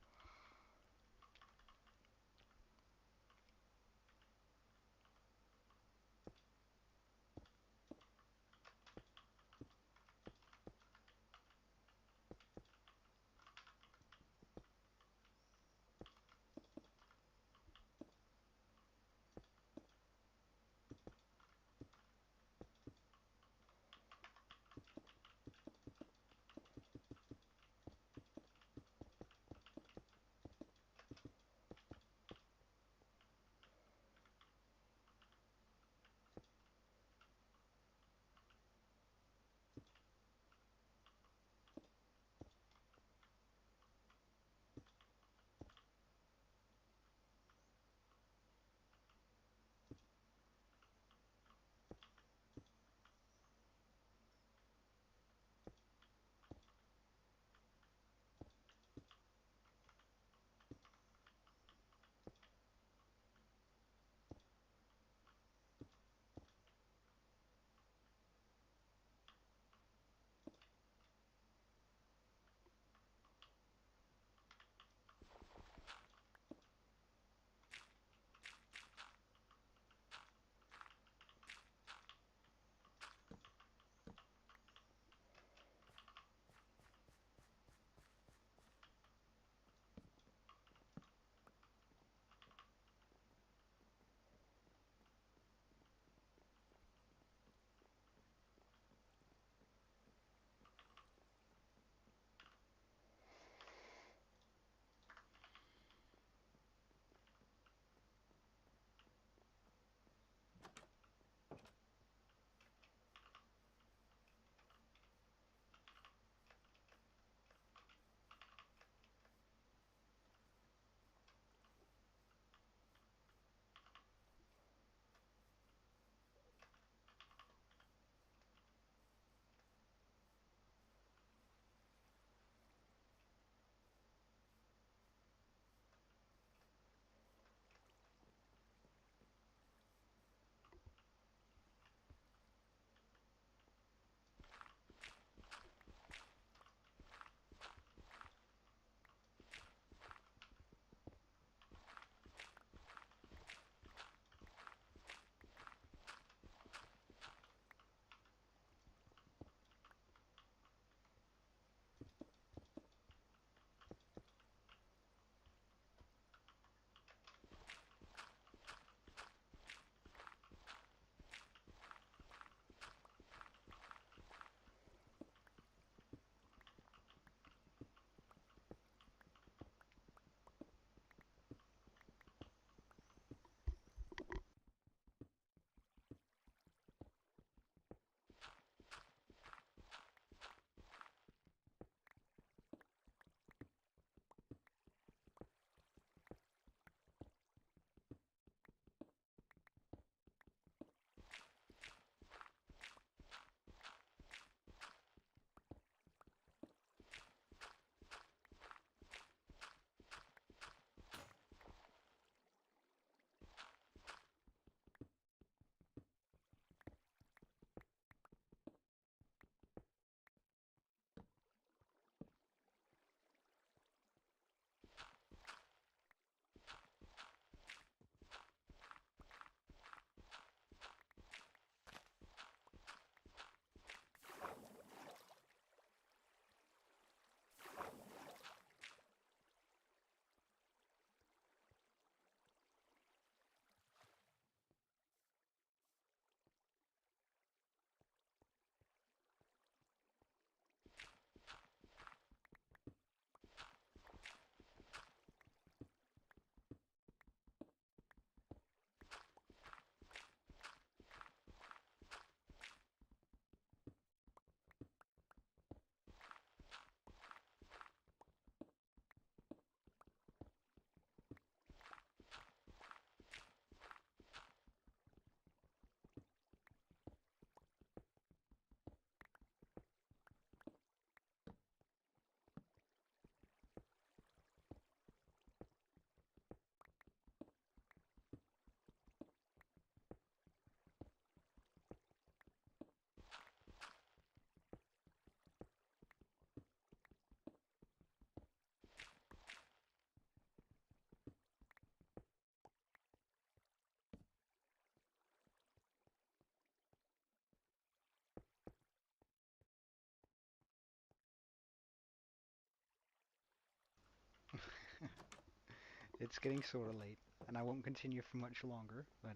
Speaker 1: It's getting sort of late, and I won't continue for much longer, but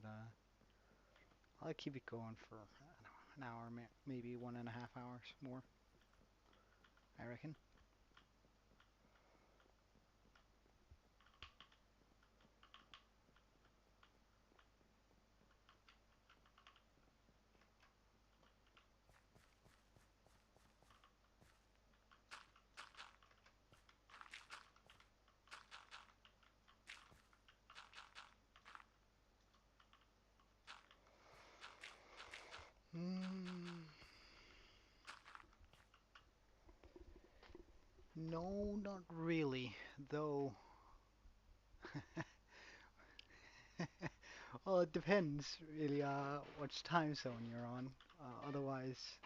Speaker 1: I'll keep it going for an hour, maybe 1.5 hours more, I reckon. Mm, no, not really, though. Well, it depends, really, which time zone you're on. Otherwise,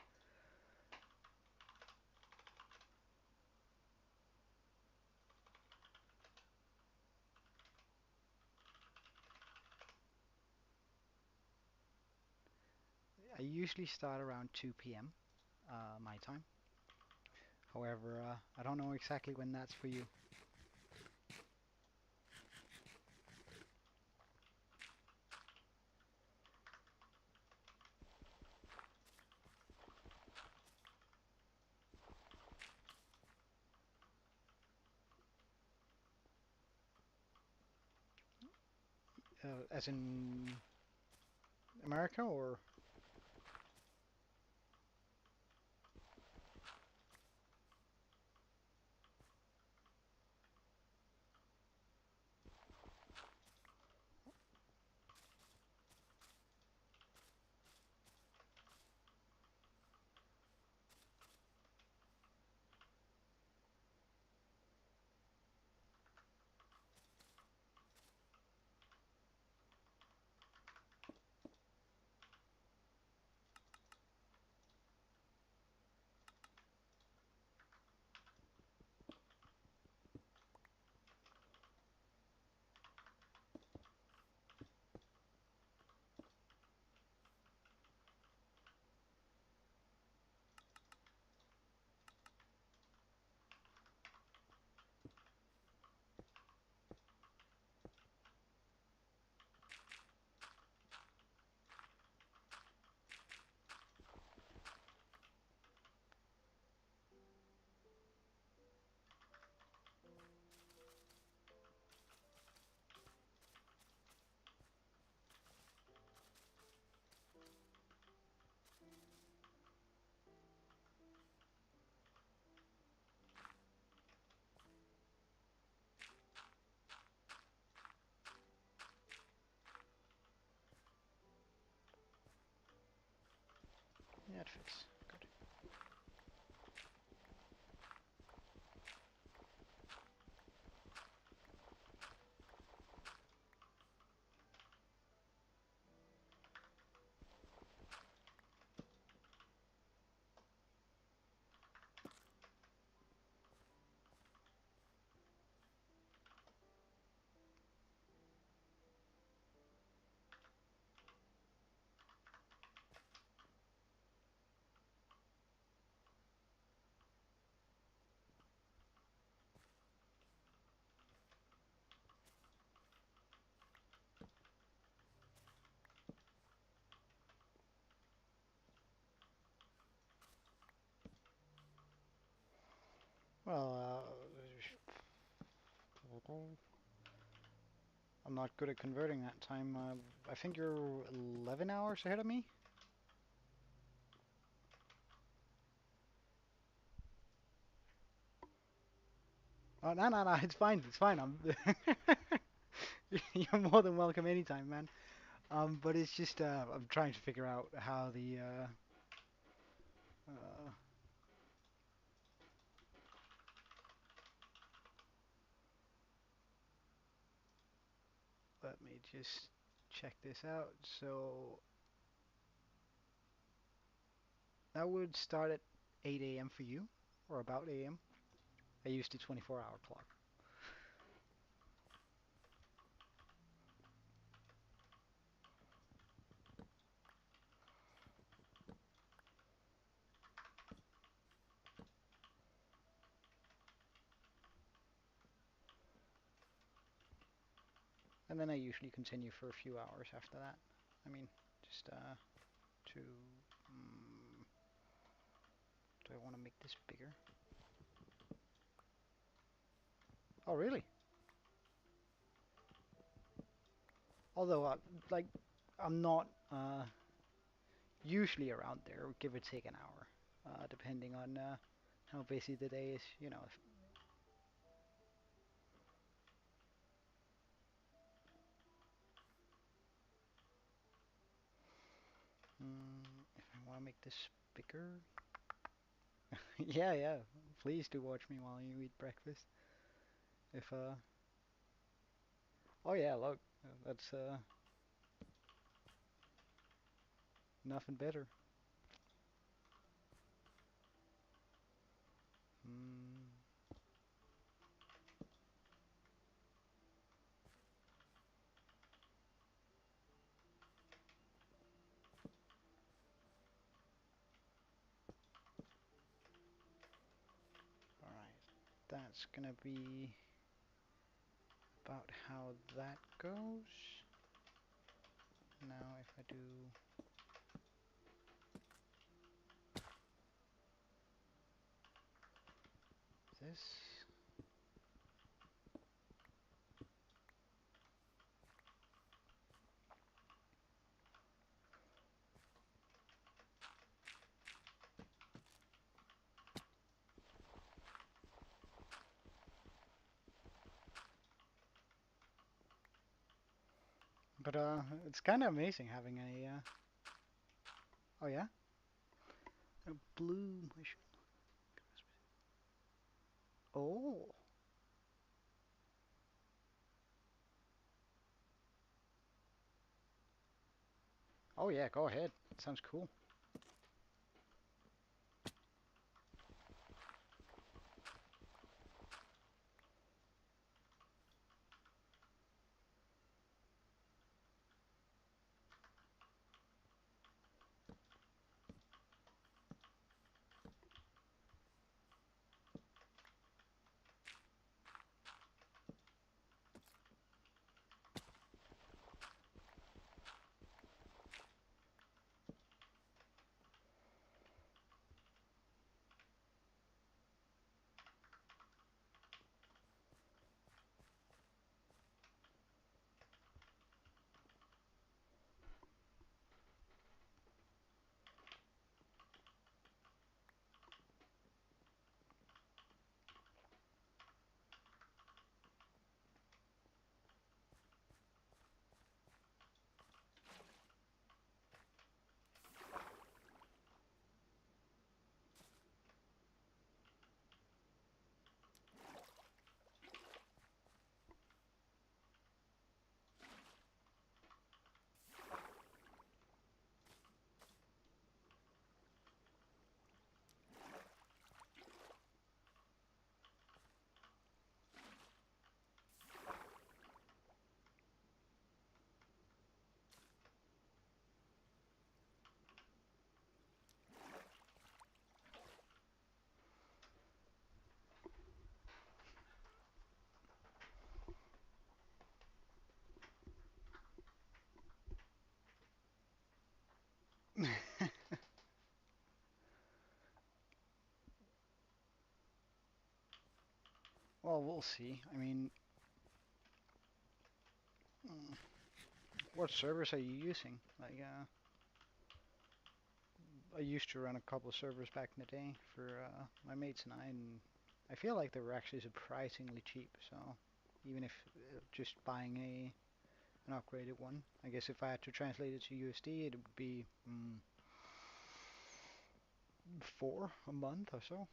Speaker 1: I usually start around 2 p.m. My time. However, I don't know exactly when that's for you. As in America, or yeah, it fits. Good. Well, I'm not good at converting that time. I think you're 11 hours ahead of me. Oh, no, no, no, it's fine. It's fine. You're more than welcome anytime, man. But it's just I'm trying to figure out how the uh, let me just check this out. So that would start at 8 a.m. for you, or about a.m. I used the 24-hour clock. And then I usually continue for a few hours after that. I mean, just to... Mm, do I want to make this bigger? Oh, really? Although, like, I'm not usually around there, give or take an hour, depending on how busy the day is. You know, if I want to make this bigger. Yeah, yeah. Please do watch me while you eat breakfast. If oh yeah, look, that's nothing better. Mm. All right, that's gonna be about how that goes. Now, if I do this. But it's kind of amazing having a oh yeah, a blue mushroom. Oh, oh yeah, go ahead. Sounds cool. Well, we'll see. I mean, mm, what servers are you using? Like, I used to run a couple of servers back in the day for my mates and and I feel like they were actually surprisingly cheap. So even if just buying an upgraded one, I guess if I had to translate it to USD, it would be 4 a month or so.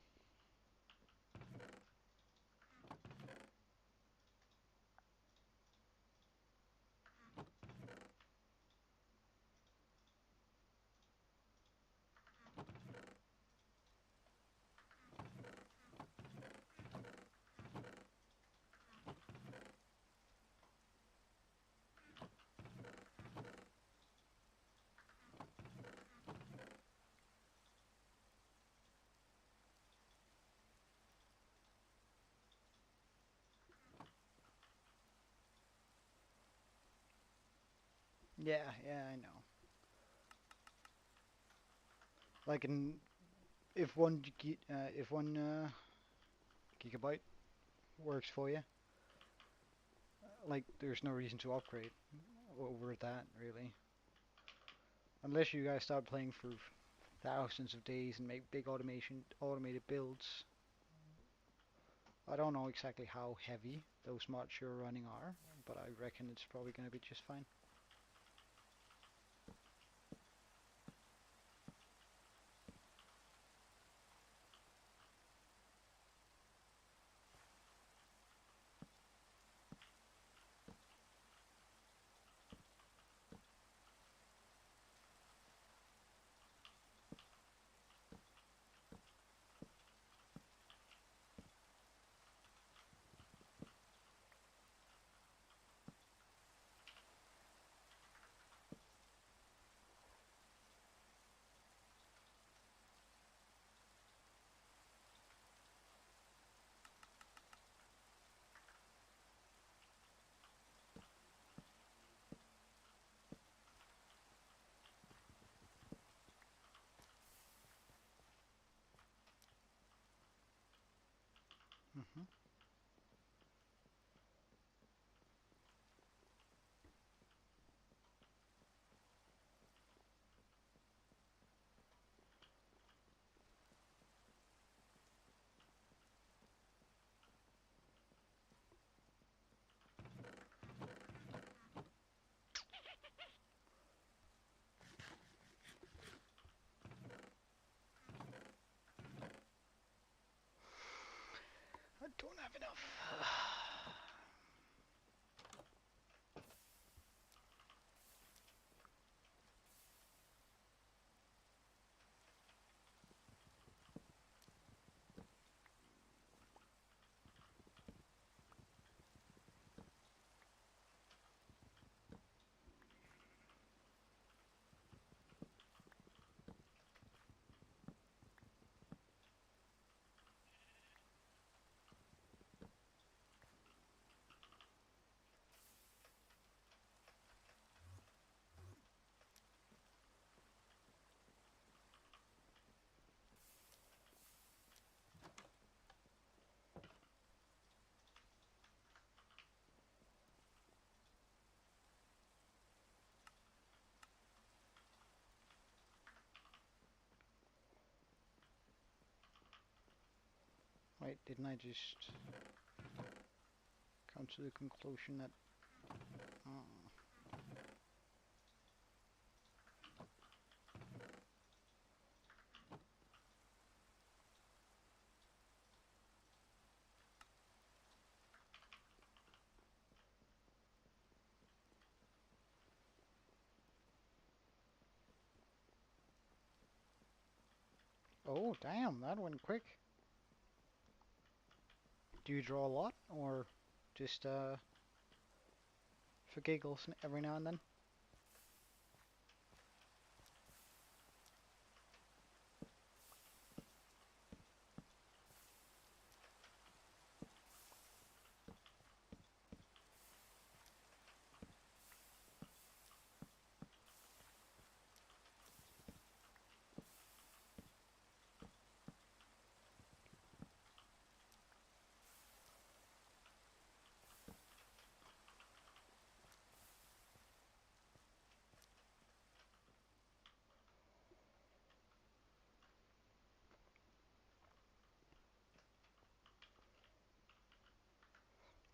Speaker 1: Yeah, yeah, I know. Like in if one gigabyte works for you, like there's no reason to upgrade over that really, unless you guys start playing for thousands of days and make big automated builds. I don't know exactly how heavy those mods you're running are, but I reckon it's probably going to be just fine. Hmm. I don't have enough. Wait, didn't I just come to the conclusion that... Oh, damn, that went quick. Do you draw a lot, or just for giggles every now and then?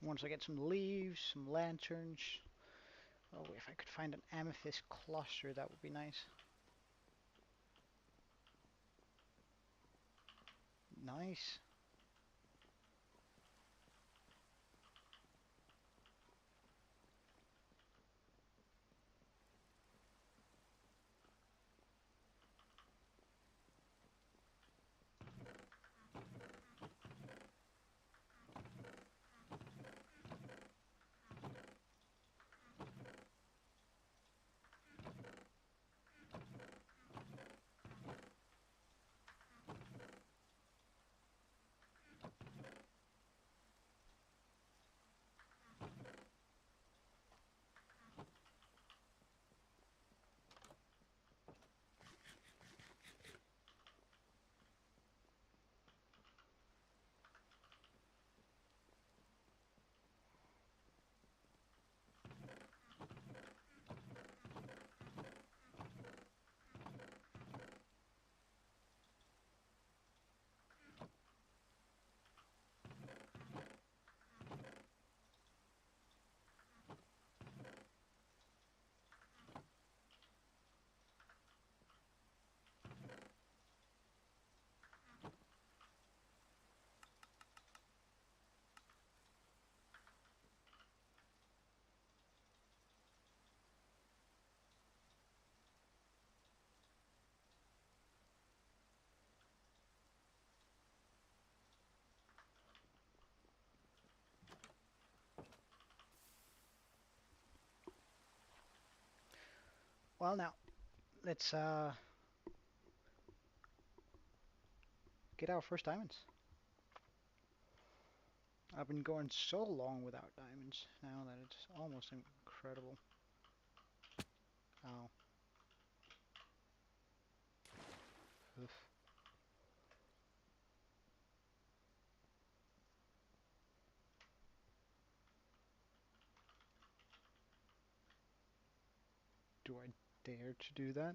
Speaker 1: Once I get some leaves, some lanterns. Oh, if I could find an amethyst cluster, that would be nice. Nice. Well, now let's get our first diamonds. I've been going so long without diamonds now that it's almost incredible. Oh, oof. Do I dare to do that?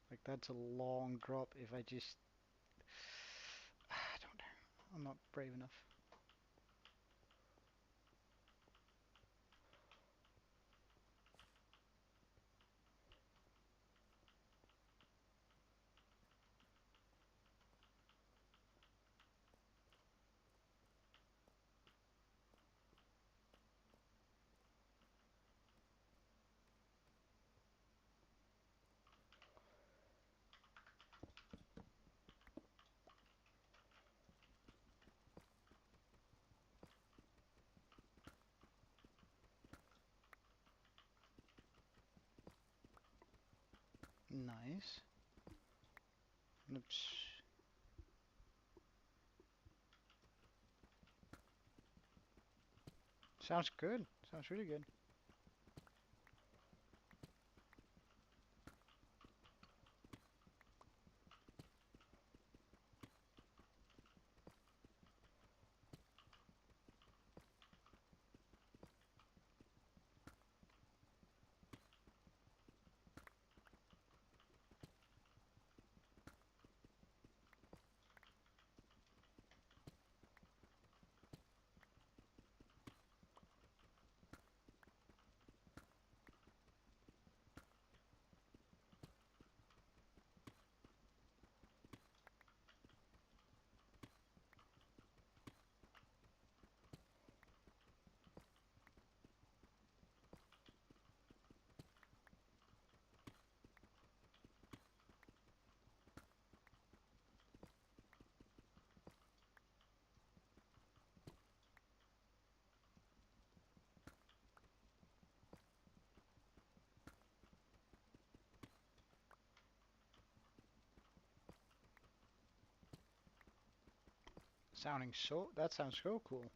Speaker 1: Like that's a long drop if I just... I don't dare. I'm not brave enough. Nice. Oops. Sounds good. Sounds really good. That sounds so cool.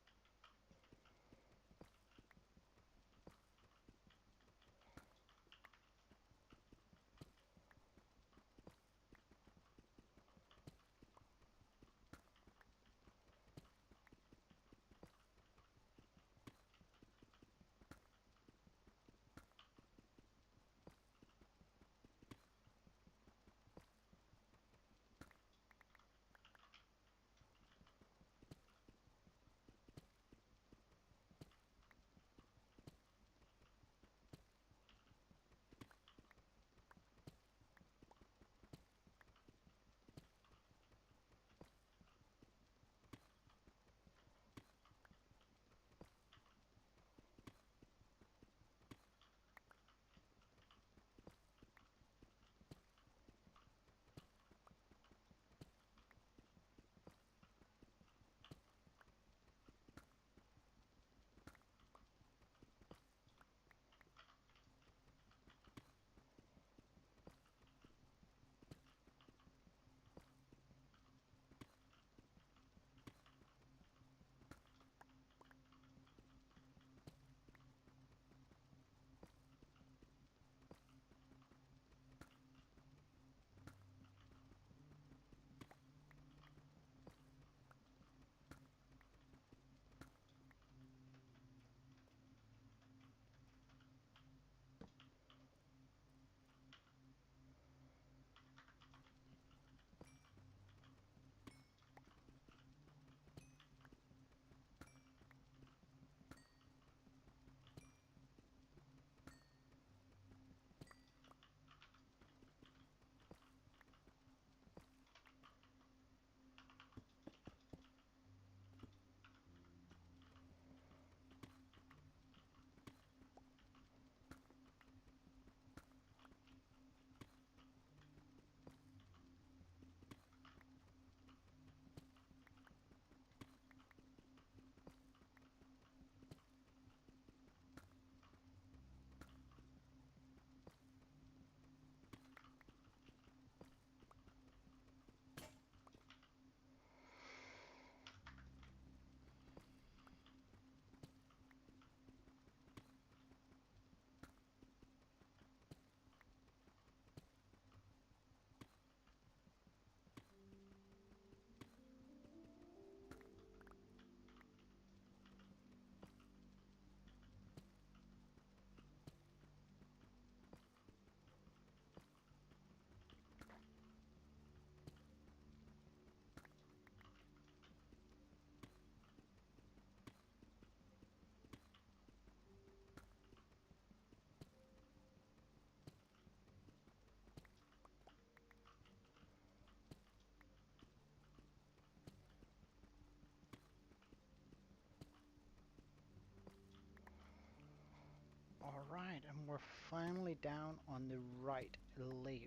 Speaker 1: Right, and we're finally down on the right layer.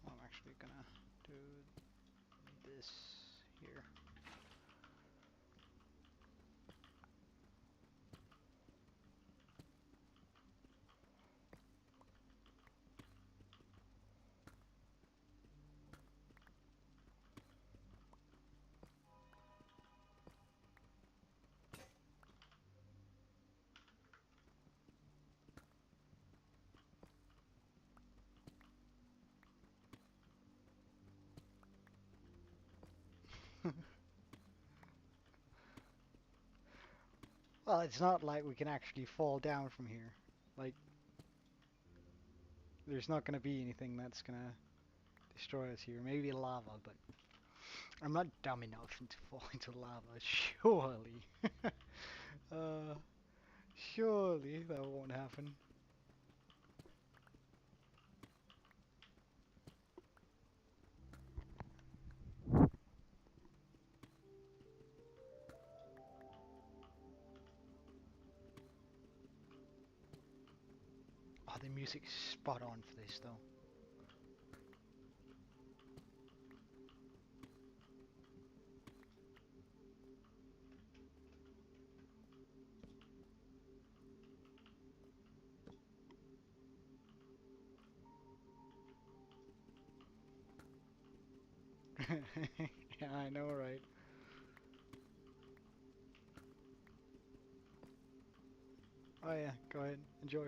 Speaker 1: I'm actually gonna do this here. Well, it's not like we can actually fall down from here. Like, there's not gonna be anything that's gonna destroy us here. Maybe lava, but I'm not dumb enough to fall into lava. Surely. uh, surely that won't happen. Oh, the music's spot on for this, though. Yeah, I know, right? Oh yeah, go ahead, enjoy.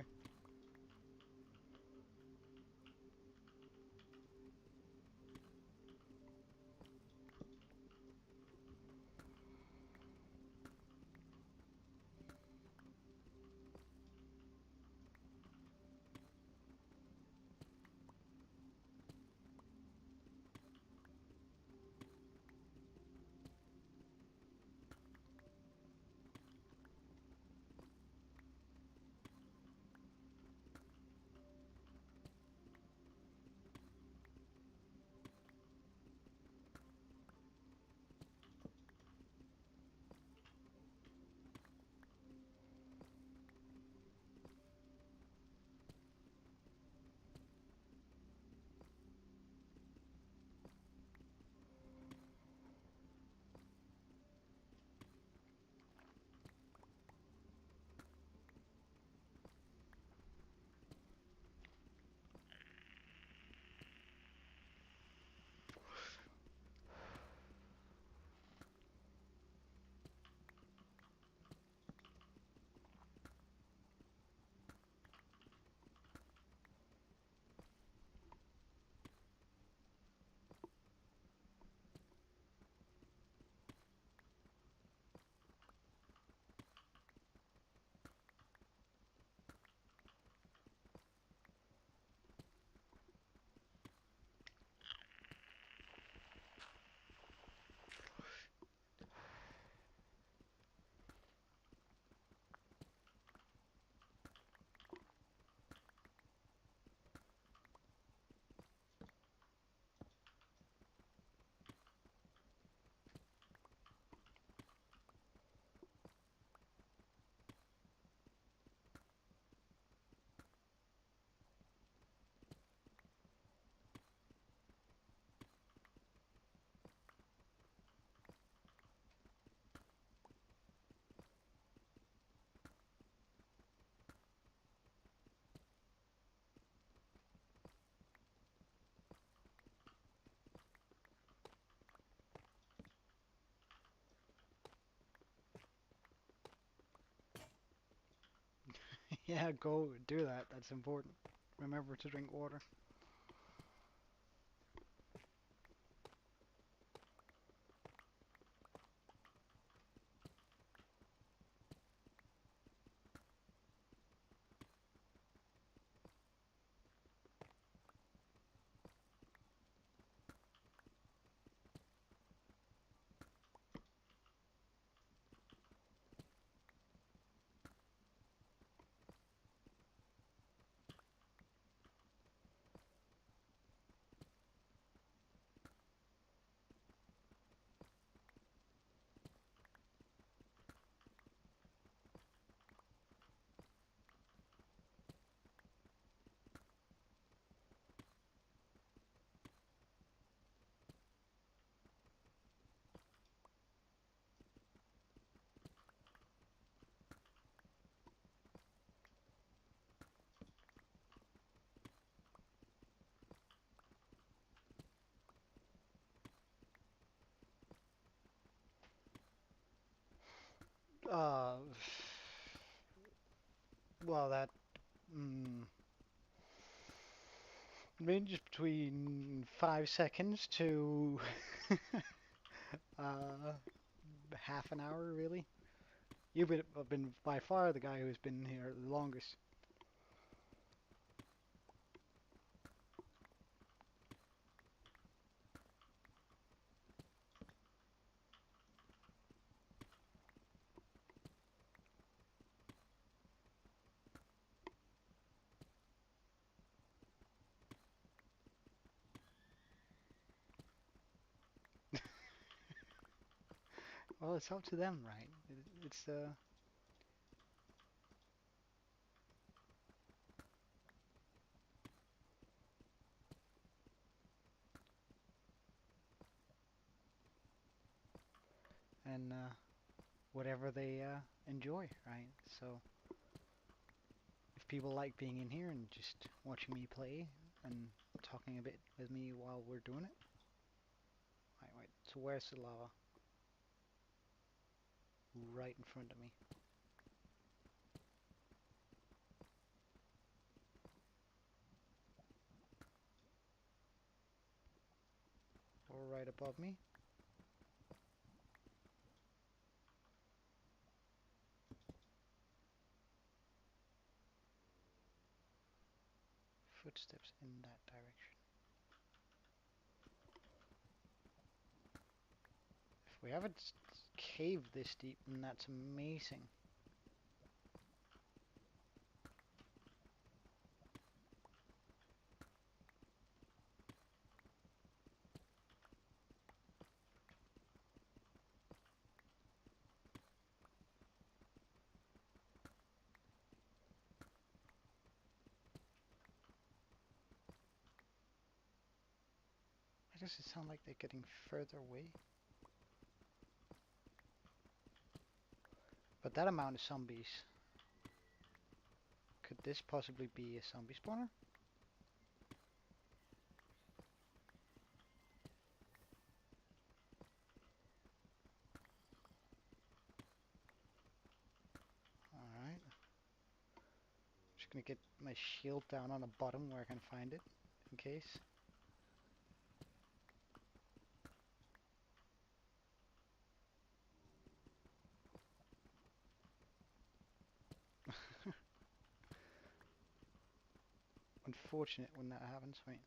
Speaker 1: Yeah, go do that. That's important. Remember to drink water. Well, that mm, ranges between 5 seconds to uh, half an hour, really. You've been by far the guy who's been here the longest. Well, it's up to them, right? It's and whatever they enjoy, right? So if people like being in here and just watching me play and talking a bit with me while we're doing it. Wait, wait. So where's the lava? Right in front of me. Or right above me. Footsteps in that direction. If we have a cave this deep, then that's amazing. Why does it sound like they're getting further away? But that amount of zombies. Could this possibly be a zombie spawner? Alright. Just gonna get my shield down on the bottom where I can find it, in case. Unfortunate when that happens, right?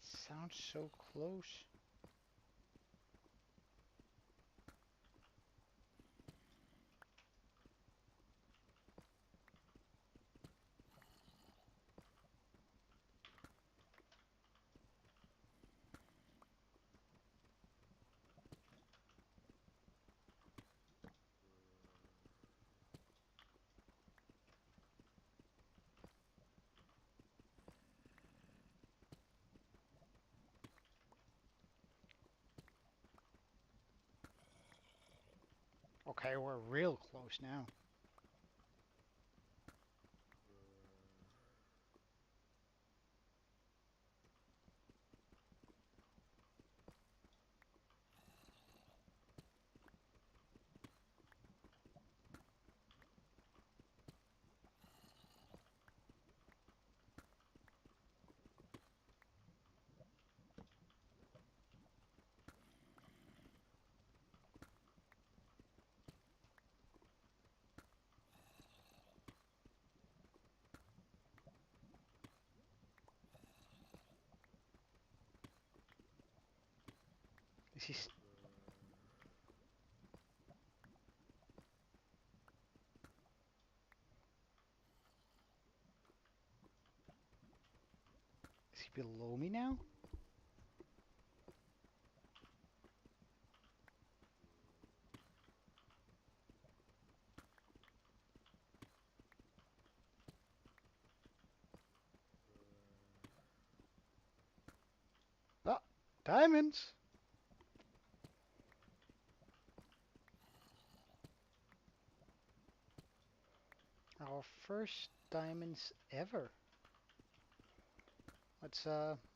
Speaker 1: Sounds so close. Okay, we're real close now. Is he below me now? Diamonds! Our first diamonds ever. Let's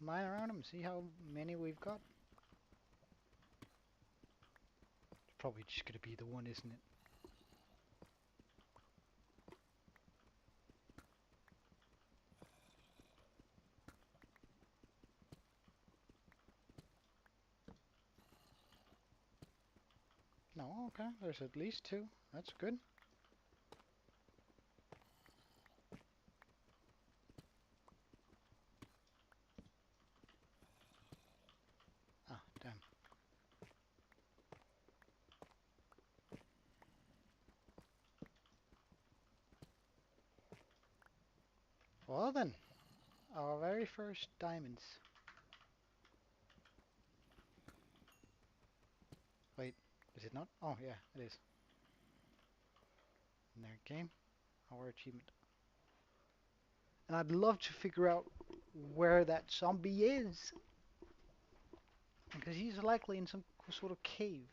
Speaker 1: mine around them, see how many we've got. It's probably just gonna be the one, isn't it? No, okay, there's at least two. That's good. Ah, damn. Well then, our very first diamonds. Wait, is it not? Oh yeah, it is. And there it came, our achievement. And I'd love to figure out where that zombie is. Because he's likely in some sort of cave.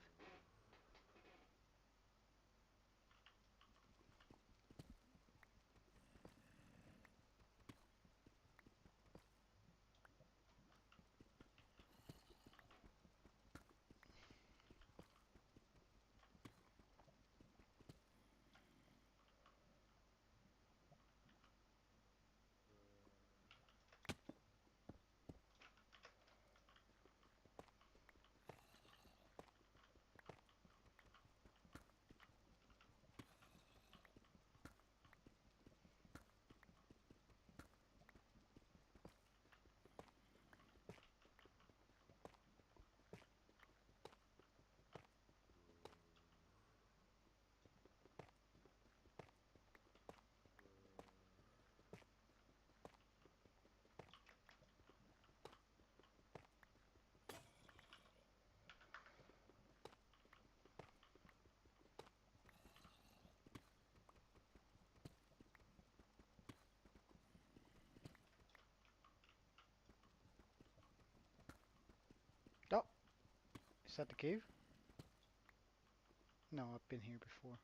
Speaker 1: Oh, is that the cave? No, I've been here before.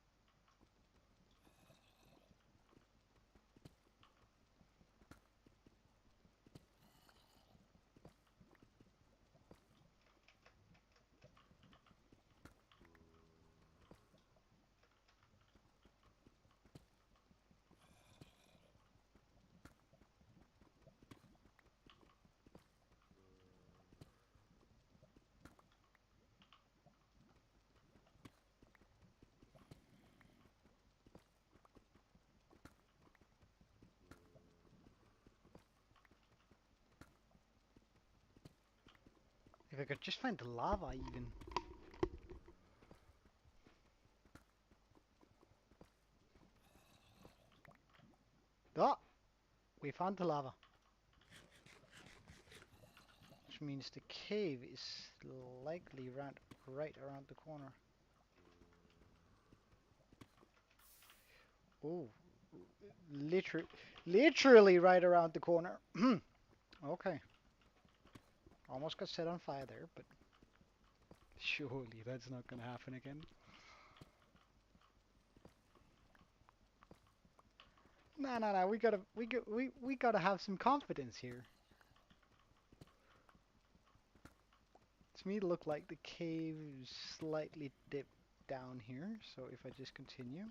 Speaker 1: If I could just find the lava even. Oh, we found the lava. Which means the cave is likely right around the corner. Oh, literally, literally right around the corner. Okay, almost got set on fire there, but surely that's not gonna happen again. No, no, no. We gotta have some confidence here. To me, it looked like the cave slightly dipped down here. So if I just continue,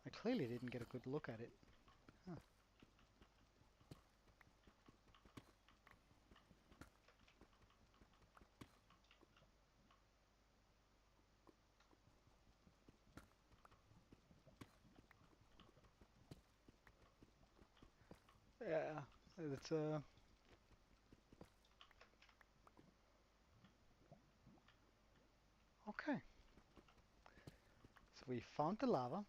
Speaker 1: I clearly didn't get a good look at it. Huh. Yeah, it's okay. So we found the lava.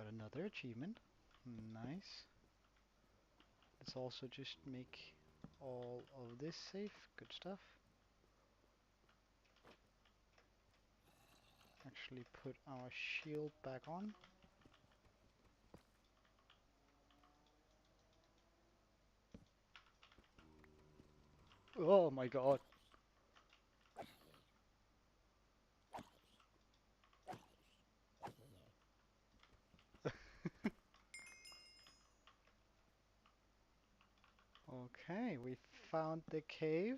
Speaker 1: Got another achievement. Nice. Let's also just make all of this safe. Good stuff. Actually put our shield back on. Oh my god. Okay, we found the cave.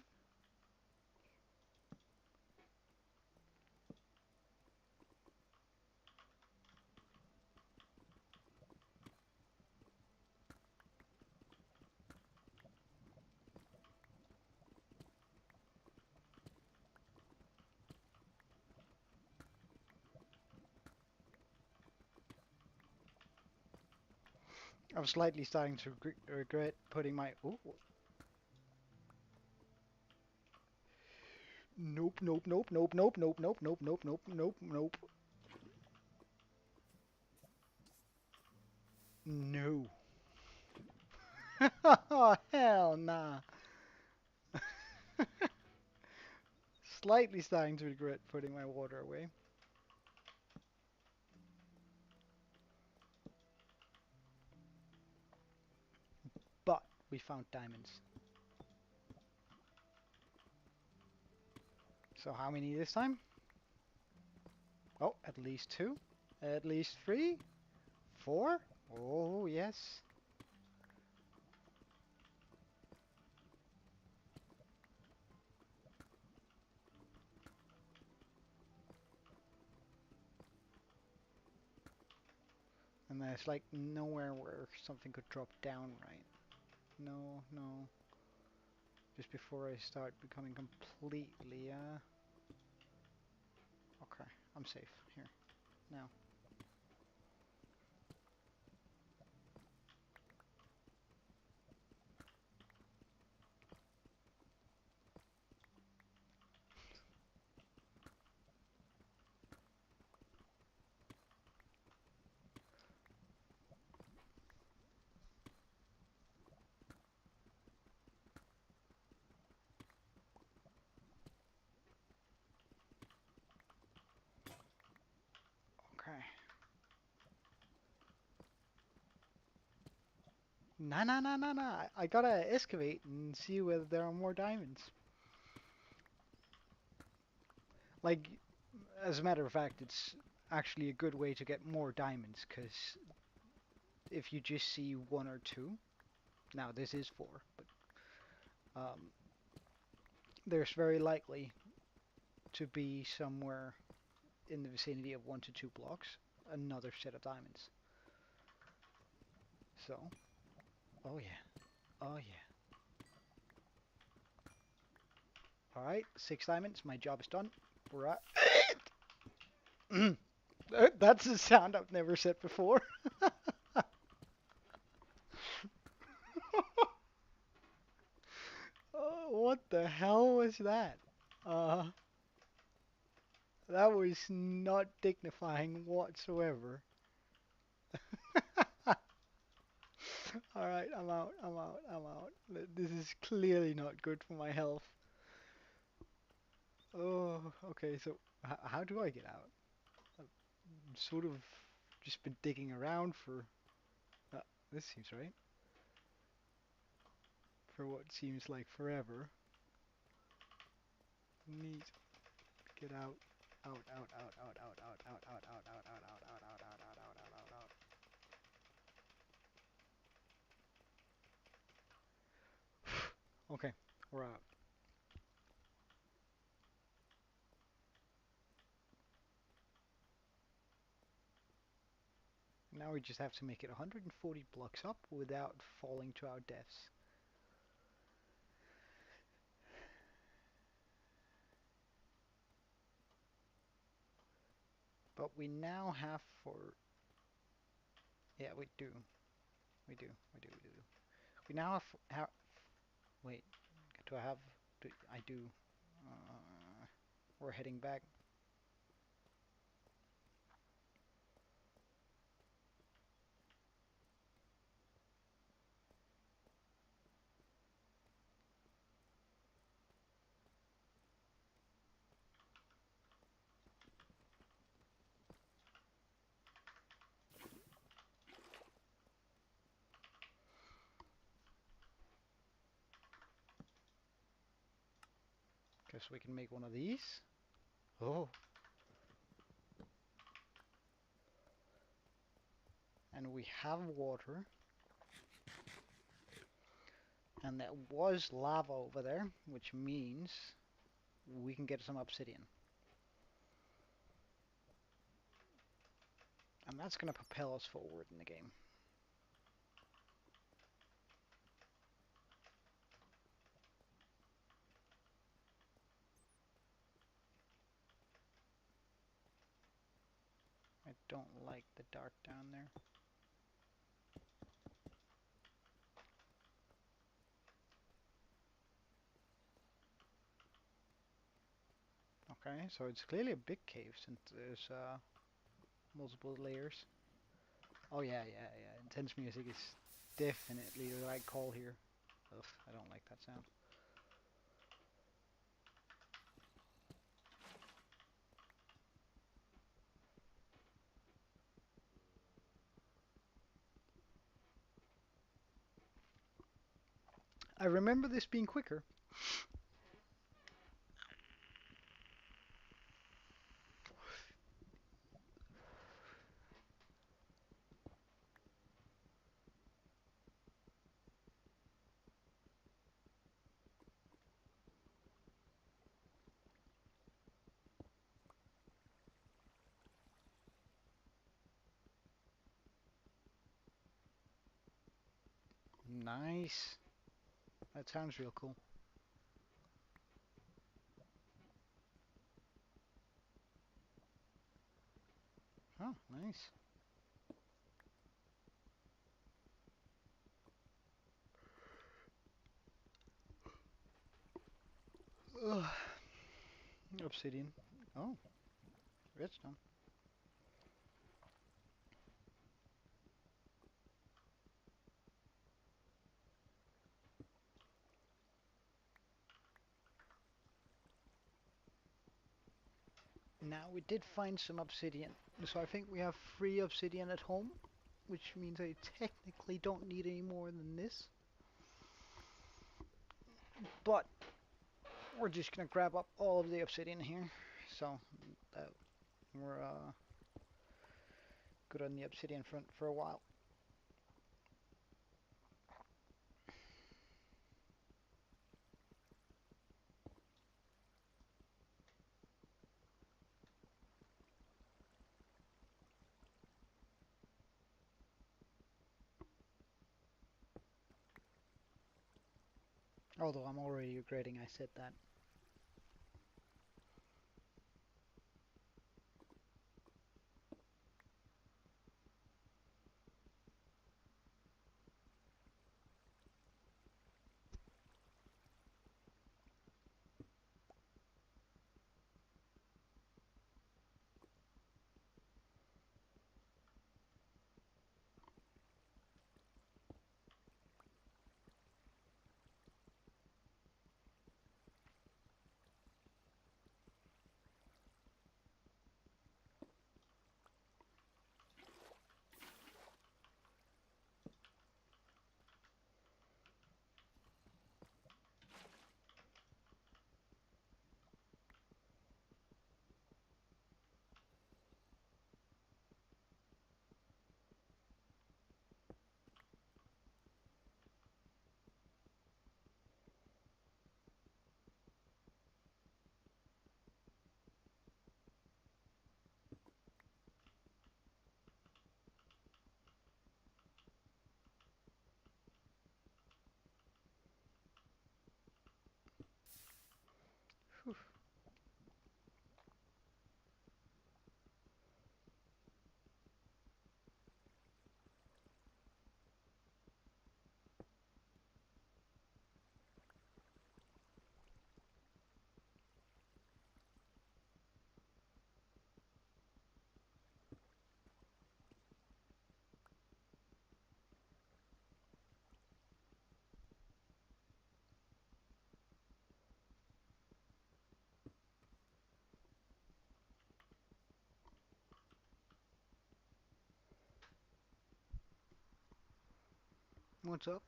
Speaker 1: I'm slightly starting to regret putting my... Ooh. Nope, nope, nope, nope, nope, nope, nope, nope, nope, nope, nope, nope. No. Oh, hell nah. Slightly starting to regret putting my water away. But we found diamonds. So how many this time? Oh, at least two. At least three. Four. Oh, yes. And there's like nowhere where something could drop down, right? No, no. Just before I start becoming completely, okay, I'm safe here now. Okay. Nah, nah, nah, nah, nah. I gotta excavate and see whether there are more diamonds. Like, as a matter of fact, it's actually a good way to get more diamonds, because if you just see one or two, now this is four, but there's very likely to be somewhere in the vicinity of 1 to 2 blocks another set of diamonds. So, oh yeah, oh yeah. Alright, 6 diamonds, my job is done. We're at... That's a sound I've never said before. Oh, what the hell was that? Uh, that was not dignifying whatsoever. Alright, I'm out, I'm out, I'm out. This is clearly not good for my health. Oh, okay, so how do I get out? I've sort of just been digging around for... Uh, this seems right. For what seems like forever. Neat. Get out. Out, out, out, out, out, out, out, out, out, out, out, out, out, out, out, out, out, out, out, out. Okay, we're out. Now we just have to make it 140 blocks up without falling to our deaths. But we now have for... Yeah, we do. We do. We do. We do. We now have... Wait, do I have... I do. We're heading back. Guess we can make one of these. Oh, and we have water. And there was lava over there, which means we can get some obsidian. And that's going to propel us forward in the game. I don't like the dark down there. Okay, so it's clearly a big cave since there's multiple layers. Oh yeah, yeah, yeah. Intense music is definitely the right call here. Ugh, I don't like that sound. I remember this being quicker. Nice. That sounds real cool. Oh, nice. Ugh. Obsidian. Oh, redstone. Now we did find some obsidian, so I think we have 3 obsidian at home, which means I technically don't need any more than this. But we're just gonna grab up all of the obsidian here, so that we're good on the obsidian front for a while. Although I'm already regretting I said that. Whew. Hmm. What's up?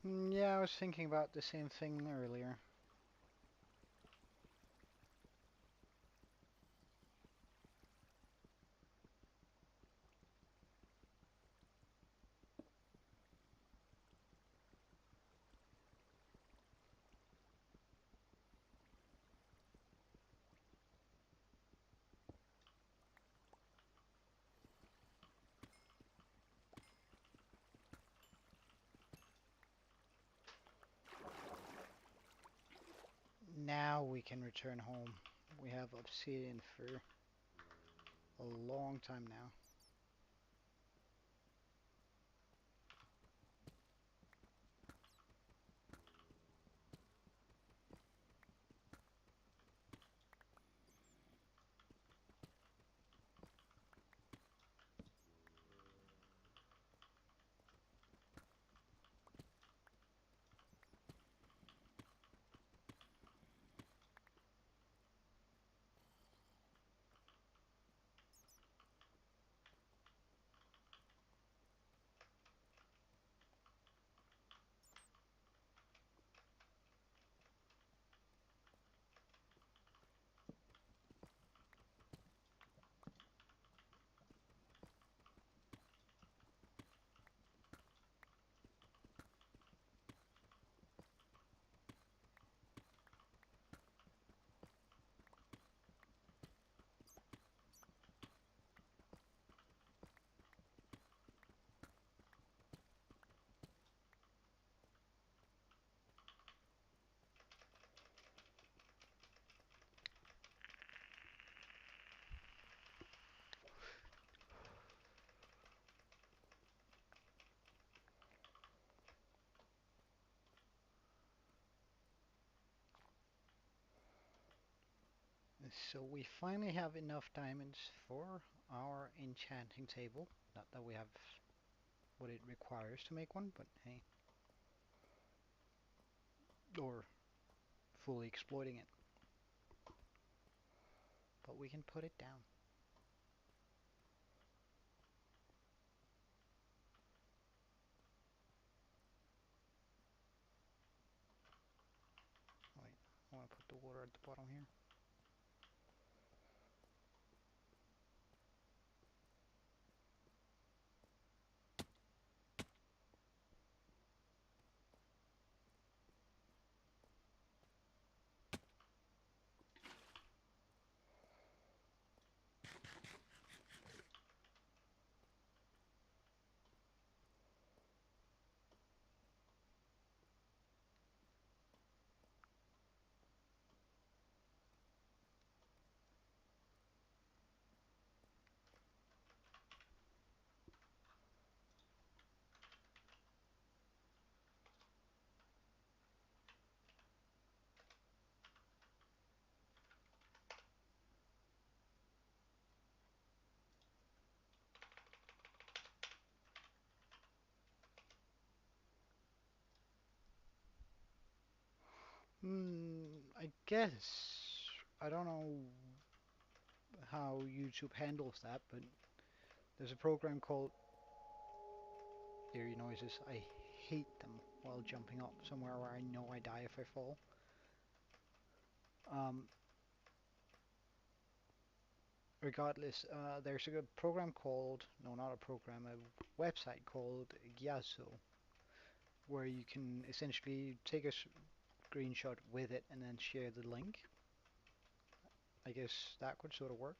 Speaker 1: Yeah, I was thinking about the same thing earlier. Now we can return home. We have obsidian for a long time now. So we finally have enough diamonds for our enchanting table. Not that we have what it requires to make one, but hey, or fully exploiting it. But we can put it down. Wait, I want to put the water at the bottom here. I guess I don't know how YouTube handles that, but there's a program called eerie noises. I hate them while jumping up somewhere where I know I die if I fall. Um, Regardless, there's a program called, no, not a program, a website called Gyazo, where you can essentially take a screenshot with it and then share the link. I guess that could sort of work.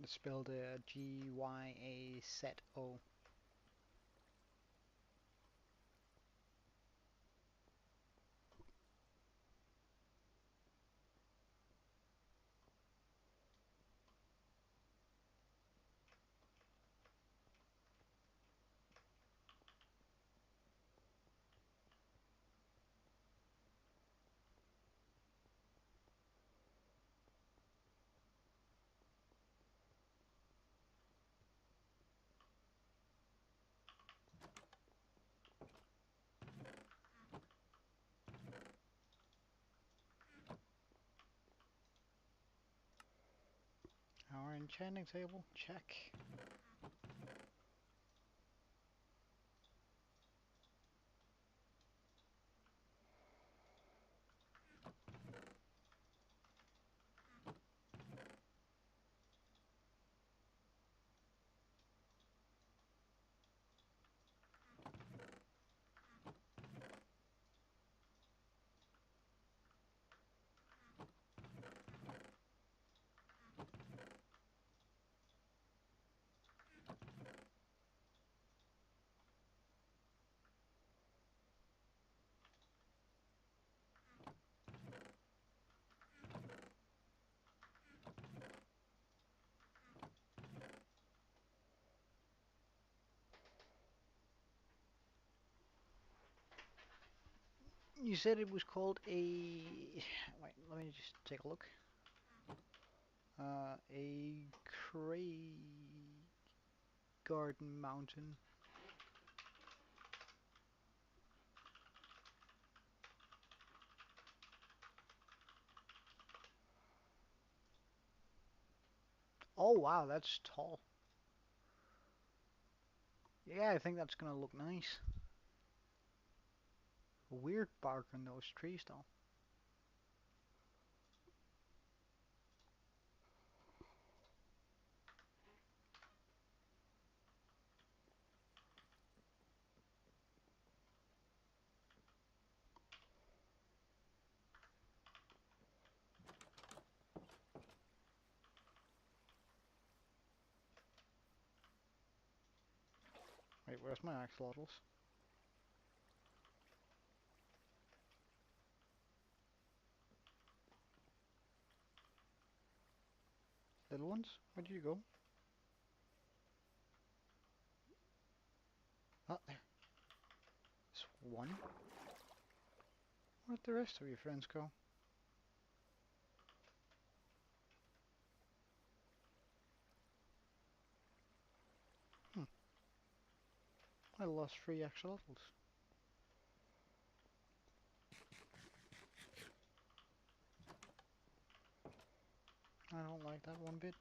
Speaker 1: It's spelled Gyazo. enchanting table, check. You said it was called a... Wait, let me just take a look. A Cray Garden Mountain. Oh wow, that's tall. Yeah, I think that's gonna look nice. Weird bark on those trees though. Wait, where's my axolotls? Little ones? Where did you go? Oh, there. There's one. Where'd the rest of your friends go? Hmm. I lost 3 axolotls. I don't like that one bit.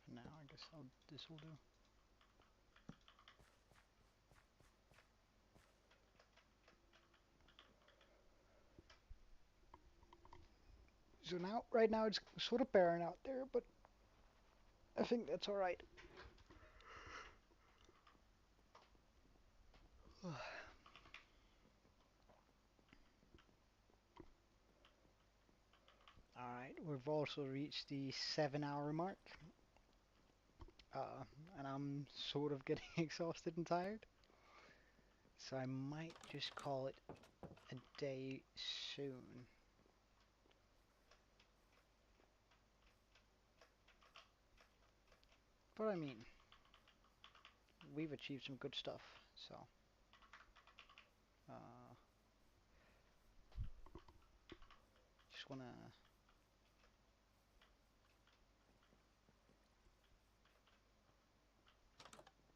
Speaker 1: For now, I guess this will do. So now, right now it's sort of barren out there, but I think that's alright. Alright, we've also reached the 7-hour mark. Uh, and I'm sort of getting exhausted and tired. So I might just call it a day soon. But I mean, we've achieved some good stuff, so... Uh, just wanna...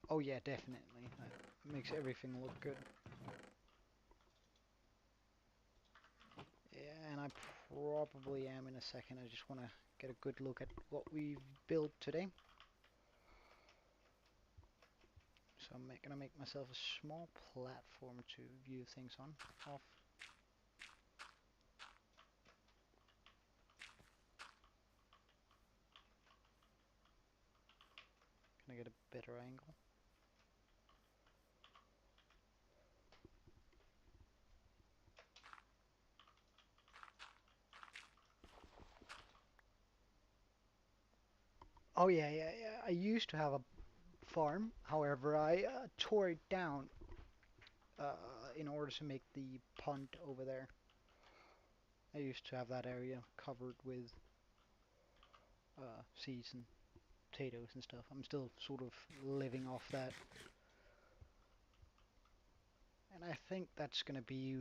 Speaker 1: Oh yeah, definitely. That makes everything look good. Yeah, and I probably am in a second. I just want to get a good look at what we've built today. So I'm gonna make myself a small platform to view things on, off. Can I get a better angle? Oh yeah, yeah, yeah. I used to have a farm. However, I tore it down in order to make the pond over there. I used to have that area covered with seeds and potatoes and stuff. I'm still sort of living off that. And I think that's going to be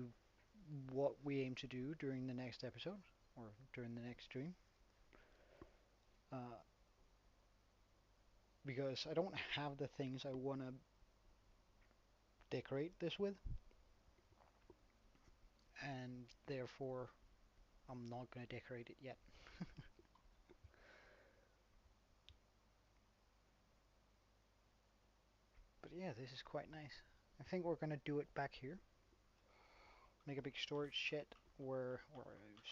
Speaker 1: what we aim to do during the next episode, or during the next stream. Uh, because I don't have the things I want to decorate this with, and therefore I'm not going to decorate it yet. But yeah, this is quite nice. I think we're going to do it back here. Make a big storage shed or a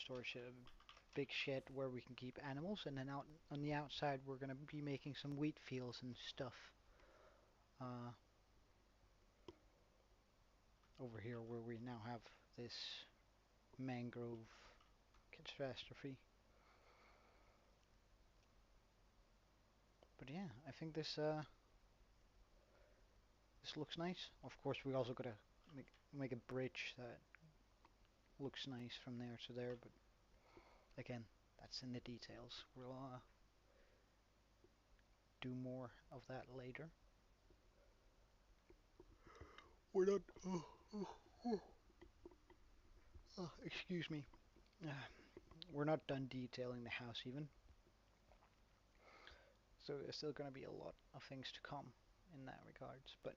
Speaker 1: storage shed, a big shed where we can keep animals, and then out on the outside we're going to be making some wheat fields and stuff. Uh, Over here where we now have this mangrove catastrophe. But yeah, I think this looks nice. Of course, we also gotta make a bridge that looks nice from there to there. But again, that's in the details. We'll do more of that later. We're not. Excuse me. Uh, we're not done detailing the house even. So there's still gonna be a lot of things to come in that regards. But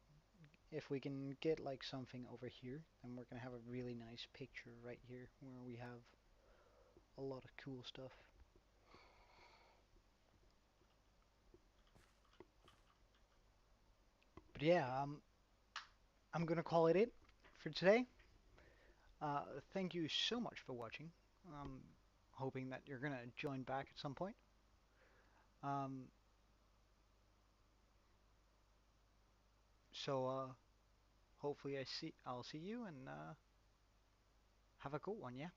Speaker 1: if we can get like something over here, then we're gonna have a really nice picture right here where we have a lot of cool stuff. But yeah, I'm gonna call it for today. Thank you so much for watching. Um, Hoping that you're gonna join back at some point. Um, so hopefully I'll see you and have a cool one, yeah.